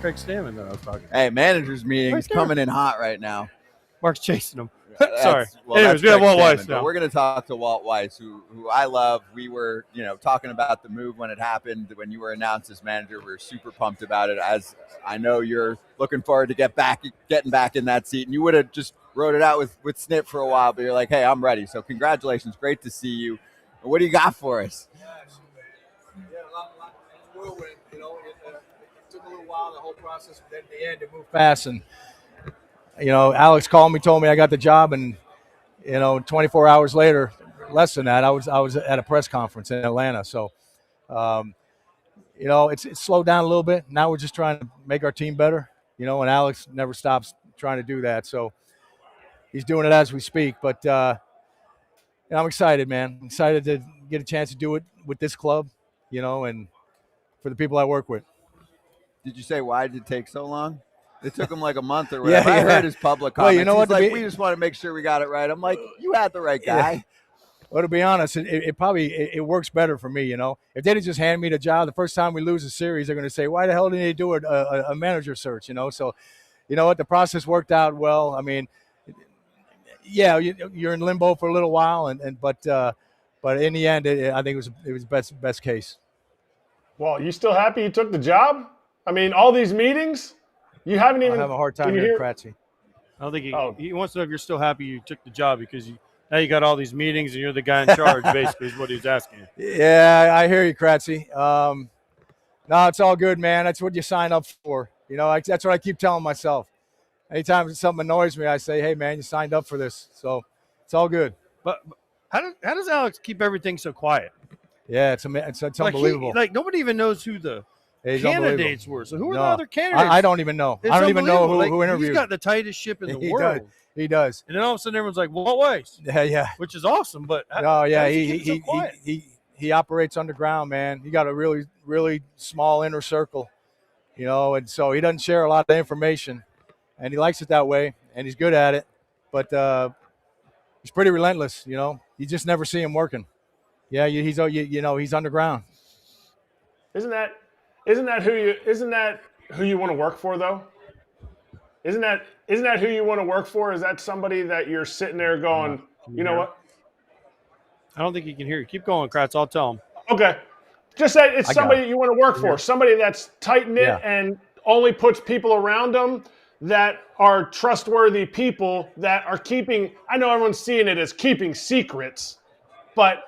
Craig Stammen that I was talking about. Hey, managers meetings there. coming in hot right now. Mark's chasing him. That's- Sorry. Well, Anyways, that's we have Craig Walt Weiss Stammen, but now. we're going to talk to Walt Weiss, who I love. We were, talking about the move when it happened, when you were announced as manager. We were super pumped about it. As I know you're looking forward to getting back in that seat, and you would have just wrote it out with Snit for a while, but you're like, hey, I'm ready. So congratulations. Great to see you. What do you got for us? Yeah, a lot of whirlwind. It took a little while, the whole process, but then in the end, it moved fast. And Alex called me, told me I got the job, and 24 hours later, less than that, I was at a press conference in Atlanta. So, it's slowed down a little bit. Now we're just trying to make our team better. And Alex never stops trying to do that. So he's doing it as we speak. But I'm excited, man. I'm excited to get a chance to do it with this club, and for the people I work with. Did you say why did it take so long? It took him like a month or whatever. Yeah. I heard his public Well, comments. you know what, He's like, to be- we just want to make sure we got it right. I'm like, you had the right guy. Yeah. Well, to be honest, it probably works better for me. If they'd have just handed me the job the first time we lose a series, they're going to say, why the hell didn't they do a manager search? So, you know what, the process worked out well. I mean, yeah, you're in limbo for a little while, but in the end, I think it was best case. Well, you still happy you took the job? I mean, all these meetings, you haven't even. I have a hard time can you hearing hear- Kratzy. I don't think he wants to know if you're still happy you took the job because now you got all these meetings and you're the guy in charge, basically, is what he's asking you. Yeah, I hear you, Kratzy. No, it's all good, man. That's what you sign up for. That's what I keep telling myself. Anytime something annoys me, I say, hey, man, you signed up for this. So it's all good. But how does Alex keep everything so quiet? Yeah, it's unbelievable. Nobody even knows who the It's candidates unbelievable. were. So who are No. the other candidates? I don't even know. It's I don't even know unbelievable. who interviewed. He's got the tightest ship in the He world. does. He does. And then all of a sudden everyone's like, Walt Weiss. Yeah. Which is awesome. But No, yeah, how does he keep it so quiet? he operates underground, man. He got a really, really small inner circle, and so he doesn't share a lot of information, and he likes it that way, and he's good at it. But he's pretty relentless, You just never see him working. Yeah, he's underground. Isn't that who you want to work for though? Isn't that who you want to work for? Is that somebody that you're sitting there going, you know what? I don't think he can hear you. Keep going, Kratz. I'll tell him. Okay. Just say it's I got somebody it. you want to work for, Yeah. somebody that's tight-knit Yeah. and only puts people around them that are trustworthy people that are keeping, I know everyone's seeing it as keeping secrets, but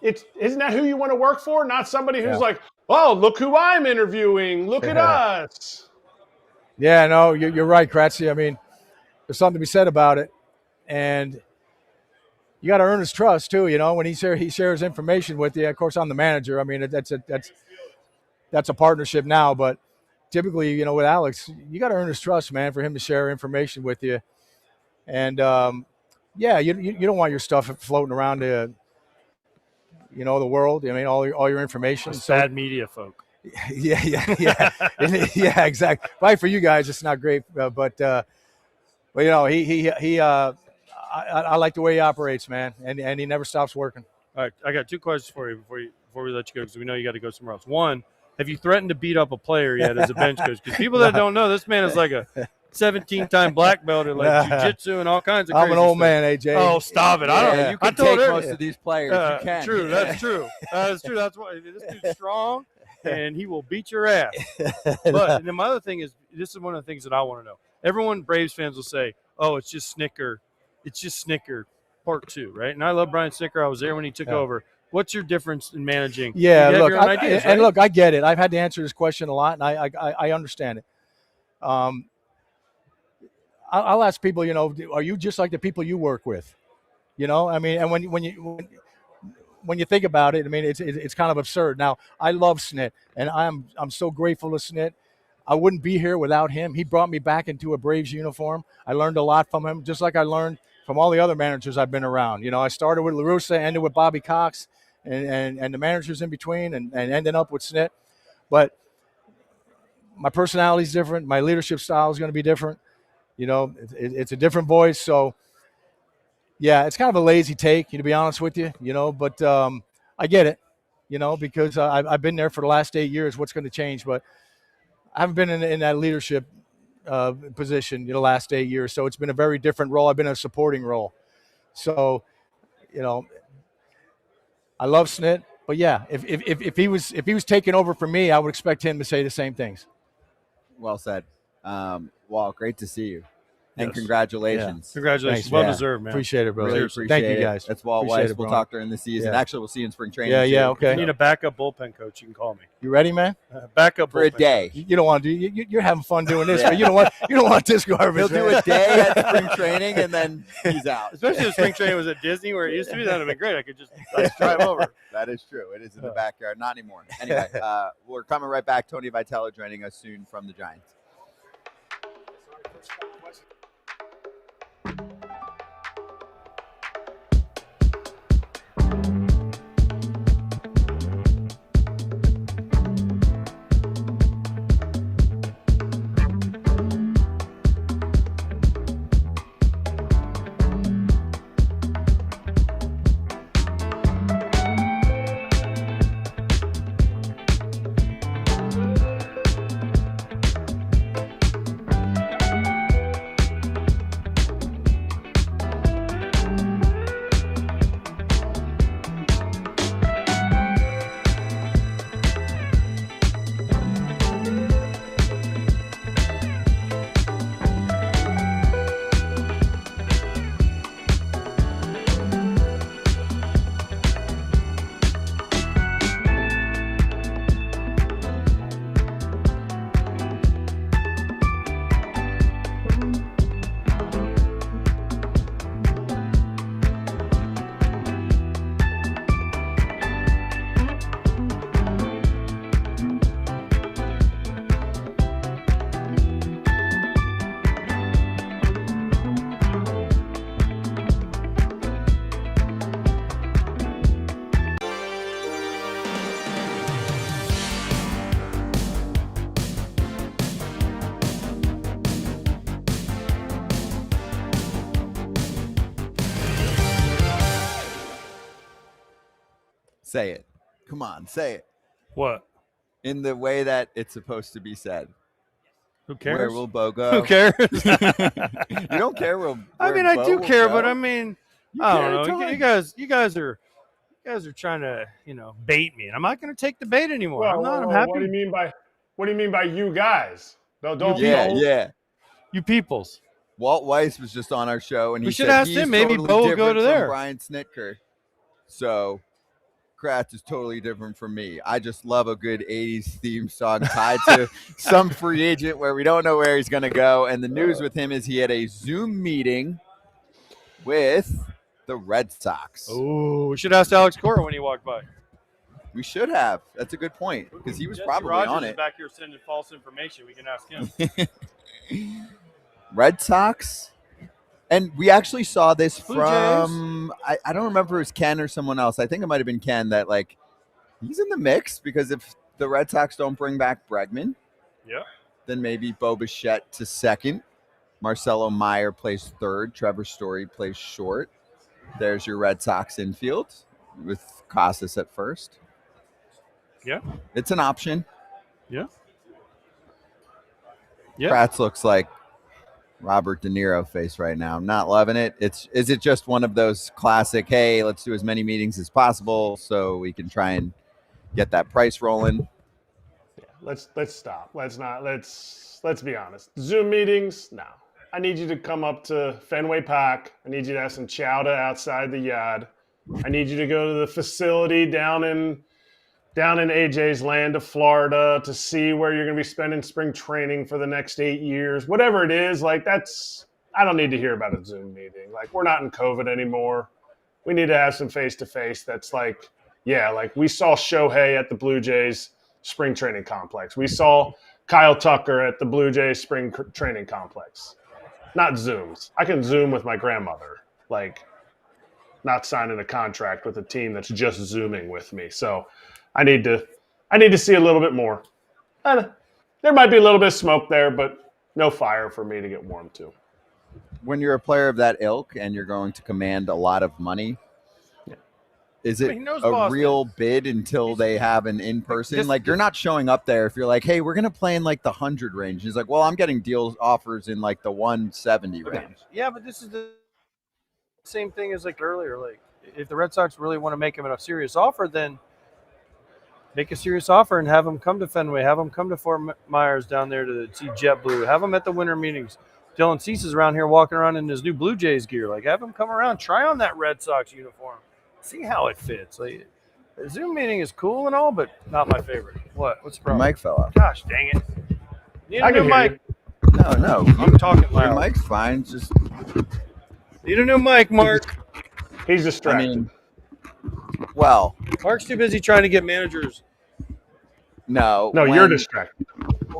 isn't that who you want to work for? Not somebody who's Yeah. like, oh, look who I'm interviewing. Look at us. Yeah, no, you're right, Kratzy. I mean, there's something to be said about it, and you got to earn his trust too. When he shares information with you. Of course, I'm the manager. I mean, that's a partnership now, but typically, with Alex, you got to earn his trust, man, for him to share information with you. And yeah, you don't want your stuff floating around the world. I mean, all your information. It's bad media folk. Yeah, yeah, exactly. Right, for you guys, it's not great, but I like the way he operates, man, and he never stops working. All right, I got two questions for you before we let you go because we know you got to go somewhere else. One, have you threatened to beat up a player yet as a bench coach? Because people that don't know, this man is like a 17-time black belt at like jiu-jitsu and all kinds of I'm crazy an old stuff. man, AJ. Oh, stop it. I don't know. You can take most of these players. You can. True, that's true. That's true. That's why this dude's strong, and he will beat your ass. But and then my other thing is, this is one of the things that I want to know. Everyone, Braves fans will say, oh, it's just Snicker part 2, right? And I love Brian Snicker. I was there when he took over. What's your difference in managing? Yeah, You have look, your own ideas, right? and look, I get it. I've had to answer this question a lot, and I understand it. I'll ask people, are you just like the people you work with? I mean, and when you think about it, I mean, it's kind of absurd. Now, I love Snit, and I'm so grateful to Snit. I wouldn't be here without him. He brought me back into a Braves uniform. I learned a lot from him, just like I learned from all the other managers I've been around. I started with La Russa, ended with Bobby Cox, and the managers in between, and ended up with Snit. But my personality is different. My leadership style is going to be different. It's a different voice. So, yeah, it's kind of a lazy take, to be honest with you, but I get it, because I've been there for the last 8 years. What's going to change? But I haven't been in that leadership position the last 8 years, so it's been a very different role. I've been in a supporting role. So, I love Snit, but yeah, if he was taking over for me, I would expect him to say the same things. Well said. Walt, great to see you. And Yes. congratulations. Yeah. Congratulations. Thanks, well man. deserved, man. Appreciate it, bro. Really Seriously. appreciate Thank you, it. guys. That's Walt Appreciate Weiss. it, We'll bro. talk during the season. Yeah. Actually, we'll see you in spring training. Yeah, yeah, too. okay. If you need a backup bullpen coach, you can call me. You ready, man? Backup For a bullpen day. You don't want to do. You're having fun doing this, Yeah. but you don't want this garbage. He'll do man. a day at spring training, and then he's out. Especially if spring training was at Disney where it used to be. That would have been great. I could just drive over. That is true. It is in the backyard. Not anymore. Anyway, we're coming right back. Tony Vitello joining us soon from the Giants. Say it. Come on, say it. What? In the way that it's supposed to be said. Who cares? Where will Bo go? Who cares? You don't care where I mean, I Bo do will care, go? but I mean, You I care, don't know. Tony? You guys are trying to, bait me, and I'm not going to take the bait anymore. I'm not. I'm happy. What do you mean by you guys? Don't Yeah. You peoples. Walt Weiss was just on our show, and he We should said ask he's him. Maybe totally Bo will go different to from there. Brian Snitker. So Kratz is totally different from me. I just love a good 80s theme song tied to some free agent where we don't know where he's going to go. And the news with him is he had a Zoom meeting with the Red Sox. Oh, we should ask Alex Cora when he walked by. We should have. That's a good point because he was Jesse probably Rogers on is it. back here sending false information. We can ask him. Red Sox. And we actually saw this Blue from, I don't remember if it was Ken or someone else. I think it might have been Ken that, like, he's in the mix because if the Red Sox don't bring back Bregman, Yeah. then maybe Bo Bichette to second. Marcelo Meyer plays third. Trevor Story plays short. There's your Red Sox infield with Casas at first. Yeah. It's an option. Yeah. Yeah. Kratz looks like Robert De Niro face right now. I'm not loving it. Is it just one of those classic, hey, let's do as many meetings as possible so we can try and get that price rolling? Let's stop. Let's be honest. Zoom meetings, no. I need you to come up to Fenway Park. I need you to have some chowder outside the yard. I need you to go to the facility down in AJ's land of Florida to see where you're going to be spending spring training for the next 8 years. Whatever it is, I don't need to hear about a Zoom meeting. Like, we're not in COVID anymore. We need to have some face-to-face that's like we saw Shohei at the Blue Jays spring training complex. We saw Kyle Tucker at the Blue Jays spring training complex. Not Zooms. I can Zoom with my grandmother, not signing a contract with a team that's just Zooming with me. So I need to see a little bit more. There might be a little bit of smoke there, but no fire for me to get warm to. When you're a player of that ilk and you're going to command a lot of money, Is I it mean, he knows a Boston. real bid until they have an in-person? This- Like, you're not showing up there if you're like, hey, we're going to play in like the 100 range. He's like, well, I'm getting deals offers in like the 170 range. Yeah, but this is the same thing as like earlier. Like, if the Red Sox really want to make him a serious offer, then make a serious offer and have him come to Fenway, have him come to Fort Myers down there to see JetBlue, have him at the winter meetings. Dylan Cease is around here walking around in his new Blue Jays gear. Like, have him come around, try on that Red Sox uniform, see how it fits. Like, the Zoom meeting is cool and all, but not my favorite. What? What's the problem? Your mic fell out. Gosh, dang it! Need I a can new hear mic. No. I'm talking Your loud. mic's fine. Just Need a new mic, Mark. He's distracted. I mean, well, Mark's too busy trying to get managers. no. No, you're distracted.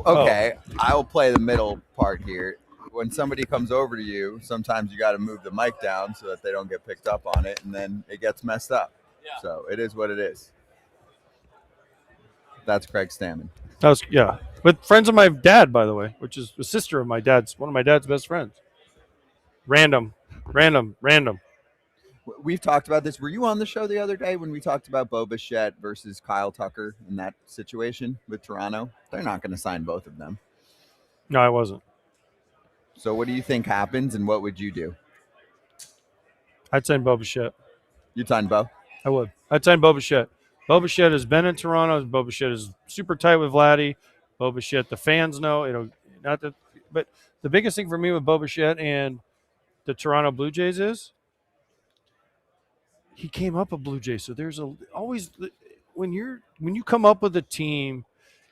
Okay, I'll play the middle part here. When somebody comes over to you, sometimes you got to move the mic down so that they don't get picked up on it, and then it gets messed up. So it is what it is. That's Craig Stammen. That was, yeah. But friends of my dad, by the way, which is the sister of my dad's, one of my dad's best friends. Random. We've talked about this. Were you on the show the other day when we talked about Bo Bichette versus Kyle Tucker in that situation with Toronto? They're not going to sign both of them. No, I wasn't. So what do you think happens, and what would you do? I'd sign Bo Bichette. You'd sign Bo? I would. I'd sign Bo Bichette. Bo Bichette has been in Toronto. Bo Bichette is super tight with Vladdy. Bo Bichette, the fans know. Not that, but the biggest thing for me with Bo Bichette and the Toronto Blue Jays is he came up a Blue Jay. So there's always when you come up with a team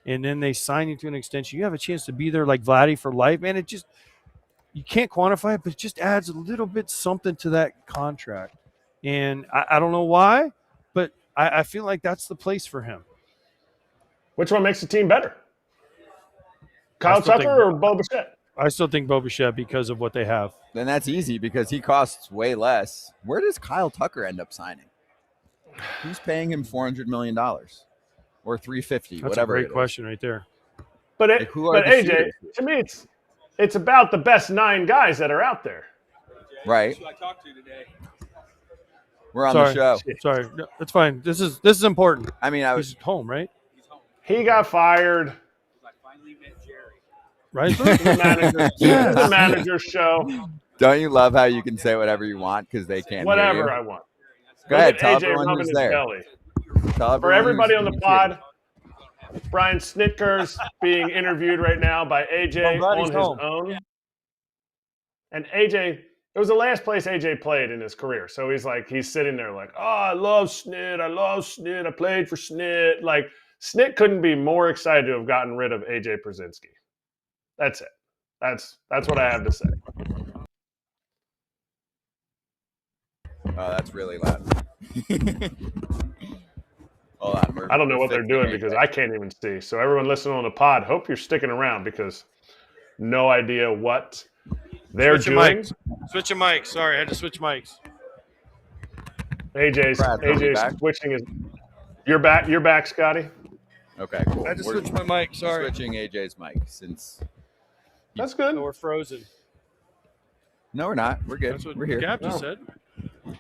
and then they sign you to an extension, you have a chance to be there like Vladdy for life. Man, it just you can't quantify it, but it just adds a little bit something to that contract. And I don't know why, but I feel like that's the place for him. Which one makes the team better? Kyle Tucker or Bo Bichette? I still think Bo Bichette because of what they have. Then that's easy because he costs way less. Where does Kyle Tucker end up signing? Who's paying him $400 million or $350? That's whatever. a great question right there. But AJ, suitors? to me, it's about the best 9 guys that are out there. Right. Who I talked to today. We're on the show. Sorry, no, that's fine. This is important. I mean, he's home, right? He got fired. Right. The manager's show. Don't you love how you can say whatever you want because they can't Whatever hear you? I want. Go ahead. Look Tell at AJ everyone rubbing who's his there. belly. Tell For everyone everybody who's on the being pod, Brian Snitker's being interviewed right now by AJ Well, on his home. own. And AJ, it was the last place AJ played in his career. So he's sitting there like, oh, I love Snit. I played for Snit. Like, Snit couldn't be more excited to have gotten rid of AJ Pierzynski. That's it. That's what I have to say. Oh, that's really loud. Hold on. I don't know what they're doing because I can't even see. So everyone listening on the pod, hope you're sticking around because no idea what they're doing. Switch your mic. Sorry, I had to switch mics. AJ's switching his. You're back, Scotty. Okay, cool. I had to switch my mic. Sorry. Switching AJ's mic since. That's good. So we're frozen. No, we're not. We're good. That's what We're here. Gap just said.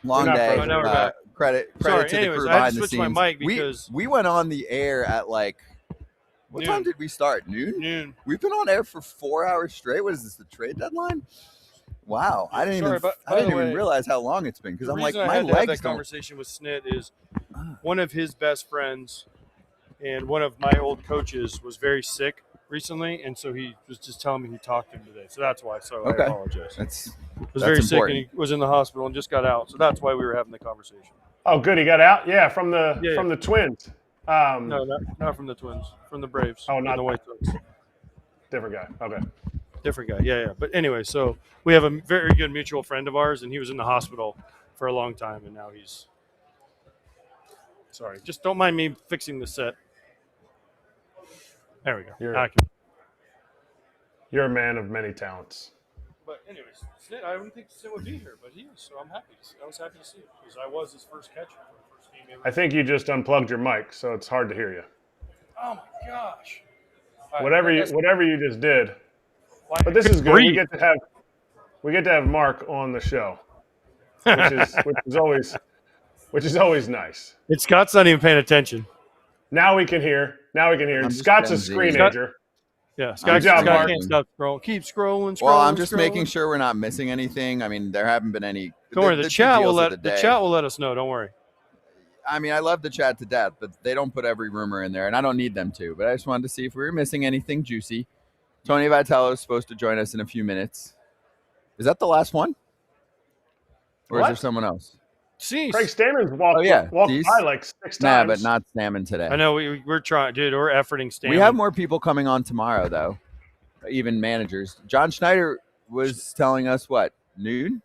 Long We're not day. frozen. Now we're back. Credit Sorry, to the anyways, crew I had behind to the switch my scenes. mic because we went on the air at like what Noon. time did we start? Noon. We've been on air for 4 hours straight. What is this? The trade deadline? Wow, I didn't even realize how long it's been because I'm like I my had to have legs that don't. conversation with Snit is one of his best friends and one of my old coaches was very sick recently, and so he was just telling me he talked to him today. So that's why. So Okay. I apologize. That's was very sick important. and he was in the hospital and just got out. So that's why we were having the conversation. Oh, good. He got out? Yeah, from the Twins. No, not from the Twins. From the Braves. Oh, not the White Sox. Different guy. Okay. Different guy. Yeah. But anyway, so we have a very good mutual friend of ours, and he was in the hospital for a long time, and now he's. Sorry, just don't mind me fixing the set. There we go. You're a man of many talents. But anyways, Snit, I wouldn't think Snit would be here, but he is, so I'm happy. I was happy to see him because I was his first catcher for the first game ever. I think you just unplugged your mic, so it's hard to hear you. Oh my gosh! Whatever you just did. But this is good. We get to have Mark on the show, which is always which is always nice. Scott's not even paying attention. Now we can hear. I'm Scott's a just screenager. Yeah, Good job, Mark. can't stop scrolling. Keep scrolling. Well, I'm scrolling, just scrolling. making sure we're not missing anything. I mean, there haven't been any. Don't worry. The two chat will deals of let the the day. chat will let us know. Don't worry. I mean, I love the chat to death, but they don't put every rumor in there, and I don't need them to. But I just wanted to see if we were missing anything juicy. Tony Vitello is supposed to join us in a few minutes. Is that the last one? Or is there someone else? Cease. Craig Stammen's walked by like 6 times. Nah, but not Stammen today. I know we're trying, dude. We're efforting Stammen. We have more people coming on tomorrow, though. Even managers. John Schneider was telling us what, noon?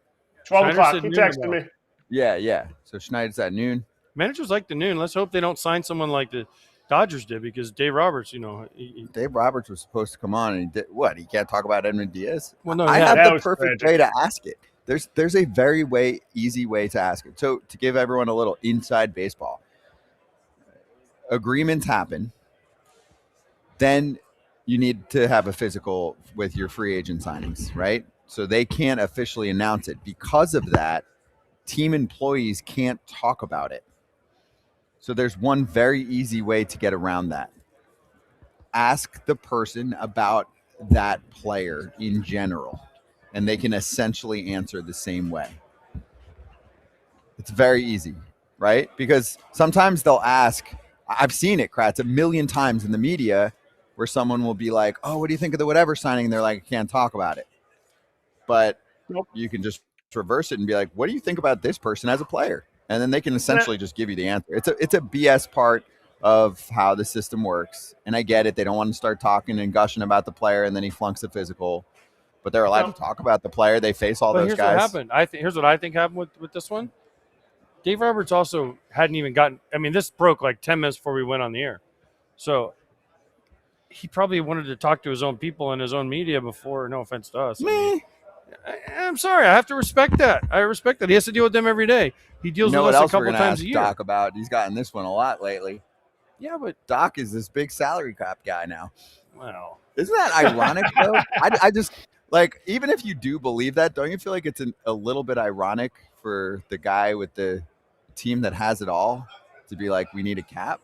12 o'clock. He texted me. Yeah. So Schneider's at noon. Managers like the noon. Let's hope they don't sign someone like the Dodgers did, because Dave Roberts, Dave Roberts was supposed to come on, and he did what? He can't talk about Edwin Diaz? Well, no, I yeah, have the perfect way to ask it. There's a very easy way to ask it. So to give everyone a little inside baseball, agreements happen. Then you need to have a physical with your free agent signings, right? So they can't officially announce it. Because of that, team employees can't talk about it. So there's one very easy way to get around that. Ask the person about that player in general, and they can essentially answer the same way. It's very easy, right? Because sometimes they'll ask, I've seen it, Kratz, a million times in the media, where someone will be like, oh, what do you think of the whatever signing? And they're like, I can't talk about it. But you can just reverse it and be like, what do you think about this person as a player? And then they can essentially just give you the answer. It's a BS part of how the system works. And I get it. They don't want to start talking and gushing about the player, and then he flunks a physical. But they're allowed to talk about the player. They face all those here's guys. What happened. Here's what I think happened with this one. Dave Roberts also hadn't even gotten – I mean, this broke like 10 minutes before we went on the air. So he probably wanted to talk to his own people and his own media before – no offense to us. I'm sorry. I have to respect that. I respect that. He has to deal with them every day. He deals with us a couple times a year. Doc about? He's gotten this one a lot lately. Yeah, but Doc is this big salary cap guy now. Wow. Isn't that ironic, though? I just – like, even if you do believe that, don't you feel like it's a little bit ironic for the guy with the team that has it all to be like, we need a cap?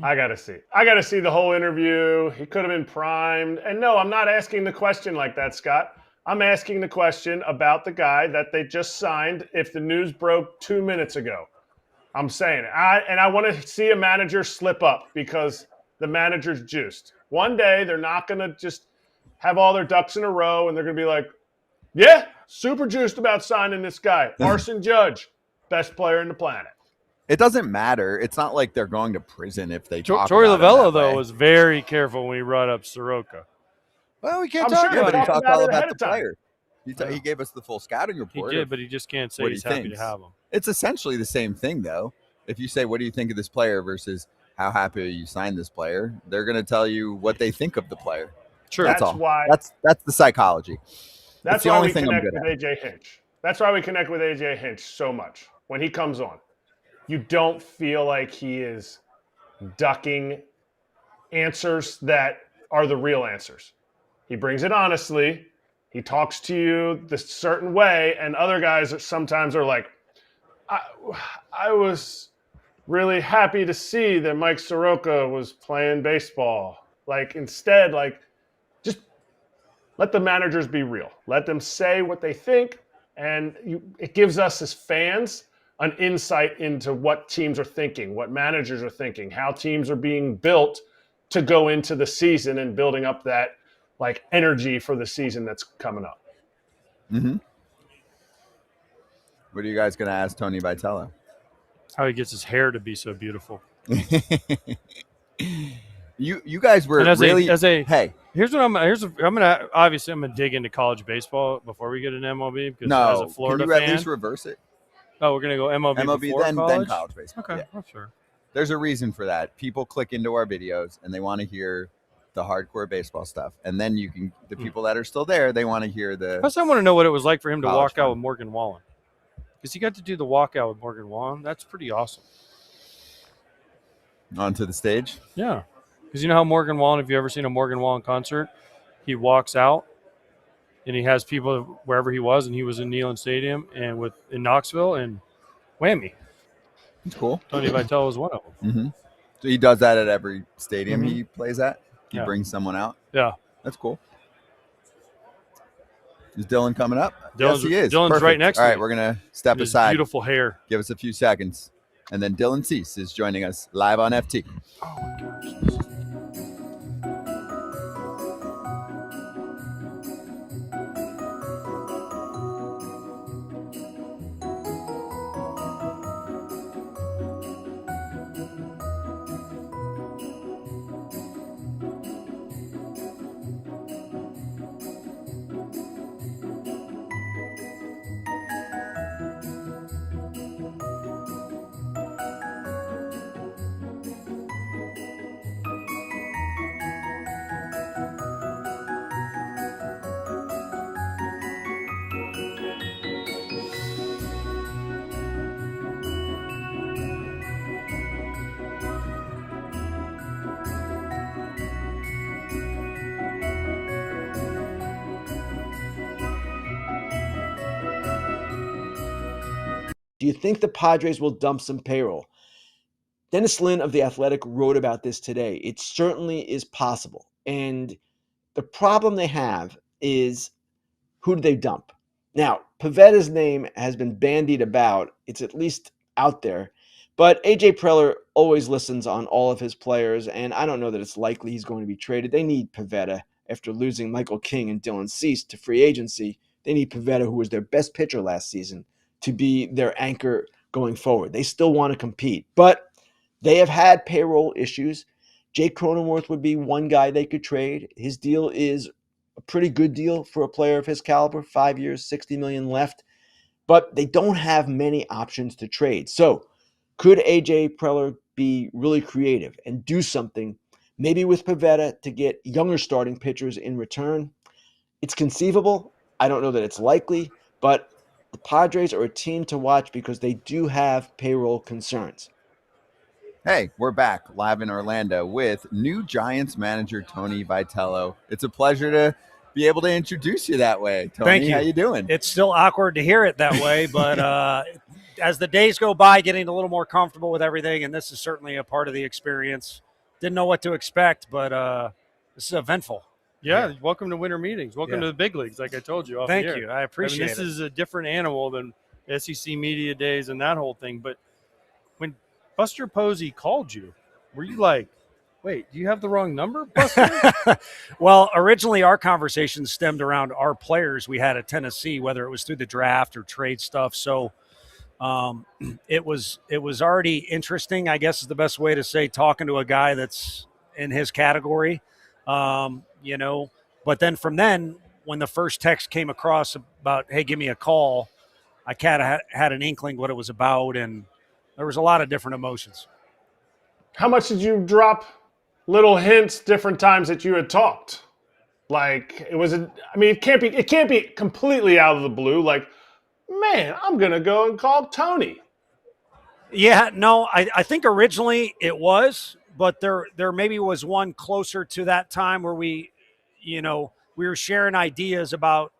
I got to see the whole interview. He could have been primed. And no, I'm not asking the question like that, Scott. I'm asking the question about the guy that they just signed if the news broke 2 minutes ago. I'm saying it. I want to see a manager slip up because the manager's juiced. One day, they're not going to just have all their ducks in a row, and they're going to be like, yeah, super juiced about signing this guy. Arson Judge, best player in the planet. It doesn't matter. It's not like they're going to prison if they talk Torey about Lovullo, it that though, way. was very careful when he brought up Soroka. Well, we can't I'm talk sure about it. they He talked talked about all it ahead about of the time. player. He gave us the full scouting report. He did, but he just can't say what he's he happy thinks. to have him. It's essentially the same thing, though. If you say, what do you think of this player versus how happy you signed this player, they're going to tell you what they think of the player. Sure. That's all. Why. That's the psychology. That's the why only we thing I'm connect good with AJ Hinch. That's why we connect with AJ Hinch so much when he comes on. You don't feel like he is ducking answers that are the real answers. He brings it honestly. He talks to you this certain way, and other guys sometimes are like, I was really happy to see that Mike Soroka was playing baseball. Like, instead, like, just let the managers be real. Let them say what they think, and it gives us as fans an insight into what teams are thinking, what managers are thinking, how teams are being built to go into the season and building up that like energy for the season that's coming up. Mm-hmm. What are you guys going to ask Tony Vitello? How he gets his hair to be so beautiful. You guys were hey. Here's what I'm gonna dig into college baseball before we get an MLB because as a Florida can you fan, at least reverse it? Oh, we're gonna go MLB before then college baseball. Okay, yeah. well, sure. There's a reason for that. People click into our videos and they want to hear the hardcore baseball stuff, and then the people that are still there, they want to hear the. Plus, I want to know what it was like for him to walk fun. out with Morgan Wallen, because he got to do the walkout with Morgan Wallen. That's pretty awesome. Onto the stage. Yeah, because you know how Morgan Wallen, if you ever seen a Morgan Wallen concert, he walks out and he has people wherever he was, and he was in Neyland Stadium and in Knoxville, and whammy. It's cool. Tony Vitello was one of them. Mm-hmm. So he does that at every stadium Mhm. he plays at. He Yeah. brings someone out. Yeah. That's cool. Is Dylan coming up? Dylan's- Yes, he is. Dylan's Perfect. right next All to right, me. we're going to step His aside. beautiful hair. Give us a few seconds. And then Dylan Cease is joining us live on FT. Do you think the Padres will dump some payroll? Dennis Lin of The Athletic wrote about this today. It certainly is possible. And the problem they have is, who do they dump? Now, Pavetta's name has been bandied about. It's at least out there. But AJ Preller always listens on all of his players, and I don't know that it's likely he's going to be traded. They need Pivetta after losing Michael King and Dylan Cease to free agency. They need Pivetta, who was their best pitcher last season, to be their anchor going forward. They still want to compete, but they have had payroll issues. Jake Cronenworth would be one guy they could trade. His deal is a pretty good deal for a player of his caliber, 5 years, $60 million left, but they don't have many options to trade. So could AJ Preller be really creative and do something, maybe with Pivetta, to get younger starting pitchers in return? It's conceivable. I don't know that it's likely, but the Padres are a team to watch because they do have payroll concerns. Hey, we're back live in Orlando with new Giants manager Tony Vitello. It's a pleasure to be able to introduce you that way, Tony. Thank you. How you doing? It's still awkward to hear it that way, but as the days go by, getting a little more comfortable with everything, and this is certainly a part of the experience. Didn't know what to expect, but this is eventful. Yeah, welcome to Winter Meetings. Welcome Yeah. to the big leagues, like I told you. Thank you. I appreciate This it. is a different animal than SEC Media Days and that whole thing. But when Buster Posey called you, were you like, wait, do you have the wrong number, Buster? Well, originally our conversation stemmed around our players we had at Tennessee, whether it was through the draft or trade stuff. So it was already interesting, I guess is the best way to say, talking to a guy that's in his category. But then from then, when the first text came across about, hey, give me a call, I kind of had an inkling what it was about, and there was a lot of different emotions. How much did you drop little hints different times that you had talked? Like, it can't be completely out of the blue. Like, man, I'm going to go and call Tony. Yeah, no, I think originally it was, but there maybe was one closer to that time where we were sharing ideas about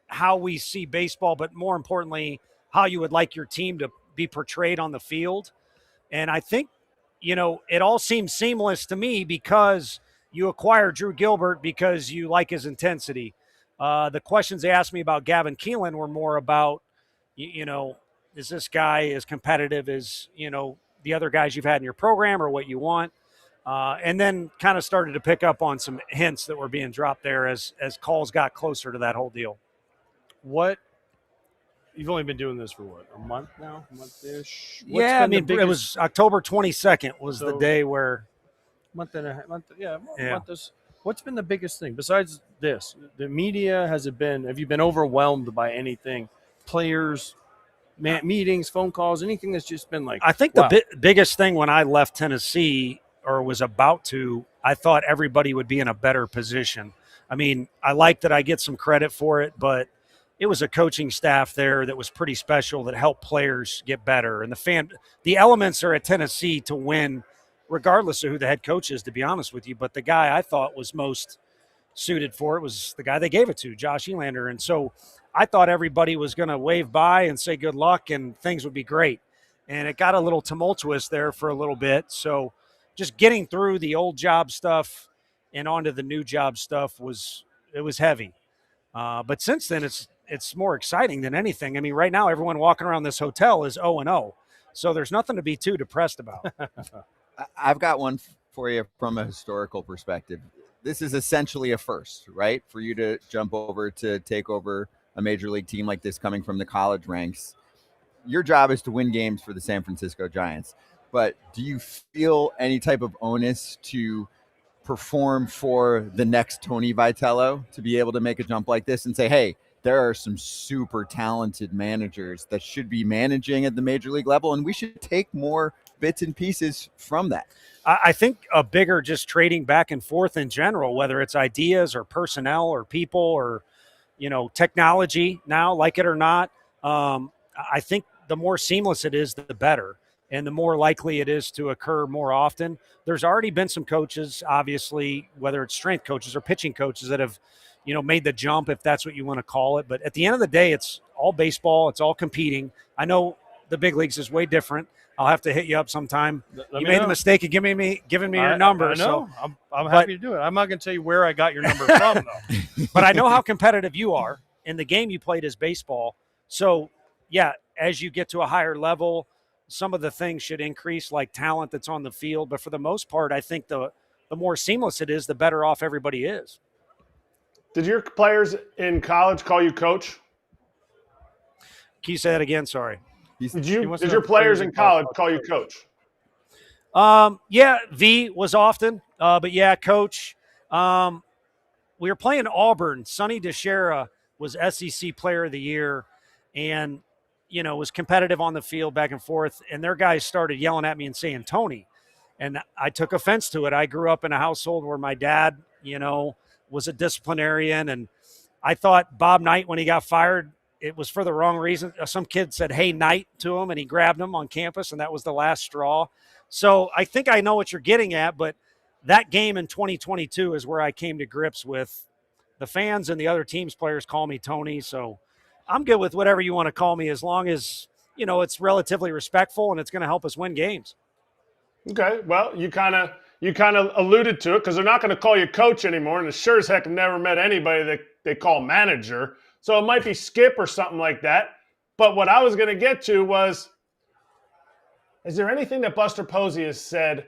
how we see baseball, but more importantly, how you would like your team to be portrayed on the field. And I think, it all seemed seamless to me because you acquired Drew Gilbert because you like his intensity. The questions they asked me about Gavin Keelan were more about, is this guy as competitive as, the other guys you've had in your program or what you want? And then kind of started to pick up on some hints that were being dropped there as calls got closer to that whole deal. You've only been doing this for what, a month now? A month-ish? It was October 22nd was the day where. Month. What's been the biggest thing besides this? The media, have you been overwhelmed by anything? Players, meetings, phone calls, anything that's just been like, I think wow. the biggest thing when I left Tennessee or was about to, I thought everybody would be in a better position. I mean, I like that I get some credit for it, but it was a coaching staff there that was pretty special that helped players get better. And the elements are at Tennessee to win, regardless of who the head coach is, to be honest with you. But the guy I thought was most suited for it was the guy they gave it to, Josh Elander. And so I thought everybody was going to wave by and say good luck and things would be great. and it got a little tumultuous there for a little bit. So just getting through the old job stuff and onto the new job stuff was heavy. But since then, it's more exciting than anything. I mean, right now, everyone walking around this hotel is 0-0. So there's nothing to be too depressed about. I've got one for you from a historical perspective. This is essentially a first, right? For you to jump over to take over a major league team like this coming from the college ranks. Your job is to win games for the San Francisco Giants. But do you feel any type of onus to perform for the next Tony Vitello, to be able to make a jump like this and say, hey, there are some super talented managers that should be managing at the major league level, and we should take more bits and pieces from that? I think a bigger just trading back and forth in general, whether it's ideas or personnel or people or, technology now, like it or not. I think the more seamless it is, the better, and the more likely it is to occur more often. There's already been some coaches, obviously, whether it's strength coaches or pitching coaches, that have, made the jump, if that's what you want to call it. But at the end of the day, it's all baseball. It's all competing. I know the big leagues is way different. I'll have to hit you up sometime. You made the mistake of giving me your number. I know. So I'm happy to do it. I'm not going to tell you where I got your number from, though. But I know how competitive you are, and the game you played is baseball. So, yeah, as you get to a higher level, some of the things should increase, like talent that's on the field. But for the most part, I think the more seamless it is, the better off everybody is. Did your players in college call you coach? Can you say that again? Sorry. Did your players in college call you coach? Yeah, V was often, but yeah, coach. We were playing Auburn. Sonny DeShera was SEC Player of the Year, and was competitive on the field back and forth. And their guys started yelling at me and saying Tony, and I took offense to it. I grew up in a household where my dad, was a disciplinarian, and I thought Bob Knight, when he got fired, it was for the wrong reason. Some kid said, "Hey, Knight," to him, and he grabbed him on campus, and that was the last straw. So I think I know what you're getting at, but that game in 2022 is where I came to grips with the fans and the other team's players call me Tony. So I'm good with whatever you want to call me, as long as, it's relatively respectful and it's going to help us win games. Okay. Well, you kind of alluded to it, because they're not going to call you coach anymore, and sure as heck have never met anybody that they call manager. So it might be Skip or something like that. But what I was going to get to was, is there anything that Buster Posey has said,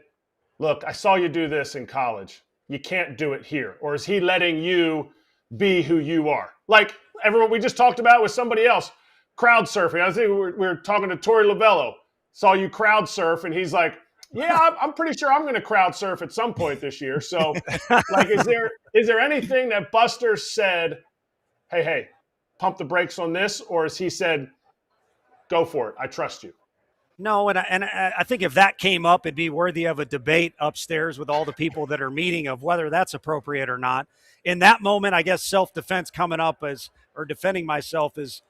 look, I saw you do this in college, you can't do it here? Or is he letting you be who you are? Like everyone we just talked about with somebody else, crowd surfing. I think we were talking to Torey Lovullo. Saw you crowd surf, and he's like, yeah, I'm pretty sure I'm going to crowd surf at some point this year. So, like, is there anything that Buster said, hey, pump the brakes on this? Or has he said, go for it, I trust you? No, and I think if that came up, it'd be worthy of a debate upstairs with all the people that are meeting of whether that's appropriate or not. In that moment, I guess self-defense coming up or defending myself is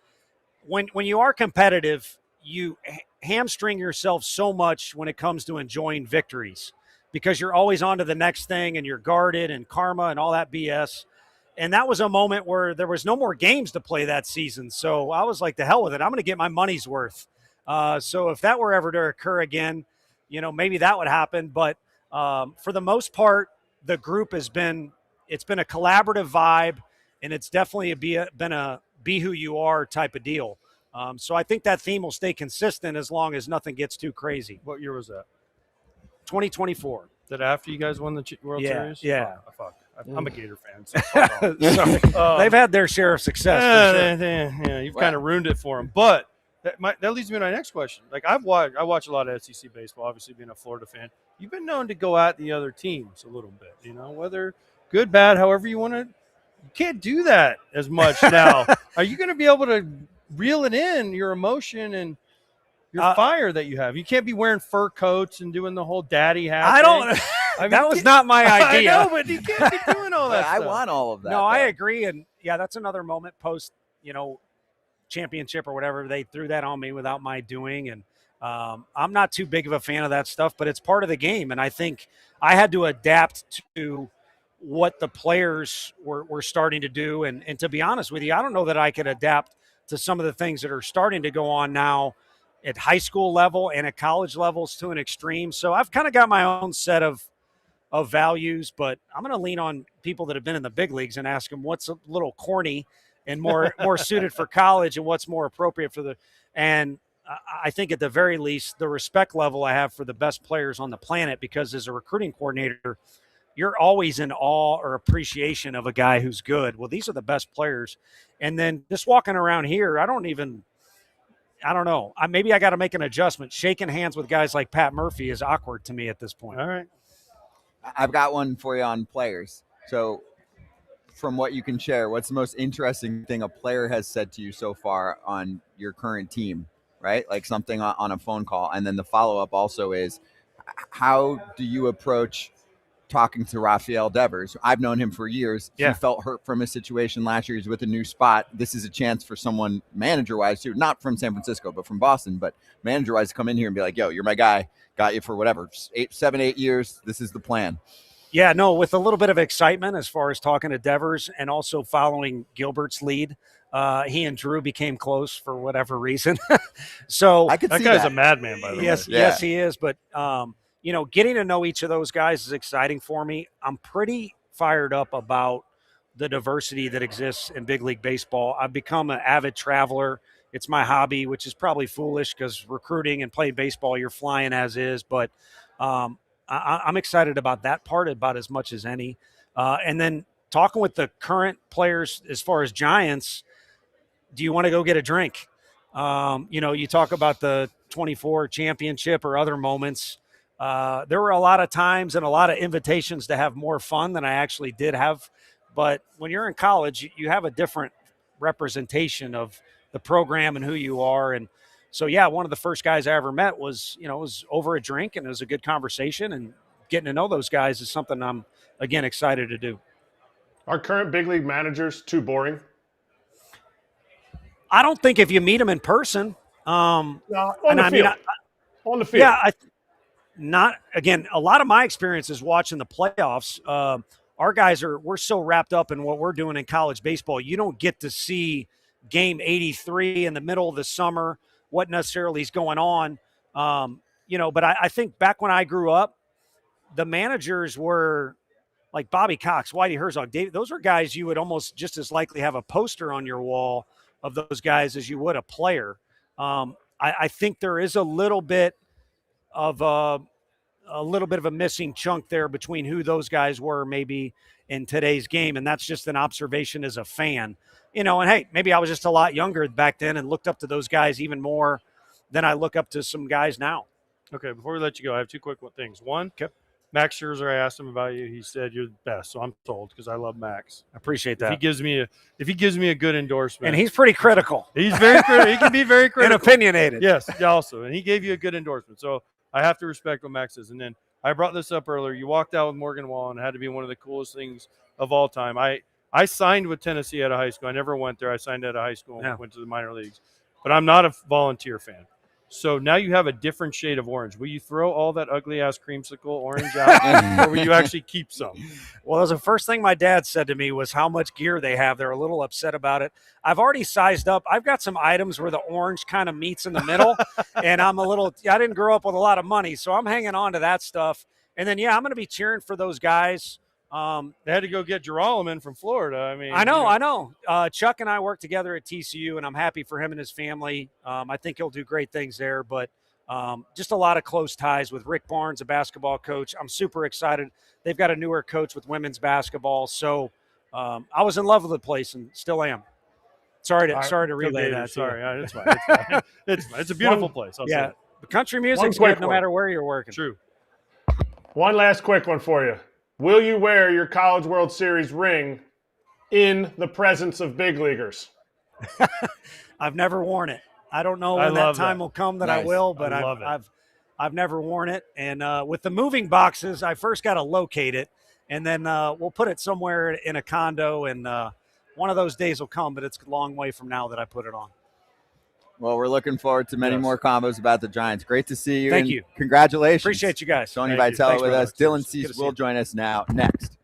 when you are competitive, you hamstring yourself so much when it comes to enjoying victories, because you're always on to the next thing and you're guarded and karma and all that BS. And that was a moment where there was no more games to play that season. So I was like, the hell with it. I'm going to get my money's worth. So if that were ever to occur again, maybe that would happen. But for the most part, the group it's been a collaborative vibe, and it's definitely been a be who you are type of deal. So I think that theme will stay consistent as long as nothing gets too crazy. What year was that? 2024. That after you guys won the World Series? Yeah. Oh, fuck. I'm a Gator fan. So Sorry. They've had their share of success. Yeah, you've kind of ruined it for them. But that leads me to my next question. Like, I watch a lot of SEC baseball, obviously being a Florida fan. You've been known to go at the other teams a little bit, whether good, bad, however you want to. You can't do that as much now. Are you going to be able to reel it in, your emotion and your fire that you have? You can't be wearing fur coats and doing the whole daddy hat thing. That was not my idea. I know, but you can't be doing all that I stuff. want all of that. No, I agree. And yeah, that's another moment post, championship or whatever. They threw that on me without my doing. And I'm not too big of a fan of that stuff, but it's part of the game. And I think I had to adapt to what the players were starting to do. And to be honest with you, I don't know that I could adapt to some of the things that are starting to go on now at high school level and at college levels to an extreme. So I've kind of got my own set of values, but I'm going to lean on people that have been in the big leagues and ask them what's a little corny and more suited for college and what's more appropriate for the. And I think at the very least, the respect level I have for the best players on the planet, because as a recruiting coordinator, you're always in awe or appreciation of a guy who's good. Well, these are the best players. And then just walking around here, I don't know. Maybe I got to make an adjustment. Shaking hands with guys like Pat Murphy is awkward to me at this point. All right. I've got one for you on players. So from what you can share, what's the most interesting thing a player has said to you so far on your current team, right? Like something on a phone call. And then the follow-up also is, how do you approach talking to Rafael Devers? I've known him for years. Yeah. He felt hurt from his situation last year. He's with a new spot. This is a chance for someone manager-wise too, not from San Francisco, but from Boston, but manager-wise to come in here and be like, yo, you're my guy. Got you for whatever, 8 years. This is the plan. Yeah, no, with a little bit of excitement as far as talking to Devers and also following Gilbert's lead. He and Drew became close for whatever reason. So I could that see guy's that. a madman, by the way. Yes, he is. But, getting to know each of those guys is exciting for me. I'm pretty fired up about the diversity that exists in big league baseball. I've become an avid traveler. It's my hobby, which is probably foolish because recruiting and playing baseball, you're flying as is. But I'm excited about that part about as much as any. And then talking with the current players as far as Giants, do you want to go get a drink? You talk about the 24 championship or other moments. There were a lot of times and a lot of invitations to have more fun than I actually did have. But when you're in college, you have a different representation of the program and who you are. And so, yeah, one of the first guys I ever met was over a drink, and it was a good conversation, and getting to know those guys is something I'm, again, excited to do. Are current big league managers too boring? I don't think if you meet them in person. No, on the field. On the field. Yeah, a lot of my experience is watching the playoffs. Our guys we're so wrapped up in what we're doing in college baseball. You don't get to see game 83 in the middle of the summer, what necessarily is going on. But I think back when I grew up, the managers were like Bobby Cox, Whitey Herzog, Dave. Those are guys you would almost just as likely have a poster on your wall of those guys as you would a player. I think there is a little bit of a missing chunk there between who those guys were maybe in today's game. And that's just an observation as a fan, and hey, maybe I was just a lot younger back then and looked up to those guys even more than I look up to some guys now. Okay, before we let you go, I have two quick things. One, Max Scherzer, I asked him about you. He said you're the best, so I'm sold because I love Max. I appreciate that. If he gives me a good endorsement, and he's pretty critical. He's very critical. He can be very critical and opinionated. Yes, also, and he gave you a good endorsement, so I have to respect what Max says. And then I brought this up earlier. You walked out with Morgan Wallen. It had to be one of the coolest things of all time. I signed with Tennessee out of high school. I never went there. I signed out of high school and went to the minor leagues, but I'm not a volunteer fan. So now you have a different shade of orange. Will you throw all that ugly-ass creamsicle orange out, or will you actually keep some? Well, the first thing my dad said to me was how much gear they have. They're a little upset about it. I've already sized up. I've got some items where the orange kind of meets in the middle, and I didn't grow up with a lot of money, so I'm hanging on to that stuff. And then, I'm going to be cheering for those guys. They had to go get Geralman from Florida. I know. Chuck and I work together at TCU, and I'm happy for him and his family. I think he'll do great things there, but just a lot of close ties with Rick Barnes, a basketball coach. I'm super excited. They've got a newer coach with women's basketball. So I was in love with the place and still am. Sorry to relay that. Sorry, it's fine. It's a beautiful place. The country music's good no matter where you're working. True. One last quick one for you. Will you wear your College World Series ring in the presence of big leaguers? I've never worn it. I don't know when that time will come that I will, but I've never worn it. And with the moving boxes, I first got to locate it, and then we'll put it somewhere in a condo, and one of those days will come, but it's a long way from now that I put it on. Well, we're looking forward to many more combos about the Giants. Great to see you. Thank you. Congratulations. Appreciate you guys. Tony Thank you. Vitello Thanks, with brother. us. Dylan Cease will join us now next.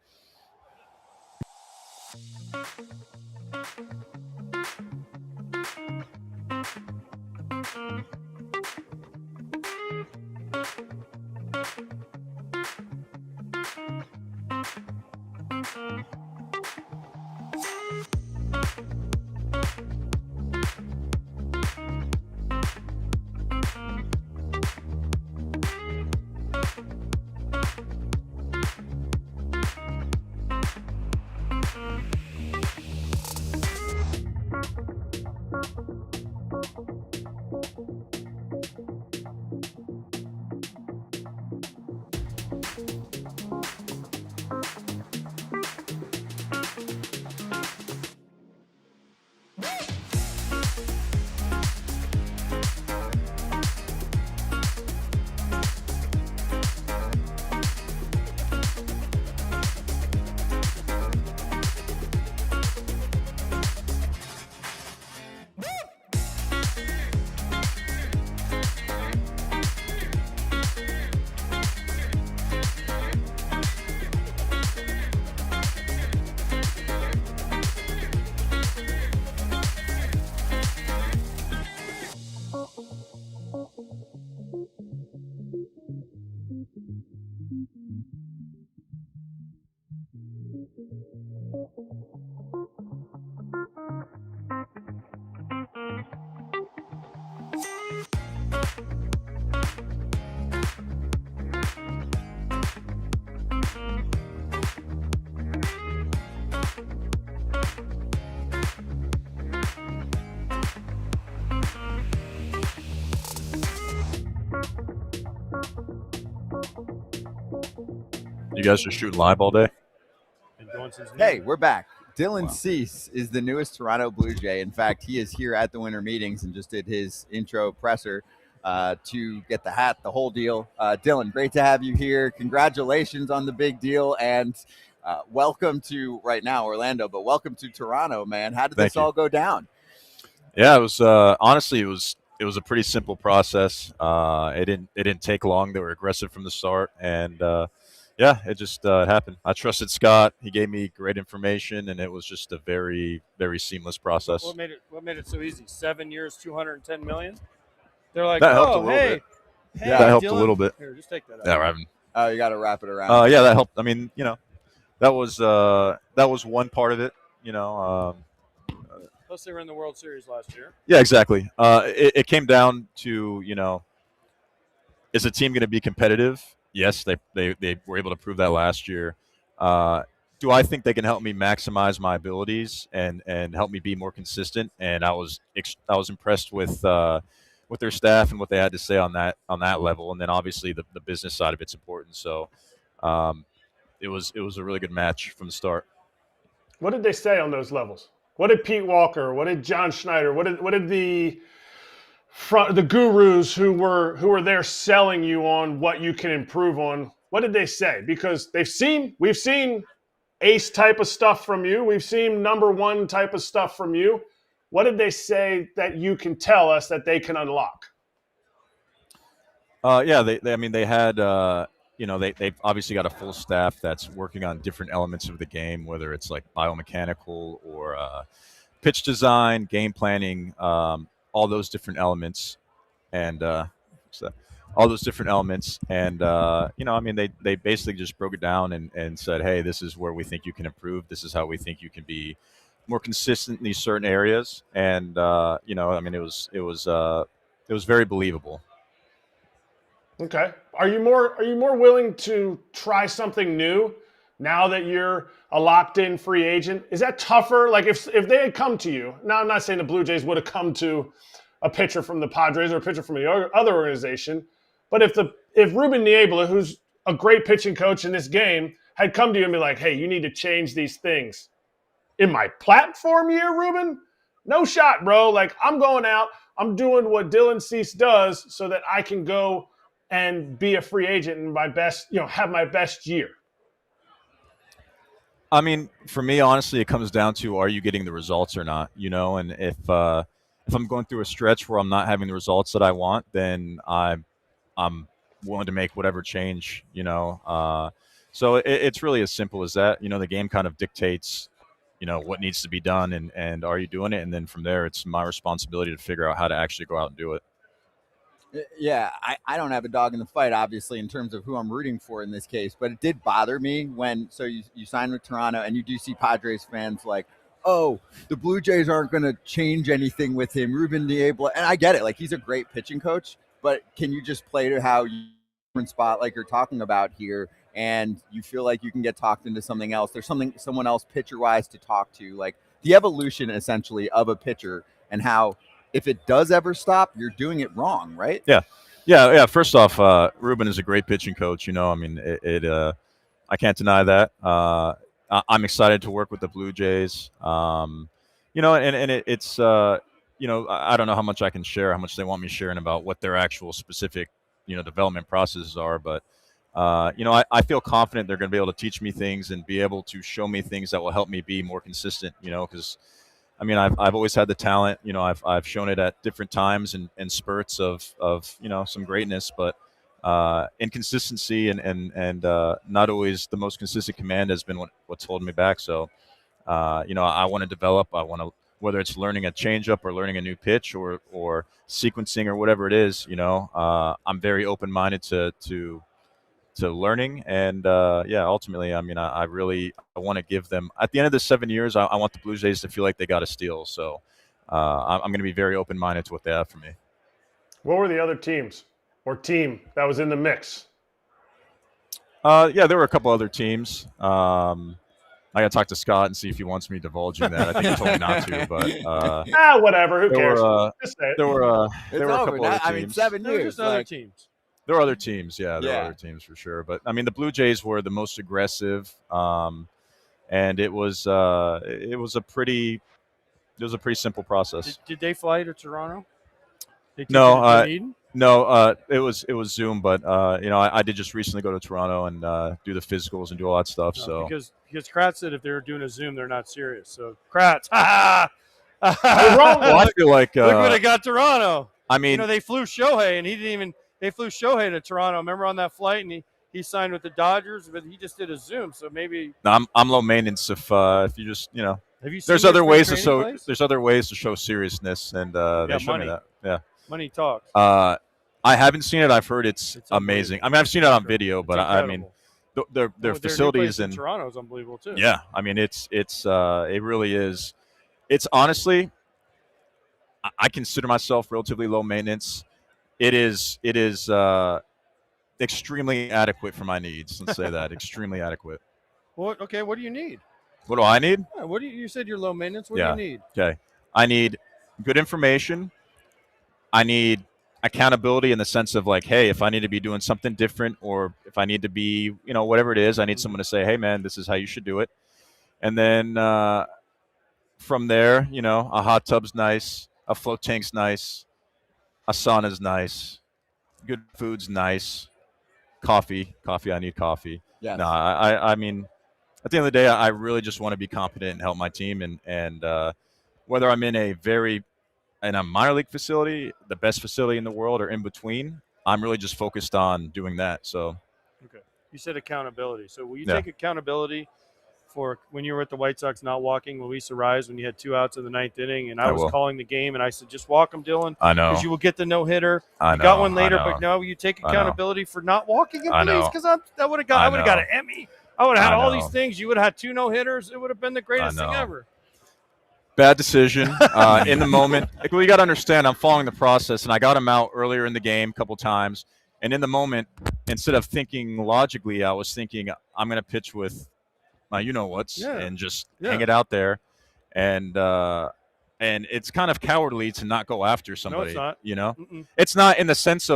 You guys just shooting live all day? Hey, we're back. Dylan Cease is the newest Toronto Blue Jay. In fact, he is here at the Winter Meetings and just did his intro presser to get the hat, the whole deal. Dylan, great to have you here. Congratulations on the big deal, and welcome to, right now, Orlando, but welcome to Toronto, man. How did this all go down? Yeah, it was honestly it was a pretty simple process. It didn't take long. They were aggressive from the start, and yeah, it just happened. I trusted Scott. He gave me great information, and it was just a very, very seamless process. What made it so easy? 7 years, $210 million. They're like, that helped a little hey, bit. hey, Yeah, that helped Dylan. a little bit. Here, just take that out. Yeah, right. Oh, you got to wrap it around. Yeah, that helped. I mean, that was one part of it. Plus, they were in the World Series last year. Yeah, exactly. It came down to, is the team going to be competitive? Yes, they were able to prove that last year. Do I think they can help me maximize my abilities and help me be more consistent? And I was impressed with their staff and what they had to say on that level. And then obviously the business side of it's important. So it was a really good match from the start. What did they say on those levels? What did Pete Walker? What did John Schneider? What did the gurus who were there selling you on what you can improve on? What did they say? Because we've seen ace type of stuff from you. We've seen number one type of stuff from you. What did they say that you can tell us that they can unlock? Yeah, they had they've obviously got a full staff that's working on different elements of the game, whether it's like biomechanical or pitch design, game planning, all those different elements, and they basically just broke it down and said, hey, this is where we think you can improve. This is how we think you can be more consistent in these certain areas, and it was very believable. Okay. Are you more willing to try something new now that you're a locked-in free agent? Is that tougher? Like if they had come to you, now I'm not saying the Blue Jays would have come to a pitcher from the Padres or a pitcher from the other organization, but if Ruben Niebla, who's a great pitching coach in this game, had come to you and be like, hey, you need to change these things. In my platform year, Ruben, no shot, bro. Like I'm going out, I'm doing what Dylan Cease does so that I can go and be a free agent and have my best year. I mean, for me, honestly, it comes down to, are you getting the results or not? And if I'm going through a stretch where I'm not having the results that I want, then I'm willing to make whatever change, So it's really as simple as that. The game kind of dictates, what needs to be done and are you doing it? And then from there, it's my responsibility to figure out how to actually go out and do it. Yeah, I don't have a dog in the fight, obviously, in terms of who I'm rooting for in this case, but it did bother me when you signed with Toronto and you do see Padres fans like, oh, the Blue Jays aren't going to change anything with him, Ruben Diaz, and I get it, like he's a great pitching coach, but can you just play to how you spot like you're talking about here, and you feel like you can get talked into something else? There's someone else pitcher wise to talk to, like the evolution essentially of a pitcher and how if it does ever stop, you're doing it wrong, right? Yeah. First off, Ruben is a great pitching coach. I mean, I can't deny that. I'm excited to work with the Blue Jays. And it's I don't know how much I can share, how much they want me sharing about what their actual specific, development processes are. But, I feel confident they're going to be able to teach me things and be able to show me things that will help me be more consistent, because I mean, I've always had the talent, I've shown it at different times and spurts of some greatness, but inconsistency and not always the most consistent command has been what's holding me back. So, I want to develop. I want to, whether it's learning a changeup or learning a new pitch or sequencing or whatever it is, I'm very open-minded to learning. And ultimately, I mean, I want to give them, at the end of the 7 years, I want the Blue Jays to feel like they got a steal. So I'm going to be very open-minded to what they have for me. What were the other teams or team that was in the mix? There were a couple other teams. I got to talk to Scott and see if he wants me divulging that. I think he told me not to, but whatever. Who cares? Just say it. There were a couple other teams. I mean, 7 years. Other teams. There were other teams, there were other teams for sure. But I mean, the Blue Jays were the most aggressive, and it was a pretty simple process. Did they fly to Toronto? No, it was Zoom, but I did just recently go to Toronto and do the physicals and do all that stuff. So because Kratz said if they were doing a Zoom, they're not serious. So Kratz, well, I feel like look what it got Toronto. I mean, they flew Shohei, and they flew Shohei to Toronto. Remember on that flight, and he signed with the Dodgers, but he just did a Zoom. So maybe I'm low maintenance. If you just have you seen there's other ways to show there's other ways to show seriousness, and they showed me that. Yeah, money talks. I haven't seen it. I've heard it's amazing. I mean, I've seen it on video, but I mean, their facilities in Toronto is unbelievable too. Yeah, I mean, it really is. It's honestly, I consider myself relatively low maintenance. It is extremely adequate for my needs. Let's say that extremely adequate. What do you need? What do I need? Yeah, you said you're low maintenance. What do you need? Okay, I need good information. I need accountability in the sense of like, hey, if I need to be doing something different or if I need to be, whatever it is, I need someone to say, hey, man, this is how you should do it. And then from there, a hot tub's nice, a float tank's nice, a sauna's nice, good food's nice, coffee, I need coffee. Yeah. No, I mean, at the end of the day, I really just want to be competent and help my team. And whether I'm in a minor league facility, the best facility in the world, or in between, I'm really just focused on doing that. So, okay, you said accountability. So will you take accountability for when you were at the White Sox not walking Luis Arraez when you had 2 outs in the 9th inning, and I was calling the game, and I said, just walk him, Dylan. I know. Because you will get the no-hitter. I You know, got one later, I know. but no, you take accountability for not walking him, I know. please, because I would have got an Emmy. I would have had all these things. You would have had 2 no-hitters. It would have been the greatest thing ever. Bad decision in the moment. Like, well, you got to understand, I'm following the process, and I got him out earlier in the game a couple times. And in the moment, instead of thinking logically, I was thinking, I'm going to pitch with my you-know-whats and just hang it out there. And it's kind of cowardly to not go after somebody. No, it's not. Mm-mm. It's not in the sense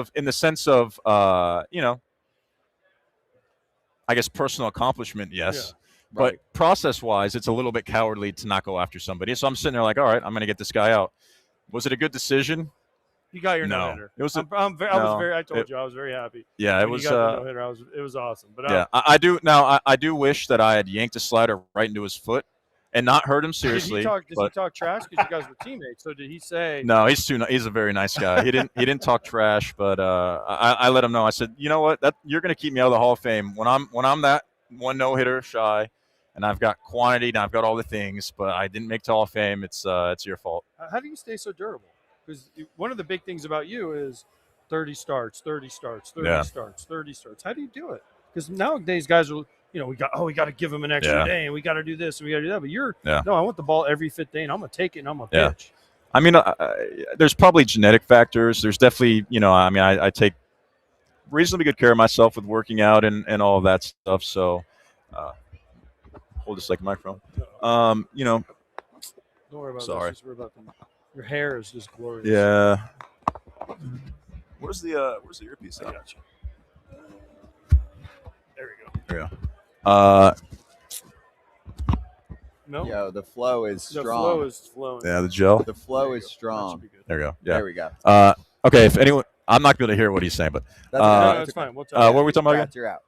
of I guess personal accomplishment, yes. Yeah. But Right. process-wise, it's a little bit cowardly to not go after somebody. So I'm sitting there like, all right, I'm going to get this guy out. Was it a good decision? You got your No. no-hitter. It was a- I no, told you I was very happy. Yeah, it when was. You got the no-hitter. It was awesome. But Yeah, I do now. I do wish that I had yanked a slider right into his foot and not hurt him seriously. Did he but talk trash because you guys were teammates? So did he say? no, he's a very nice guy. He didn't talk trash, but I let him know. I said, you know what, that you're going to keep me out of the Hall of Fame when I'm that one no-hitter shy, and I've got quantity and I've got all the things, but I didn't make the Hall of Fame. It's your fault. How do you stay so durable? Because one of the big things about you is 30 starts, 30 starts, 30 Yeah. starts, 30 starts. How do you do it? Because nowadays guys are, we got to give them an extra Yeah. day, and we got to do this, and we got to do that. But Yeah. no, I want the ball every 5th day, and I'm gonna take it, and I'm gonna Yeah. pitch. I mean, there's probably genetic factors. There's definitely, I take reasonably good care of myself with working out and all of that stuff. So, hold this like a microphone. Don't worry about Sorry. this. Just worry about your hair is just glorious. Yeah. Where's the earpiece? I got you. There we go. There we go. No. Yo, the flow is strong. The flow is flowing. Yeah, the gel. The flow is strong. There we go. Yeah. There we go. Okay, if anyone, I'm not going to hear what he's saying, but That's fine. We'll tell you. what were we talking about again? You're out.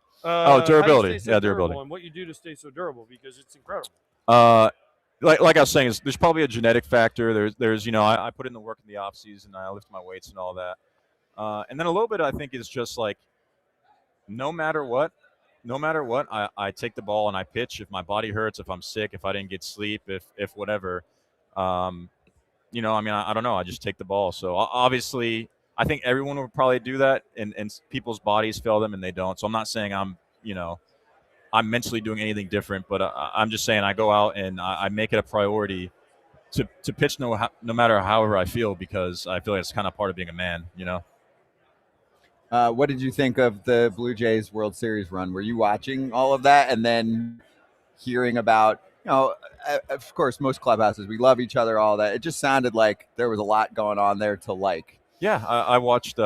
Durability. How do you stay so Durability. And what you do to stay so durable, because it's incredible. Like I was saying, there's probably a genetic factor. There's I put in the work in the off season. I lift my weights and all that. And then a little bit, I think, is just like, no matter what, I take the ball and I pitch. If my body hurts, if I'm sick, if I didn't get sleep, if whatever, I don't know. I just take the ball. So obviously, I think everyone would probably do that, and people's bodies fail them and they don't. So I'm not saying I'm mentally doing anything different, but I'm just saying I go out and I make it a priority to pitch no matter however I feel, because I feel like it's kind of part of being a man, What did you think of the Blue Jays World Series run? Were you watching all of that and then hearing about, of course, most clubhouses, we love each other, all that. It just sounded like there was a lot going on there to like. Yeah, I watched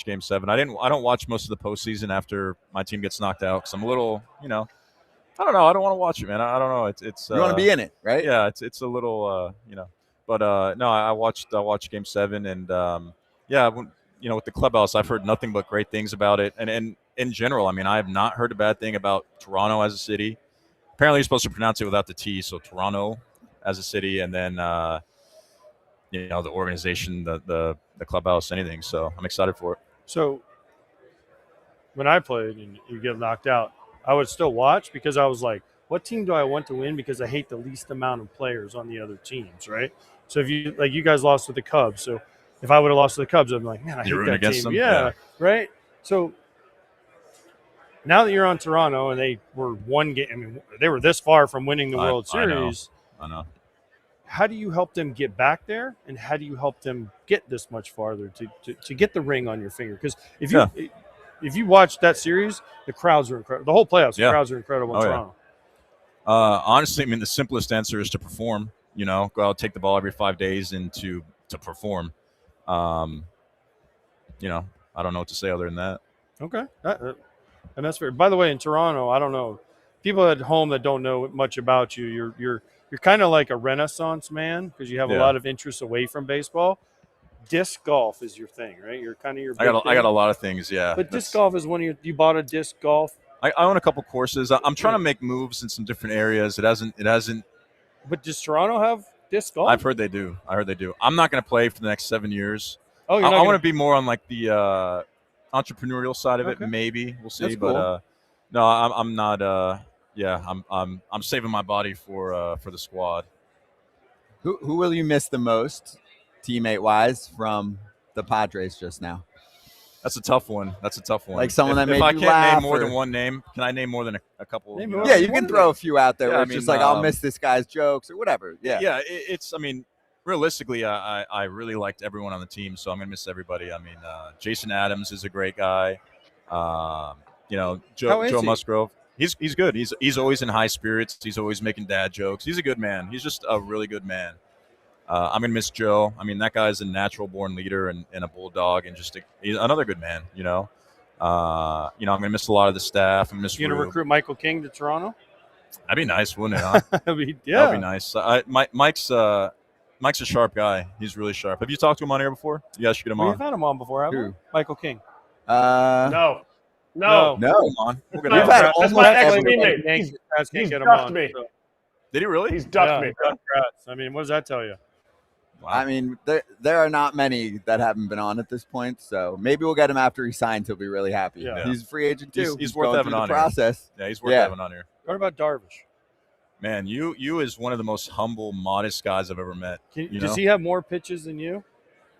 Game 7. I don't watch most of the postseason after my team gets knocked out, because I'm a little, I don't know. I don't want to watch it, man. I don't know. It's you want to be in it, right? Yeah, it's a little, But no, I watched Game 7, and with the clubhouse, I've heard nothing but great things about it, and in general, I mean, I have not heard a bad thing about Toronto as a city. Apparently, you're supposed to pronounce it without the T, so Toronto as a city, and then the organization, the clubhouse, anything. So I'm excited for it. So when I played and you get knocked out, I would still watch, because I was like, what team do I want to win? Because I hate the least amount of players on the other teams, right? So if you guys lost to the Cubs, so if I would have lost to the Cubs, I'd be like, man, I hate that team. Them? Yeah, right? So now that you're on Toronto and they were one game, I mean, they were this far from winning the World Series. I know. How do you help them get back there, and how do you help them get this much farther to get the ring on your finger? Because if you watch that series, the crowds are incredible. The whole playoffs, the crowds are incredible in Toronto. Honestly, I mean, the simplest answer is to perform. Go out, take the ball every 5 days, and to perform. I don't know what to say other than that. Okay, and that's fair. By the way, in Toronto, I don't know, people at home that don't know much about you, you're kind of like a Renaissance man, because you have a lot of interests away from baseball. Disc golf is your thing, right? You're kind of your. I got a lot of things, yeah. But disc golf is one of you bought a disc golf. I own a couple courses. I'm trying to make moves in some different areas. It hasn't. But does Toronto have disc golf? I've heard they do. I'm not going to play for the next 7 years. Oh, I want to be more on like the entrepreneurial side of it. Maybe we'll see. That's but cool. no, I'm not. I'm saving my body for the squad. Who will you miss the most, teammate wise, from the Padres just now? That's a tough one. Like someone that made if I you can't laugh name more or- than one name, can I name more than a couple? Yeah, you can throw a few out there. Yeah, Where I it's just mean, like, I'll miss this guy's jokes or whatever. Yeah. Yeah. It's. I mean, realistically, I really liked everyone on the team, so I'm gonna miss everybody. I mean, Jason Adams is a great guy. Joe Musgrove. He's good. He's always in high spirits. He's always making dad jokes. He's a good man. He's just a really good man. I'm gonna miss Joe. I mean, that guy's a natural born leader and a bulldog, and he's another good man. I'm gonna miss a lot of the staff. I'm You gonna recruit Michael King to Toronto? That'd be nice, wouldn't it? Huh? That'd be nice. Mike's a sharp guy. He's really sharp. Have you talked to him on air before? You guys should get him on. We've had him on before, haven't we? Michael King. No. Come on. We'll get him on. That's my ex-teammate. He's get him ducked on, me. so. Did he really? He's ducked me. Kratz. I mean, what does that tell you? Wow. I mean, there are not many that haven't been on at this point, so maybe we'll get him after he signs. He'll be really happy. Yeah. He's a free agent too. He's worth going having through on the here. process. Yeah, he's worth having on here. What about Darvish? Man, you is one of the most humble, modest guys I've ever met. Does he have more pitches than you?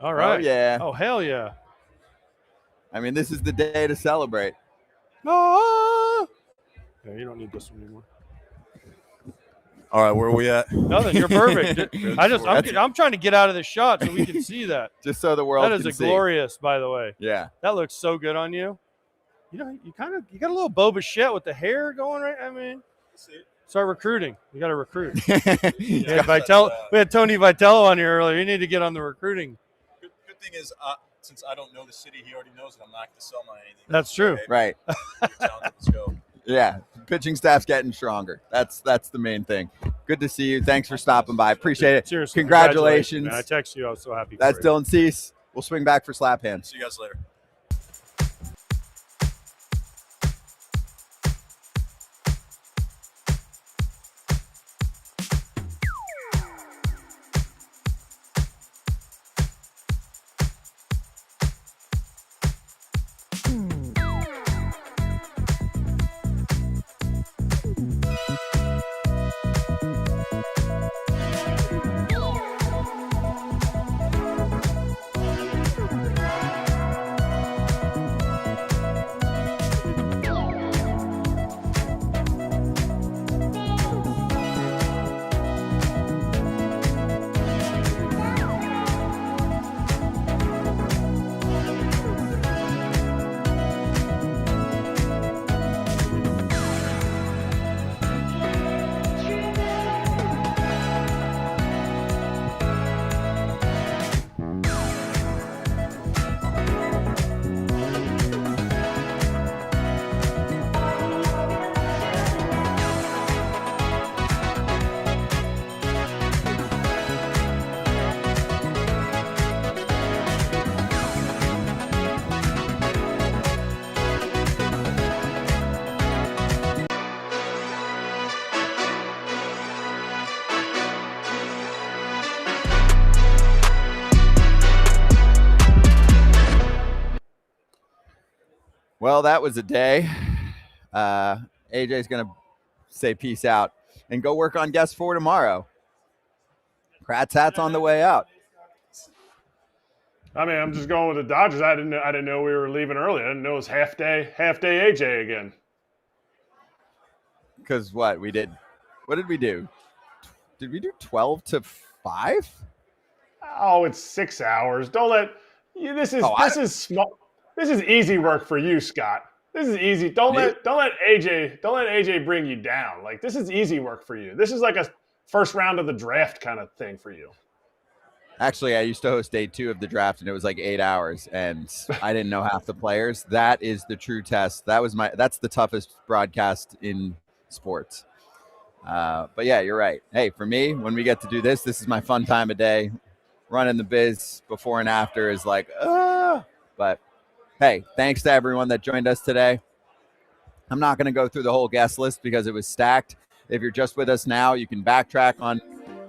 All right. Oh, yeah. Oh, hell yeah. I mean, this is the day to celebrate. Ah! Yeah, you don't need this one anymore. All right, where are we at? Nothing. You're perfect. I'm trying to get out of the shot so we can see that. Just so the world That is can a see. glorious, by the way. Yeah. That looks so good on you. You know, you got a little Bo Bichette with the hair going right. I mean, start recruiting. You got to recruit. We had Tony Vitello on here earlier. You need to get on the recruiting. Good thing is, since I don't know the city, he already knows that I'm not going to sell my anything. That's true. Right. Let's go. Yeah. Pitching staff's getting stronger. That's the main thing. Good to see you. Thanks for stopping by. Appreciate it. Seriously, Congratulations. man. I text you. I was so happy. That's for you. Dylan Cease. We'll swing back for slap hands. See you guys later. Well, that was a day. AJ's going to say peace out and go work on guest 4 tomorrow. Kratz Hatz on the way out. I mean, I'm just going with the Dodgers. I didn't know we were leaving early. I didn't know it was half day AJ again. Because what did we do? Did we do 12 to 5? Oh, it's 6 hours. Don't let this is small. This is easy work for you, Scott. This is easy. Don't let AJ bring you down. Like, this is easy work for you. This is like a first round of the draft kind of thing for you. Actually, I used to host day 2 of the draft, and it was like 8 hours, and I didn't know half the players. That is the true test. That's the toughest broadcast in sports. But yeah, you're right. Hey, for me, when we get to do this is my fun time of day. Running the biz before and after is like, but hey, thanks to everyone that joined us today. I'm not going to go through the whole guest list because it was stacked. If you're just with us now, you can backtrack on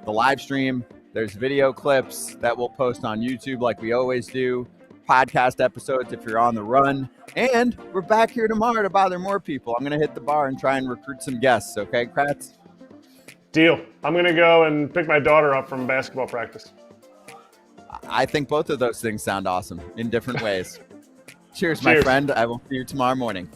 the live stream. There's video clips that we'll post on YouTube like we always do. Podcast episodes if you're on the run. And we're back here tomorrow to bother more people. I'm going to hit the bar and try and recruit some guests. Okay, Kratz? Deal. I'm going to go and pick my daughter up from basketball practice. I think both of those things sound awesome in different ways. Cheers, my friend. I will see you tomorrow morning.